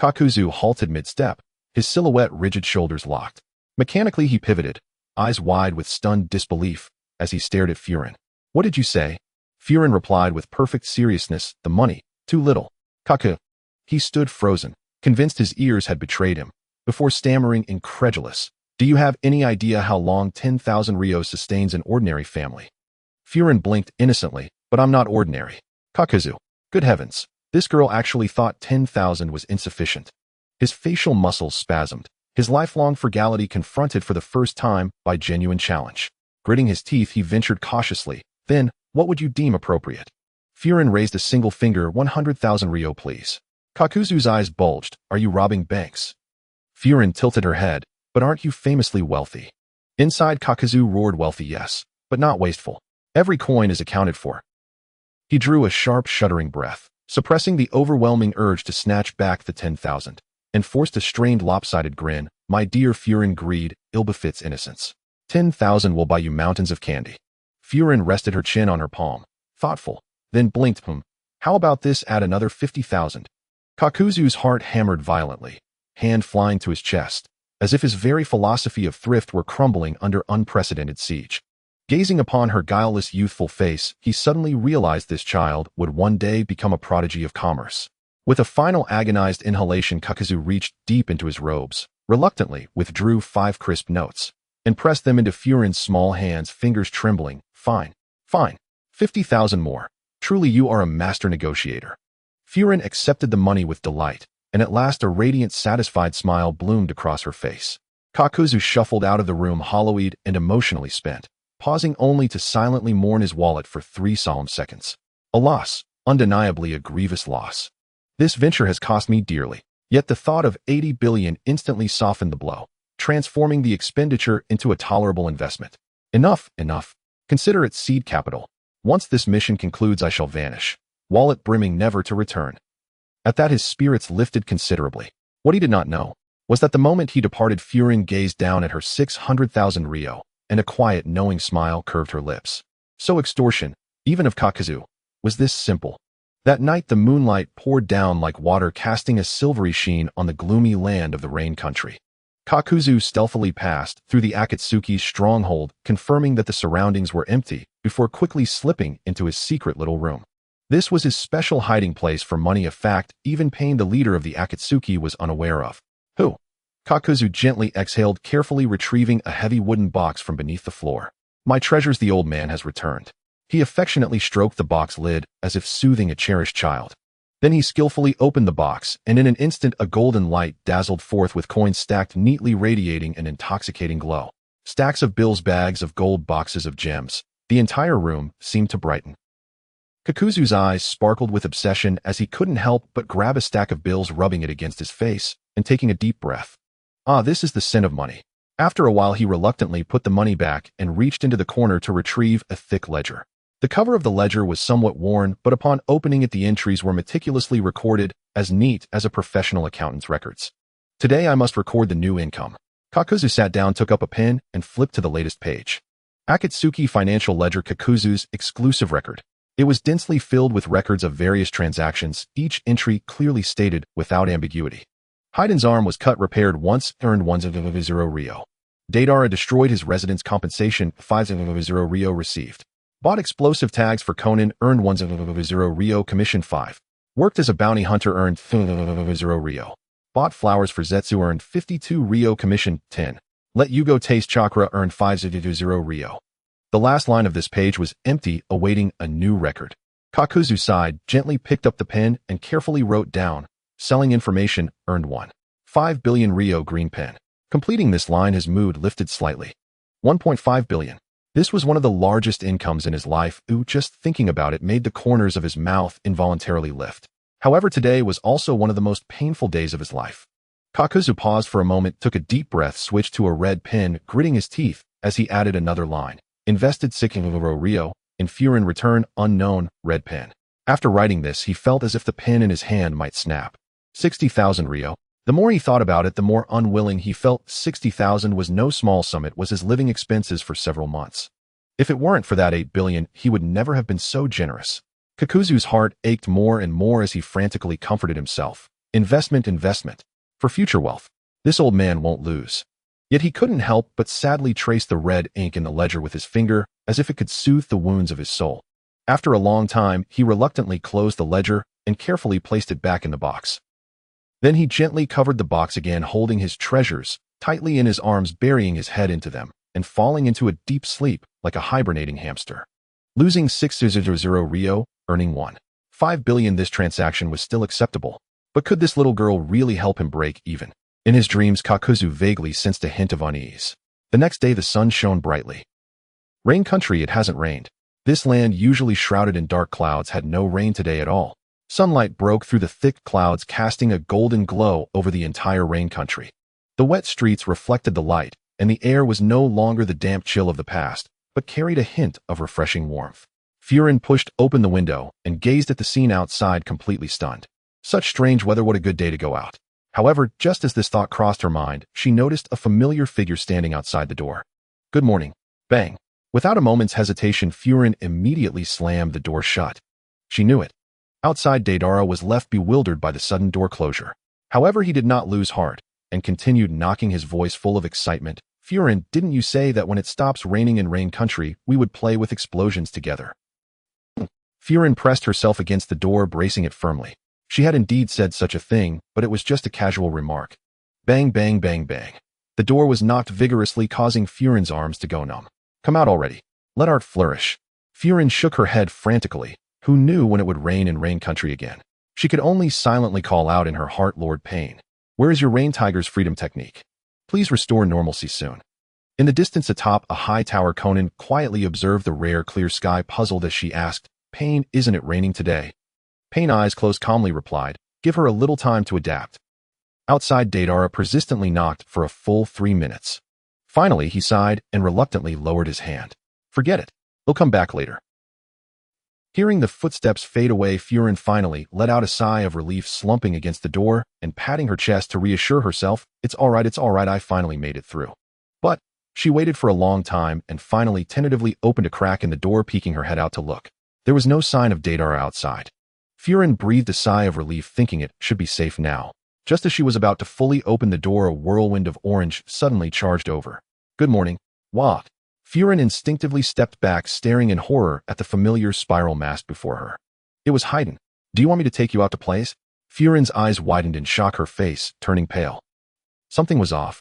Speaker 1: Kakuzu halted mid-step, his silhouette rigid, shoulders locked. Mechanically he pivoted, eyes wide with stunned disbelief, as he stared at Furin. What did you say? Furin replied with perfect seriousness, the money, too little. Kaku. He stood frozen, convinced his ears had betrayed him, before stammering, incredulous. Do you have any idea how long 10,000 ryo sustains an ordinary family? Furin blinked innocently, but I'm not ordinary. Kakuzu. Good heavens, this girl actually thought 10,000 was insufficient. His facial muscles spasmed, his lifelong frugality confronted for the first time by genuine challenge. Gritting his teeth, he ventured cautiously, then, what would you deem appropriate? Furin raised a single finger. 100,000 ryo, please. Kakuzu's eyes bulged. Are you robbing banks? Furin tilted her head. But aren't you famously wealthy? Inside, Kakuzu roared. Wealthy, yes, but not wasteful. Every coin is accounted for. He drew a sharp, shuddering breath, suppressing the overwhelming urge to snatch back the 10,000, and forced a strained, lopsided grin. My dear Furin, greed ill befits innocence. 10,000 will buy you mountains of candy. Furin rested her chin on her palm, thoughtful, then blinked. How about this? Add another 50,000. Kakuzu's heart hammered violently, hand flying to his chest, as if his very philosophy of thrift were crumbling under unprecedented siege. Gazing upon her guileless, youthful face, he suddenly realized this child would one day become a prodigy of commerce. With a final agonized inhalation, Kakuzu reached deep into his robes, reluctantly withdrew 5 crisp notes, and pressed them into Furin's small hands, fingers trembling. Fine, fine. 50,000 more. Truly you are a master negotiator. Furin accepted the money with delight, and at last a radiant, satisfied smile bloomed across her face. Kakuzu shuffled out of the room, hollow-eyed and emotionally spent, pausing only to silently mourn his wallet for 3 solemn seconds. A loss, undeniably a grievous loss. This venture has cost me dearly, yet the thought of 80 billion instantly softened the blow, transforming the expenditure into a tolerable investment. Enough, enough. Consider it seed capital. Once this mission concludes, I shall vanish, wallet brimming, never to return. At that his spirits lifted considerably. What he did not know was that the moment he departed, Furin gazed down at her 600,000 ryo, and a quiet, knowing smile curved her lips. So extortion, even of Kakuzu, was this simple. That night the moonlight poured down like water, casting a silvery sheen on the gloomy land of the rain country. Kakuzu stealthily passed through the Akatsuki's stronghold, confirming that the surroundings were empty, before quickly slipping into his secret little room. This was his special hiding place for money, a fact even Pain, the leader of the Akatsuki, was unaware of. Who? Kakuzu gently exhaled, carefully retrieving a heavy wooden box from beneath the floor. My treasures, the old man has returned. He affectionately stroked the box lid, as if soothing a cherished child. Then he skillfully opened the box, and in an instant a golden light dazzled forth with coins stacked neatly, radiating an intoxicating glow. Stacks of bills, bags of gold, boxes of gems. The entire room seemed to brighten. Kakuzu's eyes sparkled with obsession as he couldn't help but grab a stack of bills, rubbing it against his face and taking a deep breath. Ah, this is the scent of money. After a while, he reluctantly put the money back and reached into the corner to retrieve a thick ledger. The cover of the ledger was somewhat worn, but upon opening it, the entries were meticulously recorded, as neat as a professional accountant's records. Today I must record the new income. Kakuzu sat down, took up a pen, and flipped to the latest page. Akatsuki Financial Ledger, Kakuzu's exclusive record. It was densely filled with records of various transactions, each entry clearly stated without ambiguity. Haiden's arm was cut, repaired once, earned 1,000 Rio. Deidara destroyed his residence, compensation 5,000 Rio received. Bought explosive tags for Conan, earned 1,000 Rio, commission 5. Worked as a bounty hunter, earned 1,000 Rio. Bought flowers for Zetsu, earned 52 Rio, commission 10. Let Yugo taste chakra, earned 5,000 Rio. The last line of this page was empty, awaiting a new record. Kakuzu sighed, gently picked up the pen, and carefully wrote down, selling information, earned 1.5 billion Rio, green pen. Completing this line, his mood lifted slightly. 1.5 billion. This was one of the largest incomes in his life. Just thinking about it made the corners of his mouth involuntarily lift. However, today was also one of the most painful days of his life. Kakuzu paused for a moment, took a deep breath, switched to a red pen, gritting his teeth as he added another line. Invested 6,000 Rio, in Furin return, unknown, red pen. After writing this, he felt as if the pen in his hand might snap. 60,000 Rio. The more he thought about it, the more unwilling he felt. 60,000 was no small sum. It was his living expenses for several months. If it weren't for that 8 billion, he would never have been so generous. Kakuzu's heart ached more and more as he frantically comforted himself. Investment. For future wealth. This old man won't lose. Yet he couldn't help but sadly trace the red ink in the ledger with his finger, as if it could soothe the wounds of his soul. After a long time, he reluctantly closed the ledger and carefully placed it back in the box. Then he gently covered the box again, holding his treasures tightly in his arms, burying his head into them, and falling into a deep sleep like a hibernating hamster. Losing 6,000 Rio, earning 1.5 billion, this transaction was still acceptable. But could this little girl really help him break even? In his dreams, Kakuzu vaguely sensed a hint of unease. The next day, the sun shone brightly. Rain country. It hasn't rained. This land, usually shrouded in dark clouds, had no rain today at all. Sunlight broke through the thick clouds, casting a golden glow over the entire rain country. The wet streets reflected the light, and the air was no longer the damp chill of the past, but carried a hint of refreshing warmth. Furin pushed open the window and gazed at the scene outside, completely stunned. Such strange weather, what a good day to go out. However, just as this thought crossed her mind, she noticed a familiar figure standing outside the door. Good morning. Bang. Without a moment's hesitation, Furin immediately slammed the door shut. She knew it. Outside, Deidara was left bewildered by the sudden door closure. However, he did not lose heart and continued knocking, his voice full of excitement. Furin, didn't you say that when it stops raining in rain country, we would play with explosions together? Furin pressed herself against the door, bracing it firmly. She had indeed said such a thing, but it was just a casual remark. Bang, bang, bang, bang. The door was knocked vigorously, causing Furin's arms to go numb. Come out already. Let art flourish. Furin shook her head frantically. Who knew when it would rain in rain country again? She could only silently call out in her heart, Lord Pain. Where is your rain tiger's freedom technique? Please restore normalcy soon. In the distance atop a high tower, Conan quietly observed the rare clear sky, puzzled as she asked, Pain, isn't it raining today? Pain, eyes closed, calmly replied, Give her a little time to adapt. Outside, Deidara persistently knocked for a full 3 minutes. Finally, he sighed and reluctantly lowered his hand. Forget it. He'll come back later. Hearing the footsteps fade away, Furin finally let out a sigh of relief, slumping against the door and patting her chest to reassure herself, It's all right, I finally made it through. But she waited for a long time and finally tentatively opened a crack in the door, peeking her head out to look. There was no sign of Deidara outside. Furin breathed a sigh of relief, thinking it should be safe now. Just as she was about to fully open the door, a whirlwind of orange suddenly charged over. Good morning. What? Furin instinctively stepped back, staring in horror at the familiar spiral mask before her. It was Haiden. Do you want me to take you out to plays? Furin's eyes widened in shock, her face turning pale. Something was off.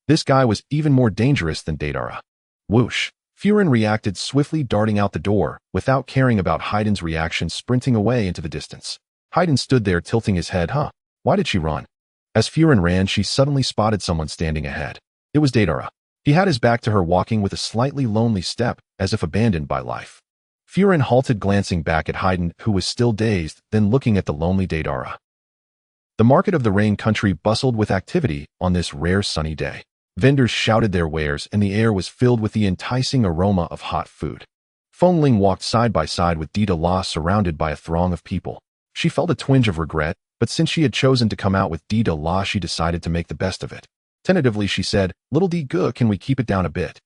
Speaker 1: This guy was even more dangerous than Deidara. Whoosh. Furin reacted swiftly, darting out the door, without caring about Haiden's reaction, sprinting away into the distance. Haydn stood there tilting his head. Why did she run? As Furin ran, she suddenly spotted someone standing ahead. It was Deidara. He had his back to her, walking with a slightly lonely step, as if abandoned by life. Furin halted, glancing back at Haydn, who was still dazed, then looking at the lonely Deidara. The market of the Rain country bustled with activity on this rare sunny day. Vendors shouted their wares, and the air was filled with the enticing aroma of hot food. Feng Ling walked side by side with Deidara, surrounded by a throng of people. She felt a twinge of regret, but since she had chosen to come out with Deidara, she decided to make the best of it. Tentatively, she said, "Little Deidara, can we keep it down a bit?"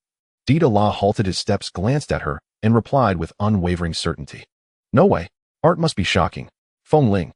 Speaker 1: Deidara halted his steps, glanced at her, and replied with unwavering certainty. "No way. Art must be shocking." Feng Ling.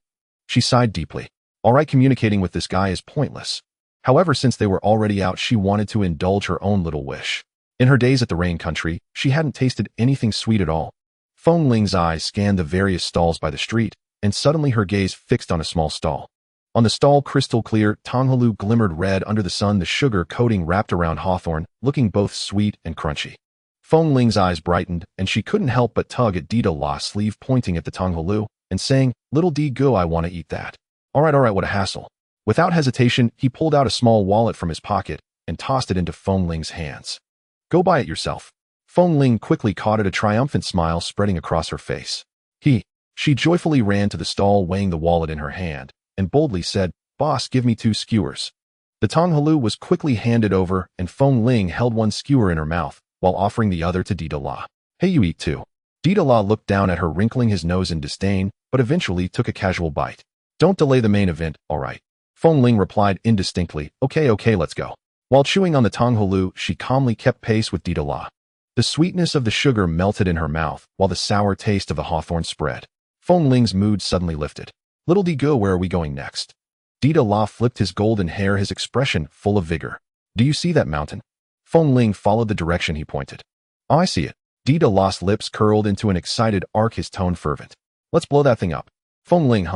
Speaker 1: She sighed deeply. All right, communicating with this guy is pointless. However, since they were already out, she wanted to indulge her own little wish. In her days at the Rain country, she hadn't tasted anything sweet at all. Feng Ling's eyes scanned the various stalls by the street, and suddenly her gaze fixed on a small stall. On the stall, crystal clear, tonghalu glimmered red under the sun, the sugar coating wrapped around hawthorn, looking both sweet and crunchy. Feng Ling's eyes brightened, and she couldn't help but tug at Deidara's sleeve, pointing at the tonghalu, and saying, "Little Deidara, I want to eat that." All right, what a hassle. Without hesitation, he pulled out a small wallet from his pocket and tossed it into Feng Ling's hands. "Go buy it yourself." Feng Ling quickly caught it, a triumphant smile spreading across her face. She joyfully ran to the stall, weighing the wallet in her hand, and boldly said, "Boss, give me 2 skewers." The tonghalu was quickly handed over, and Feng Ling held one skewer in her mouth, while offering the other to Deidara. "Hey, you eat too." Deidara looked down at her, wrinkling his nose in disdain, but eventually took a casual bite. "Don't delay the main event, all right." Feng Ling replied indistinctly, Okay, let's go." While chewing on the tonghalu, she calmly kept pace with Deidara. The sweetness of the sugar melted in her mouth, while the sour taste of the hawthorn spread. Feng Ling's mood suddenly lifted. "Little Deidara, where are we going next?" Deidara flipped his golden hair, his expression full of vigor. "Do you see that mountain?" Feng Ling followed the direction he pointed. "Oh, I see it." Deidara's lips curled into an excited arc, his tone fervent. "Let's blow that thing up." Feng Ling,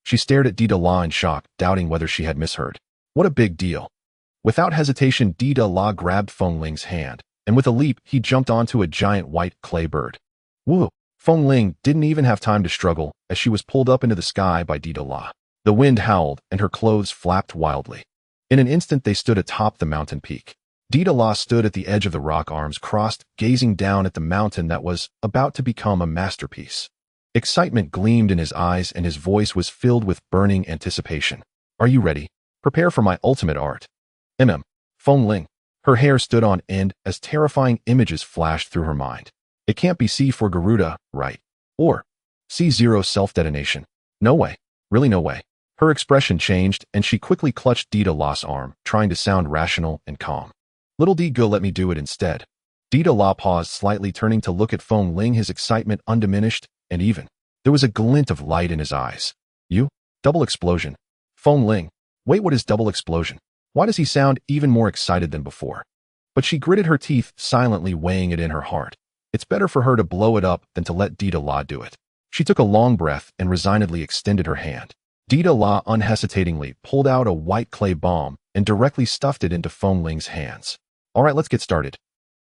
Speaker 1: She stared at Deidara in shock, doubting whether she had misheard. What a big deal. Without hesitation, Deidara grabbed Feng Ling's hand, and with a leap, he jumped onto a giant white clay bird. Woo! Feng Ling didn't even have time to struggle, as she was pulled up into the sky by Deidara. The wind howled, and her clothes flapped wildly. In an instant, they stood atop the mountain peak. Deidara stood at the edge of the rock, arms crossed, gazing down at the mountain that was about to become a masterpiece. Excitement gleamed in his eyes, and his voice was filled with burning anticipation. "Are you ready? Prepare for my ultimate art." Feng Ling. Her hair stood on end as terrifying images flashed through her mind. It can't be C for Garuda, right? Or C0 self-detonation. No way. Really no way. Her expression changed, and she quickly clutched Deidara's arm, trying to sound rational and calm. "Little Deidara, let me do it instead." Deidara paused slightly, turning to look at Feng Ling, his excitement undiminished, and even. There was a glint of light in his eyes. "You? Double explosion." Feng Ling. Wait, what is double explosion? Why does he sound even more excited than before? But she gritted her teeth, silently weighing it in her heart. It's better for her to blow it up than to let Deidara do it. She took a long breath and resignedly extended her hand. Deidara unhesitatingly pulled out a white clay bomb and directly stuffed it into Feng Ling's hands. "All right, let's get started."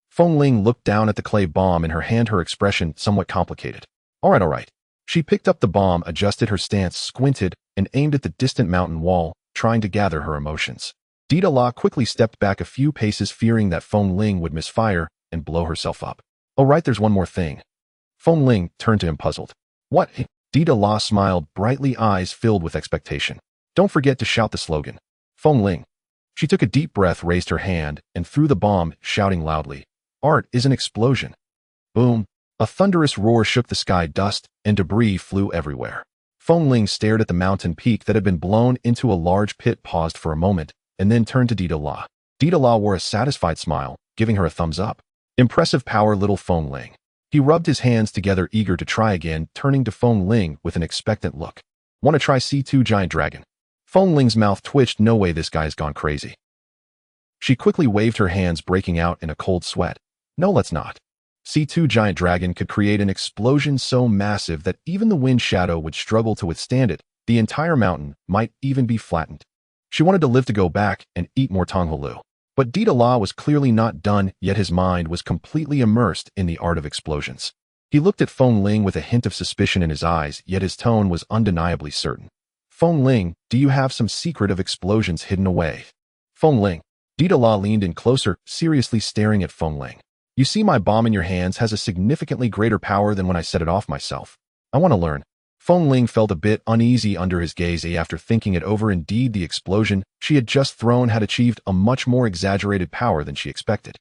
Speaker 1: Feng Ling looked down at the clay bomb in her hand, her expression somewhat complicated. All right. She picked up the bomb, adjusted her stance, squinted, and aimed at the distant mountain wall, trying to gather her emotions. Deidara quickly stepped back a few paces, fearing that Feng Ling would misfire and blow herself up. "Oh right, there's one more thing." Feng Ling turned to him, puzzled. "What?" Deidara smiled brightly, eyes filled with expectation. "Don't forget to shout the slogan." Feng Ling. She took a deep breath, raised her hand, and threw the bomb, shouting loudly, "Art is an explosion." Boom. A thunderous roar shook the sky, dust and debris flew everywhere. Feng Ling stared at the mountain peak that had been blown into a large pit, paused for a moment, and then turned to Deidara. Deidara wore a satisfied smile, giving her a thumbs up. "Impressive power, little Feng Ling." He rubbed his hands together, eager to try again, turning to Feng Ling with an expectant look. "Want to try C2 Giant Dragon?" Feng Ling's mouth twitched. "No way, this guy's gone crazy." She quickly waved her hands, breaking out in a cold sweat. "No, let's not." C2 Giant Dragon could create an explosion so massive that even the wind shadow would struggle to withstand it. The entire mountain might even be flattened. She wanted to live to go back and eat more tonghalu. But Deidara was clearly not done yet. His mind was completely immersed in the art of explosions. He looked at Feng Ling with a hint of suspicion in his eyes, yet his tone was undeniably certain. Feng Ling, do you have some secret of explosions hidden away? Feng Ling. Daedalus leaned in closer, seriously staring at Feng Ling. You see, my bomb in your hands has a significantly greater power than when I set it off myself. I want to learn. Feng Ling felt a bit uneasy under his gaze after thinking it over. Indeed, the explosion she had just thrown had achieved a much more exaggerated power than she expected.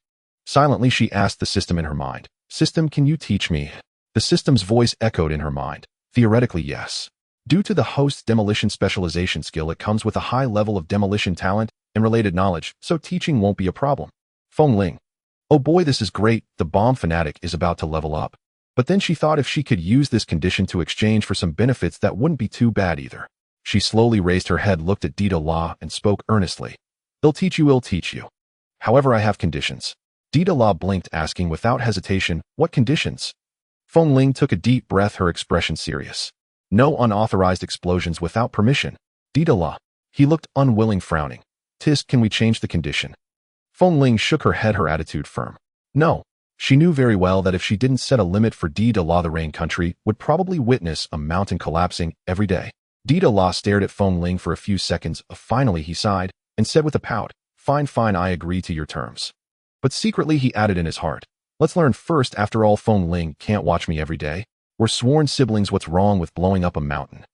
Speaker 1: Silently, she asked the system in her mind. System, can you teach me? The system's voice echoed in her mind. Theoretically, yes. Due to the host's demolition specialization skill, it comes with a high level of demolition talent and related knowledge, so teaching won't be a problem. Feng Ling. Oh boy, this is great, the bomb fanatic is about to level up. But then she thought if she could use this condition to exchange for some benefits, that wouldn't be too bad either. She slowly raised her head, looked at Daedalus, and spoke earnestly. They'll teach you, I'll teach you. However, I have conditions. Daedalus blinked, asking without hesitation, what conditions? Feng Ling took a deep breath, her expression serious. No unauthorized explosions without permission. Daedalus. He looked unwilling, frowning. Tisk, can we change the condition? Feng Ling shook her head, her attitude firm. No. She knew very well that if she didn't set a limit for Daedalus, the rain country would probably witness a mountain collapsing every day. Daedalus stared at Feng Ling for a few seconds. Finally, he sighed and said with a pout, Fine, I agree to your terms. But secretly, he added in his heart, let's learn first. After all, Feng Ling can't watch me every day. We're sworn siblings. What's wrong with blowing up a mountain?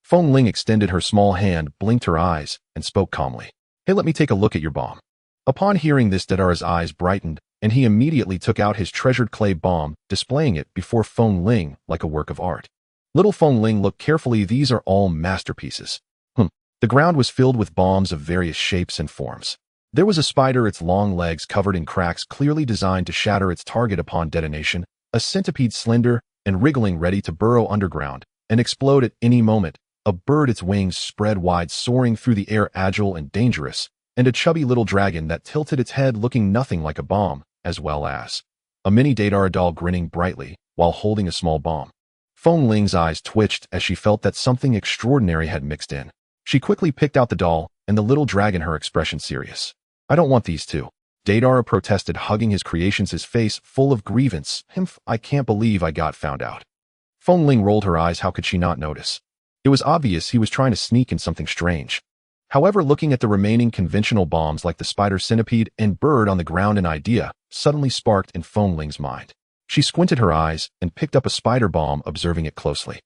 Speaker 1: Feng Ling extended her small hand, blinked her eyes, and spoke calmly. Hey, let me take a look at your bomb. Upon hearing this, Daedalus' eyes brightened, and he immediately took out his treasured clay bomb, displaying it before Feng Ling like a work of art. Little Feng Ling looked carefully. These are all masterpieces. The ground was filled with bombs of various shapes and forms. There was a spider, its long legs covered in cracks, clearly designed to shatter its target upon detonation, a centipede slender and wriggling, ready to burrow underground and explode at any moment, a bird, its wings spread wide, soaring through the air, agile and dangerous, and a chubby little dragon that tilted its head, looking nothing like a bomb, as well as a mini Daedalus doll grinning brightly while holding a small bomb. Feng Ling's eyes twitched as she felt that something extraordinary had mixed in. She quickly picked out the doll and the little dragon, her expression serious. I don't want these two. Daedalus protested, hugging his creations, his face full of grievance. I can't believe I got found out. Feng Ling rolled her eyes. How could she not notice? It was obvious he was trying to sneak in something strange. However, looking at the remaining conventional bombs like the spider, centipede, and bird on the ground, an idea suddenly sparked in Feng Ling's mind. She squinted her eyes and picked up a spider bomb, observing it closely.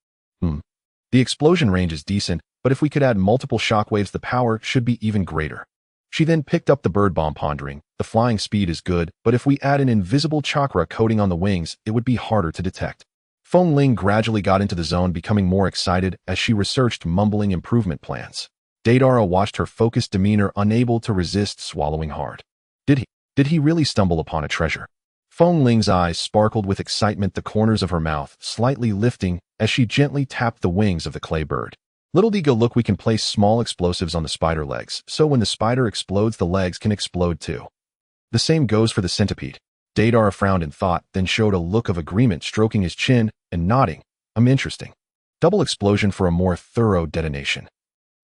Speaker 1: The explosion range is decent, but if we could add multiple shockwaves, the power should be even greater. She then picked up the bird bomb, pondering. The flying speed is good, but if we add an invisible chakra coating on the wings, it would be harder to detect. Feng Ling gradually got into the zone, becoming more excited as she researched, mumbling improvement plans. Daedalus watched her focused demeanor, unable to resist, swallowing hard. Did he really stumble upon a treasure? Feng Ling's eyes sparkled with excitement, the corners of her mouth slightly lifting as she gently tapped the wings of the clay bird. Little Digo, look, we can place small explosives on the spider legs, so when the spider explodes, the legs can explode too. The same goes for the centipede. Daedalus frowned in thought, then showed a look of agreement, stroking his chin and nodding. Interesting. Double explosion for a more thorough detonation.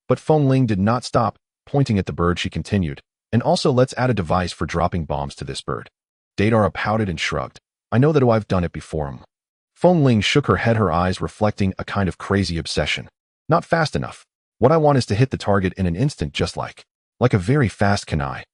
Speaker 1: But Feng Ling did not stop. Pointing at the bird, she continued, and also let's add a device for dropping bombs to this bird. Daedalus pouted and shrugged. I know that I've done it before. Feng Ling shook her head, her eyes reflecting a kind of crazy obsession. Not fast enough. What I want is to hit the target in an instant, just like a very fast kunai.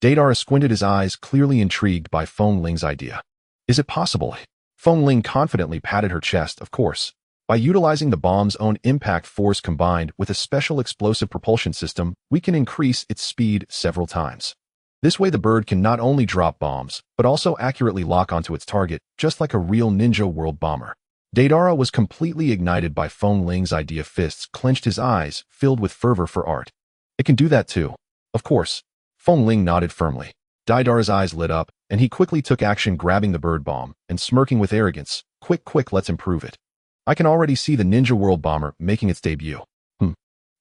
Speaker 1: Daedalus squinted his eyes, clearly intrigued by Feng Ling's idea. Is it possible? Feng Ling confidently patted her chest. Of course. By utilizing the bomb's own impact force combined with a special explosive propulsion system, we can increase its speed several times. This way, the bird can not only drop bombs, but also accurately lock onto its target, just like a real Ninja World bomber. Daedalus was completely ignited by Feng Ling's idea. Fists clenched, his eyes filled with fervor for art. It can do that too. Of course. Feng Ling nodded firmly. Daedalus' eyes lit up, and he quickly took action, grabbing the bird bomb and smirking with arrogance. Quick, let's improve it. I can already see the Ninja World bomber making its debut.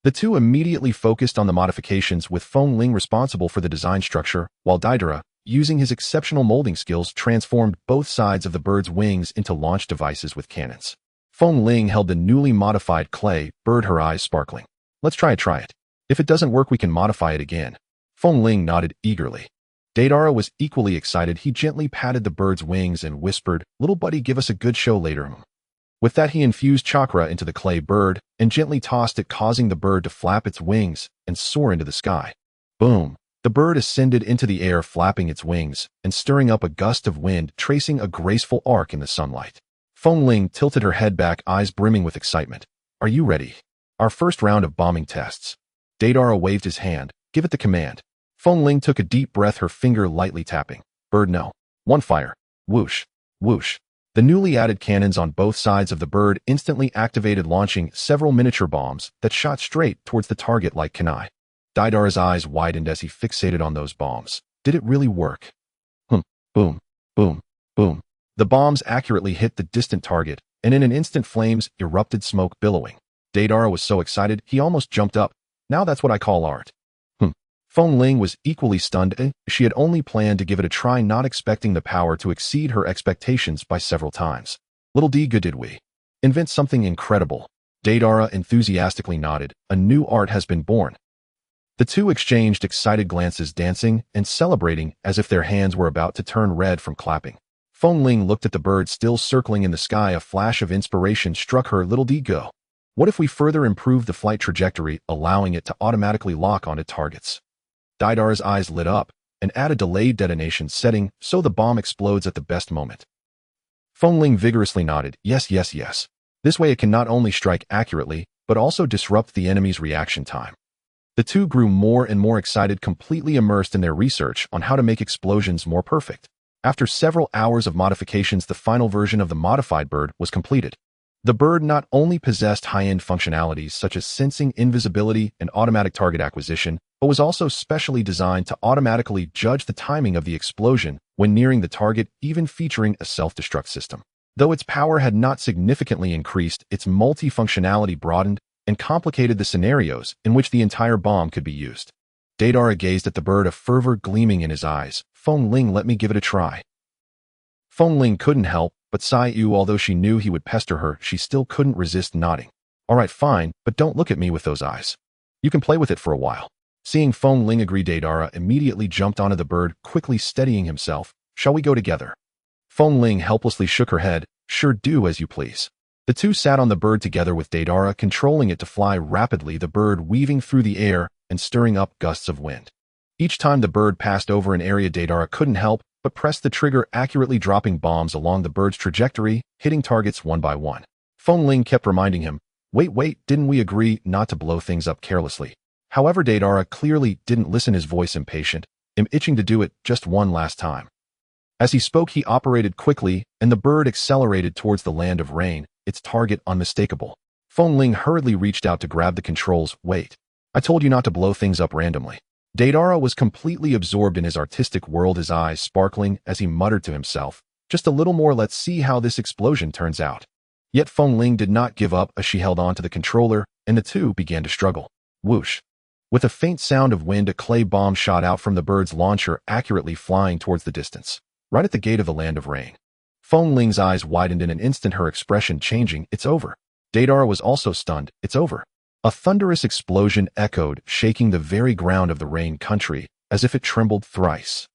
Speaker 1: The two immediately focused on the modifications, with Feng Ling responsible for the design structure, while Daedalus, using his exceptional molding skills, transformed both sides of the bird's wings into launch devices with cannons. Feng Ling held the newly modified clay bird, her eyes sparkling. Let's try it. If it doesn't work, we can modify it again. Feng Ling nodded eagerly. Deidara was equally excited. He gently patted the bird's wings and whispered, "Little buddy, give us a good show later." With that, he infused chakra into the clay bird and gently tossed it, causing the bird to flap its wings and soar into the sky. Boom! The bird ascended into the air, flapping its wings and stirring up a gust of wind, tracing a graceful arc in the sunlight. Feng Ling tilted her head back, eyes brimming with excitement. "Are you ready? Our first round of bombing tests." Deidara waved his hand. "Give it the command." Feng Ling took a deep breath, her finger lightly tapping. "Bird, no. One fire." Whoosh! Whoosh! The newly added cannons on both sides of the bird instantly activated, launching several miniature bombs that shot straight towards the target like kunai. Deidara's eyes widened as he fixated on those bombs. Did it really work? Boom, boom, boom. The bombs accurately hit the distant target, and in an instant flames erupted, smoke billowing. Deidara was so excited, he almost jumped up. "Now that's what I call art." Feng Ling was equally stunned. She had only planned to give it a try, not expecting the power to exceed her expectations by several times. "Little D, good, did we invent something incredible?" Deidara enthusiastically nodded. "A new art has been born." The two exchanged excited glances, dancing and celebrating as if their hands were about to turn red from clapping. Feng Ling looked at the bird still circling in the sky. A flash of inspiration struck her. "Little D, go. What if we further improve the flight trajectory, allowing it to automatically lock onto targets?" Deidara's eyes lit up, and add a delayed detonation setting so the bomb explodes at the best moment. Feng Ling vigorously nodded. "Yes, yes, yes. This way it can not only strike accurately, but also disrupt the enemy's reaction time." The two grew more and more excited, completely immersed in their research on how to make explosions more perfect. After several hours of modifications, the final version of the modified bird was completed. The bird not only possessed high-end functionalities such as sensing, invisibility, and automatic target acquisition, but was also specially designed to automatically judge the timing of the explosion when nearing the target, even featuring a self-destruct system. Though its power had not significantly increased, its multifunctionality broadened and complicated the scenarios in which the entire bomb could be used. Deidara gazed at the bird, a fervor gleaming in his eyes. "Feng Ling, let me give it a try." Feng Ling couldn't help but sigh. Although she knew he would pester her, she still couldn't resist nodding. "All right, fine, but don't look at me with those eyes. You can play with it for a while." Seeing Feng Ling agree, Deidara immediately jumped onto the bird, quickly steadying himself. "Shall we go together?" Feng Ling helplessly shook her head. "Sure, do as you please." The two sat on the bird together, with Deidara controlling it to fly rapidly, the bird weaving through the air and stirring up gusts of wind. Each time the bird passed over an area, Deidara couldn't help but press the trigger, accurately dropping bombs along the bird's trajectory, hitting targets one by one. Feng Ling kept reminding him, wait, didn't we agree not to blow things up carelessly?" However, Deidara clearly didn't listen, his voice impatient, itching to do it just one last time. As he spoke, he operated quickly, and the bird accelerated towards the land of rain, its target unmistakable. Feng Ling hurriedly reached out to grab the controls. "Wait. I told you not to blow things up randomly." Deidara was completely absorbed in his artistic world, his eyes sparkling as he muttered to himself, "Just a little more, let's see how this explosion turns out." Yet Feng Ling did not give up as she held on to the controller, and the two began to struggle. Whoosh! With a faint sound of wind, a clay bomb shot out from the bird's launcher, accurately flying towards the distance, right at the gate of the land of rain. Feng Ling's eyes widened in an instant, her expression changing. "It's over." Deidara was also stunned. "It's over." A thunderous explosion echoed, shaking the very ground of the rain country, as if it trembled thrice.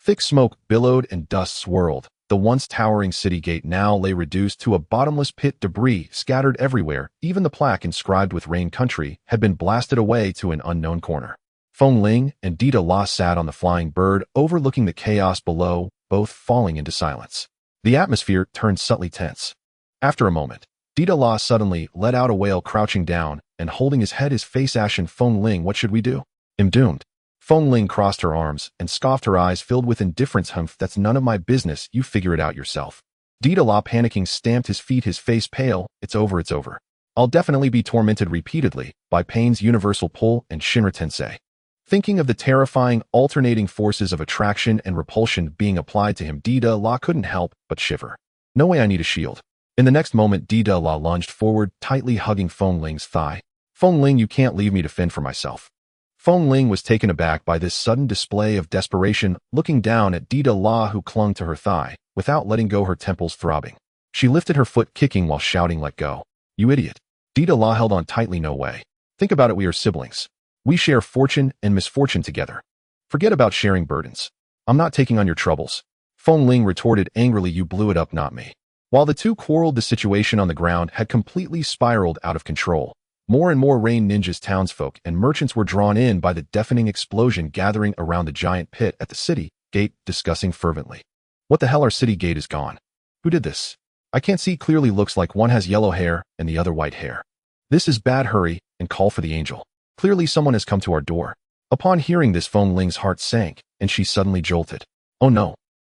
Speaker 1: Thick smoke billowed and dust swirled. The once towering city gate now lay reduced to a bottomless pit, debris scattered everywhere. Even the plaque inscribed with Rain Country had been blasted away to an unknown corner. Feng Ling and Dita La sat on the flying bird, overlooking the chaos below, both falling into silence. The atmosphere turned subtly tense. After a moment, Dita La suddenly let out a wail, crouching down and holding his head, his face ashen. "Feng Ling, what should we do?" "I'm doomed." Feng Ling crossed her arms and scoffed, her eyes filled with indifference. "Humph, that's none of my business. You figure it out yourself." Dita La, panicking, stamped his feet, his face pale. "It's over, it's over. I'll definitely be tormented repeatedly by pain's universal pull and Shinra Tensei." Thinking of the terrifying alternating forces of attraction and repulsion being applied to him, Dita La couldn't help but shiver. "No way, I need a shield." In the next moment, Dita La lunged forward, tightly hugging Feng Ling's thigh. "Feng Ling, you can't leave me to fend for myself." Feng Ling was taken aback by this sudden display of desperation, looking down at Dita La, who clung to her thigh, without letting go, her temples throbbing. She lifted her foot, kicking while shouting, "Let go. You idiot." Dita La held on tightly. "No way. Think about it, we are siblings. We share fortune and misfortune together. Forget about sharing burdens." I'm not taking on your troubles. Feng Ling retorted angrily, you blew it up, not me. While the two quarreled, the situation on the ground had completely spiraled out of control. More and more Rain Ninja's townsfolk and merchants were drawn in by the deafening explosion, gathering around the giant pit at the city gate, discussing fervently. What the hell, our city gate is gone. Who did this? I can't see clearly, looks like one has yellow hair and the other white hair. This is bad, hurry and call for the angel. Clearly someone has come to our door. Upon hearing this, Feng Ling's heart sank and she suddenly jolted. Oh no.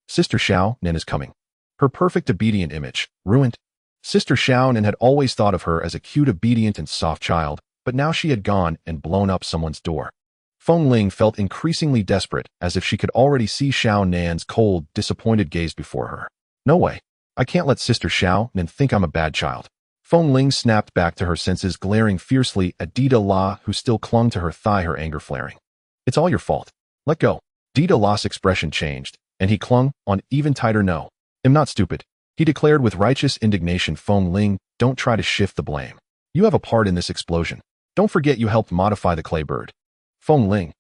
Speaker 1: Sister Xiao Nen is coming. Her perfect obedient image, ruined. Sister Xiao Nen had always thought of her as a cute, obedient and soft child, but now she had gone and blown up someone's door. Feng Ling felt increasingly desperate, as if she could already see Xiao Nan's cold, disappointed gaze before her. No way. I can't let Sister Xiao Nen think I'm a bad child. Feng Ling snapped back to her senses, glaring fiercely at Dida La, who still clung to her thigh, her anger flaring. It's all your fault. Let go. Dida La's expression changed, and he clung on even tighter. No. I'm not stupid, he declared with righteous indignation. Feng Ling, don't try to shift the blame. You have a part in this explosion. Don't forget you helped modify the clay bird. Feng Ling.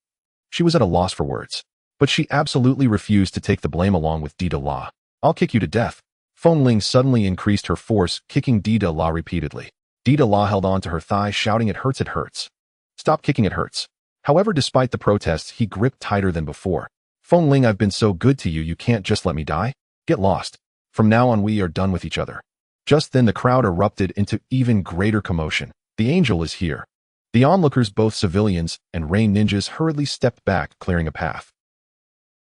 Speaker 1: She was at a loss for words, but she absolutely refused to take the blame along with Dida La. I'll kick you to death. Feng Ling suddenly increased her force, kicking Dida La repeatedly. Dida La held on to her thigh, shouting, it hurts, it hurts. Stop kicking, it hurts. However, despite the protests, he gripped tighter than before. Feng Ling, I've been so good to you, you can't just let me die? Get lost. From now on we are done with each other. Just then the crowd erupted into even greater commotion. The angel is here. The onlookers, both civilians and Rain Ninjas, hurriedly stepped back, clearing a path.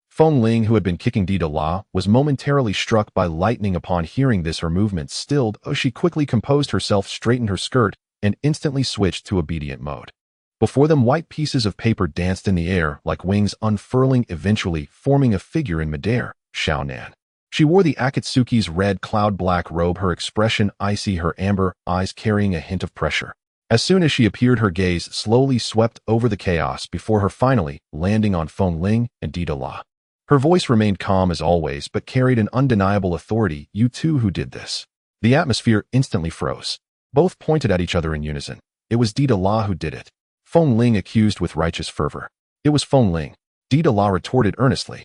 Speaker 1: Feng Ling, who had been kicking Dida La, was momentarily struck by lightning. Upon hearing this, her movements stilled. She quickly composed herself, straightened her skirt, and instantly switched to obedient mode. Before them, white pieces of paper danced in the air like wings, unfurling, eventually forming a figure in midair, Xiao Nan. She wore the Akatsuki's red cloud-black robe, her expression icy, her amber eyes carrying a hint of pressure. As soon as she appeared, her gaze slowly swept over the chaos before her, finally landing on Feng Ling and Dida La. Her voice remained calm as always, but carried an undeniable authority. You two, who did this? The atmosphere instantly froze. Both pointed at each other in unison. It was Dida La who did it. Feng Ling accused with righteous fervor. It was Feng Ling. Dida La retorted earnestly.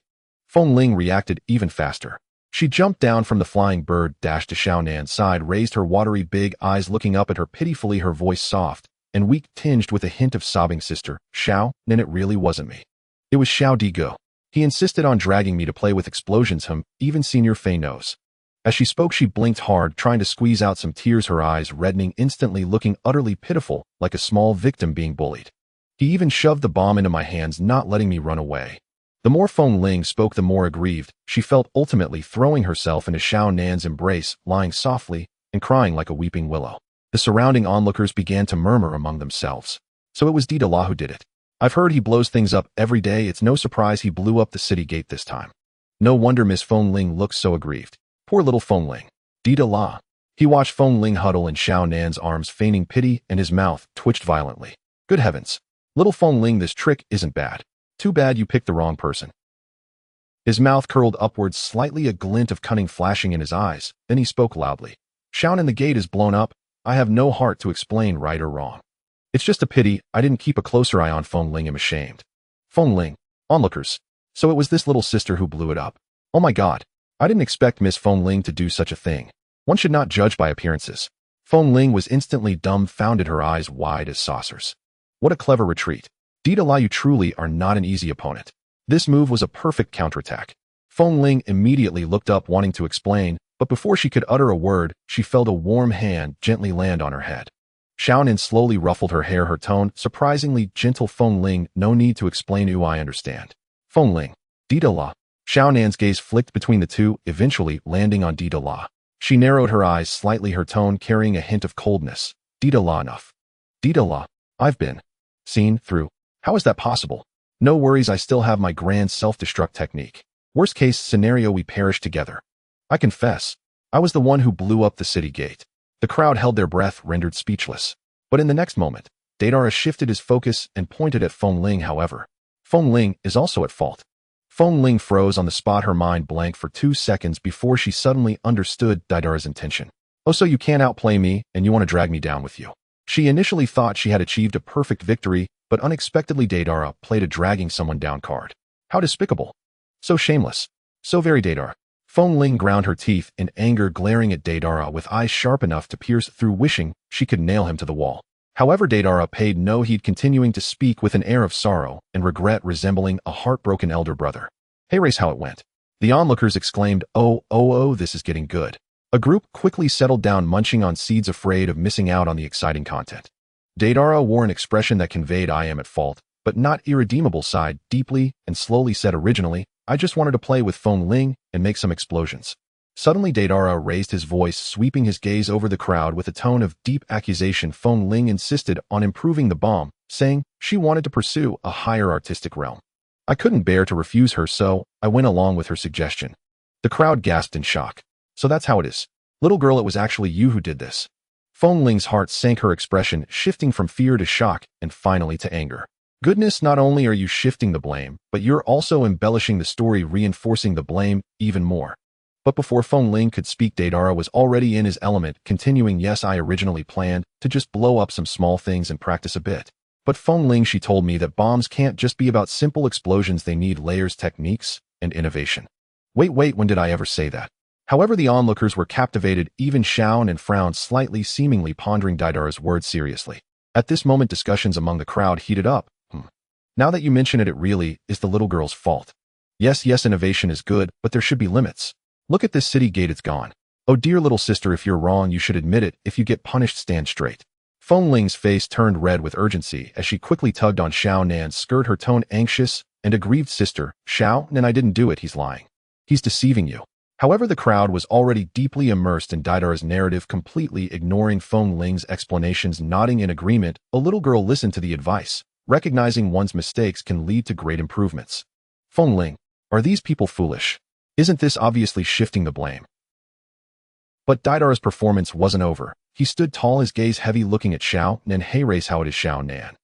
Speaker 1: Feng Ling reacted even faster. She jumped down from the flying bird, dashed to Xiao Nan's side, raised her watery big eyes, looking up at her pitifully, her voice soft and weak, tinged with a hint of sobbing. Sister Xiao Nan, it really wasn't me. It was Xiao Digo. He insisted on dragging me to play with explosions. Even Senior Fei knows. As she spoke, she blinked hard, trying to squeeze out some tears, her eyes reddening instantly, looking utterly pitiful, like a small victim being bullied. He even shoved the bomb into my hands, not letting me run away. The more Feng Ling spoke, the more aggrieved she felt, ultimately throwing herself into Xiao Nan's embrace, lying softly and crying like a weeping willow. The surrounding onlookers began to murmur among themselves. So it was Dida La who did it. I've heard he blows things up every day. It's no surprise he blew up the city gate this time. No wonder Miss Feng Ling looks so aggrieved. Poor little Feng Ling. Dida La. He watched Feng Ling huddle in Xiao Nan's arms, feigning pity, and his mouth twitched violently. Good heavens. Little Feng Ling, this trick isn't bad. Too bad you picked the wrong person. His mouth curled upwards slightly, a glint of cunning flashing in his eyes. Then he spoke loudly. Xiao Nan, the gate is blown up. I have no heart to explain right or wrong. It's just a pity I didn't keep a closer eye on Feng Ling. I'm ashamed. Feng Ling. Onlookers. So it was this little sister who blew it up. Oh my god. I didn't expect Miss Feng Ling to do such a thing. One should not judge by appearances. Feng Ling was instantly dumbfounded, her eyes wide as saucers. What a clever retreat. Dida La, you truly are not an easy opponent. This move was a perfect counterattack. Feng Ling immediately looked up, wanting to explain, but before she could utter a word, she felt a warm hand gently land on her head. Xiao Nan slowly ruffled her hair, her tone surprisingly gentle. Feng Ling, no need to explain. I understand. Feng Ling. Dida La. Xiao Nan's gaze flicked between the two, eventually landing on Dida La. She narrowed her eyes slightly, her tone carrying a hint of coldness. Dida La, enough. Dida La. I've been seen through. How is that possible? No worries, I still have my grand self-destruct technique. Worst case scenario, we perish together. I confess, I was the one who blew up the city gate. The crowd held their breath, rendered speechless. But in the next moment, Deidara shifted his focus and pointed at Feng Ling. However, Feng Ling is also at fault. Feng Ling froze on the spot, her mind blank for 2 seconds before she suddenly understood Deidara's intention. Oh, so you can't outplay me and you want to drag me down with you. She initially thought she had achieved a perfect victory, but unexpectedly Deidara played a dragging someone down card. How despicable. So shameless. So very Deidara. Feng Ling ground her teeth in anger, glaring at Deidara with eyes sharp enough to pierce through, wishing she could nail him to the wall. However, Deidara paid no heed, continuing to speak with an air of sorrow and regret resembling a heartbroken elder brother. Hey, race, how it went. The onlookers exclaimed, oh, this is getting good. A group quickly settled down, munching on seeds, afraid of missing out on the exciting content. Deidara wore an expression that conveyed I am at fault, but not irredeemable, sighed deeply and slowly said, originally, I just wanted to play with Feng Ling and make some explosions. Suddenly, Deidara raised his voice, sweeping his gaze over the crowd with a tone of deep accusation. Feng Ling insisted on improving the bomb, saying she wanted to pursue a higher artistic realm. I couldn't bear to refuse her, so I went along with her suggestion. The crowd gasped in shock. So that's how it is. Little girl, it was actually you who did this. Feng Ling's heart sank, her expression shifting from fear to shock and finally to anger. Goodness, not only are you shifting the blame, but you're also embellishing the story, reinforcing the blame even more. But before Feng Ling could speak, Deidara was already in his element, continuing, yes, I originally planned to just blow up some small things and practice a bit. But Feng Ling, she told me that bombs can't just be about simple explosions, they need layers, techniques, and innovation. Wait, when did I ever say that? However, the onlookers were captivated, even Xiao and frowned slightly, seemingly pondering Deidara's words seriously. At this moment, discussions among the crowd heated up. Now that you mention it, it really is the little girl's fault. Yes, innovation is good, but there should be limits. Look at this city gate, it's gone. Oh dear little sister, if you're wrong, you should admit it. If you get punished, stand straight. Feng Ling's face turned red with urgency as she quickly tugged on Xiao Nan's skirt, her tone anxious and aggrieved. Sister, Xiao Nan, I didn't do it, he's lying. He's deceiving you. However, the crowd was already deeply immersed in Deidara's narrative, completely ignoring Feng Ling's explanations, nodding in agreement. A little girl listened to the advice. Recognizing one's mistakes can lead to great improvements. Feng Ling, are these people foolish? Isn't this obviously shifting the blame? But Deidara's performance wasn't over. He stood tall, his gaze heavy, looking at Xiao Nan. Hey race, how it is, Xiao Nan.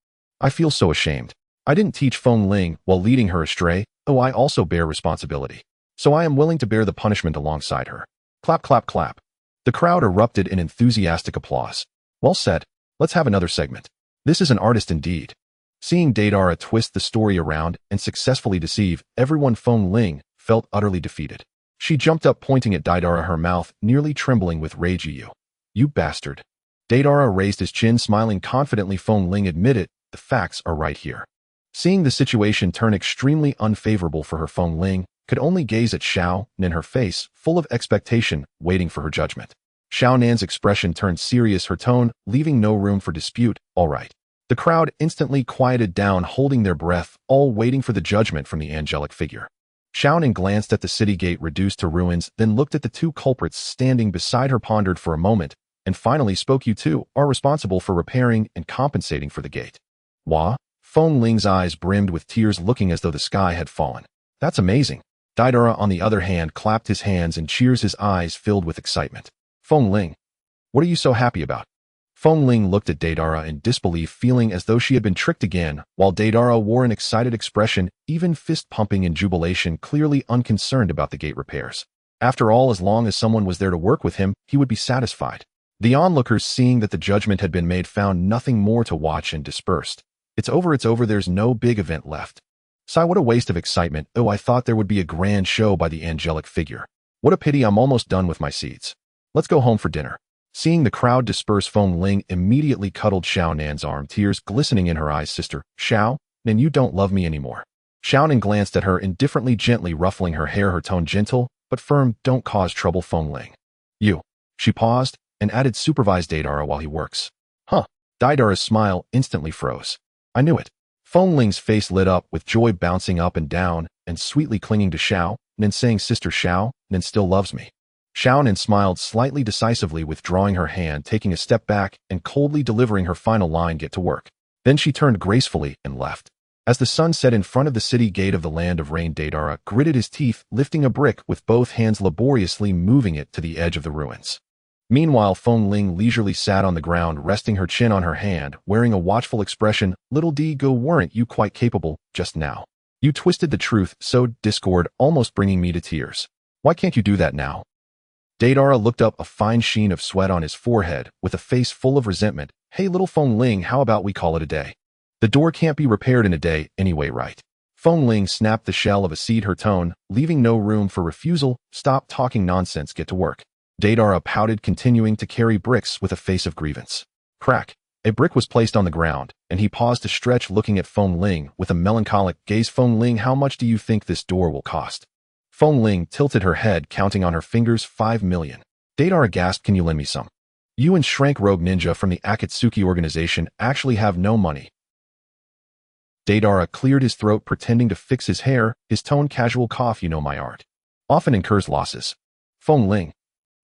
Speaker 1: I feel so ashamed. I didn't teach Feng Ling while leading her astray. Oh, I also bear responsibility. So I am willing to bear the punishment alongside her. Clap, clap, clap. The crowd erupted in enthusiastic applause. Well said. Let's have another segment. This is an artist indeed. Seeing Deidara twist the story around and successfully deceive everyone, Feng Ling felt utterly defeated. She jumped up, pointing at Deidara, her mouth nearly trembling with rage. You bastard. Deidara raised his chin, smiling confidently. Feng Ling admitted, the facts are right here. Seeing the situation turn extremely unfavorable for her, Feng Ling could only gaze at Xiao Nan, her face full of expectation, waiting for her judgment. Xiao Nan's expression turned serious, her tone leaving no room for dispute. All right. The crowd instantly quieted down, holding their breath, all waiting for the judgment from the angelic figure. Xiao Nan glanced at the city gate reduced to ruins, then looked at the two culprits standing beside her, pondered for a moment, and finally spoke. You two are responsible for repairing and compensating for the gate. Wah? Feng Ling's eyes brimmed with tears, looking as though the sky had fallen. That's amazing. Deidara, on the other hand, clapped his hands in cheers, his eyes filled with excitement. Feng Ling, what are you so happy about? Feng Ling looked at Deidara in disbelief, feeling as though she had been tricked again, while Deidara wore an excited expression, even fist-pumping in jubilation, clearly unconcerned about the gate repairs. After all, as long as someone was there to work with him, he would be satisfied. The onlookers, seeing that the judgment had been made, found nothing more to watch and dispersed. It's over, there's no big event left. Sigh, what a waste of excitement. Oh, I thought there would be a grand show by the angelic figure. What a pity, I'm almost done with my seeds. Let's go home for dinner. Seeing the crowd disperse, Feng Ling immediately cuddled Xiao Nan's arm, tears glistening in her eyes. Sister, Xiao Nan, you don't love me anymore. Xiao Nan glanced at her indifferently, gently ruffling her hair, her tone gentle but firm. Don't cause trouble, Feng Ling. You. She paused and added, supervise Deidara while he works. Huh. Deidara's smile instantly froze. I knew it. Feng Ling's face lit up with joy, bouncing up and down and sweetly clinging to Xiao Nan, saying, Sister, Xiao Nan still loves me. Xiao Nan smiled slightly, decisively withdrawing her hand, taking a step back and coldly delivering her final line, get to work. Then she turned gracefully and left. As the sun set in front of the city gate of the land of rain, Deidara gritted his teeth, lifting a brick with both hands, laboriously moving it to the edge of the ruins. Meanwhile, Feng Ling leisurely sat on the ground, resting her chin on her hand, wearing a watchful expression. Little Go, weren't you quite capable just now? You twisted the truth, sowed discord, almost bringing me to tears. Why can't you do that now? Deidara looked up, a fine sheen of sweat on his forehead, with a face full of resentment. Hey, little Feng Ling, how about we call it a day? The door can't be repaired in a day anyway, right? Feng Ling snapped the shell of a seed, her tone, leaving no room for refusal. Stop talking nonsense, get to work. Deidara pouted, continuing to carry bricks with a face of grievance. Crack. A brick was placed on the ground, and he paused to stretch, looking at Feng Ling with a melancholic gaze. Feng Ling, how much do you think this door will cost? Feng Ling tilted her head, counting on her fingers. 5 million. Deidara gasped, can you lend me some? You and Shrank Rogue Ninja from the Akatsuki organization actually have no money. Deidara cleared his throat, pretending to fix his hair, his tone casual. Cough, you know my art often incurs losses. Feng Ling.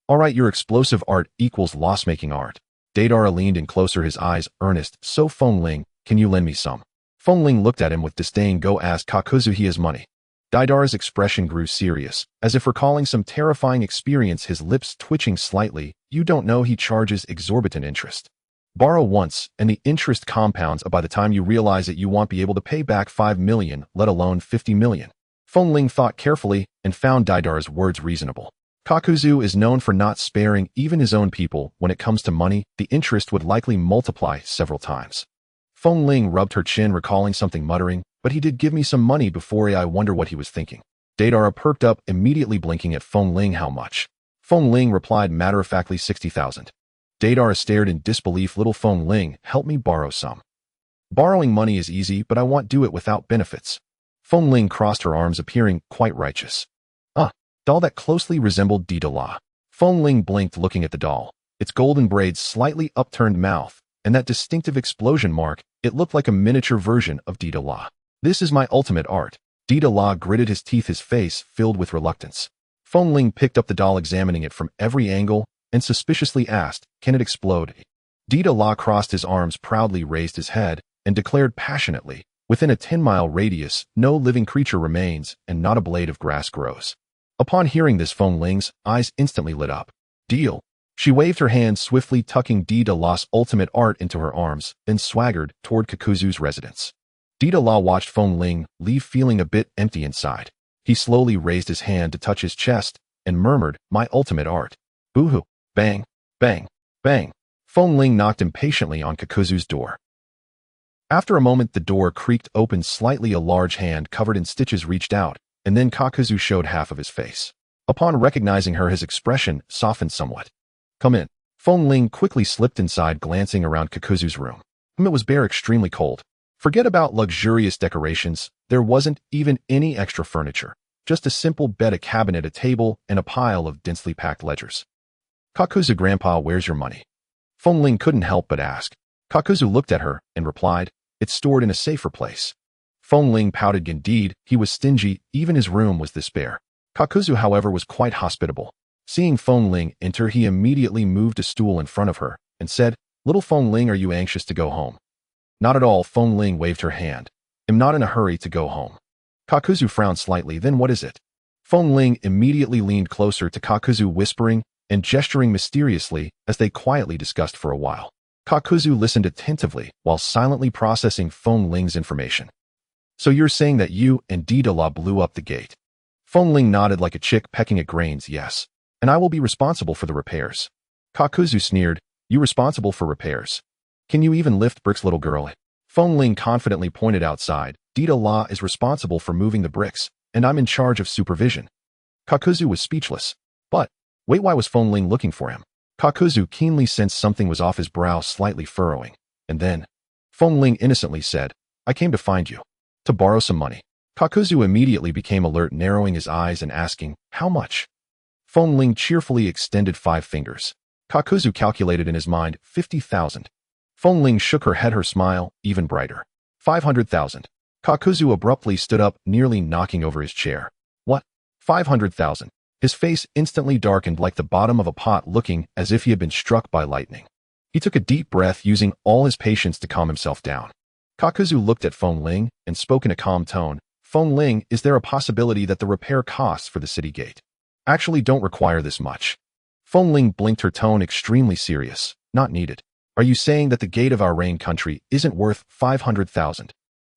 Speaker 1: Alright, your explosive art equals loss-making art. Deidara leaned in closer, his eyes earnest. So Feng Ling, can you lend me some? Feng Ling looked at him with disdain. Go ask Kakuzu, he has money. Deidara's expression grew serious, as if recalling some terrifying experience, his lips twitching slightly. You don't know he charges exorbitant interest. Borrow once, and the interest compounds. By the time you realize it, you won't be able to pay back 5 million, let alone 50 million. Feng Ling thought carefully and found Deidara's words reasonable. Kakuzu is known for not sparing even his own people. When it comes to money, the interest would likely multiply several times. Feng Ling rubbed her chin, recalling something, muttering, but he did give me some money before. I wonder what he was thinking. Deidara perked up, immediately blinking at Feng Ling. How much? Feng Ling replied matter-of-factly, 60,000. Deidara stared in disbelief. Little Feng Ling, help me borrow some. Borrowing money is easy, but I won't do it without benefits. Feng Ling crossed her arms, appearing quite righteous. Doll that closely resembled Deidara. Feng Ling blinked, looking at the doll. Its golden braids, slightly upturned mouth, and that distinctive explosion mark, it looked like a miniature version of Deidara. This is my ultimate art. Deidara gritted his teeth, his face filled with reluctance. Feng Ling picked up the doll, examining it from every angle, and suspiciously asked, can it explode? Deidara crossed his arms, proudly raised his head, and declared passionately, within a 10-mile radius, no living creature remains, and not a blade of grass grows. Upon hearing this, Feng Ling's eyes instantly lit up. Deal. She waved her hand swiftly, tucking Deidara's ultimate art into her arms, then swaggered toward Kakuzu's residence. Deidara watched Feng Ling leave, feeling a bit empty inside. He slowly raised his hand to touch his chest and murmured, my ultimate art. Boo-hoo. Bang, bang, bang. Feng Ling knocked impatiently on Kakuzu's door. After a moment, the door creaked open slightly. A large hand covered in stitches reached out, and then Kakuzu showed half of his face. Upon recognizing her, his expression softened somewhat. Come in. Feng Ling quickly slipped inside, glancing around Kakuzu's room. It was bare, extremely cold. Forget about luxurious decorations. There wasn't even any extra furniture. Just a simple bed, a cabinet, a table, and a pile of densely packed ledgers. Kakuzu, Grandpa, where's your money? Feng Ling couldn't help but ask. Kakuzu looked at her and replied, it's stored in a safer place. Feng Ling pouted. Indeed, he was stingy, even his room was this bare. Kakuzu, however, was quite hospitable. Seeing Feng Ling enter, he immediately moved a stool in front of her and said, little Feng Ling, are you anxious to go home? Not at all. Feng Ling waved her hand. I'm not in a hurry to go home. Kakuzu frowned slightly. Then what is it? Feng Ling immediately leaned closer to Kakuzu, whispering and gesturing mysteriously as they quietly discussed for a while. Kakuzu listened attentively while silently processing Feng Ling's information. So you're saying that you and Deidara blew up the gate? Feng Ling nodded like a chick pecking at grains. Yes. And I will be responsible for the repairs. Kakuzu sneered. You responsible for repairs? Can you even lift bricks, little girl? Feng Ling confidently pointed outside. Deidara is responsible for moving the bricks, and I'm in charge of supervision. Kakuzu was speechless. But, wait, why was Feng Ling looking for him? Kakuzu keenly sensed something was off, his brow slightly furrowing. And then, Feng Ling innocently said, I came to find you. To borrow some money. Kakuzu immediately became alert, narrowing his eyes and asking, how much? Feng Ling cheerfully extended 5 fingers. Kakuzu calculated in his mind, 50,000. Feng Ling shook her head, her smile even brighter. 500,000. Kakuzu abruptly stood up, nearly knocking over his chair. What? 500,000. His face instantly darkened like the bottom of a pot, looking as if he had been struck by lightning. He took a deep breath, using all his patience to calm himself down. Kakuzu looked at Feng Ling and spoke in a calm tone. Feng Ling, is there a possibility that the repair costs for the city gate actually don't require this much? Feng Ling blinked, her tone extremely serious. Not needed. Are you saying that the gate of our rain country isn't worth 500,000?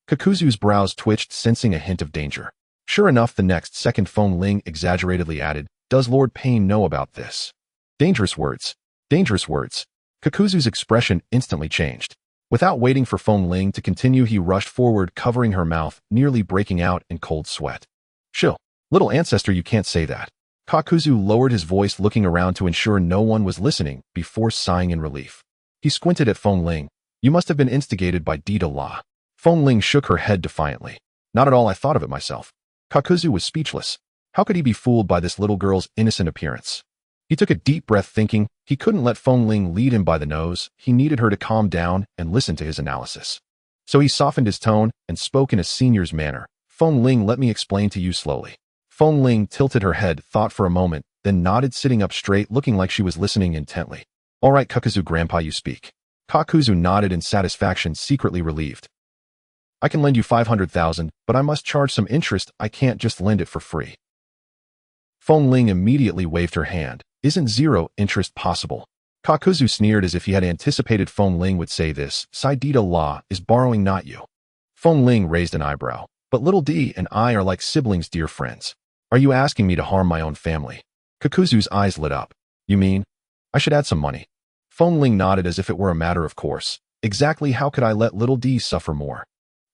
Speaker 1: Kakuzu's brows twitched, sensing a hint of danger. Sure enough, the next second Feng Ling exaggeratedly added, does Lord Pain know about this? Dangerous words. Dangerous words. Kakuzu's expression instantly changed. Without waiting for Feng Ling to continue, he rushed forward, covering her mouth, nearly breaking out in cold sweat. Chill. Little ancestor, you can't say that. Kakuzu lowered his voice, looking around to ensure no one was listening, before sighing in relief. He squinted at Feng Ling. You must have been instigated by Dita La. Feng Ling shook her head defiantly. Not at all, I thought of it myself. Kakuzu was speechless. How could he be fooled by this little girl's innocent appearance? He took a deep breath, thinking he couldn't let Feng Ling lead him by the nose. He needed her to calm down and listen to his analysis. So he softened his tone and spoke in a senior's manner. Feng Ling, let me explain to you slowly. Feng Ling tilted her head, thought for a moment, then nodded, sitting up straight, looking like she was listening intently. All right, Kakuzu grandpa, you speak. Kakuzu nodded in satisfaction, secretly relieved. I can lend you 500,000, but I must charge some interest. I can't just lend it for free. Feng Ling immediately waved her hand. Isn't zero interest possible? Kakuzu sneered as if he had anticipated Feng Ling would say this. Dita La is borrowing, not you. Feng Ling raised an eyebrow. But little D and I are like siblings, dear friends. Are you asking me to harm my own family? Kakuzu's eyes lit up. You mean? I should add some money. Feng Ling nodded as if it were a matter of course. Exactly how could I let little D suffer more?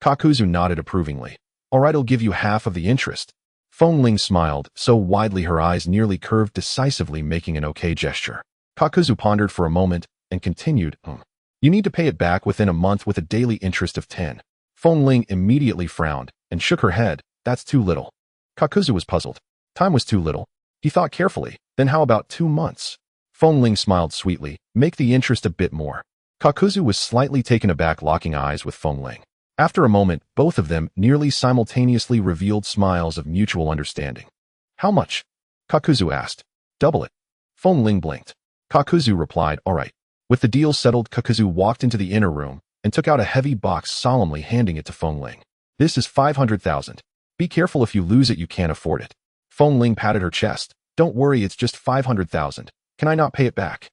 Speaker 1: Kakuzu nodded approvingly. All right, I'll give you half of the interest. Feng Ling smiled, so widely her eyes nearly curved, decisively making an okay gesture. Kakuzu pondered for a moment and continued, You need to pay it back within a month with a daily interest of 10. Feng Ling immediately frowned and shook her head. That's too little. Kakuzu was puzzled. Time was too little. He thought carefully. Then how about 2 months? Feng Ling smiled sweetly. Make the interest a bit more. Kakuzu was slightly taken aback, locking eyes with Feng Ling. After a moment, both of them nearly simultaneously revealed smiles of mutual understanding. How much? Kakuzu asked. Double it. Feng Ling blinked. Kakuzu replied, all right. With the deal settled, Kakuzu walked into the inner room and took out a heavy box, solemnly handing it to Feng Ling. This is 500,000. Be careful, if you lose it, you can't afford it. Feng Ling patted her chest. Don't worry, it's just 500,000. Can I not pay it back?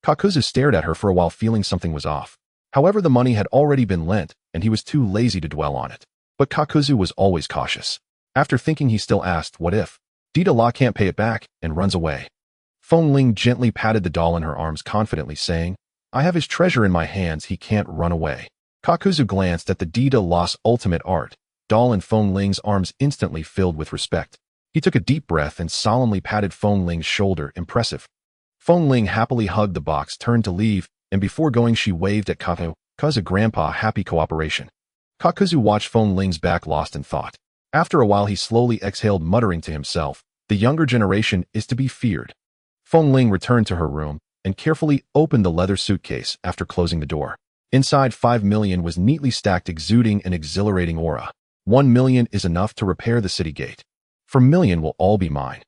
Speaker 1: Kakuzu stared at her for a while, feeling something was off. However, the money had already been lent, and he was too lazy to dwell on it. But Kakuzu was always cautious. After thinking, he still asked, what if Dita La can't pay it back, and runs away? Feng Ling gently patted the doll in her arms, confidently saying, I have his treasure in my hands, he can't run away. Kakuzu glanced at the Dita La's ultimate art doll in Feng Ling's arms, instantly filled with respect. He took a deep breath and solemnly patted Feng Ling's shoulder. Impressive. Feng Ling happily hugged the box, turned to leave, and before going she waved at Kakuzu grandpa, happy cooperation. Kakuzu watched Feng Ling's back, lost in thought. After a while he slowly exhaled, muttering to himself, the younger generation is to be feared. Feng Ling returned to her room and carefully opened the leather suitcase after closing the door. Inside, 5 million was neatly stacked, exuding an exhilarating aura. 1 million is enough to repair the city gate. For million will all be mine.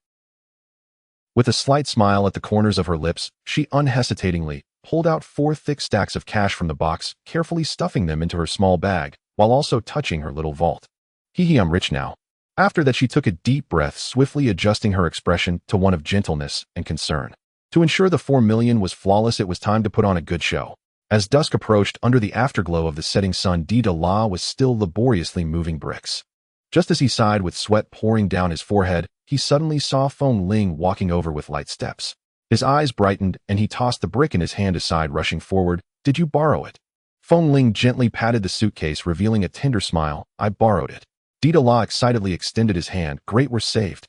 Speaker 1: With a slight smile at the corners of her lips, she unhesitatingly pulled out 4 thick stacks of cash from the box, carefully stuffing them into her small bag, while also touching her little vault. Hee, I'm rich now. After that she took a deep breath, swiftly adjusting her expression to one of gentleness and concern. To ensure the 4 million was flawless, it was time to put on a good show. As dusk approached, under the afterglow of the setting sun, Dita La was still laboriously moving bricks. Just as he sighed, with sweat pouring down his forehead, he suddenly saw Feng Ling walking over with light steps. His eyes brightened, and he tossed the brick in his hand aside, rushing forward. Did you borrow it? Feng Ling gently patted the suitcase, revealing a tender smile. I borrowed it. Dita La excitedly extended his hand. Great, we're saved.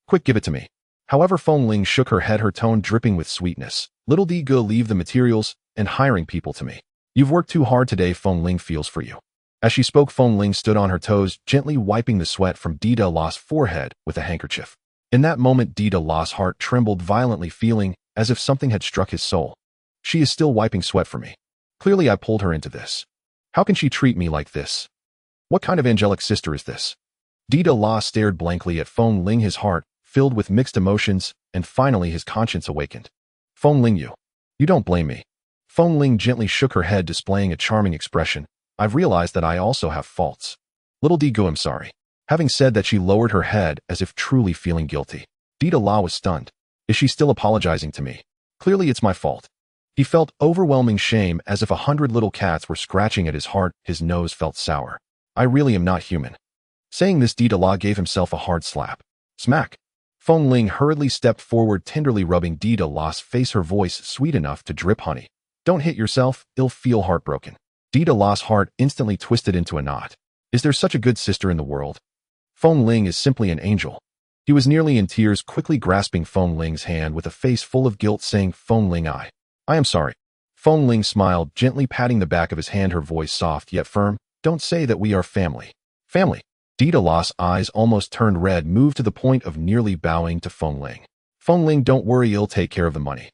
Speaker 1: Quick, give it to me. However, Feng Ling shook her head, her tone dripping with sweetness. Little D, go leave the materials and hiring people to me. You've worked too hard today. Feng Ling feels for you. As she spoke, Feng Ling stood on her toes, gently wiping the sweat from Dita La's forehead with a handkerchief. In that moment, Dita La's heart trembled violently, feeling as if something had struck his soul. She is still wiping sweat for me. Clearly I pulled her into this. How can she treat me like this? What kind of angelic sister is this? Dita La stared blankly at Feng Ling, his heart filled with mixed emotions, and finally his conscience awakened. Feng Ling, you don't blame me. Feng Ling gently shook her head, displaying a charming expression. I've realized that I also have faults. Little D, go, I'm sorry. Having said that, she lowered her head as if truly feeling guilty. Dita La was stunned. Is she still apologizing to me? Clearly it's my fault. He felt overwhelming shame, as if 100 little cats were scratching at his heart. His nose felt sour. I really am not human. Saying this, Dita La gave himself a hard slap. Smack. Feng Ling hurriedly stepped forward, tenderly rubbing Dita La's face, her voice sweet enough to drip honey. Don't hit yourself, you'll feel heartbroken. Dida-La's heart instantly twisted into a knot. Is there such a good sister in the world? Feng Ling is simply an angel. He was nearly in tears, quickly grasping Feng Ling's hand with a face full of guilt, saying, Feng Ling, I am sorry. Feng Ling smiled, gently patting the back of his hand, her voice soft yet firm. Don't say that we are family. Family. Dida-La's eyes almost turned red, moved to the point of nearly bowing to Feng Ling. Feng Ling, don't worry, he'll take care of the money.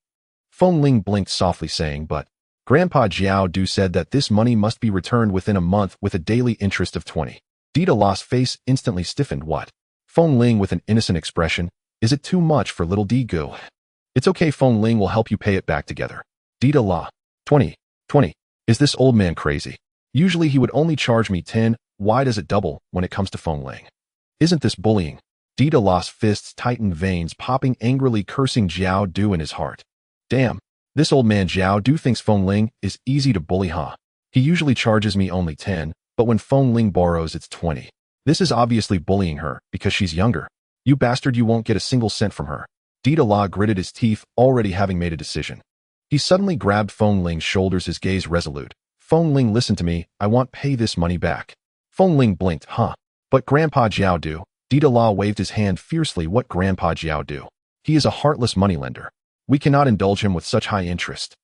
Speaker 1: Feng Ling blinked softly, saying, but Grandpa Jiao Du said that this money must be returned within a month with a daily interest of 20. Dida-La's face instantly stiffened. What? Feng Ling with an innocent expression. Is it too much for little Di-Gu? It's okay, Feng Ling will help you pay it back together. Dida-La. 20. Is this old man crazy? Usually he would only charge me 10. Why does it double when it comes to Feng Ling? Isn't this bullying? Dida-La's fists tightened, veins popping, angrily cursing Jiao Du in his heart. Damn, this old man Jiao Du thinks Feng Ling is easy to bully, huh? He usually charges me only 10, but when Feng Ling borrows it's 20. This is obviously bullying her because she's younger. You bastard, you won't get a single cent from her. Dida-La gritted his teeth, already having made a decision. He suddenly grabbed Feng Ling's shoulders, his gaze resolute. Feng Ling, listen to me, I want pay this money back. Feng Ling blinked, huh? But Grandpa Jiao Du. Dida-La waved his hand fiercely. What Grandpa Jiao Du? He is a heartless moneylender. We cannot indulge him with such high interest.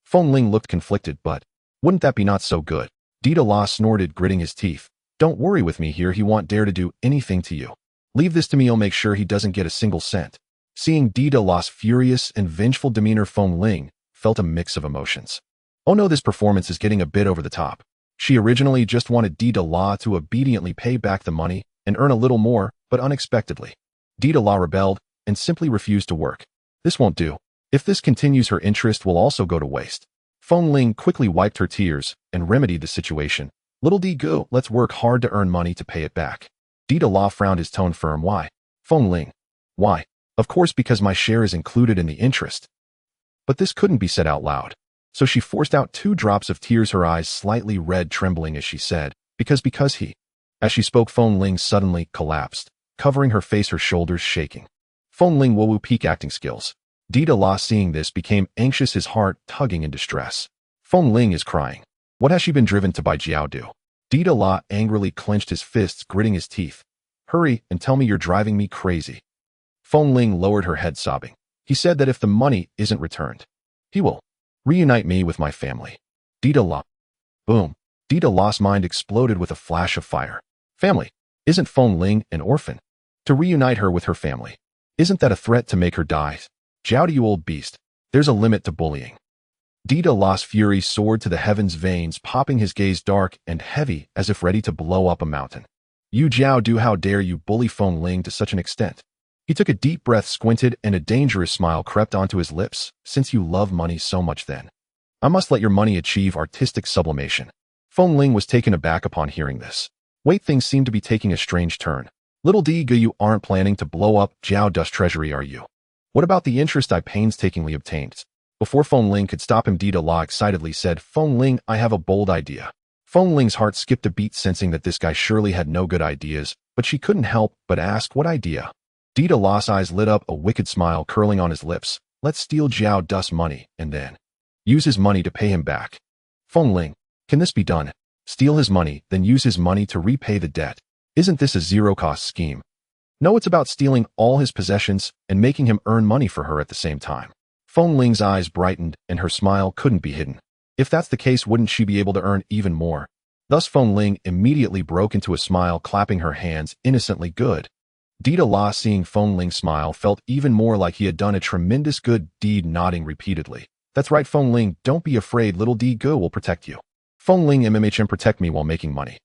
Speaker 1: Feng Ling looked conflicted, but wouldn't that be not so good? Dida-La snorted, gritting his teeth. Don't worry with me here, he won't dare to do anything to you. Leave this to me, I'll make sure he doesn't get a single cent. Seeing Dida-La's furious and vengeful demeanor, Feng Ling felt a mix of emotions. Oh no, this performance is getting a bit over the top. She originally just wanted Dida-La to obediently pay back the money and earn a little more, but unexpectedly, Dida-La rebelled and simply refused to work. This won't do. If this continues, her interest will also go to waste. Feng Ling quickly wiped her tears and remedied the situation. Little Di-Gu, let's work hard to earn money to pay it back. Dida-La frowned, his tone firm. Why? Feng Ling. Why? Of course, because my share is included in the interest. But this couldn't be said out loud. So she forced out 2 drops of tears, her eyes slightly red, trembling as she said, because he. As she spoke, Feng Ling suddenly collapsed, covering her face, her shoulders shaking. Feng Ling woo peak acting skills. Dida-La, seeing this, became anxious, his heart tugging in distress. Feng Ling is crying. What has she been driven to by Jiao Du? Dida-La angrily clenched his fists, gritting his teeth. Hurry and tell me you're driving me crazy. Feng Ling lowered her head, sobbing. He said that if the money isn't returned, he will reunite me with my family. Dida-La. Boom. Dida-La's mind exploded with a flash of fire. Family. Isn't Feng Ling an orphan? To reunite her with her family. Isn't that a threat to make her die? Jiao Du, you old beast. There's a limit to bullying. Dida-La's fury soared to the heavens, veins popping, his gaze dark and heavy as if ready to blow up a mountain. You Jiao Du, how dare you bully Feng Ling to such an extent? He took a deep breath, squinted, and a dangerous smile crept onto his lips. Since you love money so much, then I must let your money achieve artistic sublimation. Feng Ling was taken aback upon hearing this. Wait, things seem to be taking a strange turn. Little Di-Gu, you aren't planning to blow up Jiao Du's treasury, are you? What about the interest I painstakingly obtained? Before Feng Ling could stop him, Dida-La excitedly said, Feng Ling, I have a bold idea. Feng Ling's heart skipped a beat, sensing that this guy surely had no good ideas, but she couldn't help but ask, what idea? Dida-La's eyes lit up, a wicked smile curling on his lips. Let's steal Jiao Du's money, and then use his money to pay him back. Feng Ling, can this be done? Steal his money, then use his money to repay the debt. Isn't this a zero-cost scheme? No, it's about stealing all his possessions and making him earn money for her at the same time. Feng Ling's eyes brightened, and her smile couldn't be hidden. If that's the case, wouldn't she be able to earn even more? Thus Feng Ling immediately broke into a smile, clapping her hands innocently. Good. Dida-La, seeing Feng Ling smile, felt even more like he had done a tremendous good deed, nodding repeatedly. That's right, Feng Ling, don't be afraid, little Di-Gu will protect you. Feng Ling MMHM, protect me while making money.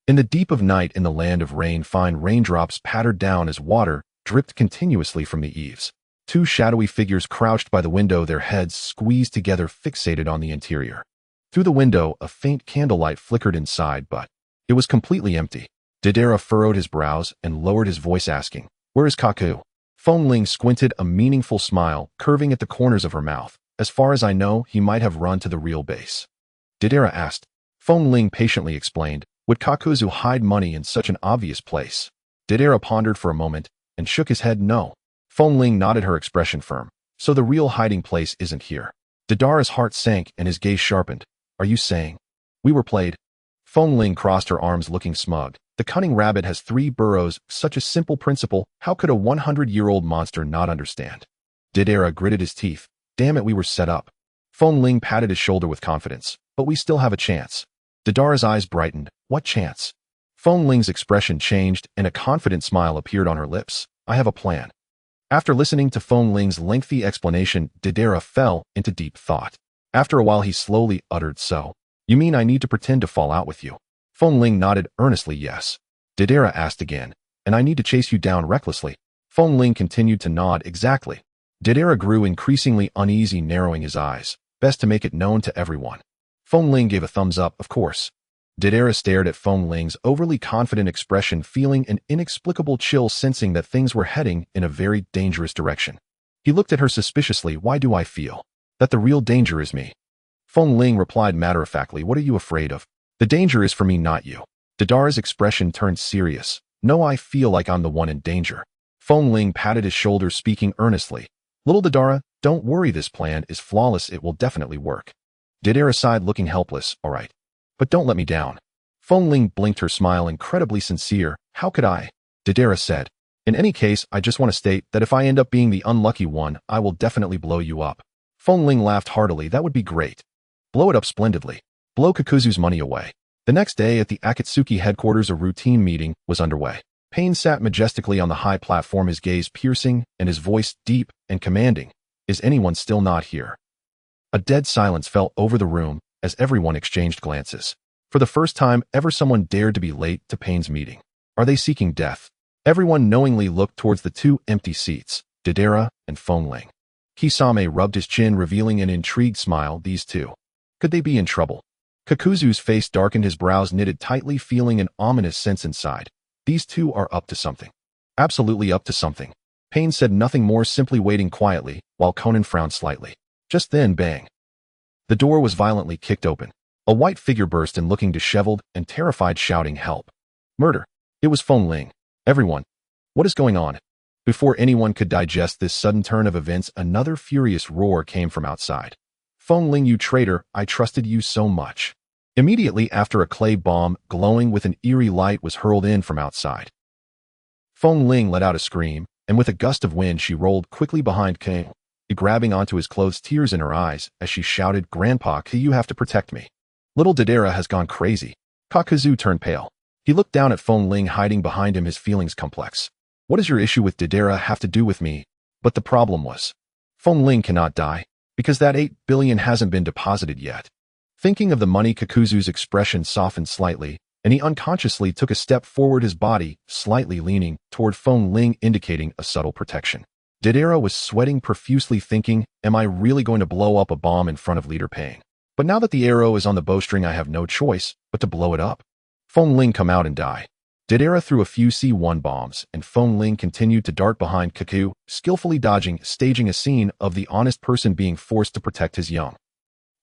Speaker 1: In the deep of night, in the land of rain, fine raindrops pattered down as water dripped continuously from the eaves. 2 shadowy figures crouched by the window, their heads squeezed together, fixated on the interior. Through the window, a faint candlelight flickered inside, but it was completely empty. Didera furrowed his brows and lowered his voice, asking, Where is Kaku? Feng Ling squinted, a meaningful smile curving at the corners of her mouth. As far as I know, he might have run to the real base. Didera asked. Feng Ling patiently explained, Would Kakuzu hide money in such an obvious place? Didera pondered for a moment and shook his head. No. Feng Ling nodded, her expression firm. So the real hiding place isn't here. Didera's heart sank and his gaze sharpened. Are you saying We were played. Feng Ling crossed her arms looking smug. The cunning rabbit has 3 burrows, such a simple principle, how could a 100-year-old monster not understand? Didera gritted his teeth. Damn it, we were set up. Feng Ling patted his shoulder with confidence. But we still have a chance. Didara's eyes brightened. What chance? Feng Ling's expression changed, and a confident smile appeared on her lips. I have a plan. After listening to Feng Ling's lengthy explanation, Didera fell into deep thought. After a while he slowly uttered, so, you mean I need to pretend to fall out with you? Feng Ling nodded earnestly yes. Didera asked again, and I need to chase you down recklessly? Feng Ling continued to nod exactly. Didera grew increasingly uneasy, narrowing his eyes. Best to make it known to everyone. Feng Ling gave a thumbs up, of course. Didera stared at Feng Ling's overly confident expression, feeling an inexplicable chill, sensing that things were heading in a very dangerous direction. He looked at her suspiciously. Why do I feel that the real danger is me? Feng Ling replied matter-of-factly, what are you afraid of? The danger is for me, not you. Didara's expression turned serious. No, I feel like I'm the one in danger. Feng Ling patted his shoulder, speaking earnestly. Little Didara, don't worry, this plan is flawless, it will definitely work. Didera sighed, looking helpless. All right. But don't let me down. Feng Ling blinked, her smile incredibly sincere. How could I? Didera said. In any case, I just want to state that if I end up being the unlucky one, I will definitely blow you up. Feng Ling laughed heartily. That would be great. Blow it up splendidly. Blow Kakuzu's money away. The next day at the Akatsuki headquarters, a routine meeting was underway. Pain sat majestically on the high platform, his gaze piercing and his voice deep and commanding. Is anyone still not here? A dead silence fell over the room as everyone exchanged glances. For the first time ever, someone dared to be late to Pain's meeting. Are they seeking death? Everyone knowingly looked towards the 2 empty seats, Didera and Feng Ling. Kisame rubbed his chin, revealing an intrigued smile. These 2. Could they be in trouble? Kakuzu's face darkened, his brows knitted tightly, feeling an ominous sense inside. These 2 are up to something. Absolutely up to something. Pain said nothing more, simply waiting quietly, while Conan frowned slightly. Just then, bang. The door was violently kicked open. A white figure burst in, looking disheveled and terrified, shouting, help. Murder. It was Feng Ling. Everyone. What is going on? Before anyone could digest this sudden turn of events, another furious roar came from outside. Feng Ling, you traitor, I trusted you so much. Immediately after, a clay bomb, glowing with an eerie light, was hurled in from outside. Feng Ling let out a scream, and with a gust of wind she rolled quickly behind King, grabbing onto his clothes, tears in her eyes as she shouted, Grandpa, you have to protect me. Little Didera has gone crazy. Kakuzu turned pale. He looked down at Feng Ling hiding behind him, his feelings complex. What does your issue with Didera have to do with me? But the problem was, Feng Ling cannot die, because that 8 billion hasn't been deposited yet. Thinking of the money, Kakuzu's expression softened slightly, and he unconsciously took a step forward, his body slightly leaning toward Feng Ling, indicating a subtle protection. Didera was sweating profusely, thinking, am I really going to blow up a bomb in front of Leader Pain? But now that the arrow is on the bowstring, I have no choice but to blow it up. Feng Ling, come out and die. Didera threw a few C1 bombs, and Feng Ling continued to dart behind Kaku, skillfully dodging, staging a scene of the honest person being forced to protect his young.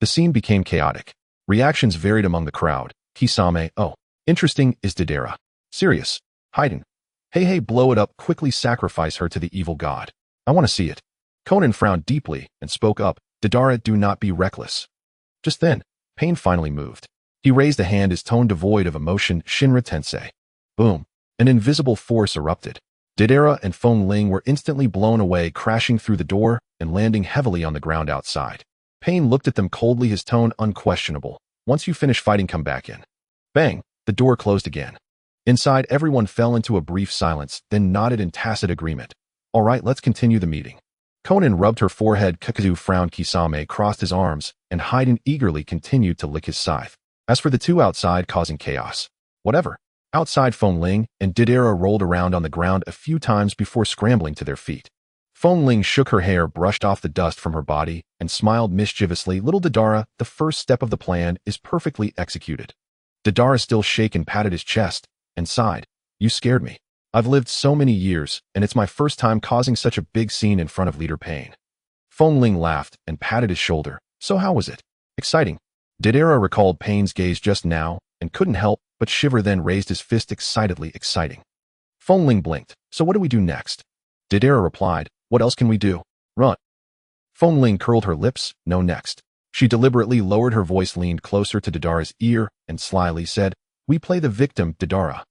Speaker 1: The scene became chaotic. Reactions varied among the crowd. Kisame, oh, interesting, is Didera serious? Hiding. Hey, blow it up, quickly sacrifice her to the evil god. I want to see it. Conan frowned deeply and spoke up, Didera, do not be reckless. Just then, Pain finally moved. He raised a hand, his tone devoid of emotion, Shinra Tensei. Boom. An invisible force erupted. Didera and Feng Ling were instantly blown away, crashing through the door and landing heavily on the ground outside. Pain looked at them coldly, his tone unquestionable. Once you finish fighting, come back in. Bang, the door closed again. Inside, everyone fell into a brief silence, then nodded in tacit agreement. All right, let's continue the meeting. Conan rubbed her forehead, Kakuzu frowned, Kisame crossed his arms, and Haiden eagerly continued to lick his scythe. As for the 2 outside causing chaos, whatever. Outside, Feng Ling and Didera rolled around on the ground a few times before scrambling to their feet. Feng Ling shook her hair, brushed off the dust from her body, and smiled mischievously. Little Didara, the first step of the plan is perfectly executed. Didara, still shaken, patted his chest and sighed. You scared me. I've lived so many years, and it's my first time causing such a big scene in front of Leader Pain. Feng Ling laughed and patted his shoulder. So how was it? Exciting. Didera recalled Pain's gaze just now and couldn't help but shiver, then raised his fist excitedly. Exciting. Feng Ling blinked. So what do we do next? Didera replied, what else can we do? Run. Feng Ling curled her lips. No, next. She deliberately lowered her voice, leaned closer to Deidara's ear, and slyly said, "We play the victim, Deidara."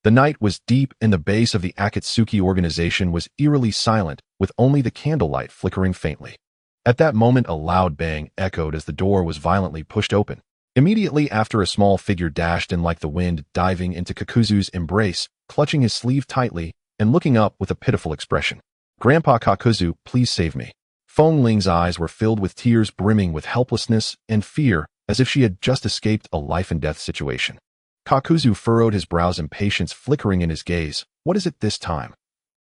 Speaker 1: The night was deep, and the base of the Akatsuki organization was eerily silent, with only the candlelight flickering faintly. At that moment, a loud bang echoed as the door was violently pushed open. Immediately after, a small figure dashed in like the wind, diving into Kakuzu's embrace, clutching his sleeve tightly, and looking up with a pitiful expression. "Grandpa Kakuzu, please save me." Feng Ling's eyes were filled with tears, brimming with helplessness and fear, as if she had just escaped a life-and-death situation. Kakuzu furrowed his brows, impatience flickering in his gaze. "What is it this time?"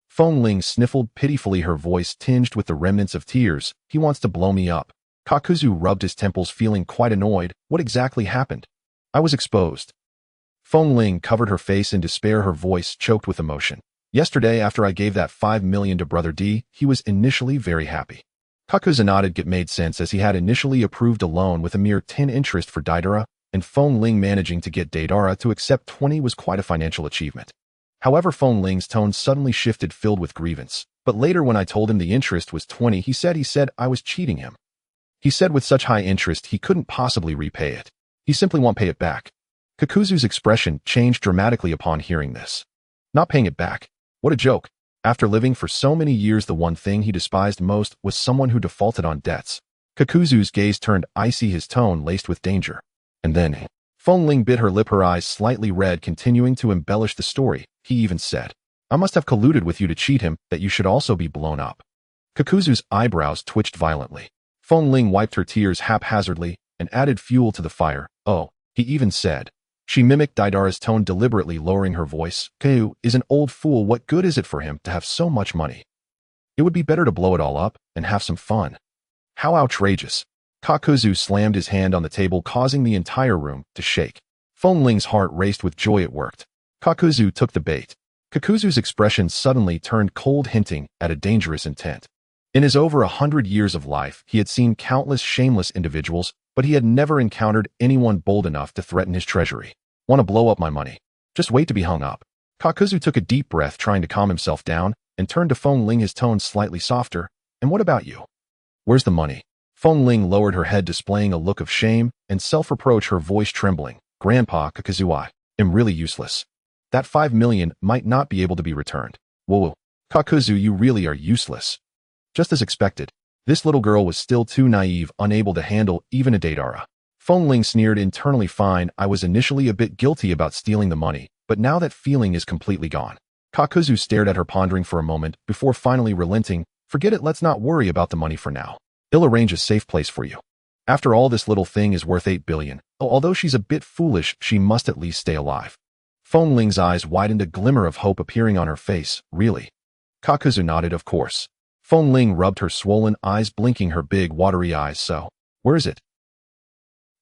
Speaker 1: Feng Ling sniffled pitifully, her voice tinged with the remnants of tears. "He wants to blow me up." Kakuzu rubbed his temples, feeling quite annoyed. "What exactly happened?" "I was exposed." Feng Ling covered her face in despair, her voice choked with emotion. "Yesterday, after I gave that 5 million to Brother D, he was initially very happy." Kakuzu nodded. It made sense, as he had initially approved a loan with a mere 10 interest for Deidara, and Feng Ling managing to get Deidara to accept 20 was quite a financial achievement. However, Feng Ling's tone suddenly shifted, filled with grievance. But later, when I told him the interest was 20, he said I was cheating him. He said with such high interest he couldn't possibly repay it. He simply won't pay it back. Kakuzu's expression changed dramatically upon hearing this. Not paying it back? What a joke. After living for so many years, the one thing he despised most was someone who defaulted on debts. Kakuzu's gaze turned icy, his tone laced with danger. And then, Feng Ling bit her lip, her eyes slightly red, continuing to embellish the story. He even said, "I must have colluded with you to cheat him, that you should also be blown up." Kakuzu's eyebrows twitched violently. Feng Ling wiped her tears haphazardly and added fuel to the fire. "Oh," he even said. She mimicked Deidara's tone, deliberately lowering her voice. "Kyu is an old fool. What good is it for him to have so much money? It would be better to blow it all up and have some fun." How outrageous. Kakuzu slammed his hand on the table, causing the entire room to shake. Feng Ling's heart raced with joy. It worked. Kakuzu took the bait. Kakuzu's expression suddenly turned cold, hinting at a dangerous intent. In his over 100 years of life, he had seen countless shameless individuals, but he had never encountered anyone bold enough to threaten his treasury. "Want to blow up my money? Just wait to be hung up." Kakuzu took a deep breath, trying to calm himself down, and turned to Feng Ling, his tone slightly softer. "And what about you? Where's the money?" Feng Ling lowered her head, displaying a look of shame and self-reproach, her voice trembling. "Grandpa Kakuzu, I am really useless. That 5 million might not be able to be returned." "Whoa, Kakuzu, you really are useless." Just as expected, this little girl was still too naive, unable to handle even a Deidara. Feng Ling sneered internally. "Fine, I was initially a bit guilty about stealing the money, but now that feeling is completely gone." Kakuzu stared at her, pondering for a moment, before finally relenting. "Forget it, let's not worry about the money for now. I'll arrange a safe place for you. After all, this little thing is worth 8 billion. Although she's a bit foolish, she must at least stay alive." Feng Ling's eyes widened, a glimmer of hope appearing on her face. "Really?" Kakuzu nodded. "Of course." Feng Ling rubbed her swollen eyes, blinking her big, watery eyes. "So, where is it?"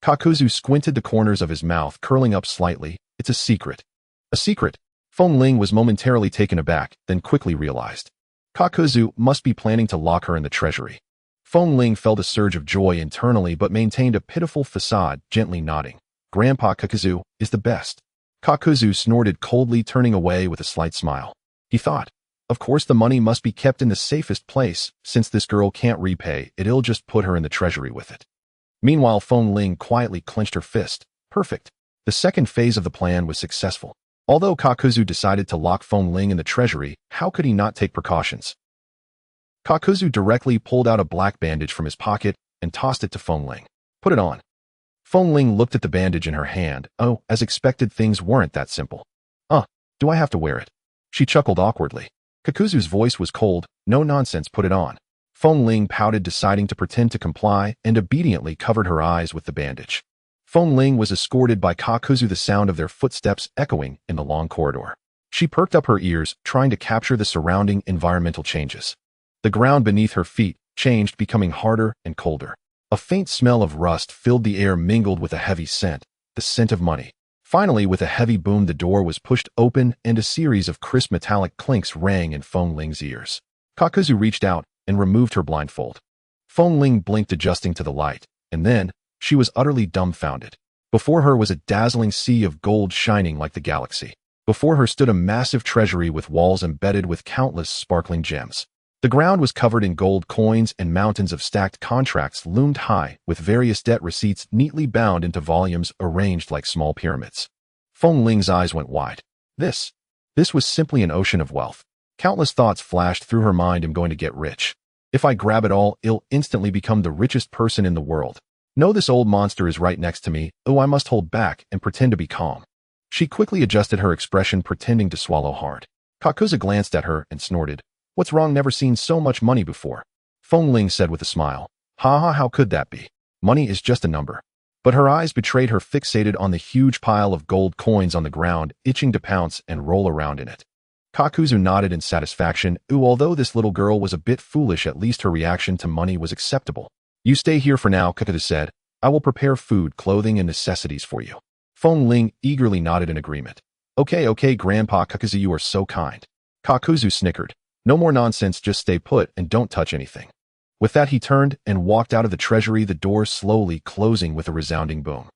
Speaker 1: Kakuzu squinted, the corners of his mouth curling up slightly. "It's a secret." "A secret?" Feng Ling was momentarily taken aback, then quickly realized. Kakuzu must be planning to lock her in the treasury. Feng Ling felt a surge of joy internally, but maintained a pitiful facade, gently nodding. "Grandpa Kakuzu is the best." Kakuzu snorted coldly, turning away with a slight smile. He thought, of course the money must be kept in the safest place. Since this girl can't repay, it'll just put her in the treasury with it. Meanwhile, Feng Ling quietly clenched her fist. Perfect. The second phase of the plan was successful. Although Kakuzu decided to lock Feng Ling in the treasury, how could he not take precautions? Kakuzu directly pulled out a black bandage from his pocket and tossed it to Feng Ling. "Put it on." Feng Ling looked at the bandage in her hand. Oh, as expected, things weren't that simple. Do I have to wear it?" She chuckled awkwardly. Kakuzu's voice was cold. "No nonsense, put it on." Feng Ling pouted, deciding to pretend to comply, and obediently covered her eyes with the bandage. Feng Ling was escorted by Kakuzu, the sound of their footsteps echoing in the long corridor. She perked up her ears, trying to capture the surrounding environmental changes. The ground beneath her feet changed, becoming harder and colder. A faint smell of rust filled the air, mingled with a heavy scent, the scent of money. Finally, with a heavy boom, the door was pushed open, and a series of crisp metallic clinks rang in Feng Ling's ears. Kakuzu reached out and removed her blindfold. Feng Ling blinked, adjusting to the light, and then she was utterly dumbfounded. Before her was a dazzling sea of gold, shining like the galaxy. Before her stood a massive treasury with walls embedded with countless sparkling gems. The ground was covered in gold coins and mountains of stacked contracts loomed high, with various debt receipts neatly bound into volumes arranged like small pyramids. Feng Ling's eyes went wide. This was simply an ocean of wealth. Countless thoughts flashed through her mind. I'm going to get rich. If I grab it all, I'll instantly become the richest person in the world. No, this old monster is right next to me. Oh, I must hold back and pretend to be calm. She quickly adjusted her expression, pretending to swallow hard. Kakuzu glanced at her and snorted. What's wrong? Never seen so much money before. Feng Ling said with a smile. Haha, how could that be? Money is just a number. But her eyes betrayed her, fixated on the huge pile of gold coins on the ground, itching to pounce and roll around in it. Kakuzu nodded in satisfaction. Ooh, although this little girl was a bit foolish, at least her reaction to money was acceptable. You stay here for now, Kakuzu said. I will prepare food, clothing, and necessities for you. Feng Ling eagerly nodded in agreement. Okay, Grandpa Kakuzu, you are so kind. Kakuzu snickered. No more nonsense, just stay put and don't touch anything. With that, he turned and walked out of the treasury, the door slowly closing with a resounding boom.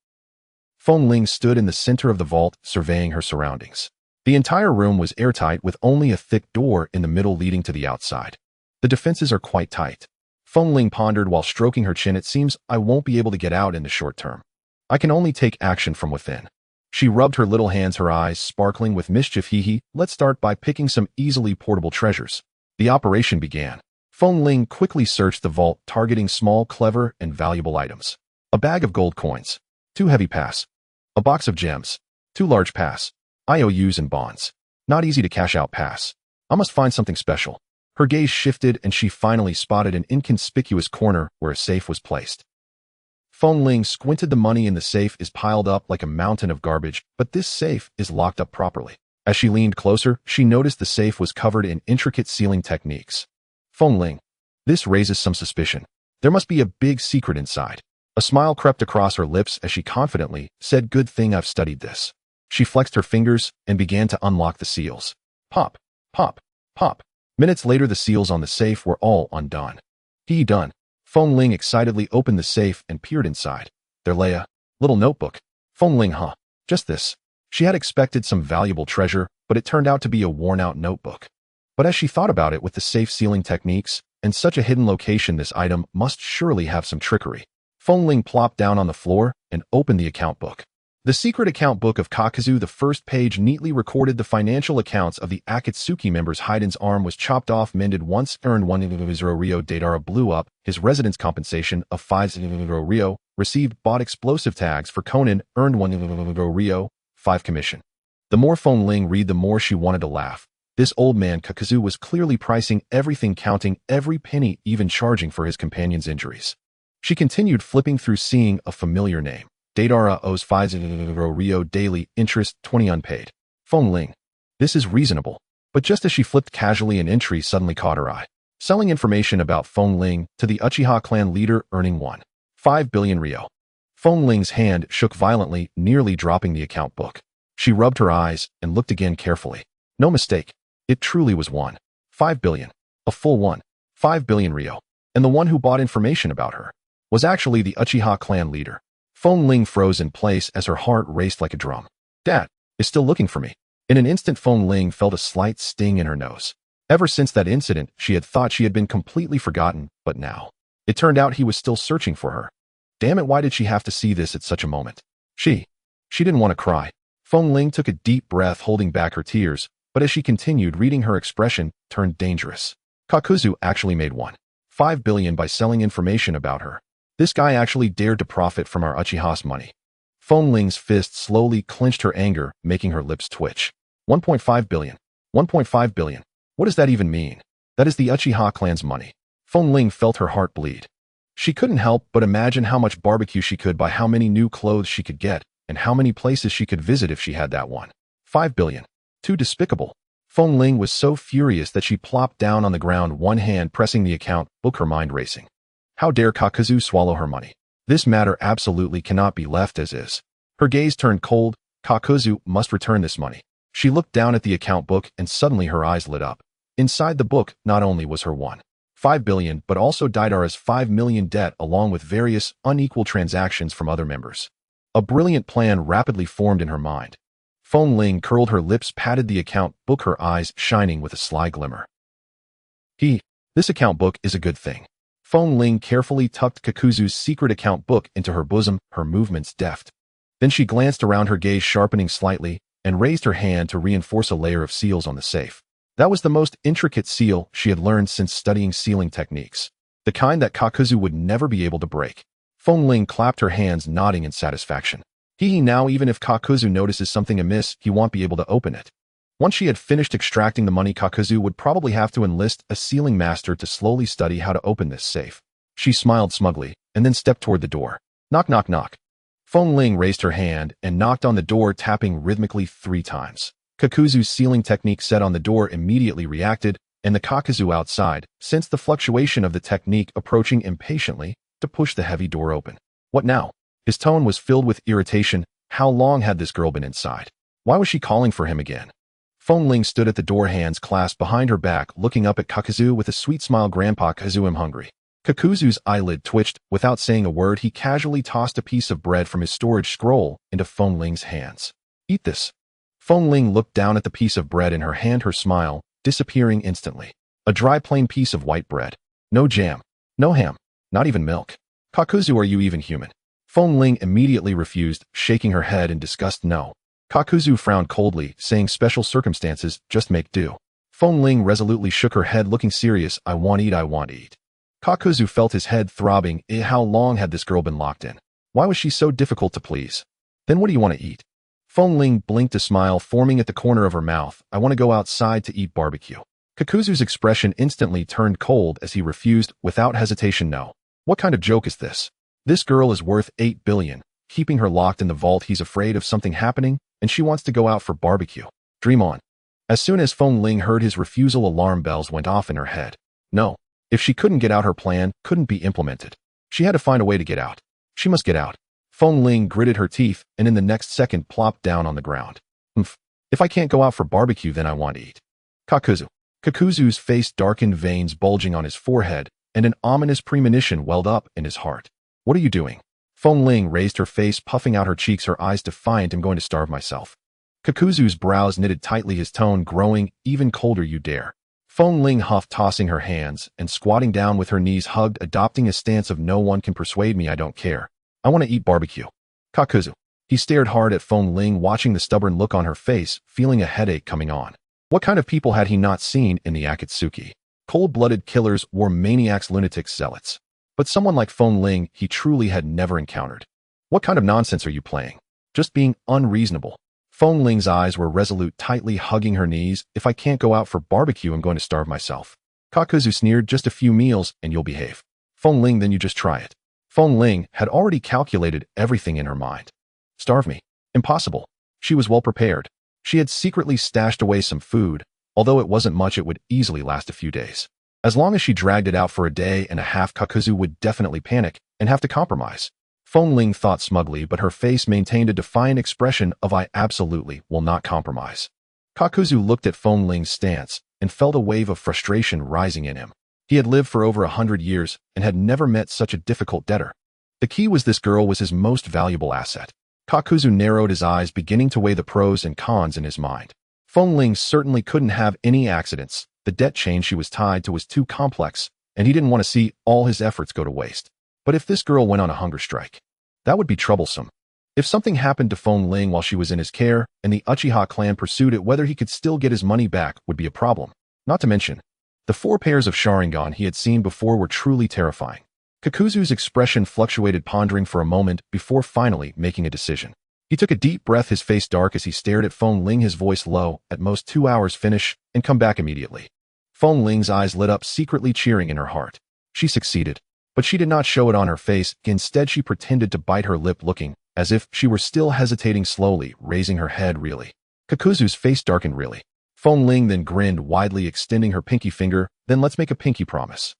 Speaker 1: Feng Ling stood in the center of the vault, surveying her surroundings. The entire room was airtight, with only a thick door in the middle leading to the outside. The defenses are quite tight. Feng Ling pondered while stroking her chin. It seems I won't be able to get out in the short term. I can only take action from within. She rubbed her little hands, her eyes sparkling with mischief. Hee. Let's start by picking some easily portable treasures. The operation began. Feng Ling quickly searched the vault, targeting small, clever, and valuable items. A bag of gold coins. 2 heavy pass. A box of gems. 2 large pass. IOUs and bonds. Not easy to cash out pass. I must find something special. Her gaze shifted and she finally spotted an inconspicuous corner where a safe was placed. Feng Ling squinted. The money in the safe is piled up like a mountain of garbage, but this safe is locked up properly. As she leaned closer, she noticed the safe was covered in intricate sealing techniques. Feng Ling, this raises some suspicion. There must be a big secret inside. A smile crept across her lips as she confidently said, good thing I've studied this. She flexed her fingers and began to unlock the seals. Pop, pop, pop. Minutes later, the seals on the safe were all undone. Done. Feng Ling excitedly opened the safe and peered inside. There lay a little notebook. Feng Ling, just this. She had expected some valuable treasure, but it turned out to be a worn-out notebook. But as she thought about it, with the safe sealing techniques and such a hidden location, this item must surely have some trickery. Feng Ling plopped down on the floor and opened the account book. The secret account book of Kakuzu. The first page neatly recorded the financial accounts of the Akatsuki members. Hayden's arm was chopped off, mended once, earned 1,000 Rio. Deidara blew up, his residence compensation of 5,000 Rio, received, bought explosive tags for Conan, earned 1,000 Rio, 5 commission. The more Feng Ling read, the more she wanted to laugh. This old man Kakuzu was clearly pricing everything, counting every penny, even charging for his companion's injuries. She continued flipping through, seeing a familiar name. Deidara owes 5,000 Rio daily, interest 20 unpaid. Feng Ling. This is reasonable. But just as she flipped casually, an entry suddenly caught her eye. Selling information about Feng Ling to the Uchiha clan leader, earning 1.5 billion Rio. Feng Ling's hand shook violently, nearly dropping the account book. She rubbed her eyes and looked again carefully. No mistake. It truly was 1.5 billion. A full 1.5 billion Rio. And the one who bought information about her was actually the Uchiha clan leader. Feng Ling froze in place as her heart raced like a drum. Dad is still looking for me. In an instant, Feng Ling felt a slight sting in her nose. Ever since that incident, she had thought she had been completely forgotten, but now it turned out he was still searching for her. Damn it, why did she have to see this at such a moment? She didn't want to cry. Feng Ling took a deep breath, holding back her tears, but as she continued reading, her expression turned dangerous. Kakuzu actually made 1.5 billion by selling information about her. This guy actually dared to profit from our Uchiha's money. Feng Ling's fist slowly clenched, her anger making her lips twitch. 1.5 billion. 1.5 billion. What does that even mean? That is the Uchiha clan's money. Feng Ling felt her heart bleed. She couldn't help but imagine how much barbecue she could buy, how many new clothes she could get, and how many places she could visit if she had that 1.5 billion. Too despicable. Feng Ling was so furious that she plopped down on the ground, one hand pressing the account book, her mind racing. How dare Kakuzu swallow her money? This matter absolutely cannot be left as is. Her gaze turned cold. Kakuzu must return this money. She looked down at the account book and suddenly her eyes lit up. Inside the book, not only was her 1.5 billion, but also Deidara's 5 million debt, along with various unequal transactions from other members. A brilliant plan rapidly formed in her mind. Feng Ling curled her lips, patted the account book, her eyes shining with a sly glimmer. This account book is a good thing. Feng Ling carefully tucked Kakuzu's secret account book into her bosom, her movements deft. Then she glanced around, her gaze sharpening slightly, and raised her hand to reinforce a layer of seals on the safe. That was the most intricate seal she had learned since studying sealing techniques, the kind that Kakuzu would never be able to break. Feng Ling clapped her hands, nodding in satisfaction. Now even if Kakuzu notices something amiss, he won't be able to open it. Once she had finished extracting the money, Kakuzu would probably have to enlist a sealing master to slowly study how to open this safe. She smiled smugly, and then stepped toward the door. Knock, knock, knock. Feng Ling raised her hand and knocked on the door, tapping rhythmically 3 times. Kakuzu's sealing technique set on the door immediately reacted, and the Kakuzu outside sensed the fluctuation of the technique, approaching impatiently to push the heavy door open. What now? His tone was filled with irritation. How long had this girl been inside? Why was she calling for him again? Feng Ling stood at the door, hands clasped behind her back, looking up at Kakuzu with a sweet smile. Grandpa Kazu, I'm hungry. Kakuzu's eyelid twitched. Without saying a word, he casually tossed a piece of bread from his storage scroll into Feng Ling's hands. Eat this. Feng Ling looked down at the piece of bread in her hand, her smile disappearing instantly. A dry, plain piece of white bread. No jam. No ham. Not even milk. Kakuzu, are you even human? Feng Ling immediately refused, shaking her head in disgust. No. Kakuzu frowned coldly, saying, special circumstances, just make do. Feng Ling resolutely shook her head, looking serious. I want to eat. Kakuzu felt his head throbbing. How long had this girl been locked in? Why was she so difficult to please? Then what do you want to eat? Feng Ling blinked, a smile forming at the corner of her mouth. I want to go outside to eat barbecue. Kakuzu's expression instantly turned cold as he refused, without hesitation. No. What kind of joke is this? This girl is worth 8 billion. Keeping her locked in the vault, he's afraid of something happening, and she wants to go out for barbecue. Dream on. As soon as Feng Ling heard his refusal, alarm bells went off in her head. No. If she couldn't get out, her plan couldn't be implemented. She had to find a way to get out. She must get out. Feng Ling gritted her teeth and in the next second plopped down on the ground. If I can't go out for barbecue, then I want to eat. Kakuzu. Kakuzu's face darkened, veins bulging on his forehead, and an ominous premonition welled up in his heart. What are you doing? Feng Ling raised her face, puffing out her cheeks, her eyes defiant. I'm going to starve myself. Kakuzu's brows knitted tightly, his tone growing even colder. You dare. Feng Ling huffed, tossing her hands and squatting down with her knees hugged, adopting a stance of no one can persuade me. I don't care. I want to eat barbecue. Kakuzu. He stared hard at Feng Ling, watching the stubborn look on her face, feeling a headache coming on. What kind of people had he not seen in the Akatsuki? Cold-blooded killers, war maniacs, lunatics, zealots. But someone like Feng Ling he truly had never encountered. What kind of nonsense are you playing? Just being unreasonable. Feng Ling's eyes were resolute, tightly hugging her knees. If I can't go out for barbecue, I'm going to starve myself. Kakuzu sneered. Just a few meals and you'll behave. Feng Ling, then you just try it. Feng Ling had already calculated everything in her mind. Starve me? Impossible. She was well prepared. She had secretly stashed away some food. Although it wasn't much, it would easily last a few days. As long as she dragged it out for a day and a half, Kakuzu would definitely panic and have to compromise. Feng Ling thought smugly, but her face maintained a defiant expression of I absolutely will not compromise. Kakuzu looked at Feng Ling's stance and felt a wave of frustration rising in him. He had lived for over 100 years and had never met such a difficult debtor. The key was this girl was his most valuable asset. Kakuzu narrowed his eyes, beginning to weigh the pros and cons in his mind. Feng Ling certainly couldn't have any accidents. The debt chain she was tied to was too complex, and he didn't want to see all his efforts go to waste. But if this girl went on a hunger strike, that would be troublesome. If something happened to Feng Ling while she was in his care, and the Uchiha clan pursued it, whether he could still get his money back would be a problem. Not to mention, the 4 pairs of Sharingan he had seen before were truly terrifying. Kakuzu's expression fluctuated, pondering for a moment before finally making a decision. He took a deep breath, his face dark as he stared at Feng Ling, his voice low. At most 2 hours, finish and come back immediately. Feng Ling's eyes lit up, secretly cheering in her heart. She succeeded, but she did not show it on her face. Instead, she pretended to bite her lip, looking as if she were still hesitating, slowly raising her head. Really? Kakuzu's face darkened. Really? Feng Ling then grinned widely, extending her pinky finger. Then let's make a pinky promise.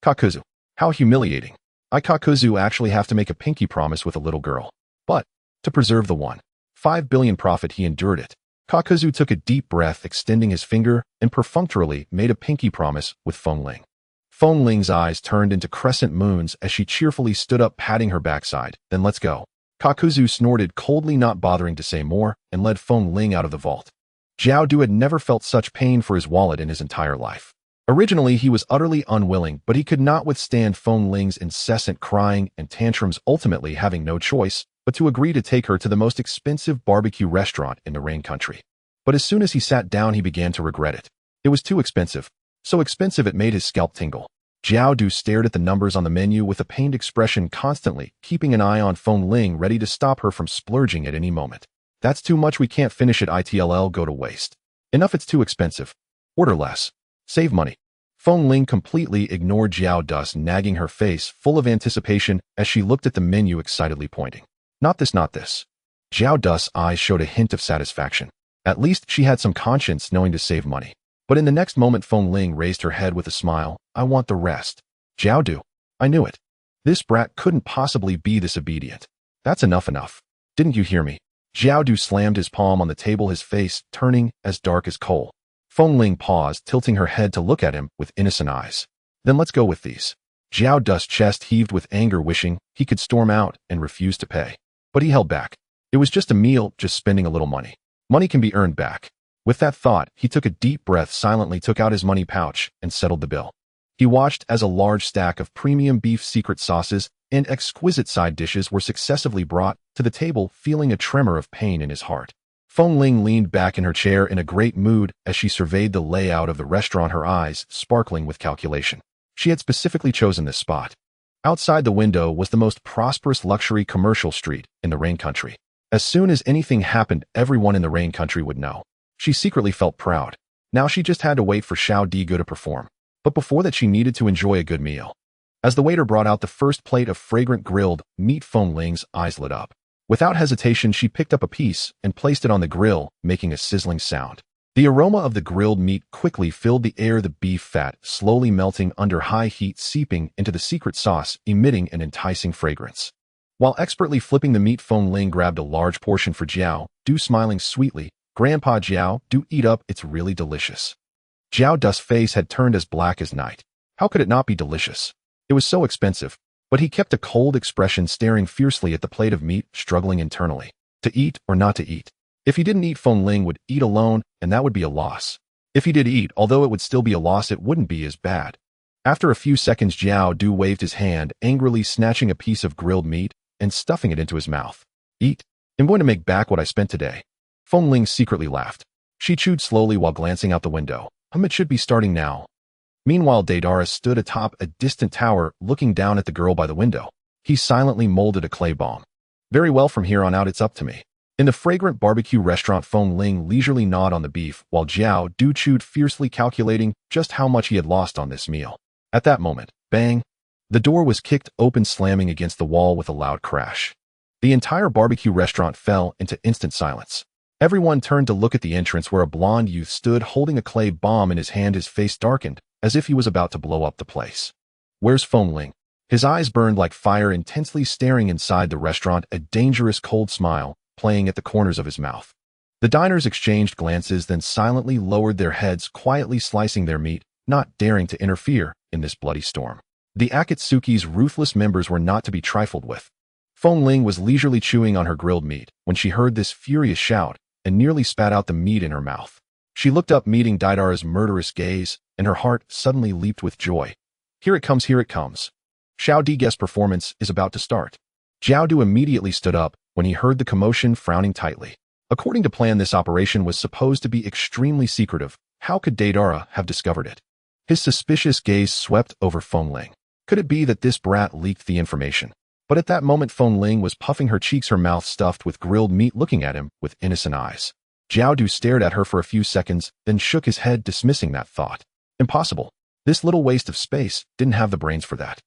Speaker 1: Kakuzu. How humiliating. Kakuzu actually have to make a pinky promise with a little girl. But to preserve the 1.5 billion profit, he endured it. Kakuzu took a deep breath, extending his finger, and perfunctorily made a pinky promise with Feng Ling. Feng Ling's eyes turned into crescent moons as she cheerfully stood up, patting her backside. Then let's go. Kakuzu snorted coldly, not bothering to say more, and led Feng Ling out of the vault. Zhao Du had never felt such pain for his wallet in his entire life. Originally, he was utterly unwilling, but he could not withstand Feng Ling's incessant crying and tantrums, ultimately having no choice but to agree to take her to the most expensive barbecue restaurant in the Rain Country. But as soon as he sat down, he began to regret it. It was too expensive. So expensive it made his scalp tingle. Jiao Du stared at the numbers on the menu with a pained expression, constantly keeping an eye on Feng Ling, ready to stop her from splurging at any moment. That's too much, we can't finish it, it'll go to waste. Enough, it's too expensive. Order less. Save money. Feng Ling completely ignored Jiao Du's nagging, her face full of anticipation as she looked at the menu, excitedly pointing. Not this, not this. Jiao Du's eyes showed a hint of satisfaction. At least she had some conscience, knowing to save money. But in the next moment, Feng Ling raised her head with a smile. I want the rest. Jiao Du. I knew it. This brat couldn't possibly be this obedient. That's enough. Didn't you hear me? Jiao Du slammed his palm on the table, his face turning as dark as coal. Feng Ling paused, tilting her head to look at him with innocent eyes. Then let's go with these. Jiao Du's chest heaved with anger, wishing he could storm out and refuse to pay. But he held back. It was just a meal, just spending a little money. Money can be earned back. With that thought, he took a deep breath, silently took out his money pouch, and settled the bill. He watched as a large stack of premium beef secret sauces and exquisite side dishes were successively brought to the table, feeling a tremor of pain in his heart. Feng Ling leaned back in her chair in a great mood as she surveyed the layout of the restaurant, her eyes sparkling with calculation. She had specifically chosen this spot. Outside the window was the most prosperous luxury commercial street in the Rain Country. As soon as anything happened, everyone in the Rain Country would know. She secretly felt proud. Now she just had to wait for Xiao Digo to perform. But before that, she needed to enjoy a good meal. As the waiter brought out the first plate of fragrant grilled meat, Feng Ling's eyes lit up. Without hesitation, she picked up a piece and placed it on the grill, making a sizzling sound. The aroma of the grilled meat quickly filled the air, the beef fat slowly melting under high heat, seeping into the secret sauce, emitting an enticing fragrance. While expertly flipping the meat, Feng Ling grabbed a large portion for Jiao Du, smiling sweetly. Grandpa Jiao Du, eat up, it's really delicious. Jiao Du's face had turned as black as night. How could it not be delicious? It was so expensive. But he kept a cold expression, staring fiercely at the plate of meat, struggling internally. To eat or not to eat? If he didn't eat, Feng Ling would eat alone, and that would be a loss. If he did eat, although it would still be a loss, it wouldn't be as bad. After a few seconds, Jiao Du waved his hand, angrily snatching a piece of grilled meat and stuffing it into his mouth. Eat. I'm going to make back what I spent today. Feng Ling secretly laughed. She chewed slowly while glancing out the window. It should be starting now. Meanwhile, Deidara stood atop a distant tower, looking down at the girl by the window. He silently molded a clay bomb. Very well, from here on out, it's up to me. In the fragrant barbecue restaurant, Feng Ling leisurely gnawed on the beef, while Jiao Du chewed fiercely, calculating just how much he had lost on this meal. At that moment, bang! The door was kicked open, slamming against the wall with a loud crash. The entire barbecue restaurant fell into instant silence. Everyone turned to look at the entrance, where a blonde youth stood holding a clay bomb in his hand, his face darkened, as if he was about to blow up the place. Where's Feng Ling? His eyes burned like fire, intensely staring inside the restaurant, a dangerous cold smile playing at the corners of his mouth. The diners exchanged glances, then silently lowered their heads, quietly slicing their meat, not daring to interfere in this bloody storm. The Akatsuki's ruthless members were not to be trifled with. Feng Ling was leisurely chewing on her grilled meat when she heard this furious shout and nearly spat out the meat in her mouth. She looked up, meeting Deidara's murderous gaze, and her heart suddenly leaped with joy. Here it comes, here it comes. Xiao Di's performance is about to start. Jiao Du immediately stood up when he heard the commotion, frowning tightly. According to plan, this operation was supposed to be extremely secretive. How could Deidara have discovered it? His suspicious gaze swept over Feng Ling. Could it be that this brat leaked the information? But at that moment, Feng Ling was puffing her cheeks, her mouth stuffed with grilled meat, looking at him with innocent eyes. Jiao Du stared at her for a few seconds, then shook his head, dismissing that thought. Impossible. This little waste of space didn't have the brains for that.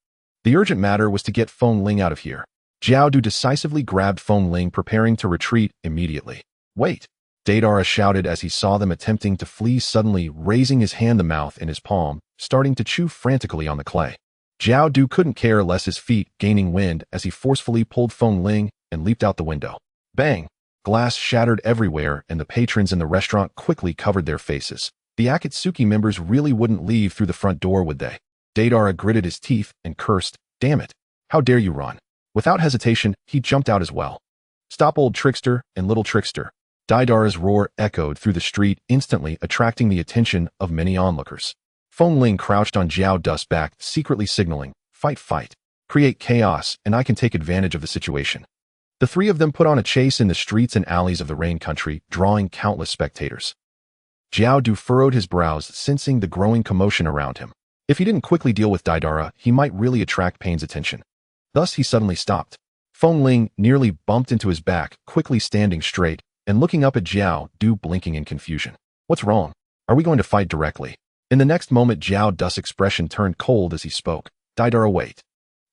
Speaker 1: The urgent matter was to get Feng Ling out of here. Jiao Du decisively grabbed Feng Ling, preparing to retreat immediately. Wait! Deidara shouted as he saw them attempting to flee, suddenly raising his hand, the mouth in his palm, starting to chew frantically on the clay. Jiao Du couldn't care less, his feet gaining wind as he forcefully pulled Feng Ling and leaped out the window. Bang! Glass shattered everywhere, and the patrons in the restaurant quickly covered their faces. The Akatsuki members really wouldn't leave through the front door, would they? Deidara gritted his teeth and cursed, "Damn it! How dare you run!" Without hesitation, he jumped out as well. "Stop, old trickster and little trickster!" Deidara's roar echoed through the street, instantly attracting the attention of many onlookers. Feng Ling crouched on Jiao Dust's back, secretly signaling, "Fight, fight. Create chaos, and I can take advantage of the situation." The three of them put on a chase in the streets and alleys of the Rain Country, drawing countless spectators. Jiao Du furrowed his brows, sensing the growing commotion around him. If he didn't quickly deal with Deidara, he might really attract Pain's attention. Thus, he suddenly stopped. Feng Ling nearly bumped into his back, quickly standing straight, and looking up at Jiao Du, blinking in confusion. "What's wrong? Are we going to fight directly?" In the next moment, Jiao Du's expression turned cold as he spoke. "Deidara, wait.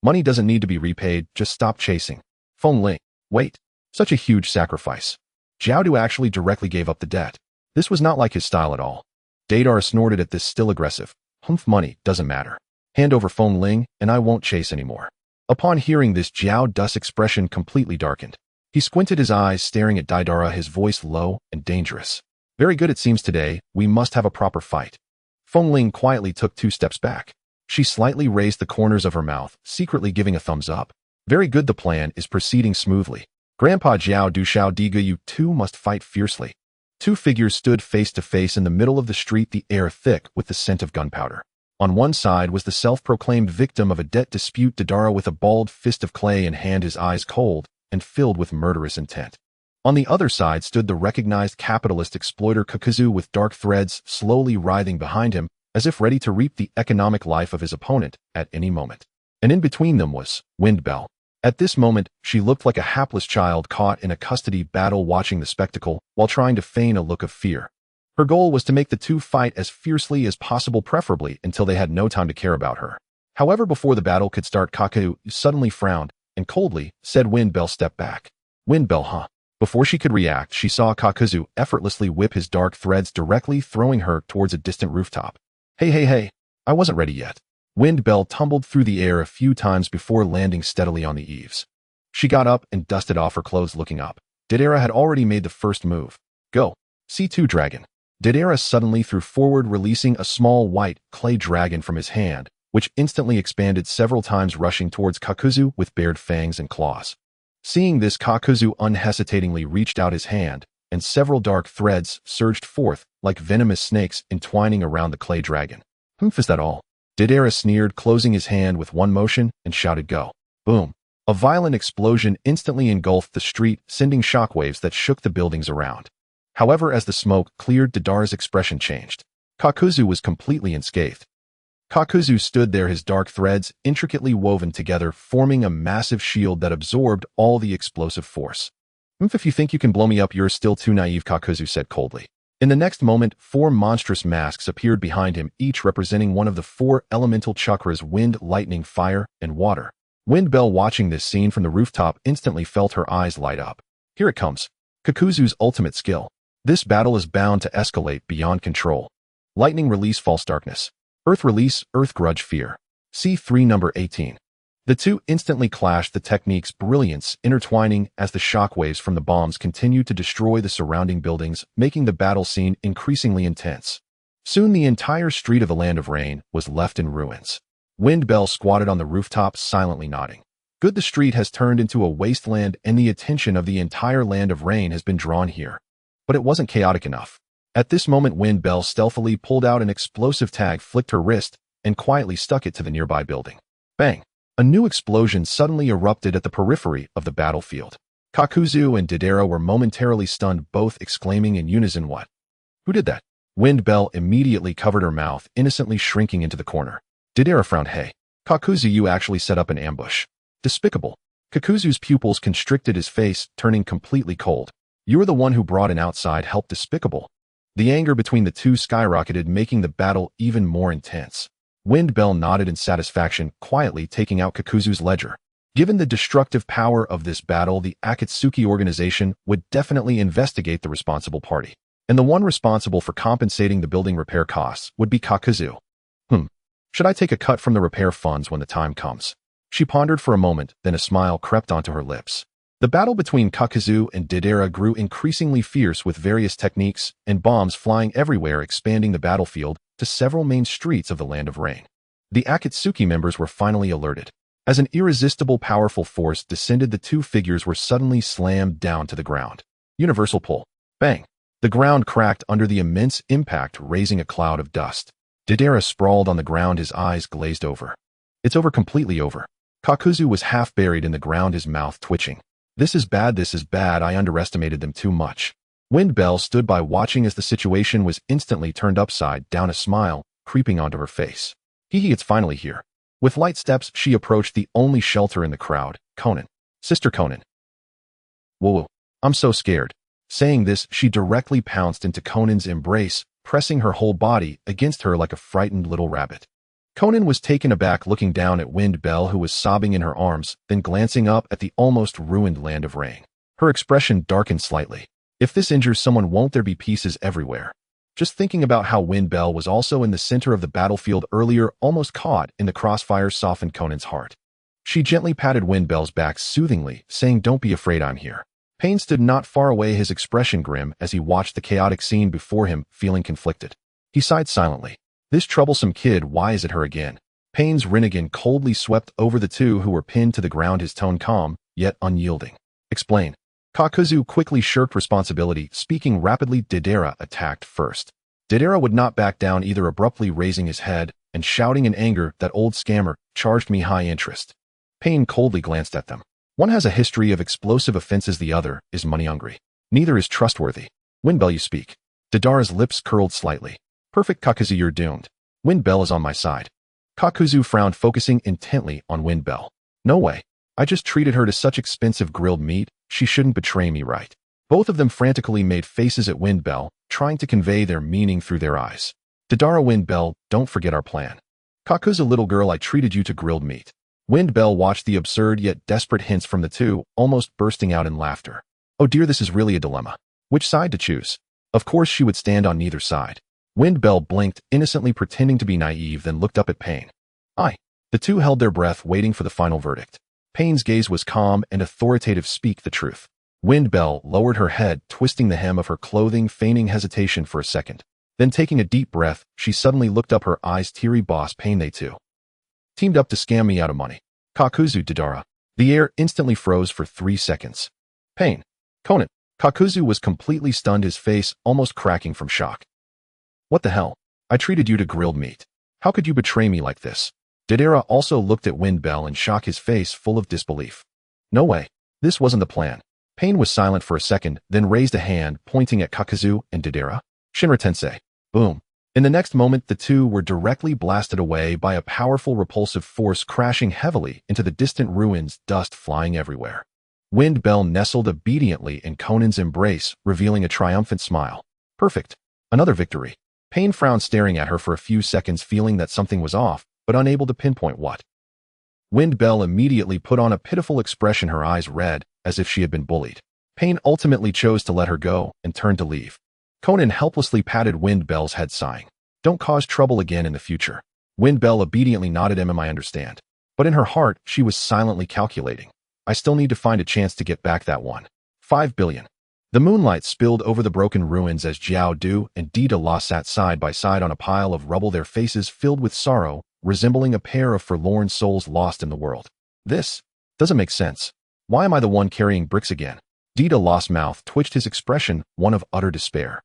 Speaker 1: Money doesn't need to be repaid, just stop chasing." Feng Ling, "Wait. Such a huge sacrifice." Jiao Du actually directly gave up the debt. This was not like his style at all. Deidara snorted at this, still aggressive. "Money doesn't matter. Hand over Feng Ling, and I won't chase anymore." Upon hearing this, Jiao Du's expression completely darkened. He squinted his eyes, staring at Deidara, his voice low and dangerous. "Very good, it seems today. We must have a proper fight." Feng Ling quietly took 2 steps back. She slightly raised the corners of her mouth, secretly giving a thumbs up. "Very good, the plan is proceeding smoothly. Grandpa Jiao Du Shao Diga, you two must fight fiercely." 2 figures stood face to face in the middle of the street, the air thick with the scent of gunpowder. On one side was the self-proclaimed victim of a debt dispute, Deidara, with a bald fist of clay in hand, his eyes cold and filled with murderous intent. On the other side stood the recognized capitalist exploiter Kakuzu, with dark threads slowly writhing behind him, as if ready to reap the economic life of his opponent at any moment. And in between them was Windbell. At this moment, she looked like a hapless child caught in a custody battle, watching the spectacle while trying to feign a look of fear. Her goal was to make the two fight as fiercely as possible, preferably until they had no time to care about her. However, before the battle could start, Kaku suddenly frowned and coldly said, "Windbell, step back." "Windbell, huh?" Before she could react, she saw Kakuzu effortlessly whip his dark threads directly, throwing her towards a distant rooftop. Hey, I wasn't ready yet." Windbell tumbled through the air a few times before landing steadily on the eaves. She got up and dusted off her clothes, looking up. Deidara had already made the first move. "Go. C2 Dragon." Deidara suddenly threw forward, releasing a small white clay dragon from his hand, which instantly expanded several times, rushing towards Kakuzu with bared fangs and claws. Seeing this, Kakuzu unhesitatingly reached out his hand, and several dark threads surged forth like venomous snakes, entwining around the clay dragon. "Is that all?" Deidara sneered, closing his hand with one motion, and shouted, "Go." Boom. A violent explosion instantly engulfed the street, sending shockwaves that shook the buildings around. However, as the smoke cleared, Deidara's expression changed. Kakuzu was completely unscathed. Kakuzu stood there, his dark threads intricately woven together, forming a massive shield that absorbed all the explosive force. "If you think you can blow me up, you're still too naive," Kakuzu said coldly. In the next moment, 4 monstrous masks appeared behind him, each representing one of the 4 elemental chakras: wind, lightning, fire, and water. Windbell, watching this scene from the rooftop, instantly felt her eyes light up. Here it comes. Kakuzu's ultimate skill. This battle is bound to escalate beyond control. Lightning, release false darkness. Earth, release earth, grudge, fear. C3 number 18. The two instantly clashed, the technique's brilliance intertwining as the shockwaves from the bombs continued to destroy the surrounding buildings, making the battle scene increasingly intense. Soon the entire street of the Land of Rain was left in ruins. Windbell squatted on the rooftop, silently nodding. Good, the street has turned into a wasteland, and the attention of the entire Land of Rain has been drawn here. But it wasn't chaotic enough. At this moment, Windbell stealthily pulled out an explosive tag, flicked her wrist, and quietly stuck it to the nearby building. Bang! A new explosion suddenly erupted at the periphery of the battlefield. Kakuzu and Deidara were momentarily stunned, both exclaiming in unison, "What? Who did that?" Windbell immediately covered her mouth, innocently shrinking into the corner. Deidara frowned. "Hey, Kakuzu, you actually set up an ambush. Despicable." Kakuzu's pupils constricted, his face turning completely cold. "You're the one who brought in outside help. Despicable." The anger between the two skyrocketed, making the battle even more intense. Windbell nodded in satisfaction, quietly taking out Kakuzu's ledger. Given the destructive power of this battle, the Akatsuki organization would definitely investigate the responsible party. And the one responsible for compensating the building repair costs would be Kakuzu. Should I take a cut from the repair funds when the time comes? She pondered for a moment, then a smile crept onto her lips. The battle between Kakuzu and Deidara grew increasingly fierce, with various techniques and bombs flying everywhere, expanding the battlefield to several main streets of the Land of Rain. The Akatsuki members were finally alerted. As an irresistible, powerful force descended, the two figures were suddenly slammed down to the ground. Universal pull. Bang! The ground cracked under the immense impact, raising a cloud of dust. Didera sprawled on the ground, his eyes glazed over. It's over, completely over. Kakuzu was half buried in the ground, his mouth twitching. This is bad, I underestimated them too much. Wind Bell stood by watching as the situation was instantly turned upside down, a smile creeping onto her face. Hee, it's finally here. With light steps, she approached the only shelter in the crowd, Conan. Sister Conan. Whoa, I'm so scared. Saying this, she directly pounced into Conan's embrace, pressing her whole body against her like a frightened little rabbit. Conan was taken aback, looking down at Wind Bell, who was sobbing in her arms, then glancing up at the almost ruined land of Rain. Her expression darkened slightly. If this injures someone, won't there be pieces everywhere? Just thinking about how Wind Bell was also in the center of the battlefield earlier, almost caught in the crossfire, softened Conan's heart. She gently patted Wind Bell's back soothingly, saying, "Don't be afraid, I'm here." Pain stood not far away, his expression grim as he watched the chaotic scene before him, feeling conflicted. He sighed silently. This troublesome kid, why is it her again? Pain's Rinnegan coldly swept over the two who were pinned to the ground, his tone calm, yet unyielding. Explain. Kakuzu quickly shirked responsibility, speaking rapidly. Didera attacked first. Didera would not back down either, abruptly raising his head and shouting in anger, "That old scammer charged me high interest." Pain coldly glanced at them. One has a history of explosive offenses, the other is money-hungry. Neither is trustworthy. Windbell, you speak. Didera's lips curled slightly. Perfect, Kakuzu, you're doomed. Windbell is on my side. Kakuzu frowned, focusing intently on Windbell. No way. I just treated her to such expensive grilled meat, she shouldn't betray me, right? Both of them frantically made faces at Windbell, trying to convey their meaning through their eyes. Didera, Windbell, don't forget our plan. Kakuzu, little girl, I treated you to grilled meat. Windbell watched the absurd yet desperate hints from the two, almost bursting out in laughter. Oh dear, this is really a dilemma. Which side to choose? Of course she would stand on neither side. Windbell blinked, innocently pretending to be naive, then looked up at Pain. The two held their breath, waiting for the final verdict. Pain's gaze was calm and authoritative. Speak the truth. Windbell lowered her head, twisting the hem of her clothing, feigning hesitation for a second. Then, taking a deep breath, she suddenly looked up, her eyes teary. Boss Pain, they too teamed up to scam me out of money. Kakuzu, Didera. The air instantly froze for 3 seconds. Pain. Conan. Kakuzu was completely stunned, his face almost cracking from shock. What the hell? I treated you to grilled meat. How could you betray me like this? Didera also looked at Windbell in shock, his face full of disbelief. No way. This wasn't the plan. Pain was silent for a second, then raised a hand, pointing at Kakuzu and Didera. Shinra Tensei. Boom. In the next moment, the two were directly blasted away by a powerful repulsive force, crashing heavily into the distant ruins, dust flying everywhere. Windbell nestled obediently in Conan's embrace, revealing a triumphant smile. Perfect. Another victory. Pain frowned, staring at her for a few seconds, feeling that something was off, but unable to pinpoint what. Windbell immediately put on a pitiful expression, her eyes red, as if she had been bullied. Pain ultimately chose to let her go and turned to leave. Conan helplessly patted Windbell's head, sighing. Don't cause trouble again in the future. Windbell obediently nodded him. I understand. But in her heart, she was silently calculating. I still need to find a chance to get back that 1.5 billion. The moonlight spilled over the broken ruins as Jiao Du and Dida sat side by side on a pile of rubble, their faces filled with sorrow, resembling a pair of forlorn souls lost in the world. This doesn't make sense. Why am I the one carrying bricks again? Dida's mouth twitched, his expression one of utter despair.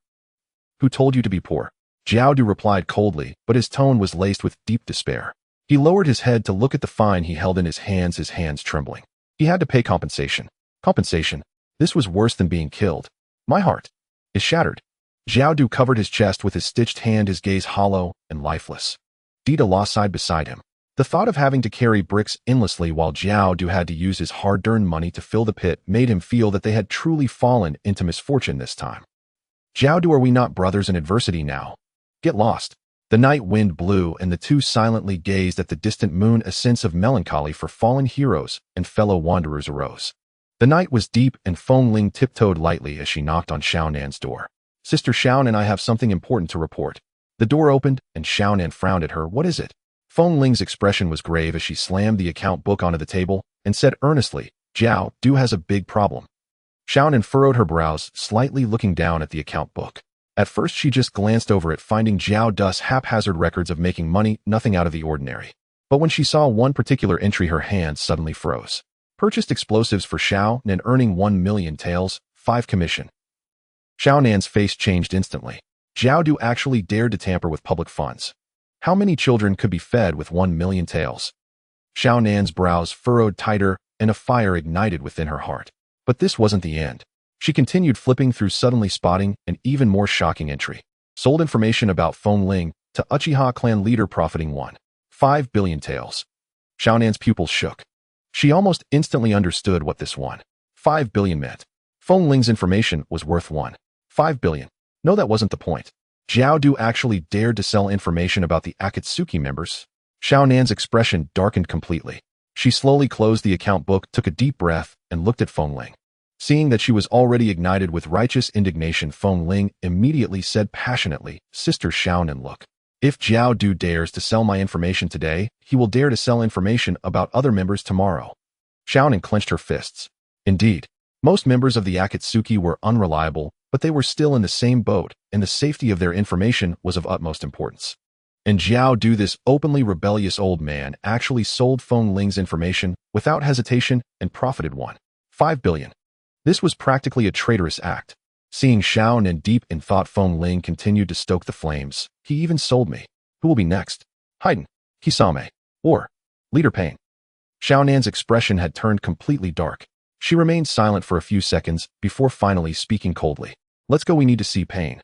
Speaker 1: Who told you to be poor? Jiao Du replied coldly, but his tone was laced with deep despair. He lowered his head to look at the fine he held in his hands trembling. He had to pay compensation. Compensation? This was worse than being killed. My heart is shattered. Jiao Du covered his chest with his stitched hand, his gaze hollow and lifeless. Dida sighed beside him. The thought of having to carry bricks endlessly while Jiao Du had to use his hard-earned money to fill the pit made him feel that they had truly fallen into misfortune this time. Jiao Du, are we not brothers in adversity now? Get lost. The night wind blew and the two silently gazed at the distant moon, a sense of melancholy for fallen heroes and fellow wanderers arose. The night was deep and Feng Ling tiptoed lightly as she knocked on Xiaonan's door. Sister Xiaonan, I have something important to report. The door opened and Xiaonan frowned at her. What is it? Feng Ling's expression was grave as she slammed the account book onto the table and said earnestly, Jiao Du has a big problem. Xiaonan furrowed her brows, slightly looking down at the account book. At first she just glanced over it, finding Jiao Du's haphazard records of making money, nothing out of the ordinary. But when she saw one particular entry, her hands suddenly froze. Purchased explosives for Xiaonan, earning 1 million taels, 5 commission. Xiaonan's face changed instantly. Jiao Du actually dared to tamper with public funds. How many children could be fed with 1 million taels? Xiao Nan's brows furrowed tighter and a fire ignited within her heart. But this wasn't the end. She continued flipping through, suddenly spotting an even more shocking entry. Sold information about Feng Ling to Uchiha clan leader profiting 1.5 billion taels. Xiao Nan's pupils shook. She almost instantly understood what this 1.5 billion meant. Feng Ling's information was worth 1.5 billion. No, that wasn't the point. Jiao Du actually dared to sell information about the Akatsuki members. Xiao Nan's expression darkened completely. She slowly closed the account book, took a deep breath, and looked at Feng Ling. Seeing that she was already ignited with righteous indignation, Feng Ling immediately said passionately, "Sister Xiao Nan, look. If Jiao Du dares to sell my information today, he will dare to sell information about other members tomorrow." Xiao Nan clenched her fists. Indeed, most members of the Akatsuki were unreliable, but they were still in the same boat, and the safety of their information was of utmost importance. And Jiao Du, this openly rebellious old man, actually sold Feng Ling's information without hesitation and profited 1.5 billion. This was practically a traitorous act. Seeing Xiao Nan deep in thought, Feng Ling continued to stoke the flames. He even sold me. Who will be next? Haiden, Kisame, or Leader Pain? Xiao Nan's expression had turned completely dark. She remained silent for a few seconds before finally speaking coldly. "Let's go, we need to see Pain."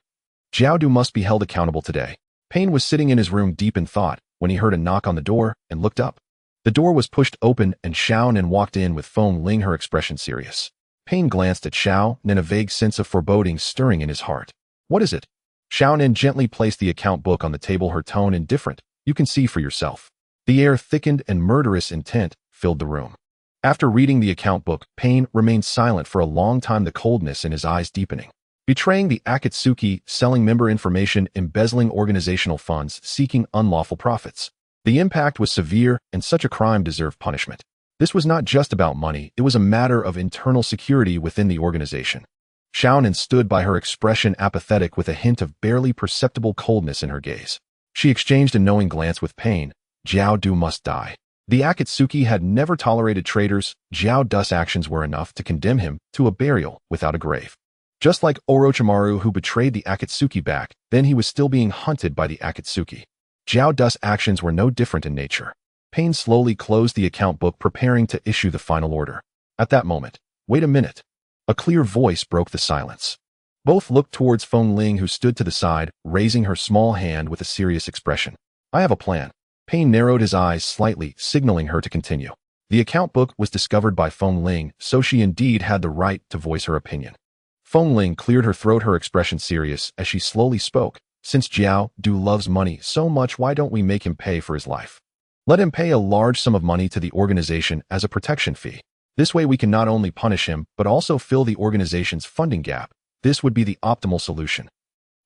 Speaker 1: Jiao Du must be held accountable today. Pain was sitting in his room deep in thought when he heard a knock on the door and looked up. The door was pushed open and Xiao Nan walked in with Feng Ling, her expression serious. Pain glanced at Xiao Nan, a vague sense of foreboding stirring in his heart. "What is it?" Xiao Nan gently placed the account book on the table, her tone indifferent. "You can see for yourself." The air thickened and murderous intent filled the room. After reading the account book, Pain remained silent for a long time, the coldness in his eyes deepening. Betraying the Akatsuki, selling member information, embezzling organizational funds, seeking unlawful profits. The impact was severe, and such a crime deserved punishment. This was not just about money, it was a matter of internal security within the organization. Xiao Nan stood by, her expression apathetic with a hint of barely perceptible coldness in her gaze. She exchanged a knowing glance with Pain. Jiao Du must die. The Akatsuki had never tolerated traitors. Jiao Du's actions were enough to condemn him to a burial without a grave. Just like Orochimaru, who betrayed the Akatsuki back, then he was still being hunted by the Akatsuki. Jiao Du's actions were no different in nature. Pain slowly closed the account book, preparing to issue the final order. At that moment, "Wait a minute." A clear voice broke the silence. Both looked towards Feng Ling, who stood to the side, raising her small hand with a serious expression. "I have a plan." Pain narrowed his eyes slightly, signaling her to continue. The account book was discovered by Feng Ling, so she indeed had the right to voice her opinion. Feng Ling cleared her throat, her expression serious, as she slowly spoke. "Since Jiao Du loves money so much, why don't we make him pay for his life? Let him pay a large sum of money to the organization as a protection fee. This way we can not only punish him, but also fill the organization's funding gap. This would be the optimal solution."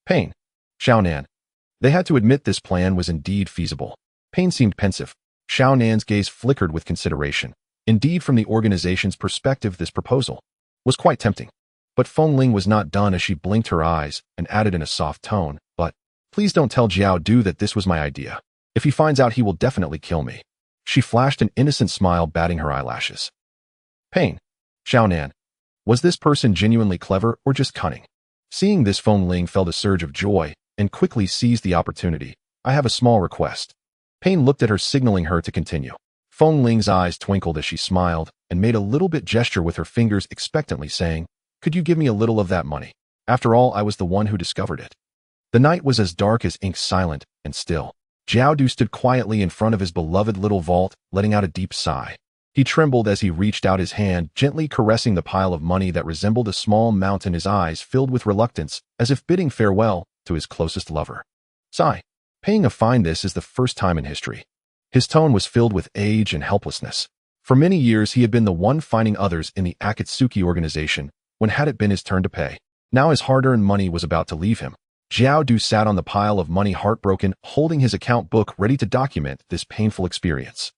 Speaker 1: Pain, Xiao Nan. They had to admit this plan was indeed feasible. Pain seemed pensive. Xiao Nan's gaze flickered with consideration. Indeed, from the organization's perspective, this proposal was quite tempting. But Feng Ling was not done as she blinked her eyes and added in a soft tone, "But please don't tell Jiao Du that this was my idea. If he finds out, he will definitely kill me." She flashed an innocent smile, batting her eyelashes. Pain, Xiao Nan. Was this person genuinely clever or just cunning? Seeing this, Feng Ling felt a surge of joy and quickly seized the opportunity. "I have a small request." Pain looked at her, signaling her to continue. Feng Ling's eyes twinkled as she smiled and made a little bit gesture with her fingers expectantly, saying, "Could you give me a little of that money? After all, I was the one who discovered it." The night was as dark as ink, silent and still. Jiao Du stood quietly in front of his beloved little vault, letting out a deep sigh. He trembled as he reached out his hand, gently caressing the pile of money that resembled a small mountain, his eyes filled with reluctance, as if bidding farewell to his closest lover. Sigh. Paying a fine, this is the first time in history. His tone was filled with age and helplessness. For many years he had been the one finding others in the Akatsuki organization. When had it been his turn to pay? Now his hard-earned money was about to leave him. Jiao Du sat on the pile of money, heartbroken, holding his account book ready to document this painful experience.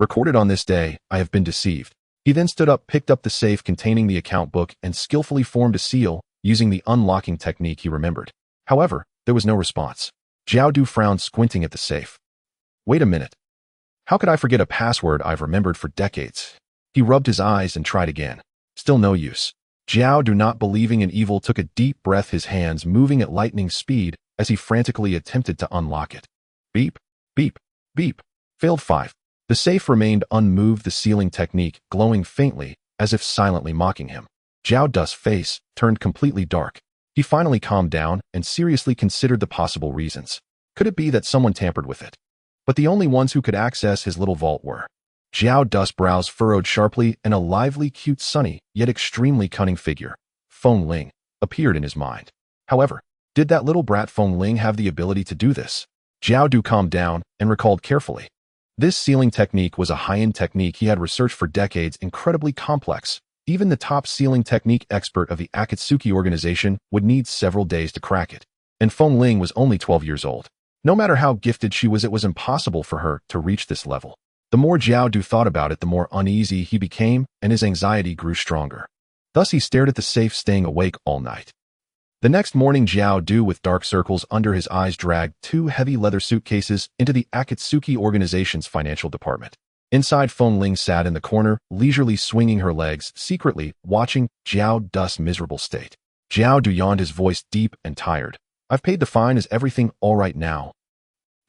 Speaker 1: Recorded on this day, I have been deceived. He then stood up, picked up the safe containing the account book, and skillfully formed a seal, using the unlocking technique he remembered. However, there was no response. Jiao Du frowned, squinting at the safe. "Wait a minute. How could I forget a password I've remembered for decades?" He rubbed his eyes and tried again. Still no use. Jiao Du, not believing in evil, took a deep breath, his hands moving at lightning speed as he frantically attempted to unlock it. Beep. Beep. Beep. Failed 5. The safe remained unmoved, the sealing technique glowing faintly, as if silently mocking him. Zhao Du's face turned completely dark. He finally calmed down and seriously considered the possible reasons. Could it be that someone tampered with it? But the only ones who could access his little vault were Zhao Du's brows furrowed sharply, and a lively, cute, sunny, yet extremely cunning figure, Feng Ling, appeared in his mind. However, did that little brat Feng Ling have the ability to do this? Zhao Du calmed down and recalled carefully. This sealing technique was a high-end technique he had researched for decades, incredibly complex. Even the top sealing technique expert of the Akatsuki organization would need several days to crack it. And Feng Ling was only 12 years old. No matter how gifted she was, it was impossible for her to reach this level. The more Zhao Du thought about it, the more uneasy he became, and his anxiety grew stronger. Thus he stared at the safe, staying awake all night. The next morning, Zhao Du, with dark circles under his eyes, dragged 2 heavy leather suitcases into the Akatsuki organization's financial department. Inside, Feng Ling sat in the corner, leisurely swinging her legs, secretly watching Zhao Du's miserable state. Zhao Du yawned, his voice deep and tired. I've paid the fine. Is everything all right now?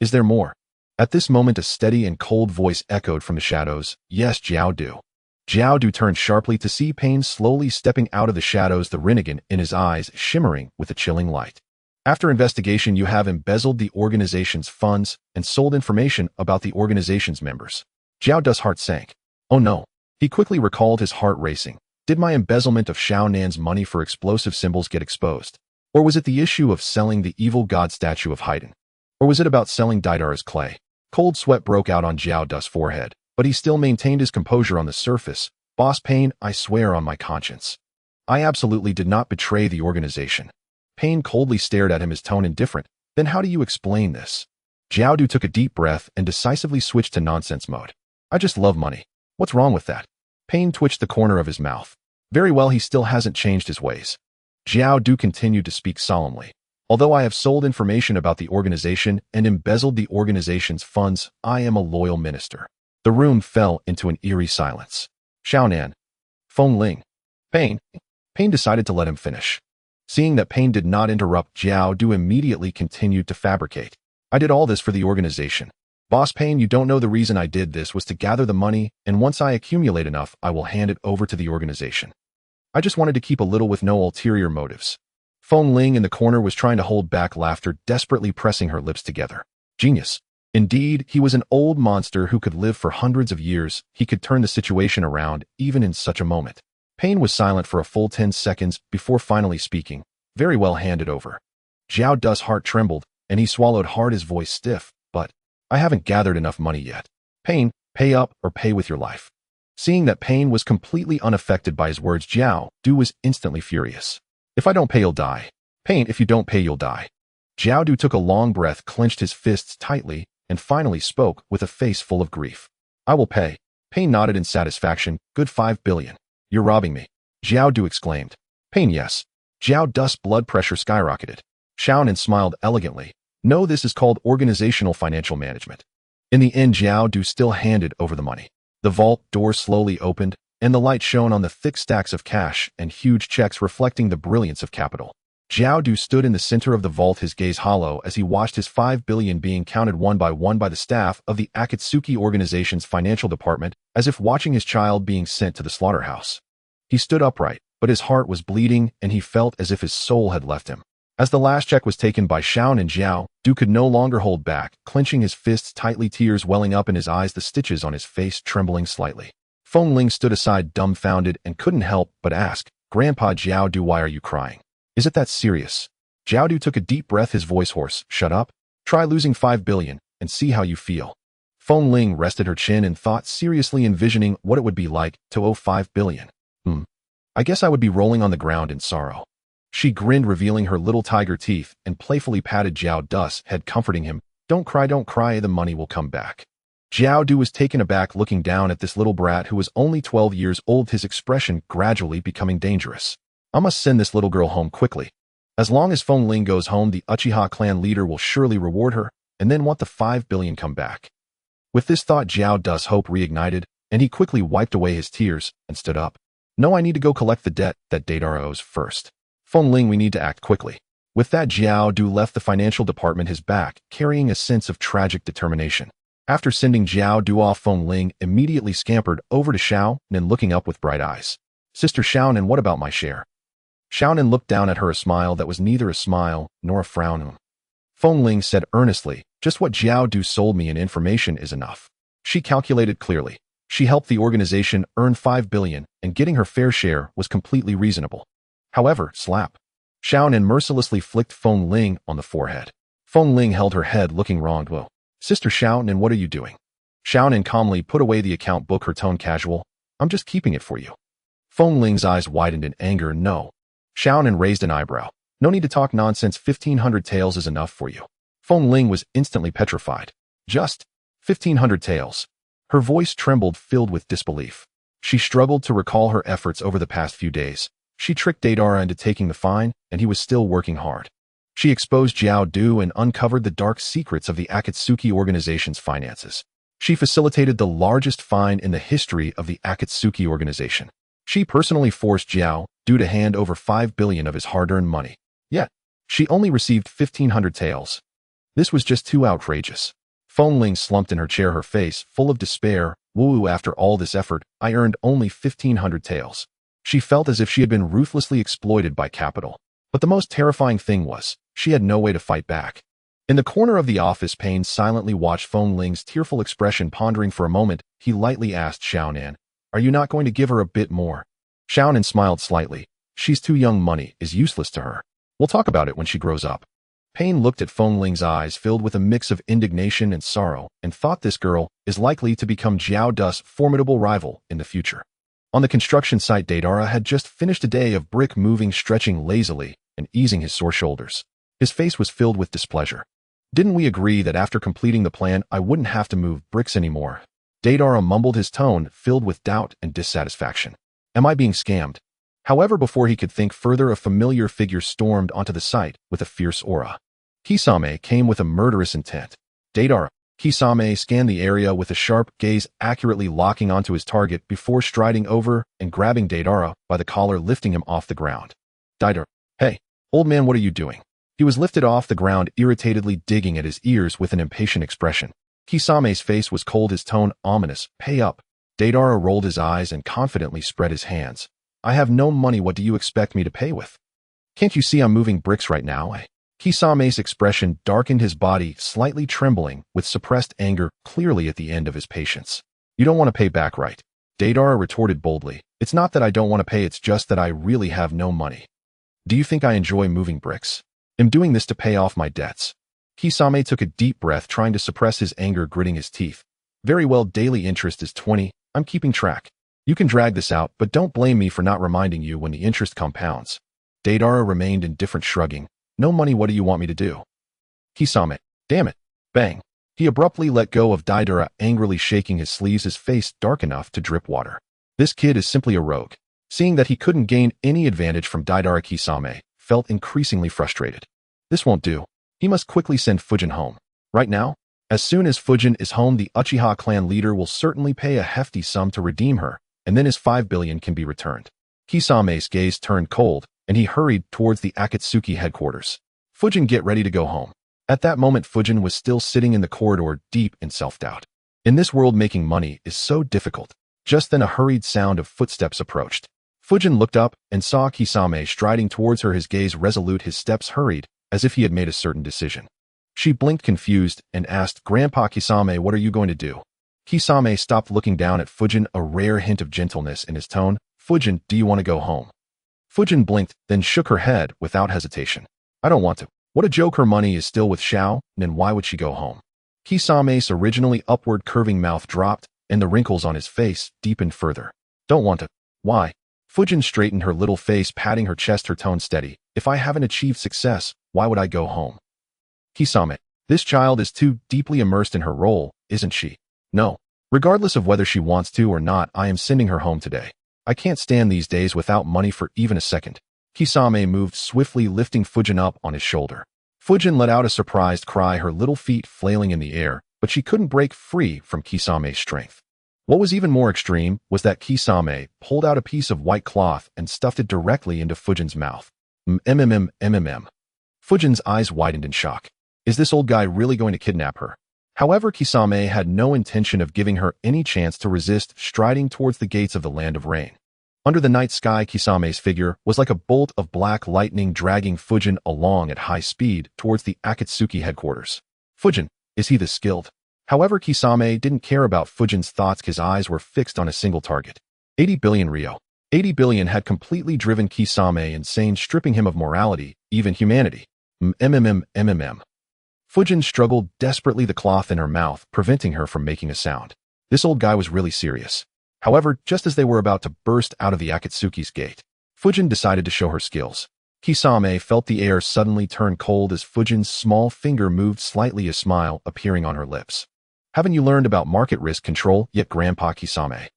Speaker 1: Is there more? At this moment, a steady and cold voice echoed from the shadows. Yes, Zhao Du. Zhao Du turned sharply to see Pain slowly stepping out of the shadows, the Rinnegan in his eyes shimmering with a chilling light. After investigation, you have embezzled the organization's funds and sold information about the organization's members. Zhao Du's heart sank. Oh no. He quickly recalled, his heart racing. Did my embezzlement of Shao Nan's money for explosive symbols get exposed? Or was it the issue of selling the evil god statue of Haydn? Or was it about selling Daidara's clay? Cold sweat broke out on Zhao Du's forehead, but he still maintained his composure on the surface. Boss Pain, I swear on my conscience, I absolutely did not betray the organization. Pain coldly stared at him, his tone indifferent. Then how do you explain this? Zhao Du took a deep breath and decisively switched to nonsense mode. I just love money. What's wrong with that? Pain twitched the corner of his mouth. Very well, he still hasn't changed his ways. Zhao Du continued to speak solemnly. Although I have sold information about the organization and embezzled the organization's funds, I am a loyal minister. The room fell into an eerie silence. Shao Nan. Feng Ling. Pain. Pain decided to let him finish. Seeing that Pain did not interrupt, Zhao Du immediately continued to fabricate. I did all this for the organization. Boss Pain, you don't know the reason I did this was to gather the money, and once I accumulate enough, I will hand it over to the organization. I just wanted to keep a little with no ulterior motives. Feng Ling in the corner was trying to hold back laughter, desperately pressing her lips together. Genius. Indeed, he was an old monster who could live for hundreds of years. He could turn the situation around, even in such a moment. Pain was silent for a full 10 seconds before finally speaking. Very well, hand it over. Zhao Du's heart trembled, and he swallowed hard, his voice stiff. But I haven't gathered enough money yet. Pain, pay up or pay with your life. Seeing that Pain was completely unaffected by his words, Zhao Du was instantly furious. If I don't pay, you'll die. Pain, if you don't pay, you'll die. Zhao Du took a long breath, clenched his fists tightly, and finally spoke with a face full of grief. I will pay. Pain nodded in satisfaction. Good 5 billion. You're robbing me. Zhao Du exclaimed. Pain, yes. Zhao Du's blood pressure skyrocketed. Shao Nan smiled elegantly. No, this is called organizational financial management. In the end, Zhao Du still handed over the money. The vault door slowly opened, and the light shone on the thick stacks of cash and huge checks reflecting the brilliance of capital. Zhao Du stood in the center of the vault, his gaze hollow as he watched his 5 billion being counted one by the staff of the Akatsuki organization's financial department, as if watching his child being sent to the slaughterhouse. He stood upright, but his heart was bleeding and he felt as if his soul had left him. As the last check was taken by Shao Nan, Zhao Du could no longer hold back, clenching his fists tightly, tears welling up in his eyes, the stitches on his face trembling slightly. Feng Ling stood aside dumbfounded and couldn't help but ask, Grandpa Zhao Du, why are you crying? Is it that serious? Zhao Du took a deep breath, his voice hoarse. Shut up. Try losing 5 billion and see how you feel. Feng Ling rested her chin and thought, seriously envisioning what it would be like to owe 5 billion. I guess I would be rolling on the ground in sorrow. She grinned, revealing her little tiger teeth, and playfully patted Zhao Du's head, comforting him. Don't cry, the money will come back. Zhao Du was taken aback, looking down at this little brat who was only 12 years old, his expression gradually becoming dangerous. I must send this little girl home quickly. As long as Feng Ling goes home, the Uchiha clan leader will surely reward her, and then want the 5 billion come back. With this thought, Zhao Du's hope reignited, and he quickly wiped away his tears and stood up. No, I need to go collect the debt that Daidara owes first. Feng Ling, we need to act quickly. With that, Jiao Du left the financial department his back, carrying a sense of tragic determination. After sending Jiao Du off, Feng Ling immediately scampered over to Xiao Nen, looking up with bright eyes. Sister Xiao Nen, what about my share? Xiao Nen looked down at her, a smile that was neither a smile nor a frown. Feng Ling said earnestly, just what Jiao Du sold me in information is enough. She calculated clearly. She helped the organization earn 5 billion, and getting her fair share was completely reasonable. However, slap. Xiao Nen mercilessly flicked Feng Ling on the forehead. Feng Ling held her head, looking wronged. Whoa. Sister Xiao Nen, what are you doing? Xiao Nen calmly put away the account book, her tone casual. I'm just keeping it for you. Feng Ling's eyes widened in anger. No. Xiao Nen raised an eyebrow. No need to talk nonsense. 1,500 taels is enough for you. Feng Ling was instantly petrified. Just 1,500 taels. Her voice trembled, filled with disbelief. She struggled to recall her efforts over the past few days. She tricked Deidara into taking the fine, and he was still working hard. She exposed Jiao Du and uncovered the dark secrets of the Akatsuki organization's finances. She facilitated the largest fine in the history of the Akatsuki organization. She personally forced Jiao Du to hand over 5 billion of his hard-earned money. Yet, she only received 1,500 taels. This was just too outrageous. Feng Ling slumped in her chair, her face full of despair. Woo, after all this effort, I earned only 1,500 taels. She felt as if she had been ruthlessly exploited by capital. But the most terrifying thing was, she had no way to fight back. In the corner of the office, Payne silently watched Feng Ling's tearful expression. Pondering for a moment, he lightly asked Xiao Nan, are you not going to give her a bit more? Xiao Nan smiled slightly. She's too young, money is useless to her. We'll talk about it when she grows up. Payne looked at Feng Ling's eyes filled with a mix of indignation and sorrow, and thought this girl is likely to become Jiao Du's formidable rival in the future. On the construction site, Deidara had just finished a day of brick moving, stretching lazily and easing his sore shoulders. His face was filled with displeasure. Didn't we agree that after completing the plan, I wouldn't have to move bricks anymore? Deidara mumbled, his tone filled with doubt and dissatisfaction. Am I being scammed? However, before he could think further, a familiar figure stormed onto the site with a fierce aura. Kisame came with a murderous intent. Deidara. Kisame scanned the area with a sharp gaze, accurately locking onto his target before striding over and grabbing Deidara by the collar, lifting him off the ground. Deidara. Hey, old man, what are you doing? He was lifted off the ground, irritatedly digging at his ears with an impatient expression. Kisame's face was cold, his tone ominous. Pay up. Deidara rolled his eyes and confidently spread his hands. I have no money. What do you expect me to pay with? Can't you see I'm moving bricks right now? Kisame's expression darkened, his body slightly trembling with suppressed anger, clearly at the end of his patience. You don't want to pay back, right? Deidara retorted boldly. It's not that I don't want to pay, it's just that I really have no money. Do you think I enjoy moving bricks? I'm doing this to pay off my debts. Kisame took a deep breath, trying to suppress his anger, gritting his teeth. Very well, daily interest is 20. I'm keeping track. You can drag this out, but don't blame me for not reminding you when the interest compounds. Deidara remained indifferent, shrugging. No money, what do you want me to do? Kisame. Damn it. Bang. He abruptly let go of Deidara, angrily shaking his sleeves, his face dark enough to drip water. This kid is simply a rogue. Seeing that he couldn't gain any advantage from Deidara, Kisame felt increasingly frustrated. This won't do. He must quickly send Fujin home. Right now? As soon as Fujin is home, the Uchiha clan leader will certainly pay a hefty sum to redeem her, and then his 5 billion can be returned. Kisame's gaze turned cold, and he hurried towards the Akatsuki headquarters. Fujin, get ready to go home. At that moment, Fujin was still sitting in the corridor, deep in self-doubt. In this world, making money is so difficult. Just then a hurried sound of footsteps approached. Fujin looked up and saw Kisame striding towards her, his gaze resolute, his steps hurried, as if he had made a certain decision. She blinked, confused, and asked, Grandpa Kisame, what are you going to do? Kisame stopped, looking down at Fujin, a rare hint of gentleness in his tone. Fujin, do you want to go home? Fujin blinked, then shook her head without hesitation. I don't want to. What a joke, her money is still with Xiao, then why would she go home? Kisame's originally upward curving mouth dropped, and the wrinkles on his face deepened further. Don't want to. Why? Fujin straightened her little face, patting her chest, her tone steady. If I haven't achieved success, why would I go home? Kisame. This child is too deeply immersed in her role, isn't she? No. Regardless of whether she wants to or not, I am sending her home today. I can't stand these days without money for even a second. Kisame moved swiftly, lifting Fujin up on his shoulder. Fujin let out a surprised cry, her little feet flailing in the air, but she couldn't break free from Kisame's strength. What was even more extreme was that Kisame pulled out a piece of white cloth and stuffed it directly into Fujin's mouth. Fujin's eyes widened in shock. Is this old guy really going to kidnap her? However, Kisame had no intention of giving her any chance to resist, striding towards the gates of the land of rain. Under the night sky, Kisame's figure was like a bolt of black lightning dragging Fujin along at high speed towards the Akatsuki headquarters. Fujin, is he this skilled? However, Kisame didn't care about Fujin's thoughts. His eyes were fixed on a single target. 80 billion Ryo. 80 billion had completely driven Kisame insane, stripping him of morality, even humanity. Fujin struggled desperately, the cloth in her mouth preventing her from making a sound. This old guy was really serious. However, just as they were about to burst out of the Akatsuki's gate, Fujin decided to show her skills. Kisame felt the air suddenly turn cold as Fujin's small finger moved slightly, a smile appearing on her lips. Haven't you learned about market risk control yet, Grandpa Kisame?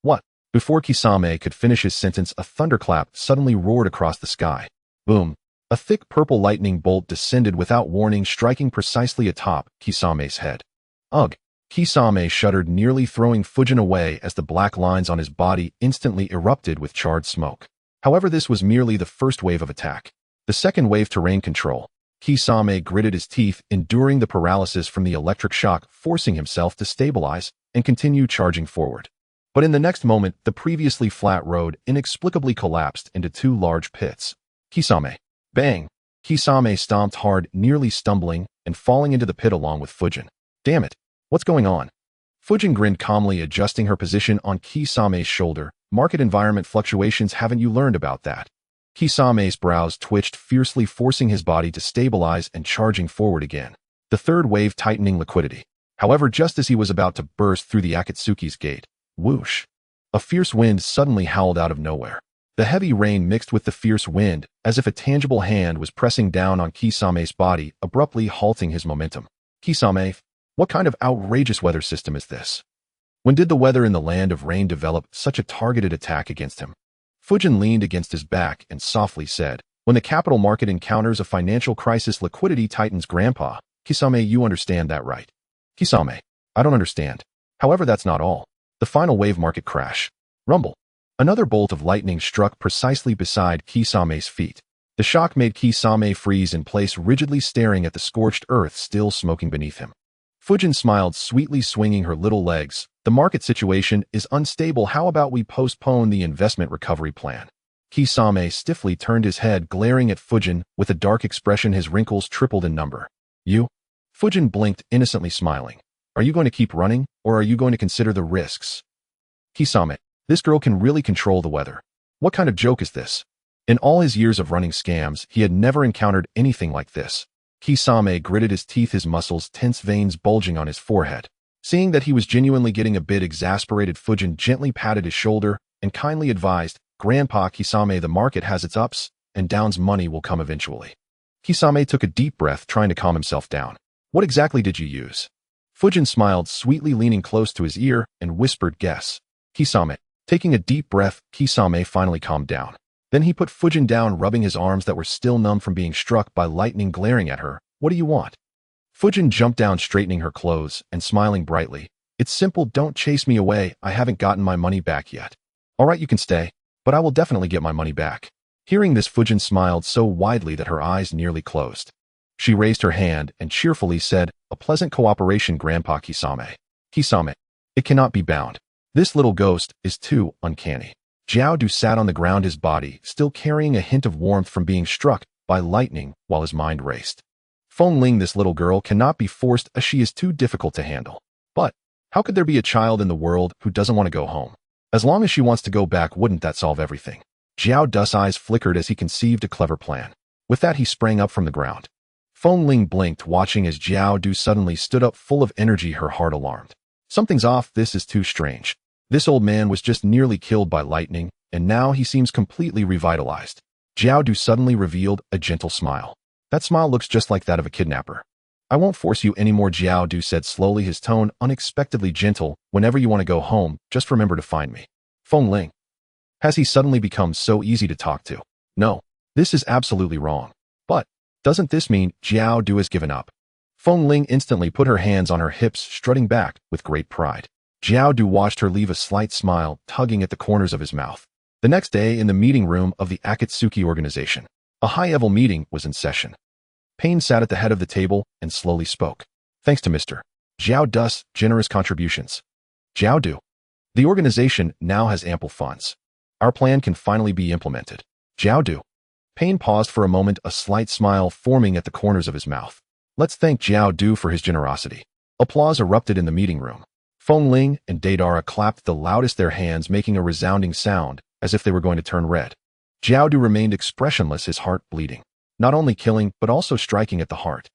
Speaker 1: What? Before Kisame could finish his sentence, a thunderclap suddenly roared across the sky. Boom. A thick purple lightning bolt descended without warning, striking precisely atop Kisame's head. Ugh! Kisame shuddered, nearly throwing Fujin away as the black lines on his body instantly erupted with charred smoke. However, this was merely the first wave of attack. The second wave, terrain control. Kisame gritted his teeth, enduring the paralysis from the electric shock, forcing himself to stabilize and continue charging forward. But in the next moment, the previously flat road inexplicably collapsed into two large pits. Kisame. Bang! Kisame stomped hard, nearly stumbling and falling into the pit along with Fujin. Damn it! What's going on? Fujin grinned calmly, adjusting her position on Kisame's shoulder. Market environment fluctuations, haven't you learned about that? Kisame's brows twitched fiercely, forcing his body to stabilize and charging forward again. The third wave, tightening liquidity. However, just as he was about to burst through the Akatsuki's gate, whoosh! A fierce wind suddenly howled out of nowhere. The heavy rain mixed with the fierce wind, as if a tangible hand was pressing down on Kisame's body, abruptly halting his momentum. Kisame, what kind of outrageous weather system is this? When did the weather in the land of rain develop such a targeted attack against him? Fujin leaned against his back and softly said, when the capital market encounters a financial crisis, liquidity tightens, Grandpa. Kisame, you understand that, right? Kisame, I don't understand. However, that's not all. The final wave, market crash. Rumble. Another bolt of lightning struck precisely beside Kisame's feet. The shock made Kisame freeze in place, rigidly staring at the scorched earth still smoking beneath him. Fujin smiled sweetly, swinging her little legs. The market situation is unstable. How about we postpone the investment recovery plan? Kisame stiffly turned his head, glaring at Fujin with a dark expression. His wrinkles tripled in number. You? Fujin blinked, innocently smiling. Are you going to keep running, or are you going to consider the risks? Kisame, this girl can really control the weather. What kind of joke is this? In all his years of running scams, he had never encountered anything like this. Kisame gritted his teeth, his muscles tense, veins bulging on his forehead. Seeing that he was genuinely getting a bit exasperated, Fujin gently patted his shoulder and kindly advised, Grandpa Kisame, the market has its ups and downs. Money will come eventually. Kisame took a deep breath, trying to calm himself down. What exactly did you use? Fujin smiled sweetly, leaning close to his ear and whispered, guess. Kisame. Taking a deep breath, Kisame finally calmed down. Then he put Fujin down, rubbing his arms that were still numb from being struck by lightning, glaring at her. What do you want? Fujin jumped down, straightening her clothes and smiling brightly. It's simple, don't chase me away. I haven't gotten my money back yet. All right, you can stay, but I will definitely get my money back. Hearing this, Fujin smiled so widely that her eyes nearly closed. She raised her hand and cheerfully said, a pleasant cooperation, Grandpa Kisame. Kisame, it cannot be bound. This little ghost is too uncanny. Jiao Du sat on the ground, his body still carrying a hint of warmth from being struck by lightning while his mind raced. Feng Ling, this little girl cannot be forced as she is too difficult to handle. But how could there be a child in the world who doesn't want to go home? As long as she wants to go back, wouldn't that solve everything? Jiao Du's eyes flickered as he conceived a clever plan. With that, he sprang up from the ground. Feng Ling blinked, watching as Jiao Du suddenly stood up, full of energy, her heart alarmed. Something's off, this is too strange. This old man was just nearly killed by lightning, and now he seems completely revitalized. Jiao Du suddenly revealed a gentle smile. That smile looks just like that of a kidnapper. I won't force you anymore, Jiao Du said slowly, his tone unexpectedly gentle. Whenever you want to go home, just remember to find me. Feng Ling. Has he suddenly become so easy to talk to? No, this is absolutely wrong. But doesn't this mean Jiao Du has given up? Feng Ling instantly put her hands on her hips, strutting back with great pride. Jiao Du watched her leave, a slight smile tugging at the corners of his mouth. The next day, in the meeting room of the Akatsuki organization, a high-level meeting was in session. Payne sat at the head of the table and slowly spoke. Thanks to Mr. Zhao Du's generous contributions. Zhao Du. The organization now has ample funds. Our plan can finally be implemented. Zhao Du. Payne paused for a moment, a slight smile forming at the corners of his mouth. Let's thank Zhao Du for his generosity. Applause erupted in the meeting room. Feng Ling and Deidara clapped the loudest, their hands making a resounding sound, as if they were going to turn red. Zhao Du remained expressionless, his heart bleeding. Not only killing, but also striking at the heart.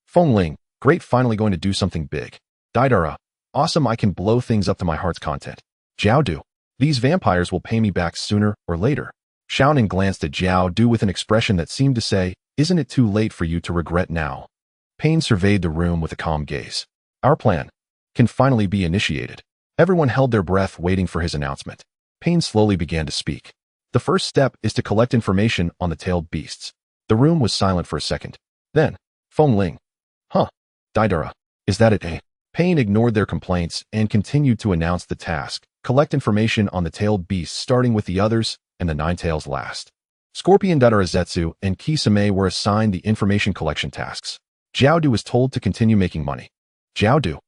Speaker 1: Feng Ling, great, finally going to do something big. Deidara, awesome, I can blow things up to my heart's content. Zhao Du, these vampires will pay me back sooner or later. Xiaonan glanced at Zhao Du with an expression that seemed to say, isn't it too late for you to regret now? Payne surveyed the room with a calm gaze. Our plan can finally be initiated. Everyone held their breath waiting for his announcement. Payne slowly began to speak. The first step is to collect information on the tailed beasts. The room was silent for a second. Then, Feng Ling. Huh. Deidara. Is that it, eh? Payne ignored their complaints and continued to announce the task. Collect information on the tailed beasts starting with the others and the nine tails last. Scorpion Deidara Zetsu and Kisame were assigned the information collection tasks. Zhao Du was told to continue making money. Zhao Du.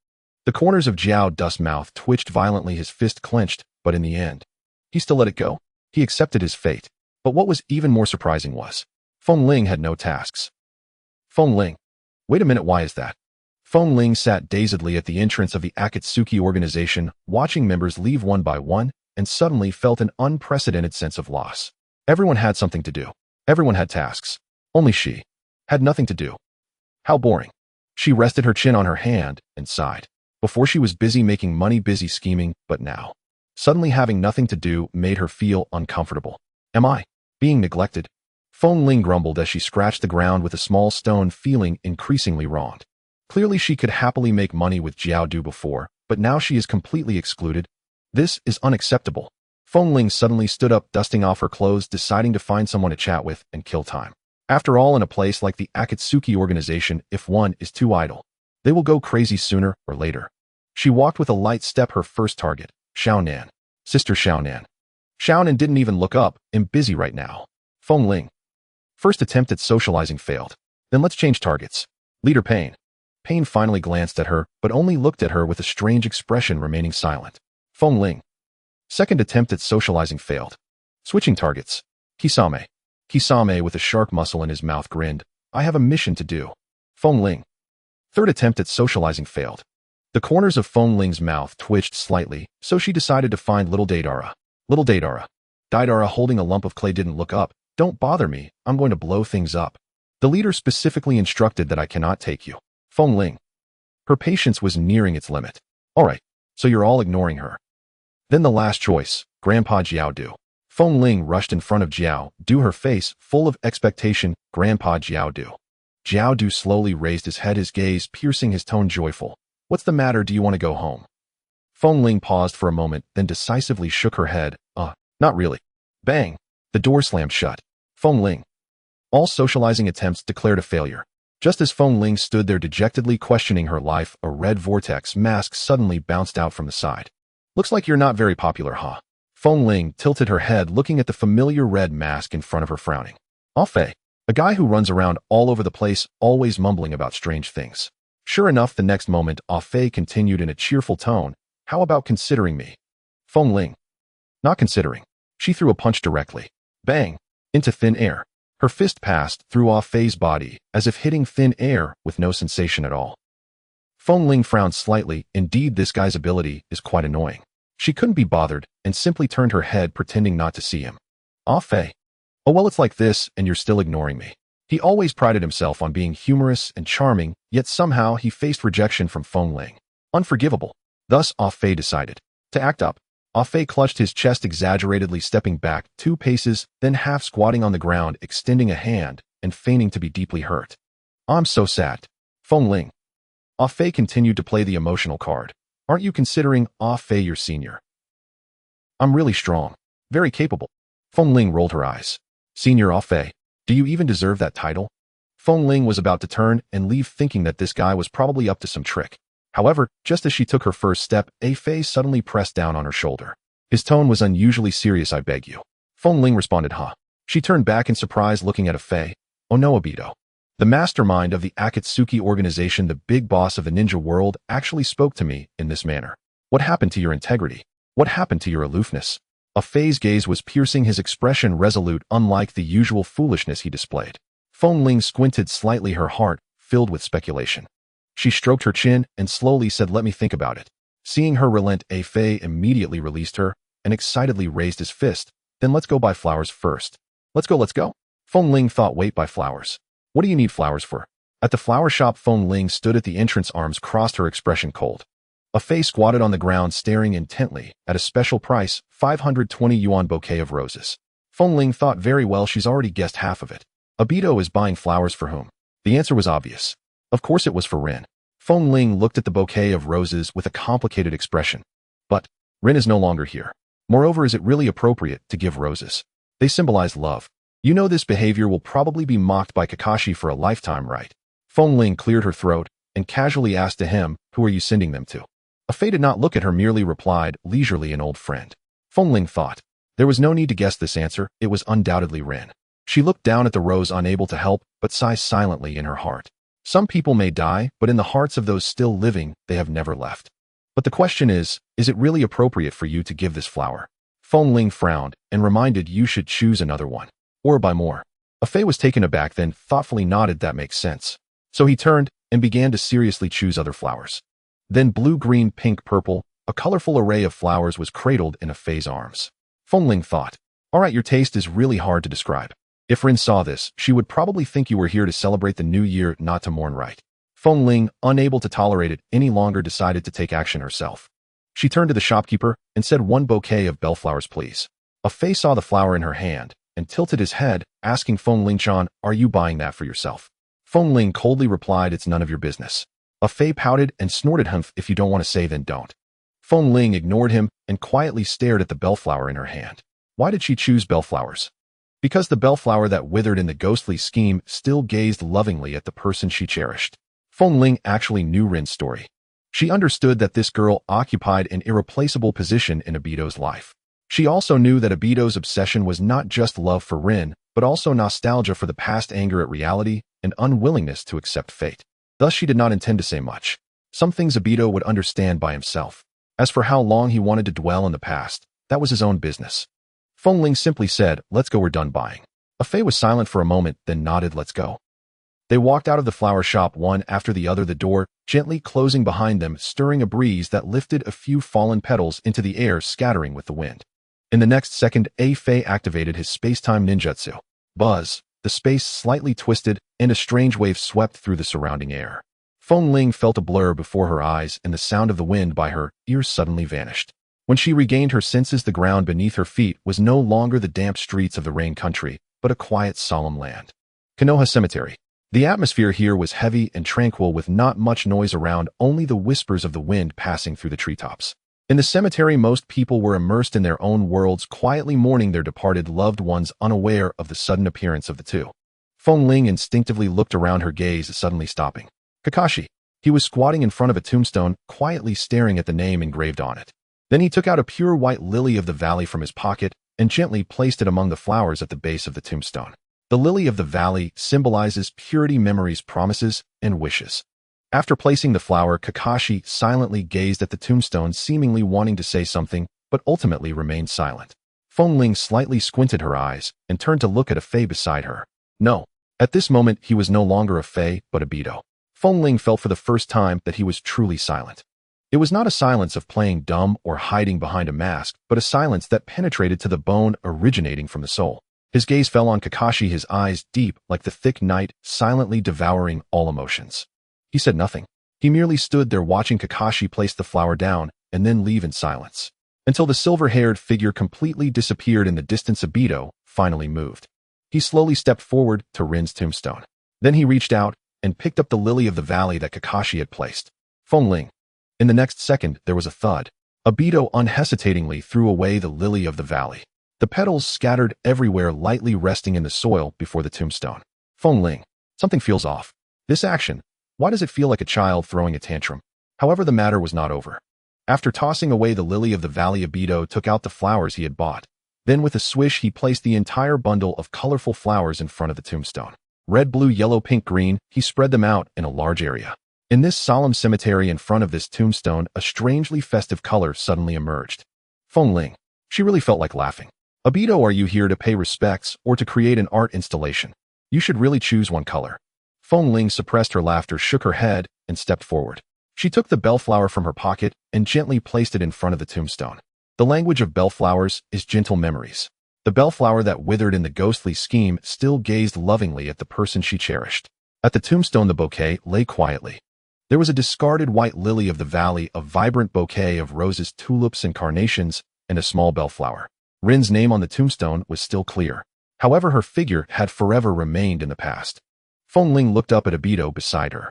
Speaker 1: The corners of Zhao Du's mouth twitched violently, his fist clenched, but in the end, he still let it go. He accepted his fate. But what was even more surprising was, Feng Ling had no tasks. Feng Ling. Wait a minute, why is that? Feng Ling sat dazedly at the entrance of the Akatsuki organization, watching members leave one by one, and suddenly felt an unprecedented sense of loss. Everyone had something to do. Everyone had tasks. Only she had nothing to do. How boring. She rested her chin on her hand and sighed. Before she was busy making money, busy scheming, but now, suddenly having nothing to do made her feel uncomfortable. Am I being neglected? Feng Ling grumbled as she scratched the ground with a small stone, feeling increasingly wronged. Clearly she could happily make money with Zhao Du before, but now she is completely excluded. This is unacceptable. Feng Ling suddenly stood up, dusting off her clothes, deciding to find someone to chat with and kill time. After all, in a place like the Akatsuki organization, if one is too idle, they will go crazy sooner or later. She walked with a light step, her first target, Xiaonan. Sister Xiaonan. Xiaonan didn't even look up, I'm busy right now. Feng Ling. First attempt at socializing failed. Then let's change targets. Leader Payne. Payne finally glanced at her, but only looked at her with a strange expression, remaining silent. Feng Ling. Second attempt at socializing failed. Switching targets. Kisame. Kisame, with a shark muscle in his mouth, grinned. I have a mission to do. Feng Ling. Third attempt at socializing failed. The corners of Feng Ling's mouth twitched slightly, so she decided to find little Deidara. Little Deidara. Deidara, holding a lump of clay, didn't look up. Don't bother me, I'm going to blow things up. The leader specifically instructed that I cannot take you. Feng Ling. Her patience was nearing its limit. Alright, so you're all ignoring her. Then the last choice, Grandpa Zhao Du. Feng Ling rushed in front of Zhao Du, her face full of expectation. Grandpa Zhao Du. Zhao Du slowly raised his head, his gaze piercing, his tone joyful. What's the matter, do you want to go home? Feng Ling paused for a moment, then decisively shook her head. Not really. Bang! The door slammed shut. Feng Ling. All socializing attempts declared a failure. Just as Feng Ling stood there dejectedly questioning her life, a red vortex mask suddenly bounced out from the side. Looks like you're not very popular, huh? Feng Ling tilted her head, looking at the familiar red mask in front of her, frowning. Ah Fei. A guy who runs around all over the place, always mumbling about strange things. Sure enough, the next moment, Ah Fei continued in a cheerful tone. How about considering me? Feng Ling. Not considering. She threw a punch directly. Bang! Into thin air. Her fist passed through Ah Fei's body, as if hitting thin air with no sensation at all. Feng Ling frowned slightly. Indeed, this guy's ability is quite annoying. She couldn't be bothered, and simply turned her head, pretending not to see him. Ah Fei. Oh well, it's like this, and you're still ignoring me. He always prided himself on being humorous and charming, yet somehow he faced rejection from Feng Ling. Unforgivable. Thus, Ah Fei decided to act up. Ah Fei clutched his chest, exaggeratedly stepping back 2 paces, then half squatting on the ground, extending a hand, and feigning to be deeply hurt. I'm so sad. Feng Ling. Ah Fei continued to play the emotional card. Aren't you considering Ah Fei your senior? I'm really strong. Very capable. Feng Ling rolled her eyes. Senior Ah Fei. Do you even deserve that title? Feng Ling was about to turn and leave, thinking that this guy was probably up to some trick. However, just as she took her first step, Ah Fei suddenly pressed down on her shoulder. His tone was unusually serious. I beg you. Feng Ling responded, huh? She turned back in surprise, looking at Ah Fei. Oh no, Obito. The mastermind of the Akatsuki organization, the big boss of the ninja world, actually spoke to me in this manner. What happened to your integrity? What happened to your aloofness? A Fei's gaze was piercing, his expression resolute, unlike the usual foolishness he displayed. Feng Ling squinted slightly, her heart filled with speculation. She stroked her chin and slowly said, "Let me think about it." Seeing her relent, A Fei immediately released her and excitedly raised his fist. "Then let's go buy flowers first." Let's go. Feng Ling thought, "Wait, buy flowers? What do you need flowers for?" At the flower shop, Feng Ling stood at the entrance, arms crossed, her expression cold. A Fei squatted on the ground, staring intently at a special price, 520 yuan bouquet of roses. Feng Ling thought, very well, she's already guessed half of it. Obito is buying flowers for whom? The answer was obvious. Of course it was for Rin. Feng Ling looked at the bouquet of roses with a complicated expression. But Rin is no longer here. Moreover, is it really appropriate to give roses? They symbolize love. You know this behavior will probably be mocked by Kakashi for a lifetime, right? Feng Ling cleared her throat and casually asked to him, "Who are you sending them to?" A Fei did not look at her, merely replied, leisurely, "An old friend." Feng Ling thought. There was no need to guess this answer, it was undoubtedly Rin. She looked down at the rose, unable to help but sigh silently in her heart. Some people may die, but in the hearts of those still living, they have never left. But the question is it really appropriate for you to give this flower? Feng Ling frowned and reminded, "You should choose another one. Or buy more." A Fei was taken aback, then thoughtfully nodded, "That makes sense." So he turned and began to seriously choose other flowers. Then blue, green, pink, purple, a colorful array of flowers was cradled in A Fei's arms. Feng Ling thought, "All right, your taste is really hard to describe. If Rin saw this, she would probably think you were here to celebrate the new year, not to mourn, right?" Feng Ling, unable to tolerate it any longer, decided to take action herself. She turned to the shopkeeper and said, "1 bouquet of bellflowers, please." A Fei saw the flower in her hand and tilted his head, asking Feng Ling-chan, "Are you buying that for yourself?" Feng Ling coldly replied, "It's none of your business." A Fei pouted and snorted, "Humph, if you don't want to say, then don't." Feng Ling ignored him and quietly stared at the bellflower in her hand. Why did she choose bellflowers? Because the bellflower that withered in the ghostly scheme still gazed lovingly at the person she cherished. Feng Ling actually knew Rin's story. She understood that this girl occupied an irreplaceable position in Obito's life. She also knew that Obito's obsession was not just love for Rin, but also nostalgia for the past, anger at reality, and unwillingness to accept fate. Thus she did not intend to say much. Some things Obito would understand by himself. As for how long he wanted to dwell in the past, that was his own business. Feng Ling simply said, "Let's go, we're done buying." A Fei was silent for a moment, then nodded, "Let's go." They walked out of the flower shop one after the other, the door gently closing behind them, stirring a breeze that lifted a few fallen petals into the air, scattering with the wind. In the next second, A Fei activated his space-time ninjutsu. Buzz! The space slightly twisted, and a strange wave swept through the surrounding air. Feng Ling felt a blur before her eyes, and the sound of the wind by her ears suddenly vanished. When she regained her senses, the ground beneath her feet was no longer the damp streets of the rain country, but a quiet, solemn land. Konoha Cemetery. The atmosphere here was heavy and tranquil, with not much noise around, only the whispers of the wind passing through the treetops. In the cemetery, most people were immersed in their own worlds, quietly mourning their departed loved ones, unaware of the sudden appearance of the two. Feng Ling instinctively looked around, her gaze suddenly stopping. Kakashi. He was squatting in front of a tombstone, quietly staring at the name engraved on it. Then he took out a pure white lily of the valley from his pocket and gently placed it among the flowers at the base of the tombstone. The lily of the valley symbolizes purity, memories, promises, and wishes. After placing the flower, Kakashi silently gazed at the tombstone, seemingly wanting to say something, but ultimately remained silent. Feng Ling slightly squinted her eyes and turned to look at A Fei beside her. No. At this moment, he was no longer A Fei, but Obito. Feng Ling felt for the first time that he was truly silent. It was not a silence of playing dumb or hiding behind a mask, but a silence that penetrated to the bone, originating from the soul. His gaze fell on Kakashi, his eyes deep like the thick night, silently devouring all emotions. He said nothing. He merely stood there, watching Kakashi place the flower down and then leave in silence, until the silver-haired figure completely disappeared in the distance. Obito finally moved. He slowly stepped forward to Rin's tombstone. Then he reached out and picked up the lily of the valley that Kakashi had placed. Feng Ling. In the next second, there was a thud. Obito unhesitatingly threw away the lily of the valley. The petals scattered everywhere, lightly resting in the soil before the tombstone. Feng Ling. Something feels off. This action. Why does it feel like a child throwing a tantrum? However, the matter was not over. After tossing away the lily of the valley, Obito took out the flowers he had bought. Then with a swish, he placed the entire bundle of colorful flowers in front of the tombstone. Red, blue, yellow, pink, green, he spread them out in a large area. In this solemn cemetery in front of this tombstone, a strangely festive color suddenly emerged. Feng Ling. She really felt like laughing. Abito, are you here to pay respects or to create an art installation? You should really choose one color. Feng Ling suppressed her laughter, shook her head, and stepped forward. She took the bellflower from her pocket and gently placed it in front of the tombstone. The language of bellflowers is gentle memories. The bellflower that withered in the ghostly scheme still gazed lovingly at the person she cherished. At the tombstone, the bouquet lay quietly. There was a discarded white lily of the valley, a vibrant bouquet of roses, tulips, and carnations, and a small bellflower. Rin's name on the tombstone was still clear. However, her figure had forever remained in the past. Feng Ling looked up at Abito beside her.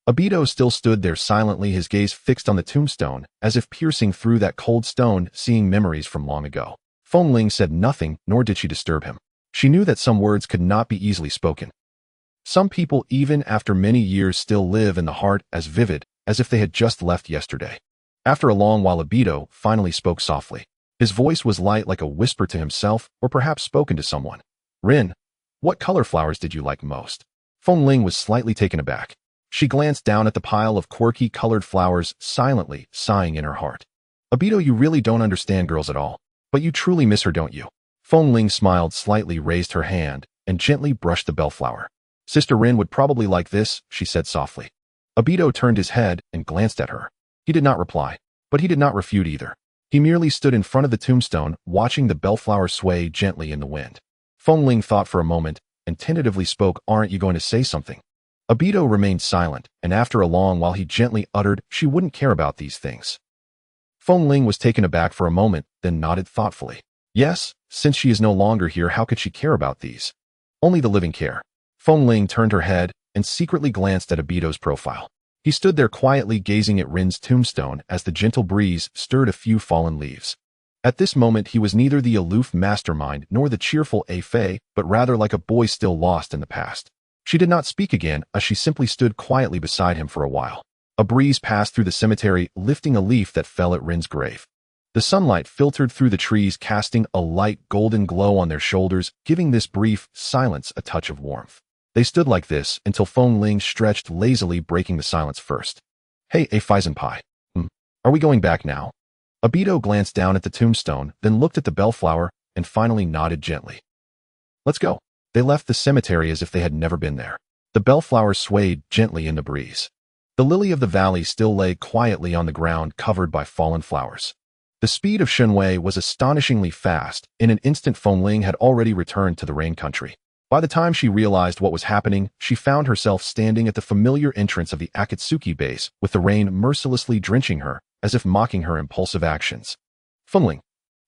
Speaker 1: Abito still stood there silently, his gaze fixed on the tombstone, as if piercing through that cold stone, seeing memories from long ago. Feng Ling said nothing, nor did she disturb him. She knew that some words could not be easily spoken. Some people, even after many years, still live in the heart as vivid as if they had just left yesterday. After a long while, Abito finally spoke softly. His voice was light, like a whisper to himself, or perhaps spoken to someone. Rin, what color flowers did you like most? Feng Ling was slightly taken aback. She glanced down at the pile of quirky colored flowers, silently sighing in her heart. Abito, you really don't understand girls at all. But you truly miss her, don't you? Feng Ling smiled slightly, raised her hand, and gently brushed the bellflower. Sister Rin would probably like this, she said softly. Abito turned his head and glanced at her. He did not reply, but he did not refute either. He merely stood in front of the tombstone, watching the bellflower sway gently in the wind. Feng Ling thought for a moment and tentatively spoke, aren't you going to say something? Abito remained silent, and after a long while he gently uttered, she wouldn't care about these things. Feng Ling was taken aback for a moment, then nodded thoughtfully. Yes, since she is no longer here, how could she care about these? Only the living care. Feng Ling turned her head and secretly glanced at Abito's profile. He stood there quietly gazing at Rin's tombstone as the gentle breeze stirred a few fallen leaves. At this moment he was neither the aloof mastermind nor the cheerful Fei, but rather like a boy still lost in the past. She did not speak again, as she simply stood quietly beside him for a while. A breeze passed through the cemetery, lifting a leaf that fell at Rin's grave. The sunlight filtered through the trees, casting a light golden glow on their shoulders, giving this brief silence a touch of warmth. They stood like this until Feng Ling stretched lazily, breaking the silence first. Hey, Feisenpai. Are we going back now? Abito glanced down at the tombstone, then looked at the bellflower, and finally nodded gently. Let's go. They left the cemetery as if they had never been there. The bellflower swayed gently in the breeze. The lily of the valley still lay quietly on the ground, covered by fallen flowers. The speed of Shenwei was astonishingly fast. In an instant, Feng Ling had already returned to the rain country. By the time she realized what was happening, she found herself standing at the familiar entrance of the Akatsuki base, with the rain mercilessly drenching her, as if mocking her impulsive actions. Feng Ling.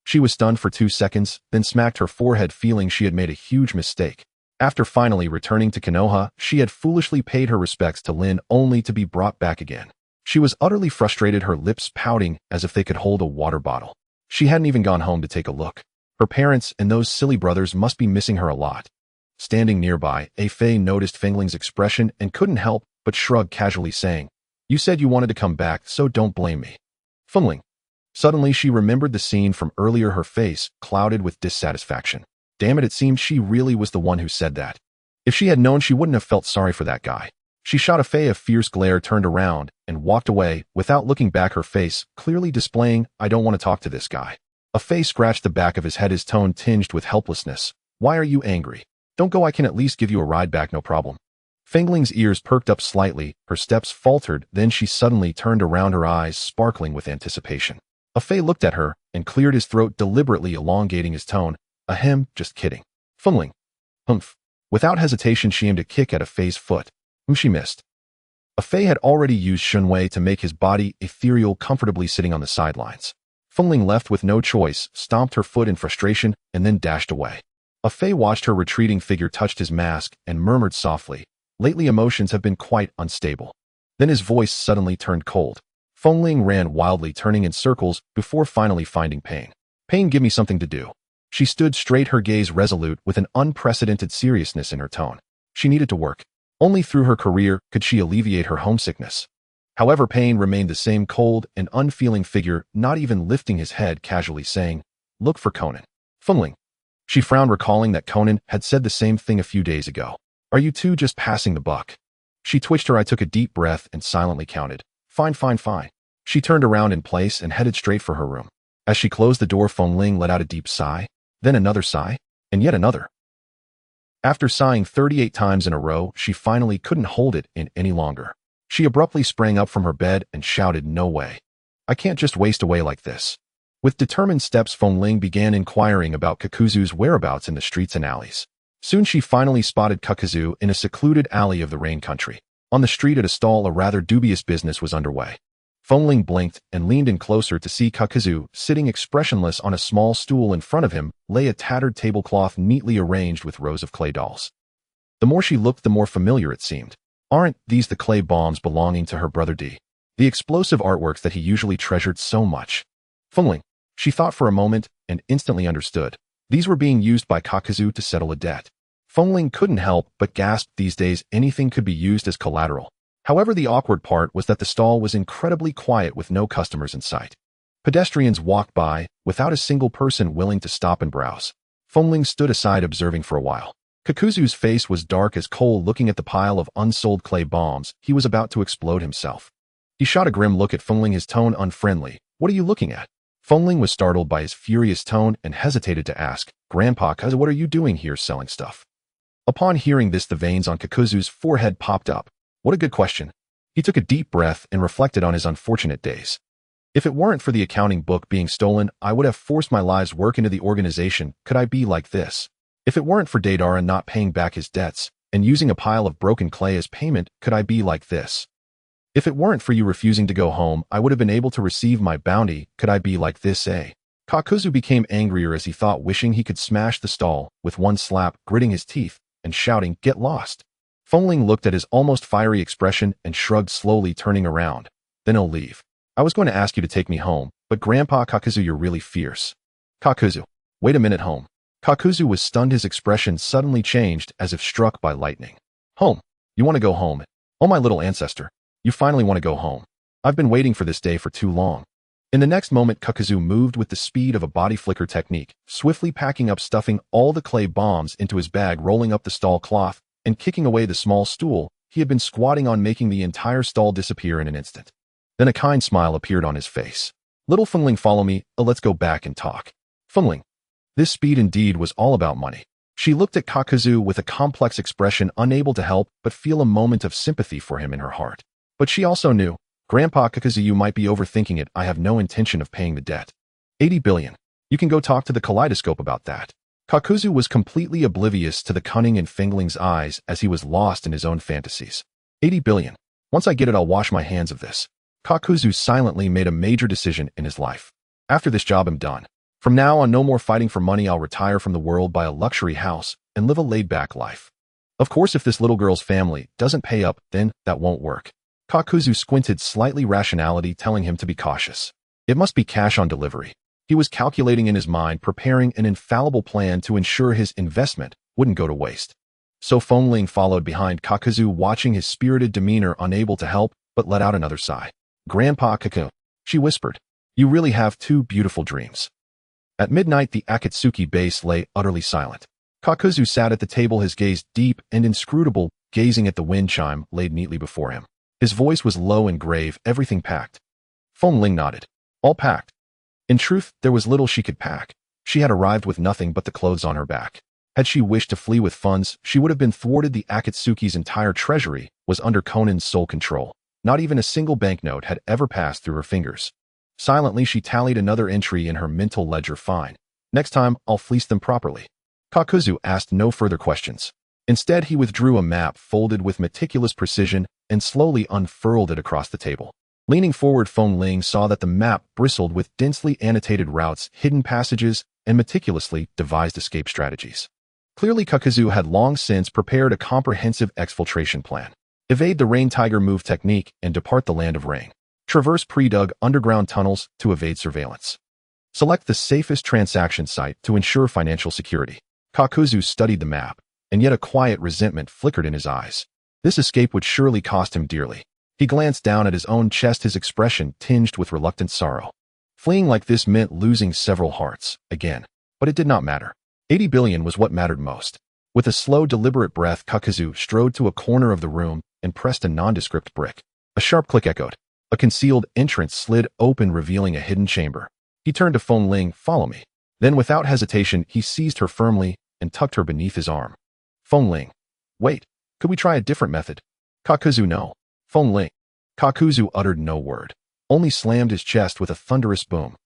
Speaker 1: She was stunned for 2 seconds, then smacked her forehead, feeling she had made a huge mistake. After finally returning to Konoha, she had foolishly paid her respects to Lin, only to be brought back again. She was utterly frustrated, her lips pouting as if they could hold a water bottle. She hadn't even gone home to take a look. Her parents and those silly brothers must be missing her a lot. Standing nearby, Fei noticed Feng Ling's expression and couldn't help but shrug casually, saying, You said you wanted to come back, so don't blame me. Feng Ling. Suddenly she remembered the scene from earlier, her face clouded with dissatisfaction. Damn it, it seemed she really was the one who said that. If she had known, she wouldn't have felt sorry for that guy. She shot Fei a fierce glare, turned around, and walked away, without looking back, her face clearly displaying, I don't want to talk to this guy. Fei scratched the back of his head, his tone tinged with helplessness. Why are you angry? Don't go, I can at least give you a ride back, no problem. Feng Ling's ears perked up slightly, her steps faltered, then she suddenly turned around, her eyes sparkling with anticipation. Fei looked at her and cleared his throat, deliberately elongating his tone. Ahem, just kidding. Feng Ling. Humph. Without hesitation she aimed a kick at Fei's foot, whom she missed. Fei had already used Shunwei to make his body ethereal, comfortably sitting on the sidelines. Feng Ling, left with no choice, stomped her foot in frustration and then dashed away. Fei watched her retreating figure, touched his mask, and murmured softly, Lately emotions have been quite unstable. Then his voice suddenly turned cold. Feng Ling ran wildly, turning in circles before finally finding Pain. Pain, give me something to do. She stood straight, her gaze resolute, with an unprecedented seriousness in her tone. She needed to work. Only through her career could she alleviate her homesickness. However, Pain remained the same cold and unfeeling figure, not even lifting his head, casually saying, Look for Conan. Feng Ling. She frowned, recalling that Conan had said the same thing a few days ago. Are you two just passing the buck? She twitched her. I took a deep breath and silently counted. Fine, fine, fine. She turned around in place and headed straight for her room. As she closed the door, Feng Ling let out a deep sigh, then another sigh, and yet another. After sighing 38 times in a row, she finally couldn't hold it in any longer. She abruptly sprang up from her bed and shouted, "No way. I can't just waste away like this." With determined steps, Feng Ling began inquiring about Kakuzu's whereabouts in the streets and alleys. Soon she finally spotted Kakuzu in a secluded alley of the Rain Country. On the street at a stall, a rather dubious business was underway. Feng Ling blinked and leaned in closer to see Kakuzu sitting expressionless on a small stool. In front of him lay a tattered tablecloth neatly arranged with rows of clay dolls. The more she looked, the more familiar it seemed. Aren't these the clay bombs belonging to her brother D? The explosive artworks that he usually treasured so much. Feng Ling, she thought for a moment and instantly understood. These were being used by Kakuzu to settle a debt. Feng Ling couldn't help but gasp. These days, anything could be used as collateral. However, the awkward part was that the stall was incredibly quiet with no customers in sight. Pedestrians walked by, without a single person willing to stop and browse. Feng Ling stood aside observing for a while. Kakuzu's face was dark as coal. Looking at the pile of unsold clay bombs, he was about to explode himself. He shot a grim look at Feng Ling, his tone unfriendly. "What are you looking at?" Feng Ling was startled by his furious tone and hesitated to ask, "Grandpa, what are you doing here selling stuff?" Upon hearing this, the veins on Kakuzu's forehead popped up. What a good question. He took a deep breath and reflected on his unfortunate days. If it weren't for the accounting book being stolen, I would have forced my life's work into the organization. Could I be like this? If it weren't for Deidara not paying back his debts and using a pile of broken clay as payment, could I be like this? If it weren't for you refusing to go home, I would have been able to receive my bounty. Could I be like this? Kakuzu became angrier as he thought, wishing he could smash the stall with one slap, gritting his teeth and shouting, "Get lost." Feng Ling looked at his almost fiery expression and shrugged, slowly turning around. "Then I'll leave. I was going to ask you to take me home, but Grandpa Kakuzu, you're really fierce." "Kakuzu, wait a minute, home." Kakuzu was stunned. His expression suddenly changed as if struck by lightning. "Home? You want to go home? Oh, my little ancestor. You finally want to go home. I've been waiting for this day for too long." In the next moment, Kakuzu moved with the speed of a body flicker technique, swiftly packing up, stuffing all the clay bombs into his bag, rolling up the stall cloth, and kicking away the small stool he had been squatting on, making the entire stall disappear in an instant. Then a kind smile appeared on his face. "Little Feng Ling, follow me. Let's go back and talk." Feng Ling. This speed indeed was all about money. She looked at Kakuzu with a complex expression, unable to help but feel a moment of sympathy for him in her heart. But she also knew, "Grandpa Kakuzu, you might be overthinking it. I have no intention of paying the debt. 80 billion. You can go talk to the kaleidoscope about that." Kakuzu was completely oblivious to the cunning in Feng Ling's eyes as he was lost in his own fantasies. 80 billion. Once I get it, I'll wash my hands of this. Kakuzu silently made a major decision in his life. After this job, I'm done. From now on, no more fighting for money. I'll retire from the world, buy a luxury house, and live a laid-back life. Of course, if this little girl's family doesn't pay up, then that won't work. Kakuzu squinted slightly, rationality telling him to be cautious. It must be cash on delivery. He was calculating in his mind, preparing an infallible plan to ensure his investment wouldn't go to waste. So Feng Ling followed behind Kakuzu, watching his spirited demeanor, unable to help but let out another sigh. "Grandpa Kaku," she whispered, "you really have two beautiful dreams." At midnight, the Akatsuki base lay utterly silent. Kakuzu sat at the table, his gaze deep and inscrutable, gazing at the wind chime laid neatly before him. His voice was low and grave. "Everything packed?" Feng Ling nodded. "All packed." In truth, there was little she could pack. She had arrived with nothing but the clothes on her back. Had she wished to flee with funds, she would have been thwarted. The Akatsuki's entire treasury was under Conan's sole control. Not even a single banknote had ever passed through her fingers. Silently, she tallied another entry in her mental ledger. "Fine. Next time, I'll fleece them properly." Kakuzu asked no further questions. Instead, he withdrew a map folded with meticulous precision and slowly unfurled it across the table. Leaning forward, Feng Ling saw that the map bristled with densely annotated routes, hidden passages, and meticulously devised escape strategies. Clearly, Kakuzu had long since prepared a comprehensive exfiltration plan. Evade the Rain Tiger move technique and depart the land of rain. Traverse pre-dug underground tunnels to evade surveillance. Select the safest transaction site to ensure financial security. Kakuzu studied the map, and yet a quiet resentment flickered in his eyes. This escape would surely cost him dearly. He glanced down at his own chest, his expression tinged with reluctant sorrow. Fleeing like this meant losing several hearts, again. But it did not matter. 80 billion was what mattered most. With a slow, deliberate breath, Kakuzu strode to a corner of the room and pressed a nondescript brick. A sharp click echoed. A concealed entrance slid open, revealing a hidden chamber. He turned to Feng Ling, "Follow me." Then, without hesitation, he seized her firmly and tucked her beneath his arm. Feng Ling. "Wait, could we try a different method?" Kakuzu, "No." Feng Ling. Kakuzu uttered no word, only slammed his chest with a thunderous boom.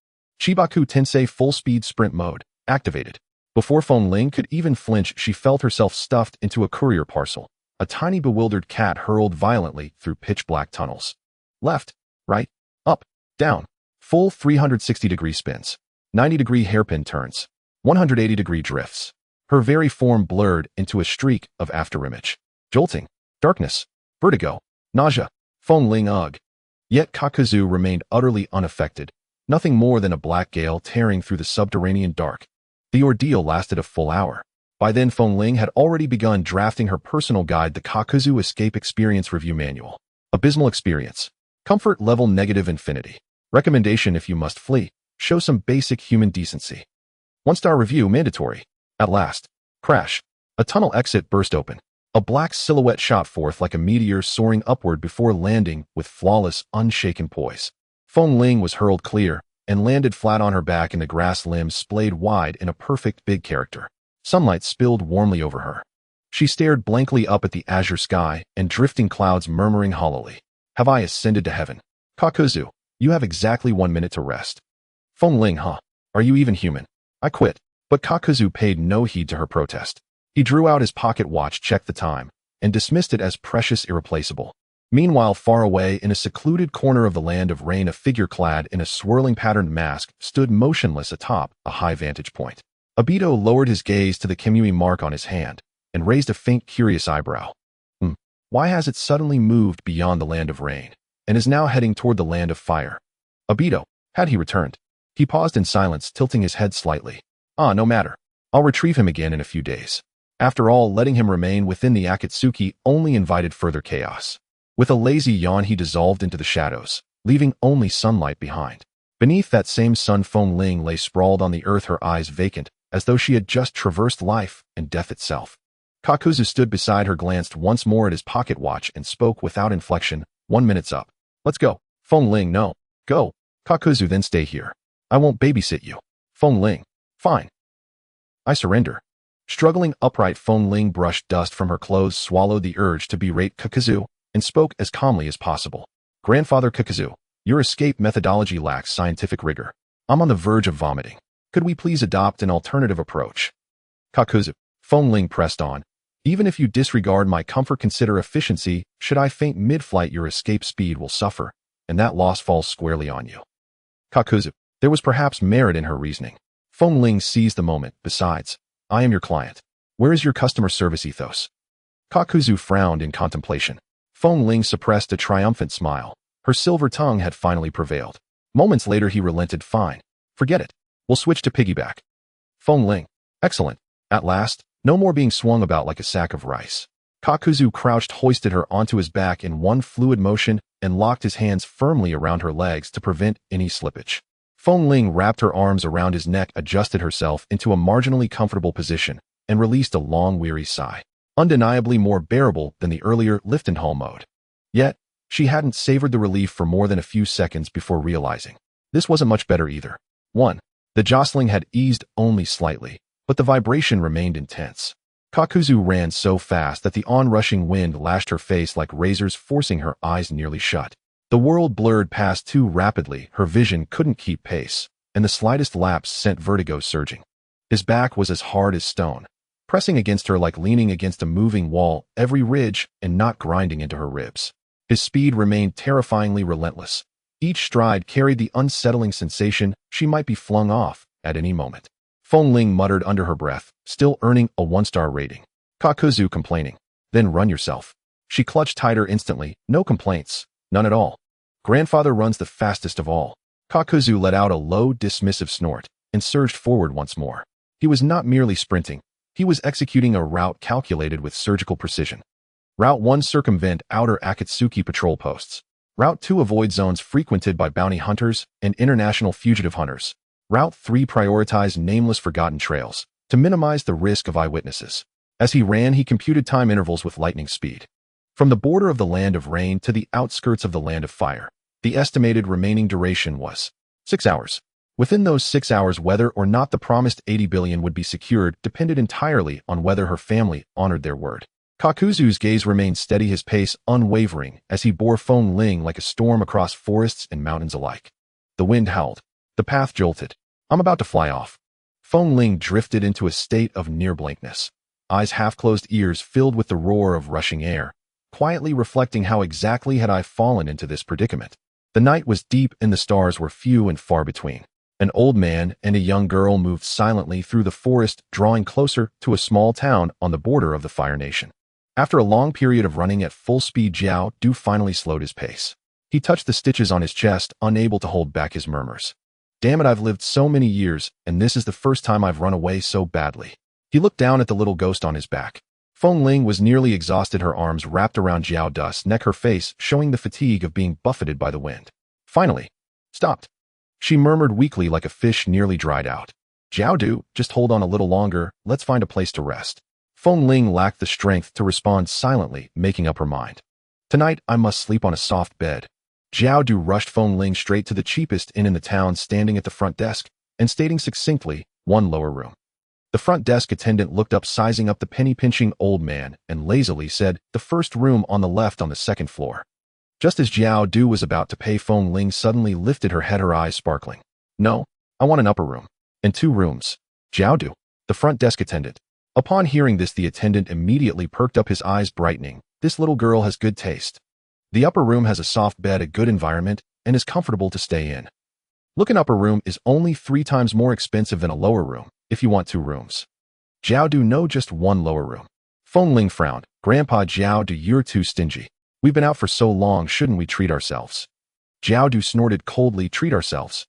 Speaker 1: Chibaku Tensei full-speed sprint mode, activated. Before Feng Ling could even flinch, she felt herself stuffed into a courier parcel. A tiny bewildered cat hurled violently through pitch-black tunnels. Left, right, up, down. Full 360-degree spins. 90-degree hairpin turns. 180-degree drifts. Her very form blurred into a streak of afterimage. Jolting. Darkness. Vertigo. Nausea. Feng Ling, ugh. Yet Kakuzu remained utterly unaffected. Nothing more than a black gale tearing through the subterranean dark. The ordeal lasted a full hour. By then, Feng Ling had already begun drafting her personal guide, the Kakuzu Escape Experience Review Manual. Abysmal experience. Comfort level negative infinity. Recommendation: if you must flee, show some basic human decency. 1-star review mandatory. At last. Crash. A tunnel exit burst open. A black silhouette shot forth like a meteor, soaring upward before landing with flawless, unshaken poise. Feng Ling was hurled clear and landed flat on her back in the grass, limbs splayed wide in a perfect big character. Sunlight spilled warmly over her. She stared blankly up at the azure sky and drifting clouds, murmuring hollowly, "Have I ascended to heaven?" Kakuzu, you have exactly 1 minute to rest. Feng Ling, huh? Are you even human? I quit. But Kakuzu paid no heed to her protest. He drew out his pocket watch, checked the time, and dismissed it as precious, irreplaceable. Meanwhile, far away in a secluded corner of the land of rain, a figure clad in a swirling patterned mask stood motionless atop a high vantage point. Obito lowered his gaze to the Kimui mark on his hand and raised a faint, curious eyebrow. Why has it suddenly moved beyond the land of rain and is now heading toward the land of fire? Obito, had he returned? He paused in silence, tilting his head slightly. No matter. I'll retrieve him again in a few days. After all, letting him remain within the Akatsuki only invited further chaos. With a lazy yawn, he dissolved into the shadows, leaving only sunlight behind. Beneath that same sun, Feng Ling lay sprawled on the earth, her eyes vacant, as though she had just traversed life and death itself. Kakuzu stood beside her, glanced once more at his pocket watch, and spoke without inflection. 1 minute's up. Let's go. Feng Ling, no. Go. Kakuzu, then stay here. I won't babysit you. Feng Ling. Fine. I surrender. Struggling upright, Feng Ling brushed dust from her clothes, swallowed the urge to berate Kakuzu, and spoke as calmly as possible. Grandfather Kakuzu, your escape methodology lacks scientific rigor. I'm on the verge of vomiting. Could we please adopt an alternative approach? Kakuzu. Feng Ling pressed on. Even if you disregard my comfort, consider efficiency. Should I faint mid-flight, your escape speed will suffer, and that loss falls squarely on you. Kakuzu. There was perhaps merit in her reasoning. Feng Ling seized the moment. Besides, I am your client. Where is your customer service ethos? Kakuzu frowned in contemplation. Feng Ling suppressed a triumphant smile. Her silver tongue had finally prevailed. Moments later, he relented. Fine. Forget it. We'll switch to piggyback. Feng Ling. Excellent. At last, no more being swung about like a sack of rice. Kakuzu crouched, hoisted her onto his back in one fluid motion, and locked his hands firmly around her legs to prevent any slippage. Feng Ling wrapped her arms around his neck, adjusted herself into a marginally comfortable position, and released a long, weary sigh, undeniably more bearable than the earlier lift and haul mode. Yet, she hadn't savored the relief for more than a few seconds before realizing this wasn't much better either. 1. The jostling had eased only slightly, but the vibration remained intense. Kakuzu ran so fast that the onrushing wind lashed her face like razors, forcing her eyes nearly shut. The world blurred past too rapidly, her vision couldn't keep pace, and the slightest lapse sent vertigo surging. His back was as hard as stone, pressing against her like leaning against a moving wall, every ridge and knot grinding into her ribs. His speed remained terrifyingly relentless. Each stride carried the unsettling sensation she might be flung off at any moment. Feng Ling muttered under her breath, still earning a 1-star rating. Kakuzu complaining. Then run yourself. She clutched tighter instantly. No complaints. None at all. Grandfather runs the fastest of all. Kakuzu let out a low, dismissive snort and surged forward once more. He was not merely sprinting. He was executing a route calculated with surgical precision. Route 1: circumvent outer Akatsuki patrol posts. Route 2: avoid zones frequented by bounty hunters and international fugitive hunters. Route 3: prioritize nameless forgotten trails to minimize the risk of eyewitnesses. As he ran, he computed time intervals with lightning speed. From the border of the land of rain to the outskirts of the land of fire, the estimated remaining duration was 6 hours. Within those 6 hours, whether or not the promised 80 billion would be secured depended entirely on whether her family honored their word. Kakuzu's gaze remained steady, his pace unwavering, as he bore Feng Ling like a storm across forests and mountains alike. The wind howled. The path jolted. I'm about to fly off. Feng Ling drifted into a state of near blankness. Eyes half-closed, ears filled with the roar of rushing air, quietly reflecting how exactly had I fallen into this predicament. The night was deep and the stars were few and far between. An old man and a young girl moved silently through the forest, drawing closer to a small town on the border of the Fire Nation. After a long period of running at full speed, Jiao Du finally slowed his pace. He touched the stitches on his chest, unable to hold back his murmurs. Damn it, I've lived so many years, and this is the first time I've run away so badly. He looked down at the little ghost on his back. Feng Ling was nearly exhausted, her arms wrapped around Jiao Du's neck, her face showing the fatigue of being buffeted by the wind. Finally, stopped. She murmured weakly like a fish nearly dried out. Jiao Du, just hold on a little longer, let's find a place to rest. Feng Ling lacked the strength to respond, silently making up her mind. Tonight, I must sleep on a soft bed. Jiao Du rushed Feng Ling straight to the cheapest inn in the town, standing at the front desk, and stating succinctly, 1 lower room. The front desk attendant looked up, sizing up the penny-pinching old man, and lazily said, the first room on the left on the 2nd floor. Just as Jiao Du was about to pay, Feng Ling suddenly lifted her head, her eyes sparkling. No, I want an upper room. And 2 rooms. Jiao Du, the front desk attendant. Upon hearing this, the attendant immediately perked up, his eyes brightening. This little girl has good taste. The upper room has a soft bed, a good environment, and is comfortable to stay in. Look, an upper room is only 3 times more expensive than a lower room, if you want 2 rooms. Jiao Du, no, just 1 lower room. Feng Ling frowned. Grandpa Jiao Du, you're too stingy. We've been out for so long, shouldn't we treat ourselves? Jiao Du snorted coldly. Treat ourselves?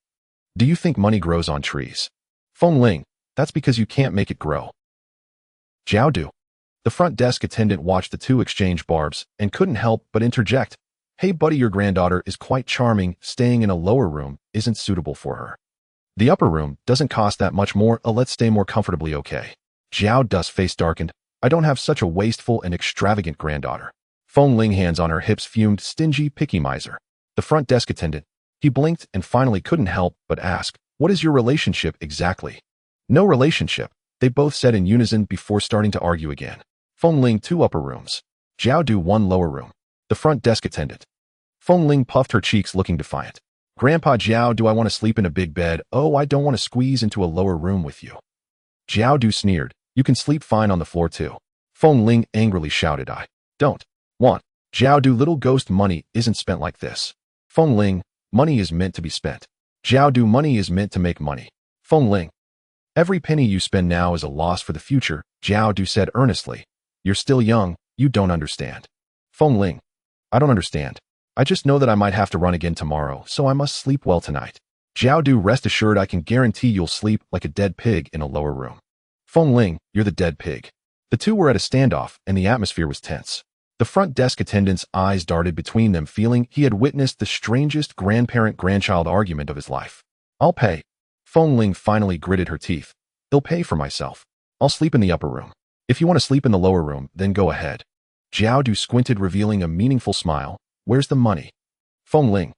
Speaker 1: Do you think money grows on trees? Feng Ling, that's because you can't make it grow. Jiao Du. The front desk attendant watched the two exchange barbs and couldn't help but interject. Hey buddy, your granddaughter is quite charming. Staying in a lower room isn't suitable for her. The upper room doesn't cost that much more. Let's stay more comfortably, okay? Jiao Du's face darkened. I don't have such a wasteful and extravagant granddaughter. Feng Ling, hands on her hips, fumed. Stingy, picky miser. The front desk attendant. He blinked and finally couldn't help but ask, what is your relationship exactly? No relationship, they both said in unison before starting to argue again. Feng Ling, 2 upper rooms. Jiao Du, 1 lower room. The front desk attendant. Feng Ling puffed her cheeks, looking defiant. Grandpa Jiao Du, I want to sleep in a big bed. Oh, I don't want to squeeze into a lower room with you. Jiao Du sneered. You can sleep fine on the floor too. Feng Ling angrily shouted. I don't want. Jiao Du, little ghost, money isn't spent like this. Feng Ling, money is meant to be spent. Jiao Du, money is meant to make money. Feng Ling, every penny you spend now is a loss for the future, Jiao Du said earnestly. You're still young, you don't understand. Feng Ling, I don't understand. I just know that I might have to run again tomorrow, so I must sleep well tonight. Jiao Du, rest assured I can guarantee you'll sleep like a dead pig in a lower room. Feng Ling, you're the dead pig. The two were at a standoff, and the atmosphere was tense. The front desk attendant's eyes darted between them, feeling he had witnessed the strangest grandparent-grandchild argument of his life. I'll pay. Feng Ling finally gritted her teeth. I'll pay for myself. I'll sleep in the upper room. If you want to sleep in the lower room, then go ahead. Jiao Du squinted, revealing a meaningful smile. Where's the money? Feng Ling.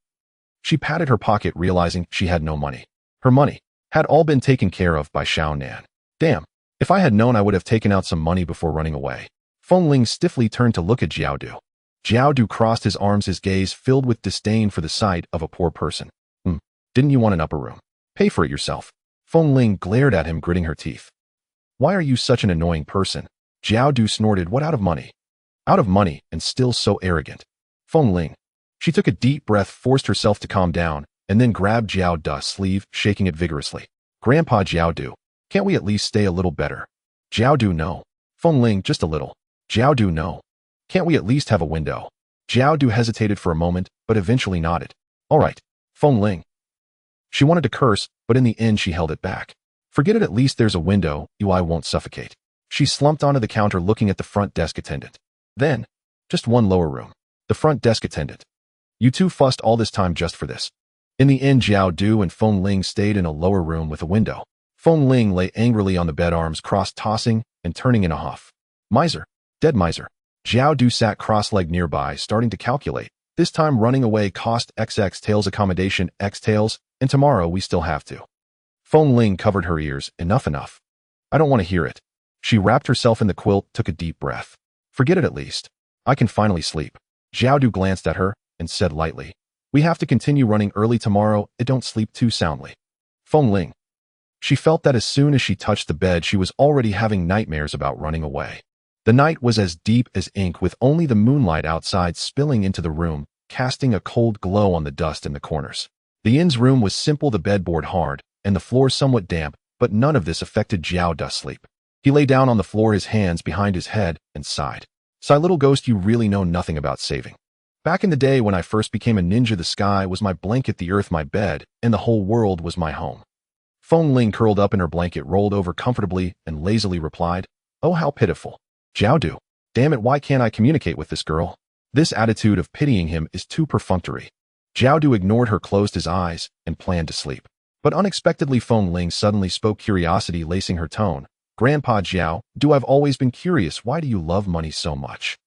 Speaker 1: She patted her pocket, realizing she had no money. Her money had all been taken care of by Xiao Nan. Damn, if I had known, I would have taken out some money before running away. Feng Ling stiffly turned to look at Jiao Du. Jiao Du crossed his arms, his gaze filled with disdain for the sight of a poor person. Didn't you want an upper room? Pay for it yourself. Feng Ling glared at him, gritting her teeth. Why are you such an annoying person? Jiao Du snorted. What, out of money? Out of money, and still so arrogant. Feng Ling. She took a deep breath, forced herself to calm down, and then grabbed Jiao Du's sleeve, shaking it vigorously. Grandpa Jiao Du, can't we at least stay a little better? Jiao Du, no. Feng Ling, just a little. Jiao Du, no. Can't we at least have a window? Jiao Du hesitated for a moment, but eventually nodded. All right, Feng Ling. She wanted to curse, but in the end she held it back. Forget it, at least there's a window, I won't suffocate. She slumped onto the counter, looking at the front desk attendant. Then, just 1 lower room. The front desk attendant. You two fussed all this time just for this. In the end, Jiao Du and Feng Ling stayed in a lower room with a window. Feng Ling lay angrily on the bed, arms crossed, tossing and turning in a huff. Miser. Dead miser. Jiao Du sat cross-legged nearby, starting to calculate. This time running away cost XX taels accommodation X taels, and tomorrow we still have to. Feng Ling covered her ears. Enough. I don't want to hear it. She wrapped herself in the quilt, took a deep breath. Forget it at least. I can finally sleep. Jiao Du glanced at her and said lightly, we have to continue running early tomorrow. Don't sleep too soundly. Feng Ling. She felt that as soon as she touched the bed, she was already having nightmares about running away. The night was as deep as ink, with only the moonlight outside spilling into the room, casting a cold glow on the dust in the corners. The inn's room was simple, the bedboard hard, and the floor somewhat damp, but none of this affected Jiao Du's sleep. He lay down on the floor, his hands behind his head, and sighed. Sigh, little ghost, you really know nothing about saving. Back in the day when I first became a ninja, the sky was my blanket, the earth my bed, and the whole world was my home. Feng Ling curled up in her blanket, rolled over comfortably, and lazily replied, oh, how pitiful. Jiao Du. Damn it, why can't I communicate with this girl? This attitude of pitying him is too perfunctory. Jiao Du ignored her, closed his eyes, and planned to sleep. But unexpectedly Feng Ling suddenly spoke, curiosity lacing her tone. Grandpa Jiao Du, I've always been curious, why do you love money so much?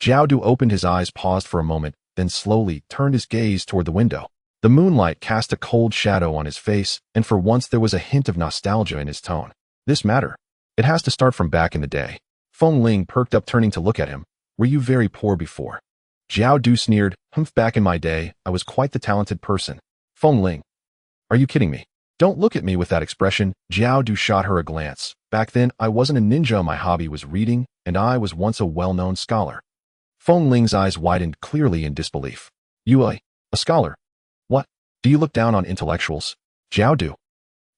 Speaker 1: Jiao Du opened his eyes, paused for a moment, then slowly turned his gaze toward the window. The moonlight cast a cold shadow on his face, and for once there was a hint of nostalgia in his tone. This matter. It has to start from back in the day. Feng Ling perked up, turning to look at him. Were you very poor before? Jiao Du sneered. Back in my day, I was quite the talented person. Feng Ling. Are you kidding me? Don't look at me with that expression. Jiao Du shot her a glance. Back then, I wasn't a ninja, my hobby was reading, and I was once a well-known scholar. Feng Ling's eyes widened, clearly in disbelief. You a scholar? What? Do you look down on intellectuals? Jiao Du.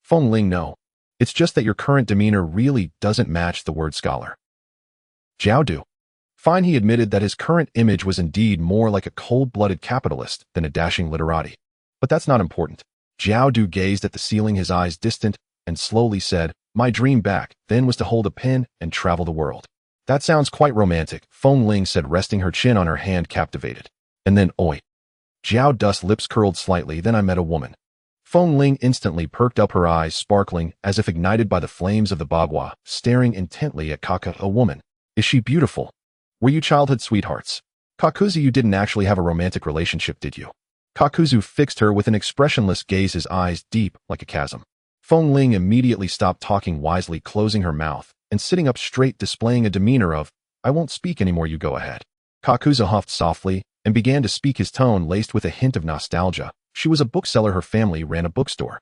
Speaker 1: Feng Ling, no. It's just that your current demeanor really doesn't match the word scholar. Jiao Du. Fine, he admitted that his current image was indeed more like a cold-blooded capitalist than a dashing literati. But that's not important. Jiao Du gazed at the ceiling, his eyes distant, and slowly said, my dream back then was to hold a pen and travel the world. That sounds quite romantic, Feng Ling said, resting her chin on her hand, captivated. And then, oi. Jiao Du's lips curled slightly. Then I met a woman. Feng Ling instantly perked up, her eyes sparkling as if ignited by the flames of the bagua, staring intently at Kaka. A woman. Is she beautiful? Were you childhood sweethearts? Kakuzu, you didn't actually have a romantic relationship, did you? Kakuzu fixed her with an expressionless gaze, his eyes deep like a chasm. Feng Ling immediately stopped talking, wisely closing her mouth and sitting up straight, displaying a demeanor of, I won't speak anymore, you go ahead. Kakuzu huffed softly and began to speak, his tone laced with a hint of nostalgia. She was a bookseller, her family ran a bookstore.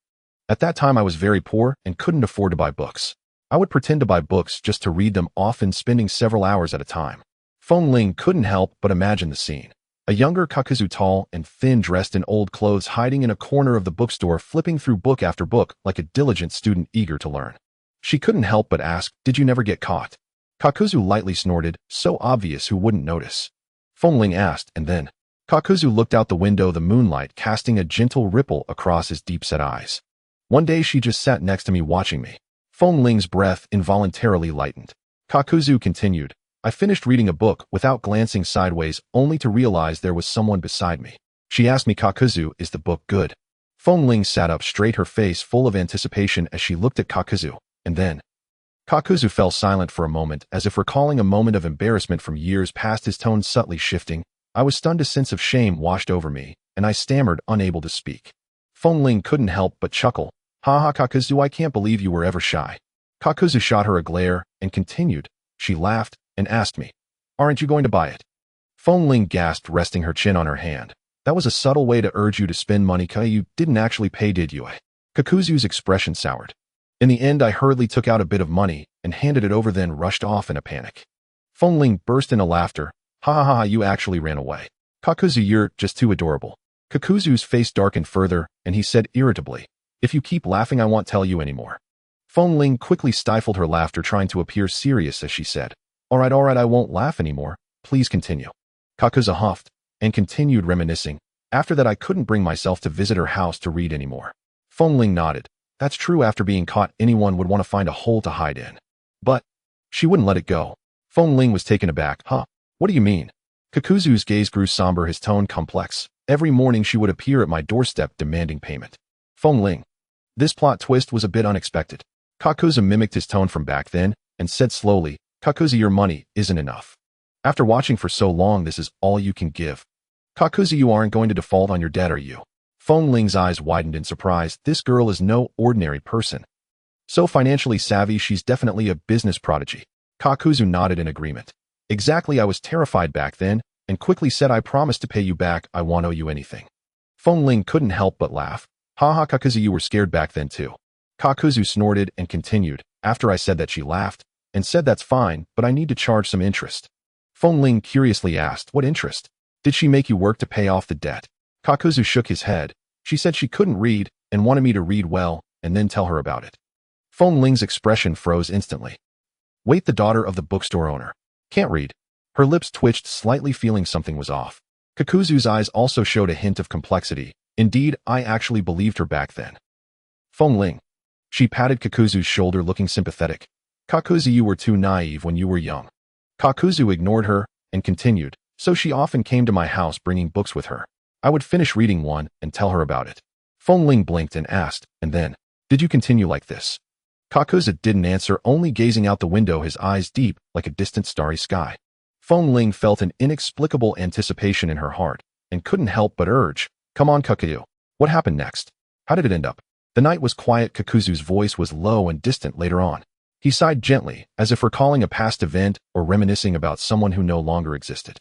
Speaker 1: At that time I was very poor and couldn't afford to buy books. I would pretend to buy books just to read them, often spending several hours at a time. Feng Ling couldn't help but imagine the scene. A younger Kakuzu, tall and thin, dressed in old clothes, hiding in a corner of the bookstore, flipping through book after book like a diligent student eager to learn. She couldn't help but ask, did you never get caught? Kakuzu lightly snorted, so obvious who wouldn't notice. Feng Ling asked, and then Kakuzu looked out the window, the moonlight casting a gentle ripple across his deep-set eyes. One day she just sat next to me watching me. Feng Ling's breath involuntarily lightened. Kakuzu continued, I finished reading a book without glancing sideways, only to realize there was someone beside me. She asked me, Kakuzu, is the book good? Feng Ling sat up straight, her face full of anticipation as she looked at Kakuzu, and then Kakuzu fell silent for a moment, as if recalling a moment of embarrassment from years past, his tone subtly shifting. I was stunned, a sense of shame washed over me, and I stammered, unable to speak. Feng Ling couldn't help but chuckle. Ha, Kakuzu, I can't believe you were ever shy. Kakuzu shot her a glare and continued. She laughed and asked me, aren't you going to buy it? Feng Ling gasped, resting her chin on her hand. That was a subtle way to urge you to spend money. You didn't actually pay, did you? Kakuzu's expression soured. In the end, I hurriedly took out a bit of money and handed it over, then rushed off in a panic. Feng Ling burst into laughter. Ha, you actually ran away. Kakuzu, you're just too adorable. Kakuzu's face darkened further, and he said irritably, if you keep laughing, I won't tell you anymore. Feng Ling quickly stifled her laughter, trying to appear serious as she said, All right, I won't laugh anymore. Please continue. Kakuzu huffed and continued, reminiscing. After that, I couldn't bring myself to visit her house to read anymore. Feng Ling nodded. That's true, after being caught, anyone would want to find a hole to hide in. But she wouldn't let it go. Feng Ling was taken aback. Huh? What do you mean? Kakuzu's gaze grew somber, his tone complex. Every morning she would appear at my doorstep demanding payment. Feng Ling. This plot twist was a bit unexpected. Kakuzu mimicked his tone from back then and said slowly, Kakuzu, your money isn't enough. After watching for so long, this is all you can give. Kakuzu, you aren't going to default on your debt, are you? Feng Ling's eyes widened in surprise. This girl is no ordinary person. So financially savvy, she's definitely a business prodigy. Kakuzu nodded in agreement. Exactly, I was terrified back then, and quickly said, I promise to pay you back, I won't owe you anything. Feng Ling couldn't help but laugh. Haha, Kakuzu, you were scared back then too. Kakuzu snorted and continued. After I said that, she laughed, and said that's fine, but I need to charge some interest. Feng Ling curiously asked, what interest? Did she make you work to pay off the debt? Kakuzu shook his head. She said she couldn't read, and wanted me to read well, and then tell her about it. Feng Ling's expression froze instantly. Wait, the daughter of the bookstore owner can't read. Her lips twitched slightly, feeling something was off. Kakuzu's eyes also showed a hint of complexity. Indeed, I actually believed her back then. Feng Ling. She patted Kakuzu's shoulder, looking sympathetic. Kakuzu, you were too naive when you were young. Kakuzu ignored her and continued. So she often came to my house bringing books with her. I would finish reading one and tell her about it. Feng Ling blinked and asked, and then, did you continue like this? Kakuzu didn't answer, only gazing out the window, his eyes deep like a distant starry sky. Feng Ling felt an inexplicable anticipation in her heart and couldn't help but urge, come on, Kakuzu. What happened next? How did it end up? The night was quiet. Kakuzu's voice was low and distant later on. He sighed gently, as if recalling a past event or reminiscing about someone who no longer existed.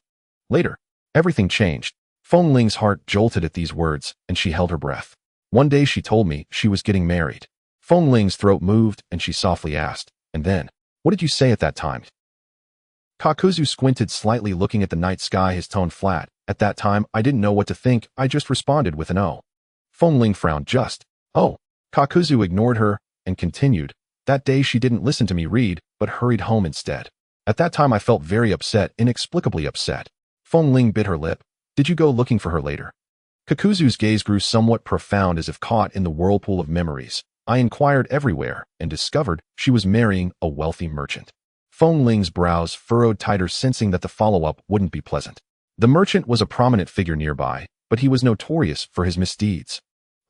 Speaker 1: Later, everything changed. Feng Ling's heart jolted at these words, and she held her breath. One day she told me she was getting married. Feng Ling's throat moved, and she softly asked, and then, what did you say at that time? Kakuzu squinted slightly, looking at the night sky, his tone flat. At that time, I didn't know what to think. I just responded with an oh. Feng Ling frowned. Just, oh. Kakuzu ignored her and continued. That day she didn't listen to me read, but hurried home instead. At that time I felt very upset, inexplicably upset. Feng Ling bit her lip. Did you go looking for her later? Kakuzu's gaze grew somewhat profound, as if caught in the whirlpool of memories. I inquired everywhere and discovered she was marrying a wealthy merchant. Feng Ling's brows furrowed tighter, sensing that the follow-up wouldn't be pleasant. The merchant was a prominent figure nearby, but he was notorious for his misdeeds.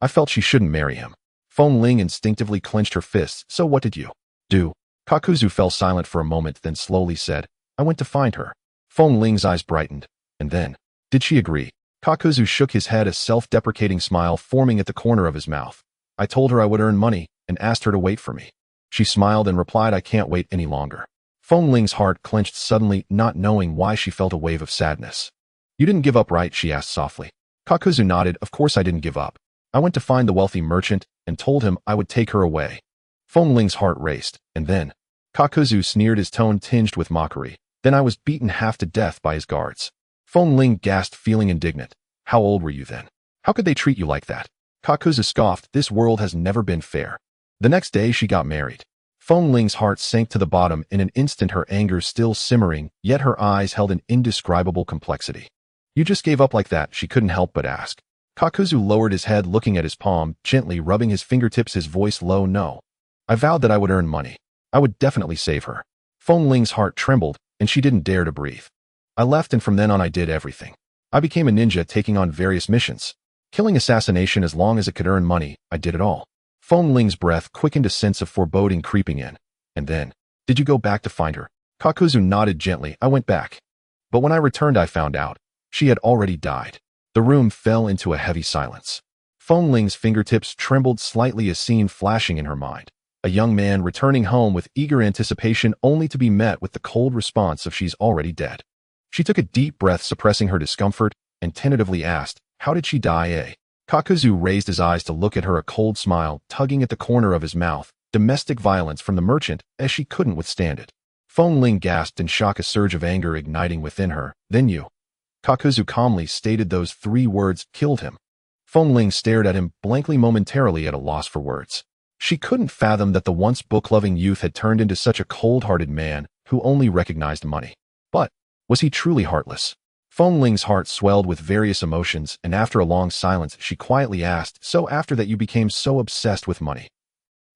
Speaker 1: I felt she shouldn't marry him. Feng Ling instinctively clenched her fists. So what did you do? Kakuzu fell silent for a moment, then slowly said, I went to find her. Feng Ling's eyes brightened. And then, did she agree? Kakuzu shook his head, a self-deprecating smile forming at the corner of his mouth. I told her I would earn money and asked her to wait for me. She smiled and replied, I can't wait any longer. Feng Ling's heart clenched suddenly, not knowing why she felt a wave of sadness. You didn't give up, right? She asked softly. Kakuzu nodded. Of course I didn't give up. I went to find the wealthy merchant and told him I would take her away. Feng Ling's heart raced, and then, Kakuzu sneered, his tone tinged with mockery. Then I was beaten half to death by his guards. Feng Ling gasped, feeling indignant. How old were you then? How could they treat you like that? Kakuzu scoffed. This world has never been fair. The next day she got married. Feng Ling's heart sank to the bottom in an instant, her anger still simmering, yet her eyes held an indescribable complexity. You just gave up like that? She couldn't help but ask. Kakuzu lowered his head, looking at his palm, gently rubbing his fingertips, his voice low. No. I vowed that I would earn money. I would definitely save her. Feng Ling's heart trembled, and she didn't dare to breathe. I left, and from then on I did everything. I became a ninja, taking on various missions. Killing, assassination, as long as it could earn money, I did it all. Feng Ling's breath quickened, a sense of foreboding creeping in. And then, did you go back to find her? Kakuzu nodded gently. I went back. But when I returned I found out she had already died. The room fell into a heavy silence. Feng Ling's fingertips trembled slightly, a scene flashing in her mind. A young man returning home with eager anticipation, only to be met with the cold response of she's already dead. She took a deep breath, suppressing her discomfort, and tentatively asked, how did she die, Kakuzu raised his eyes to look at her, a cold smile tugging at the corner of his mouth. Domestic violence from the merchant, as she couldn't withstand it. Feng Ling gasped in shock, a surge of anger igniting within her. Then you. Kakuzu calmly stated those 3 words killed him. Feng Ling stared at him blankly, momentarily at a loss for words. She couldn't fathom that the once book-loving youth had turned into such a cold-hearted man who only recognized money. But was he truly heartless? Feng Ling's heart swelled with various emotions, and after a long silence she quietly asked, so after that you became so obsessed with money?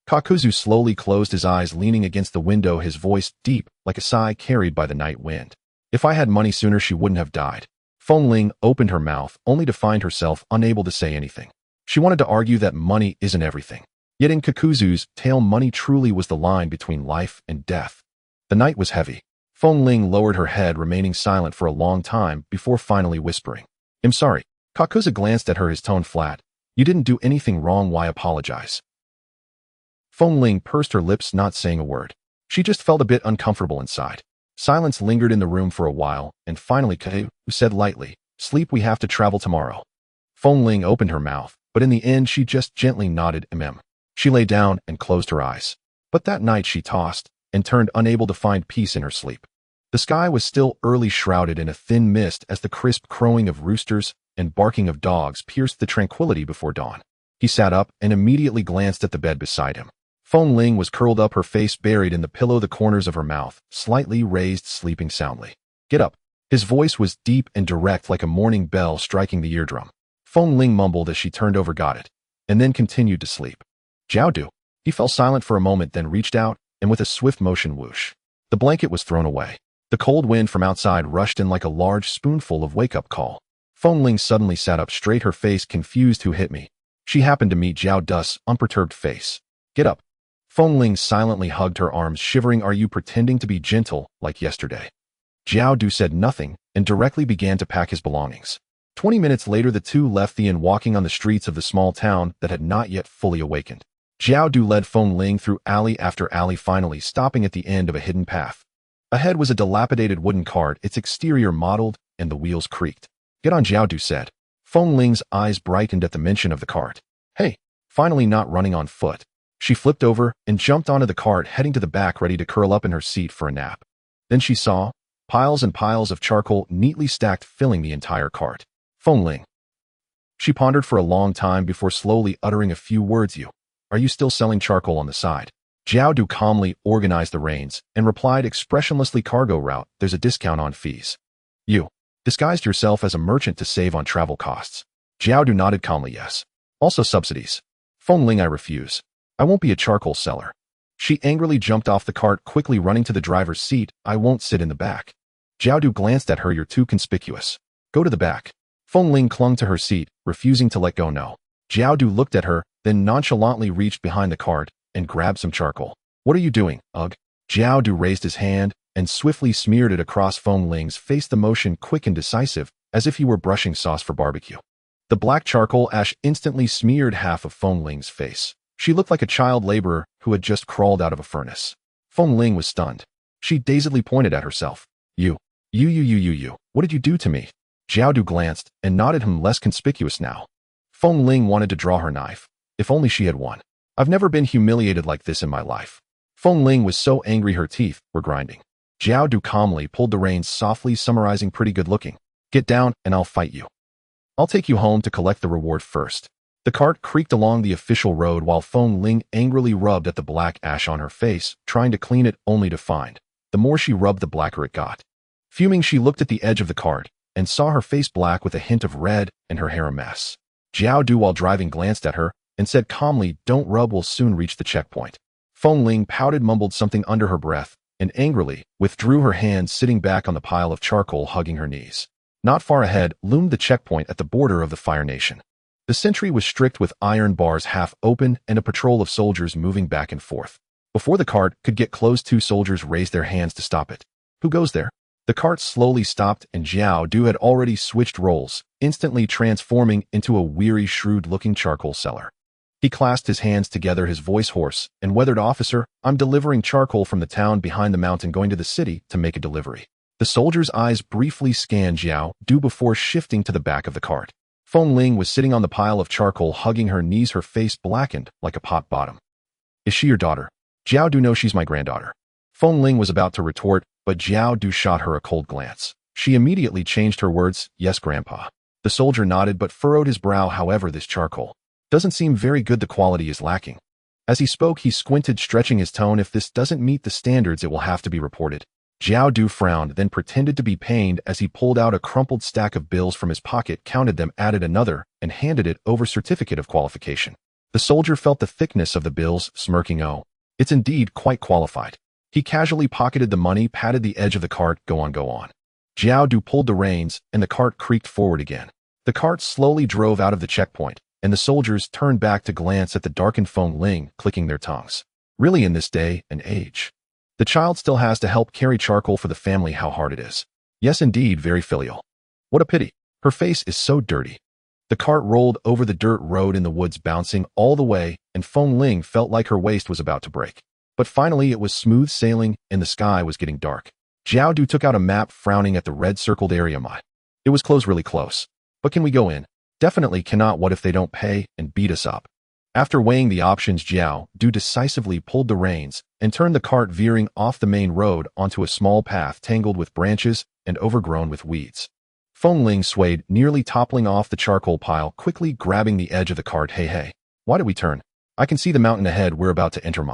Speaker 1: Kakuzu slowly closed his eyes, leaning against the window, his voice deep like a sigh carried by the night wind. If I had money sooner she wouldn't have died. Feng Ling opened her mouth, only to find herself unable to say anything. She wanted to argue that money isn't everything. Yet in Kakuzu's tale, money truly was the line between life and death. The The night was heavy. Feng Ling lowered her head, remaining silent for a long time before finally whispering, "I'm sorry." Kakuza glanced at her, his tone flat. "You didn't do anything wrong, why apologize?" Feng Ling pursed her lips, not saying a word. She just felt a bit uncomfortable inside. Silence lingered in the room for a while, and finally Kaku said lightly, "Sleep, we have to travel tomorrow." Feng Ling opened her mouth, but in the end she just gently nodded mm. She lay down and closed her eyes. But that night she tossed and turned, unable to find peace in her sleep. The sky was still early, shrouded in a thin mist as the crisp crowing of roosters and barking of dogs pierced the tranquility before dawn. He sat up and immediately glanced at the bed beside him. Feng Ling was curled up, her face buried in the pillow, the corners of her mouth slightly raised, sleeping soundly. "Get up." His voice was deep and direct, like a morning bell striking the eardrum. Feng Ling mumbled as she turned over, "Got it," and then continued to sleep. "Jiaodu." He fell silent for a moment, then reached out, and with a swift motion, whoosh. The blanket was thrown away. The cold wind from outside rushed in like a large spoonful of wake-up call. Feng Ling suddenly sat up straight, her face confused. "Who hit me?" She happened to meet Jiao Du's unperturbed face. "Get up." Feng Ling silently hugged her arms, shivering. "Are you pretending to be gentle, like yesterday?" Jiao Du said nothing and directly began to pack his belongings. 20 minutes later, the two left the inn, walking on the streets of the small town that had not yet fully awakened. Jiao Du led Feng Ling through alley after alley, finally stopping at the end of a hidden path. Ahead was a dilapidated wooden cart, its exterior mottled, and the wheels creaked. "Get on," Jiao Du said. Feng Ling's eyes brightened at the mention of the cart. "Hey, finally not running on foot." She flipped over and jumped onto the cart, heading to the back, ready to curl up in her seat for a nap. Then she saw piles and piles of charcoal neatly stacked, filling the entire cart. "Feng Ling." She pondered for a long time before slowly uttering a few words. Are you still selling charcoal on the side?" Jiao Du calmly organized the reins and replied expressionlessly, "Cargo route, there's a discount on fees." "You disguised yourself as a merchant to save on travel costs?" Jiao Du nodded calmly, "Yes. Also subsidies." "Feng Ling, I refuse. I won't be a charcoal seller." She angrily jumped off the cart, quickly running to the driver's seat. "I won't sit in the back." Jiao Du glanced at her. "You're too conspicuous. Go to the back." Feng Ling clung to her seat, refusing to let go. "No." Jiao Du looked at her, then nonchalantly reached behind the cart and grabbed some charcoal. "What are you doing, ugh?" Jiao Du raised his hand and swiftly smeared it across Feng Ling's face, the motion quick and decisive, as if he were brushing sauce for barbecue. The black charcoal ash instantly smeared half of Feng Ling's face. She looked like a child laborer who had just crawled out of a furnace. Feng Ling was stunned. She dazedly pointed at herself. You, what did you do to me?" Jiao Du glanced and nodded him, less conspicuous now. Feng Ling wanted to draw her knife. If only she had won. "I've never been humiliated like this in my life." Feng Ling was so angry her teeth were grinding. Jiao Du calmly pulled the reins, softly summarizing, "Pretty good looking. Get down and I'll fight you. I'll take you home to collect the reward first." The cart creaked along the official road while Feng Ling angrily rubbed at the black ash on her face, trying to clean it, only to find the more she rubbed, the blacker it got. Fuming, she looked at the edge of the cart and saw her face black with a hint of red and her hair a mess. Jiao Du, while driving, glanced at her and said calmly, "Don't rub, we'll soon reach the checkpoint." Feng Ling pouted, mumbled something under her breath, and angrily withdrew her hand, sitting back on the pile of charcoal, hugging her knees. Not far ahead loomed the checkpoint at the border of the Fire Nation. The sentry was strict with iron bars half open and a patrol of soldiers moving back and forth. Before the cart could get close, 2 soldiers raised their hands to stop it. "Who goes there?" The cart slowly stopped, and Jiao Du had already switched roles, instantly transforming into a weary, shrewd-looking charcoal seller. He clasped his hands together, his voice hoarse and weathered. "Officer, I'm delivering charcoal from the town behind the mountain, going to the city to make a delivery." The soldier's eyes briefly scanned Jiao Du before shifting to the back of the cart. Feng Ling was sitting on the pile of charcoal, hugging her knees, her face blackened like a pot bottom. "Is she your daughter?" Jiao Du, "No, she's my granddaughter." Feng Ling was about to retort, but Jiao Du shot her a cold glance. She immediately changed her words, "Yes, Grandpa." The soldier nodded but furrowed his brow. "However, this charcoal doesn't seem very good. The quality is lacking." As he spoke, he squinted, stretching his tone. "If this doesn't meet the standards, it will have to be reported." Jiao Du frowned, then pretended to be pained as he pulled out a crumpled stack of bills from his pocket, counted them, added another, and handed it over. "Certificate of qualification." The soldier felt the thickness of the bills, smirking. "Oh, it's indeed quite qualified." He casually pocketed the money, patted the edge of the cart. Go on, go on." Jiao Du pulled the reins, and the cart creaked forward again. The cart slowly drove out of the checkpoint, and the soldiers turned back to glance at the darkened Feng Ling, clicking their tongues. Really, in this day and age, The child still has to help carry charcoal for the family. How hard it is. Yes, indeed, very filial. What a pity. Her face is so dirty. The cart rolled over the dirt road in the woods, bouncing all the way, and Feng Ling felt like her waist was about to break. But finally it was smooth sailing, and the sky was getting dark. Jiao Du took out a map, frowning at the red circled area. It was close, really close. But can we go in? Definitely cannot. What if they don't pay and beat us up? After weighing the options, Jiao Du decisively pulled the reins and turned the cart, veering off the main road onto a small path tangled with branches and overgrown with weeds. Feng Ling swayed, nearly toppling off the charcoal pile, quickly grabbing the edge of the cart. Hey, why did we turn? I can see the mountain ahead. We're about to enter.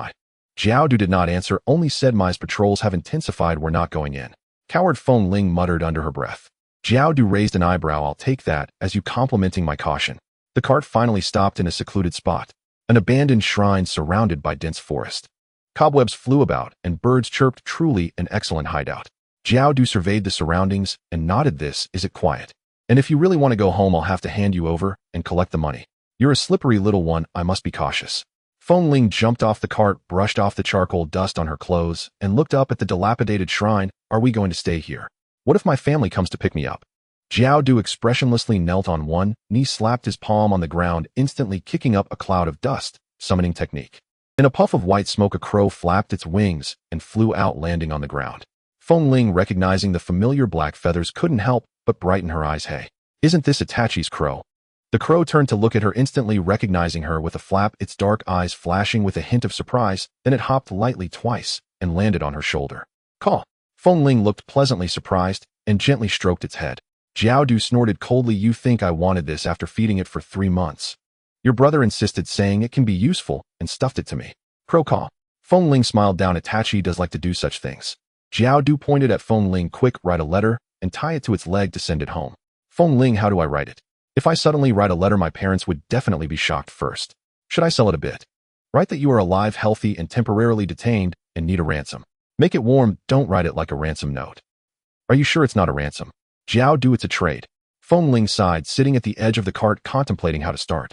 Speaker 1: Jiao Du did not answer, only said, my patrols have intensified. We're not going in. Coward, Feng Ling muttered under her breath. Jiao Du raised an eyebrow. I'll take that as you complimenting my caution. The cart finally stopped in a secluded spot, an abandoned shrine surrounded by dense forest. Cobwebs flew about and birds chirped. Truly an excellent hideout. Jiao Du surveyed the surroundings and nodded. This is it, quiet. And if you really want to go home, I'll have to hand you over and collect the money. You're a slippery little one. I must be cautious. Feng Ling jumped off the cart, brushed off the charcoal dust on her clothes, and looked up at the dilapidated shrine. Are we going to stay here? What if my family comes to pick me up? Jiao Du expressionlessly knelt on one knee, slapped his palm on the ground, instantly kicking up a cloud of dust. Summoning technique. In a puff of white smoke, a crow flapped its wings and flew out, landing on the ground. Feng Ling, recognizing the familiar black feathers, couldn't help but brighten her eyes. Hey, isn't this Itachi's crow? The crow turned to look at her, instantly recognizing her with a flap, its dark eyes flashing with a hint of surprise. Then it hopped lightly twice and landed on her shoulder. Caw. Feng Ling looked pleasantly surprised and gently stroked its head. Jiao Du snorted coldly. You think I wanted this after feeding it for 3 months? Your brother insisted, saying it can be useful, and stuffed it to me. Crow caw. Feng Ling smiled down. Itachi does like to do such things. Jiao Du pointed at Feng Ling. Quick, write a letter and tie it to its leg to send it home. Feng Ling, how do I write it? If I suddenly write a letter, my parents would definitely be shocked first. Should I sell it a bit? Write that you are alive, healthy, and temporarily detained, and need a ransom. Make it warm. Don't write it like a ransom note. Are you sure it's not a ransom? Jiao Du, it's a trade. Feng Ling sighed, sitting at the edge of the cart, contemplating how to start.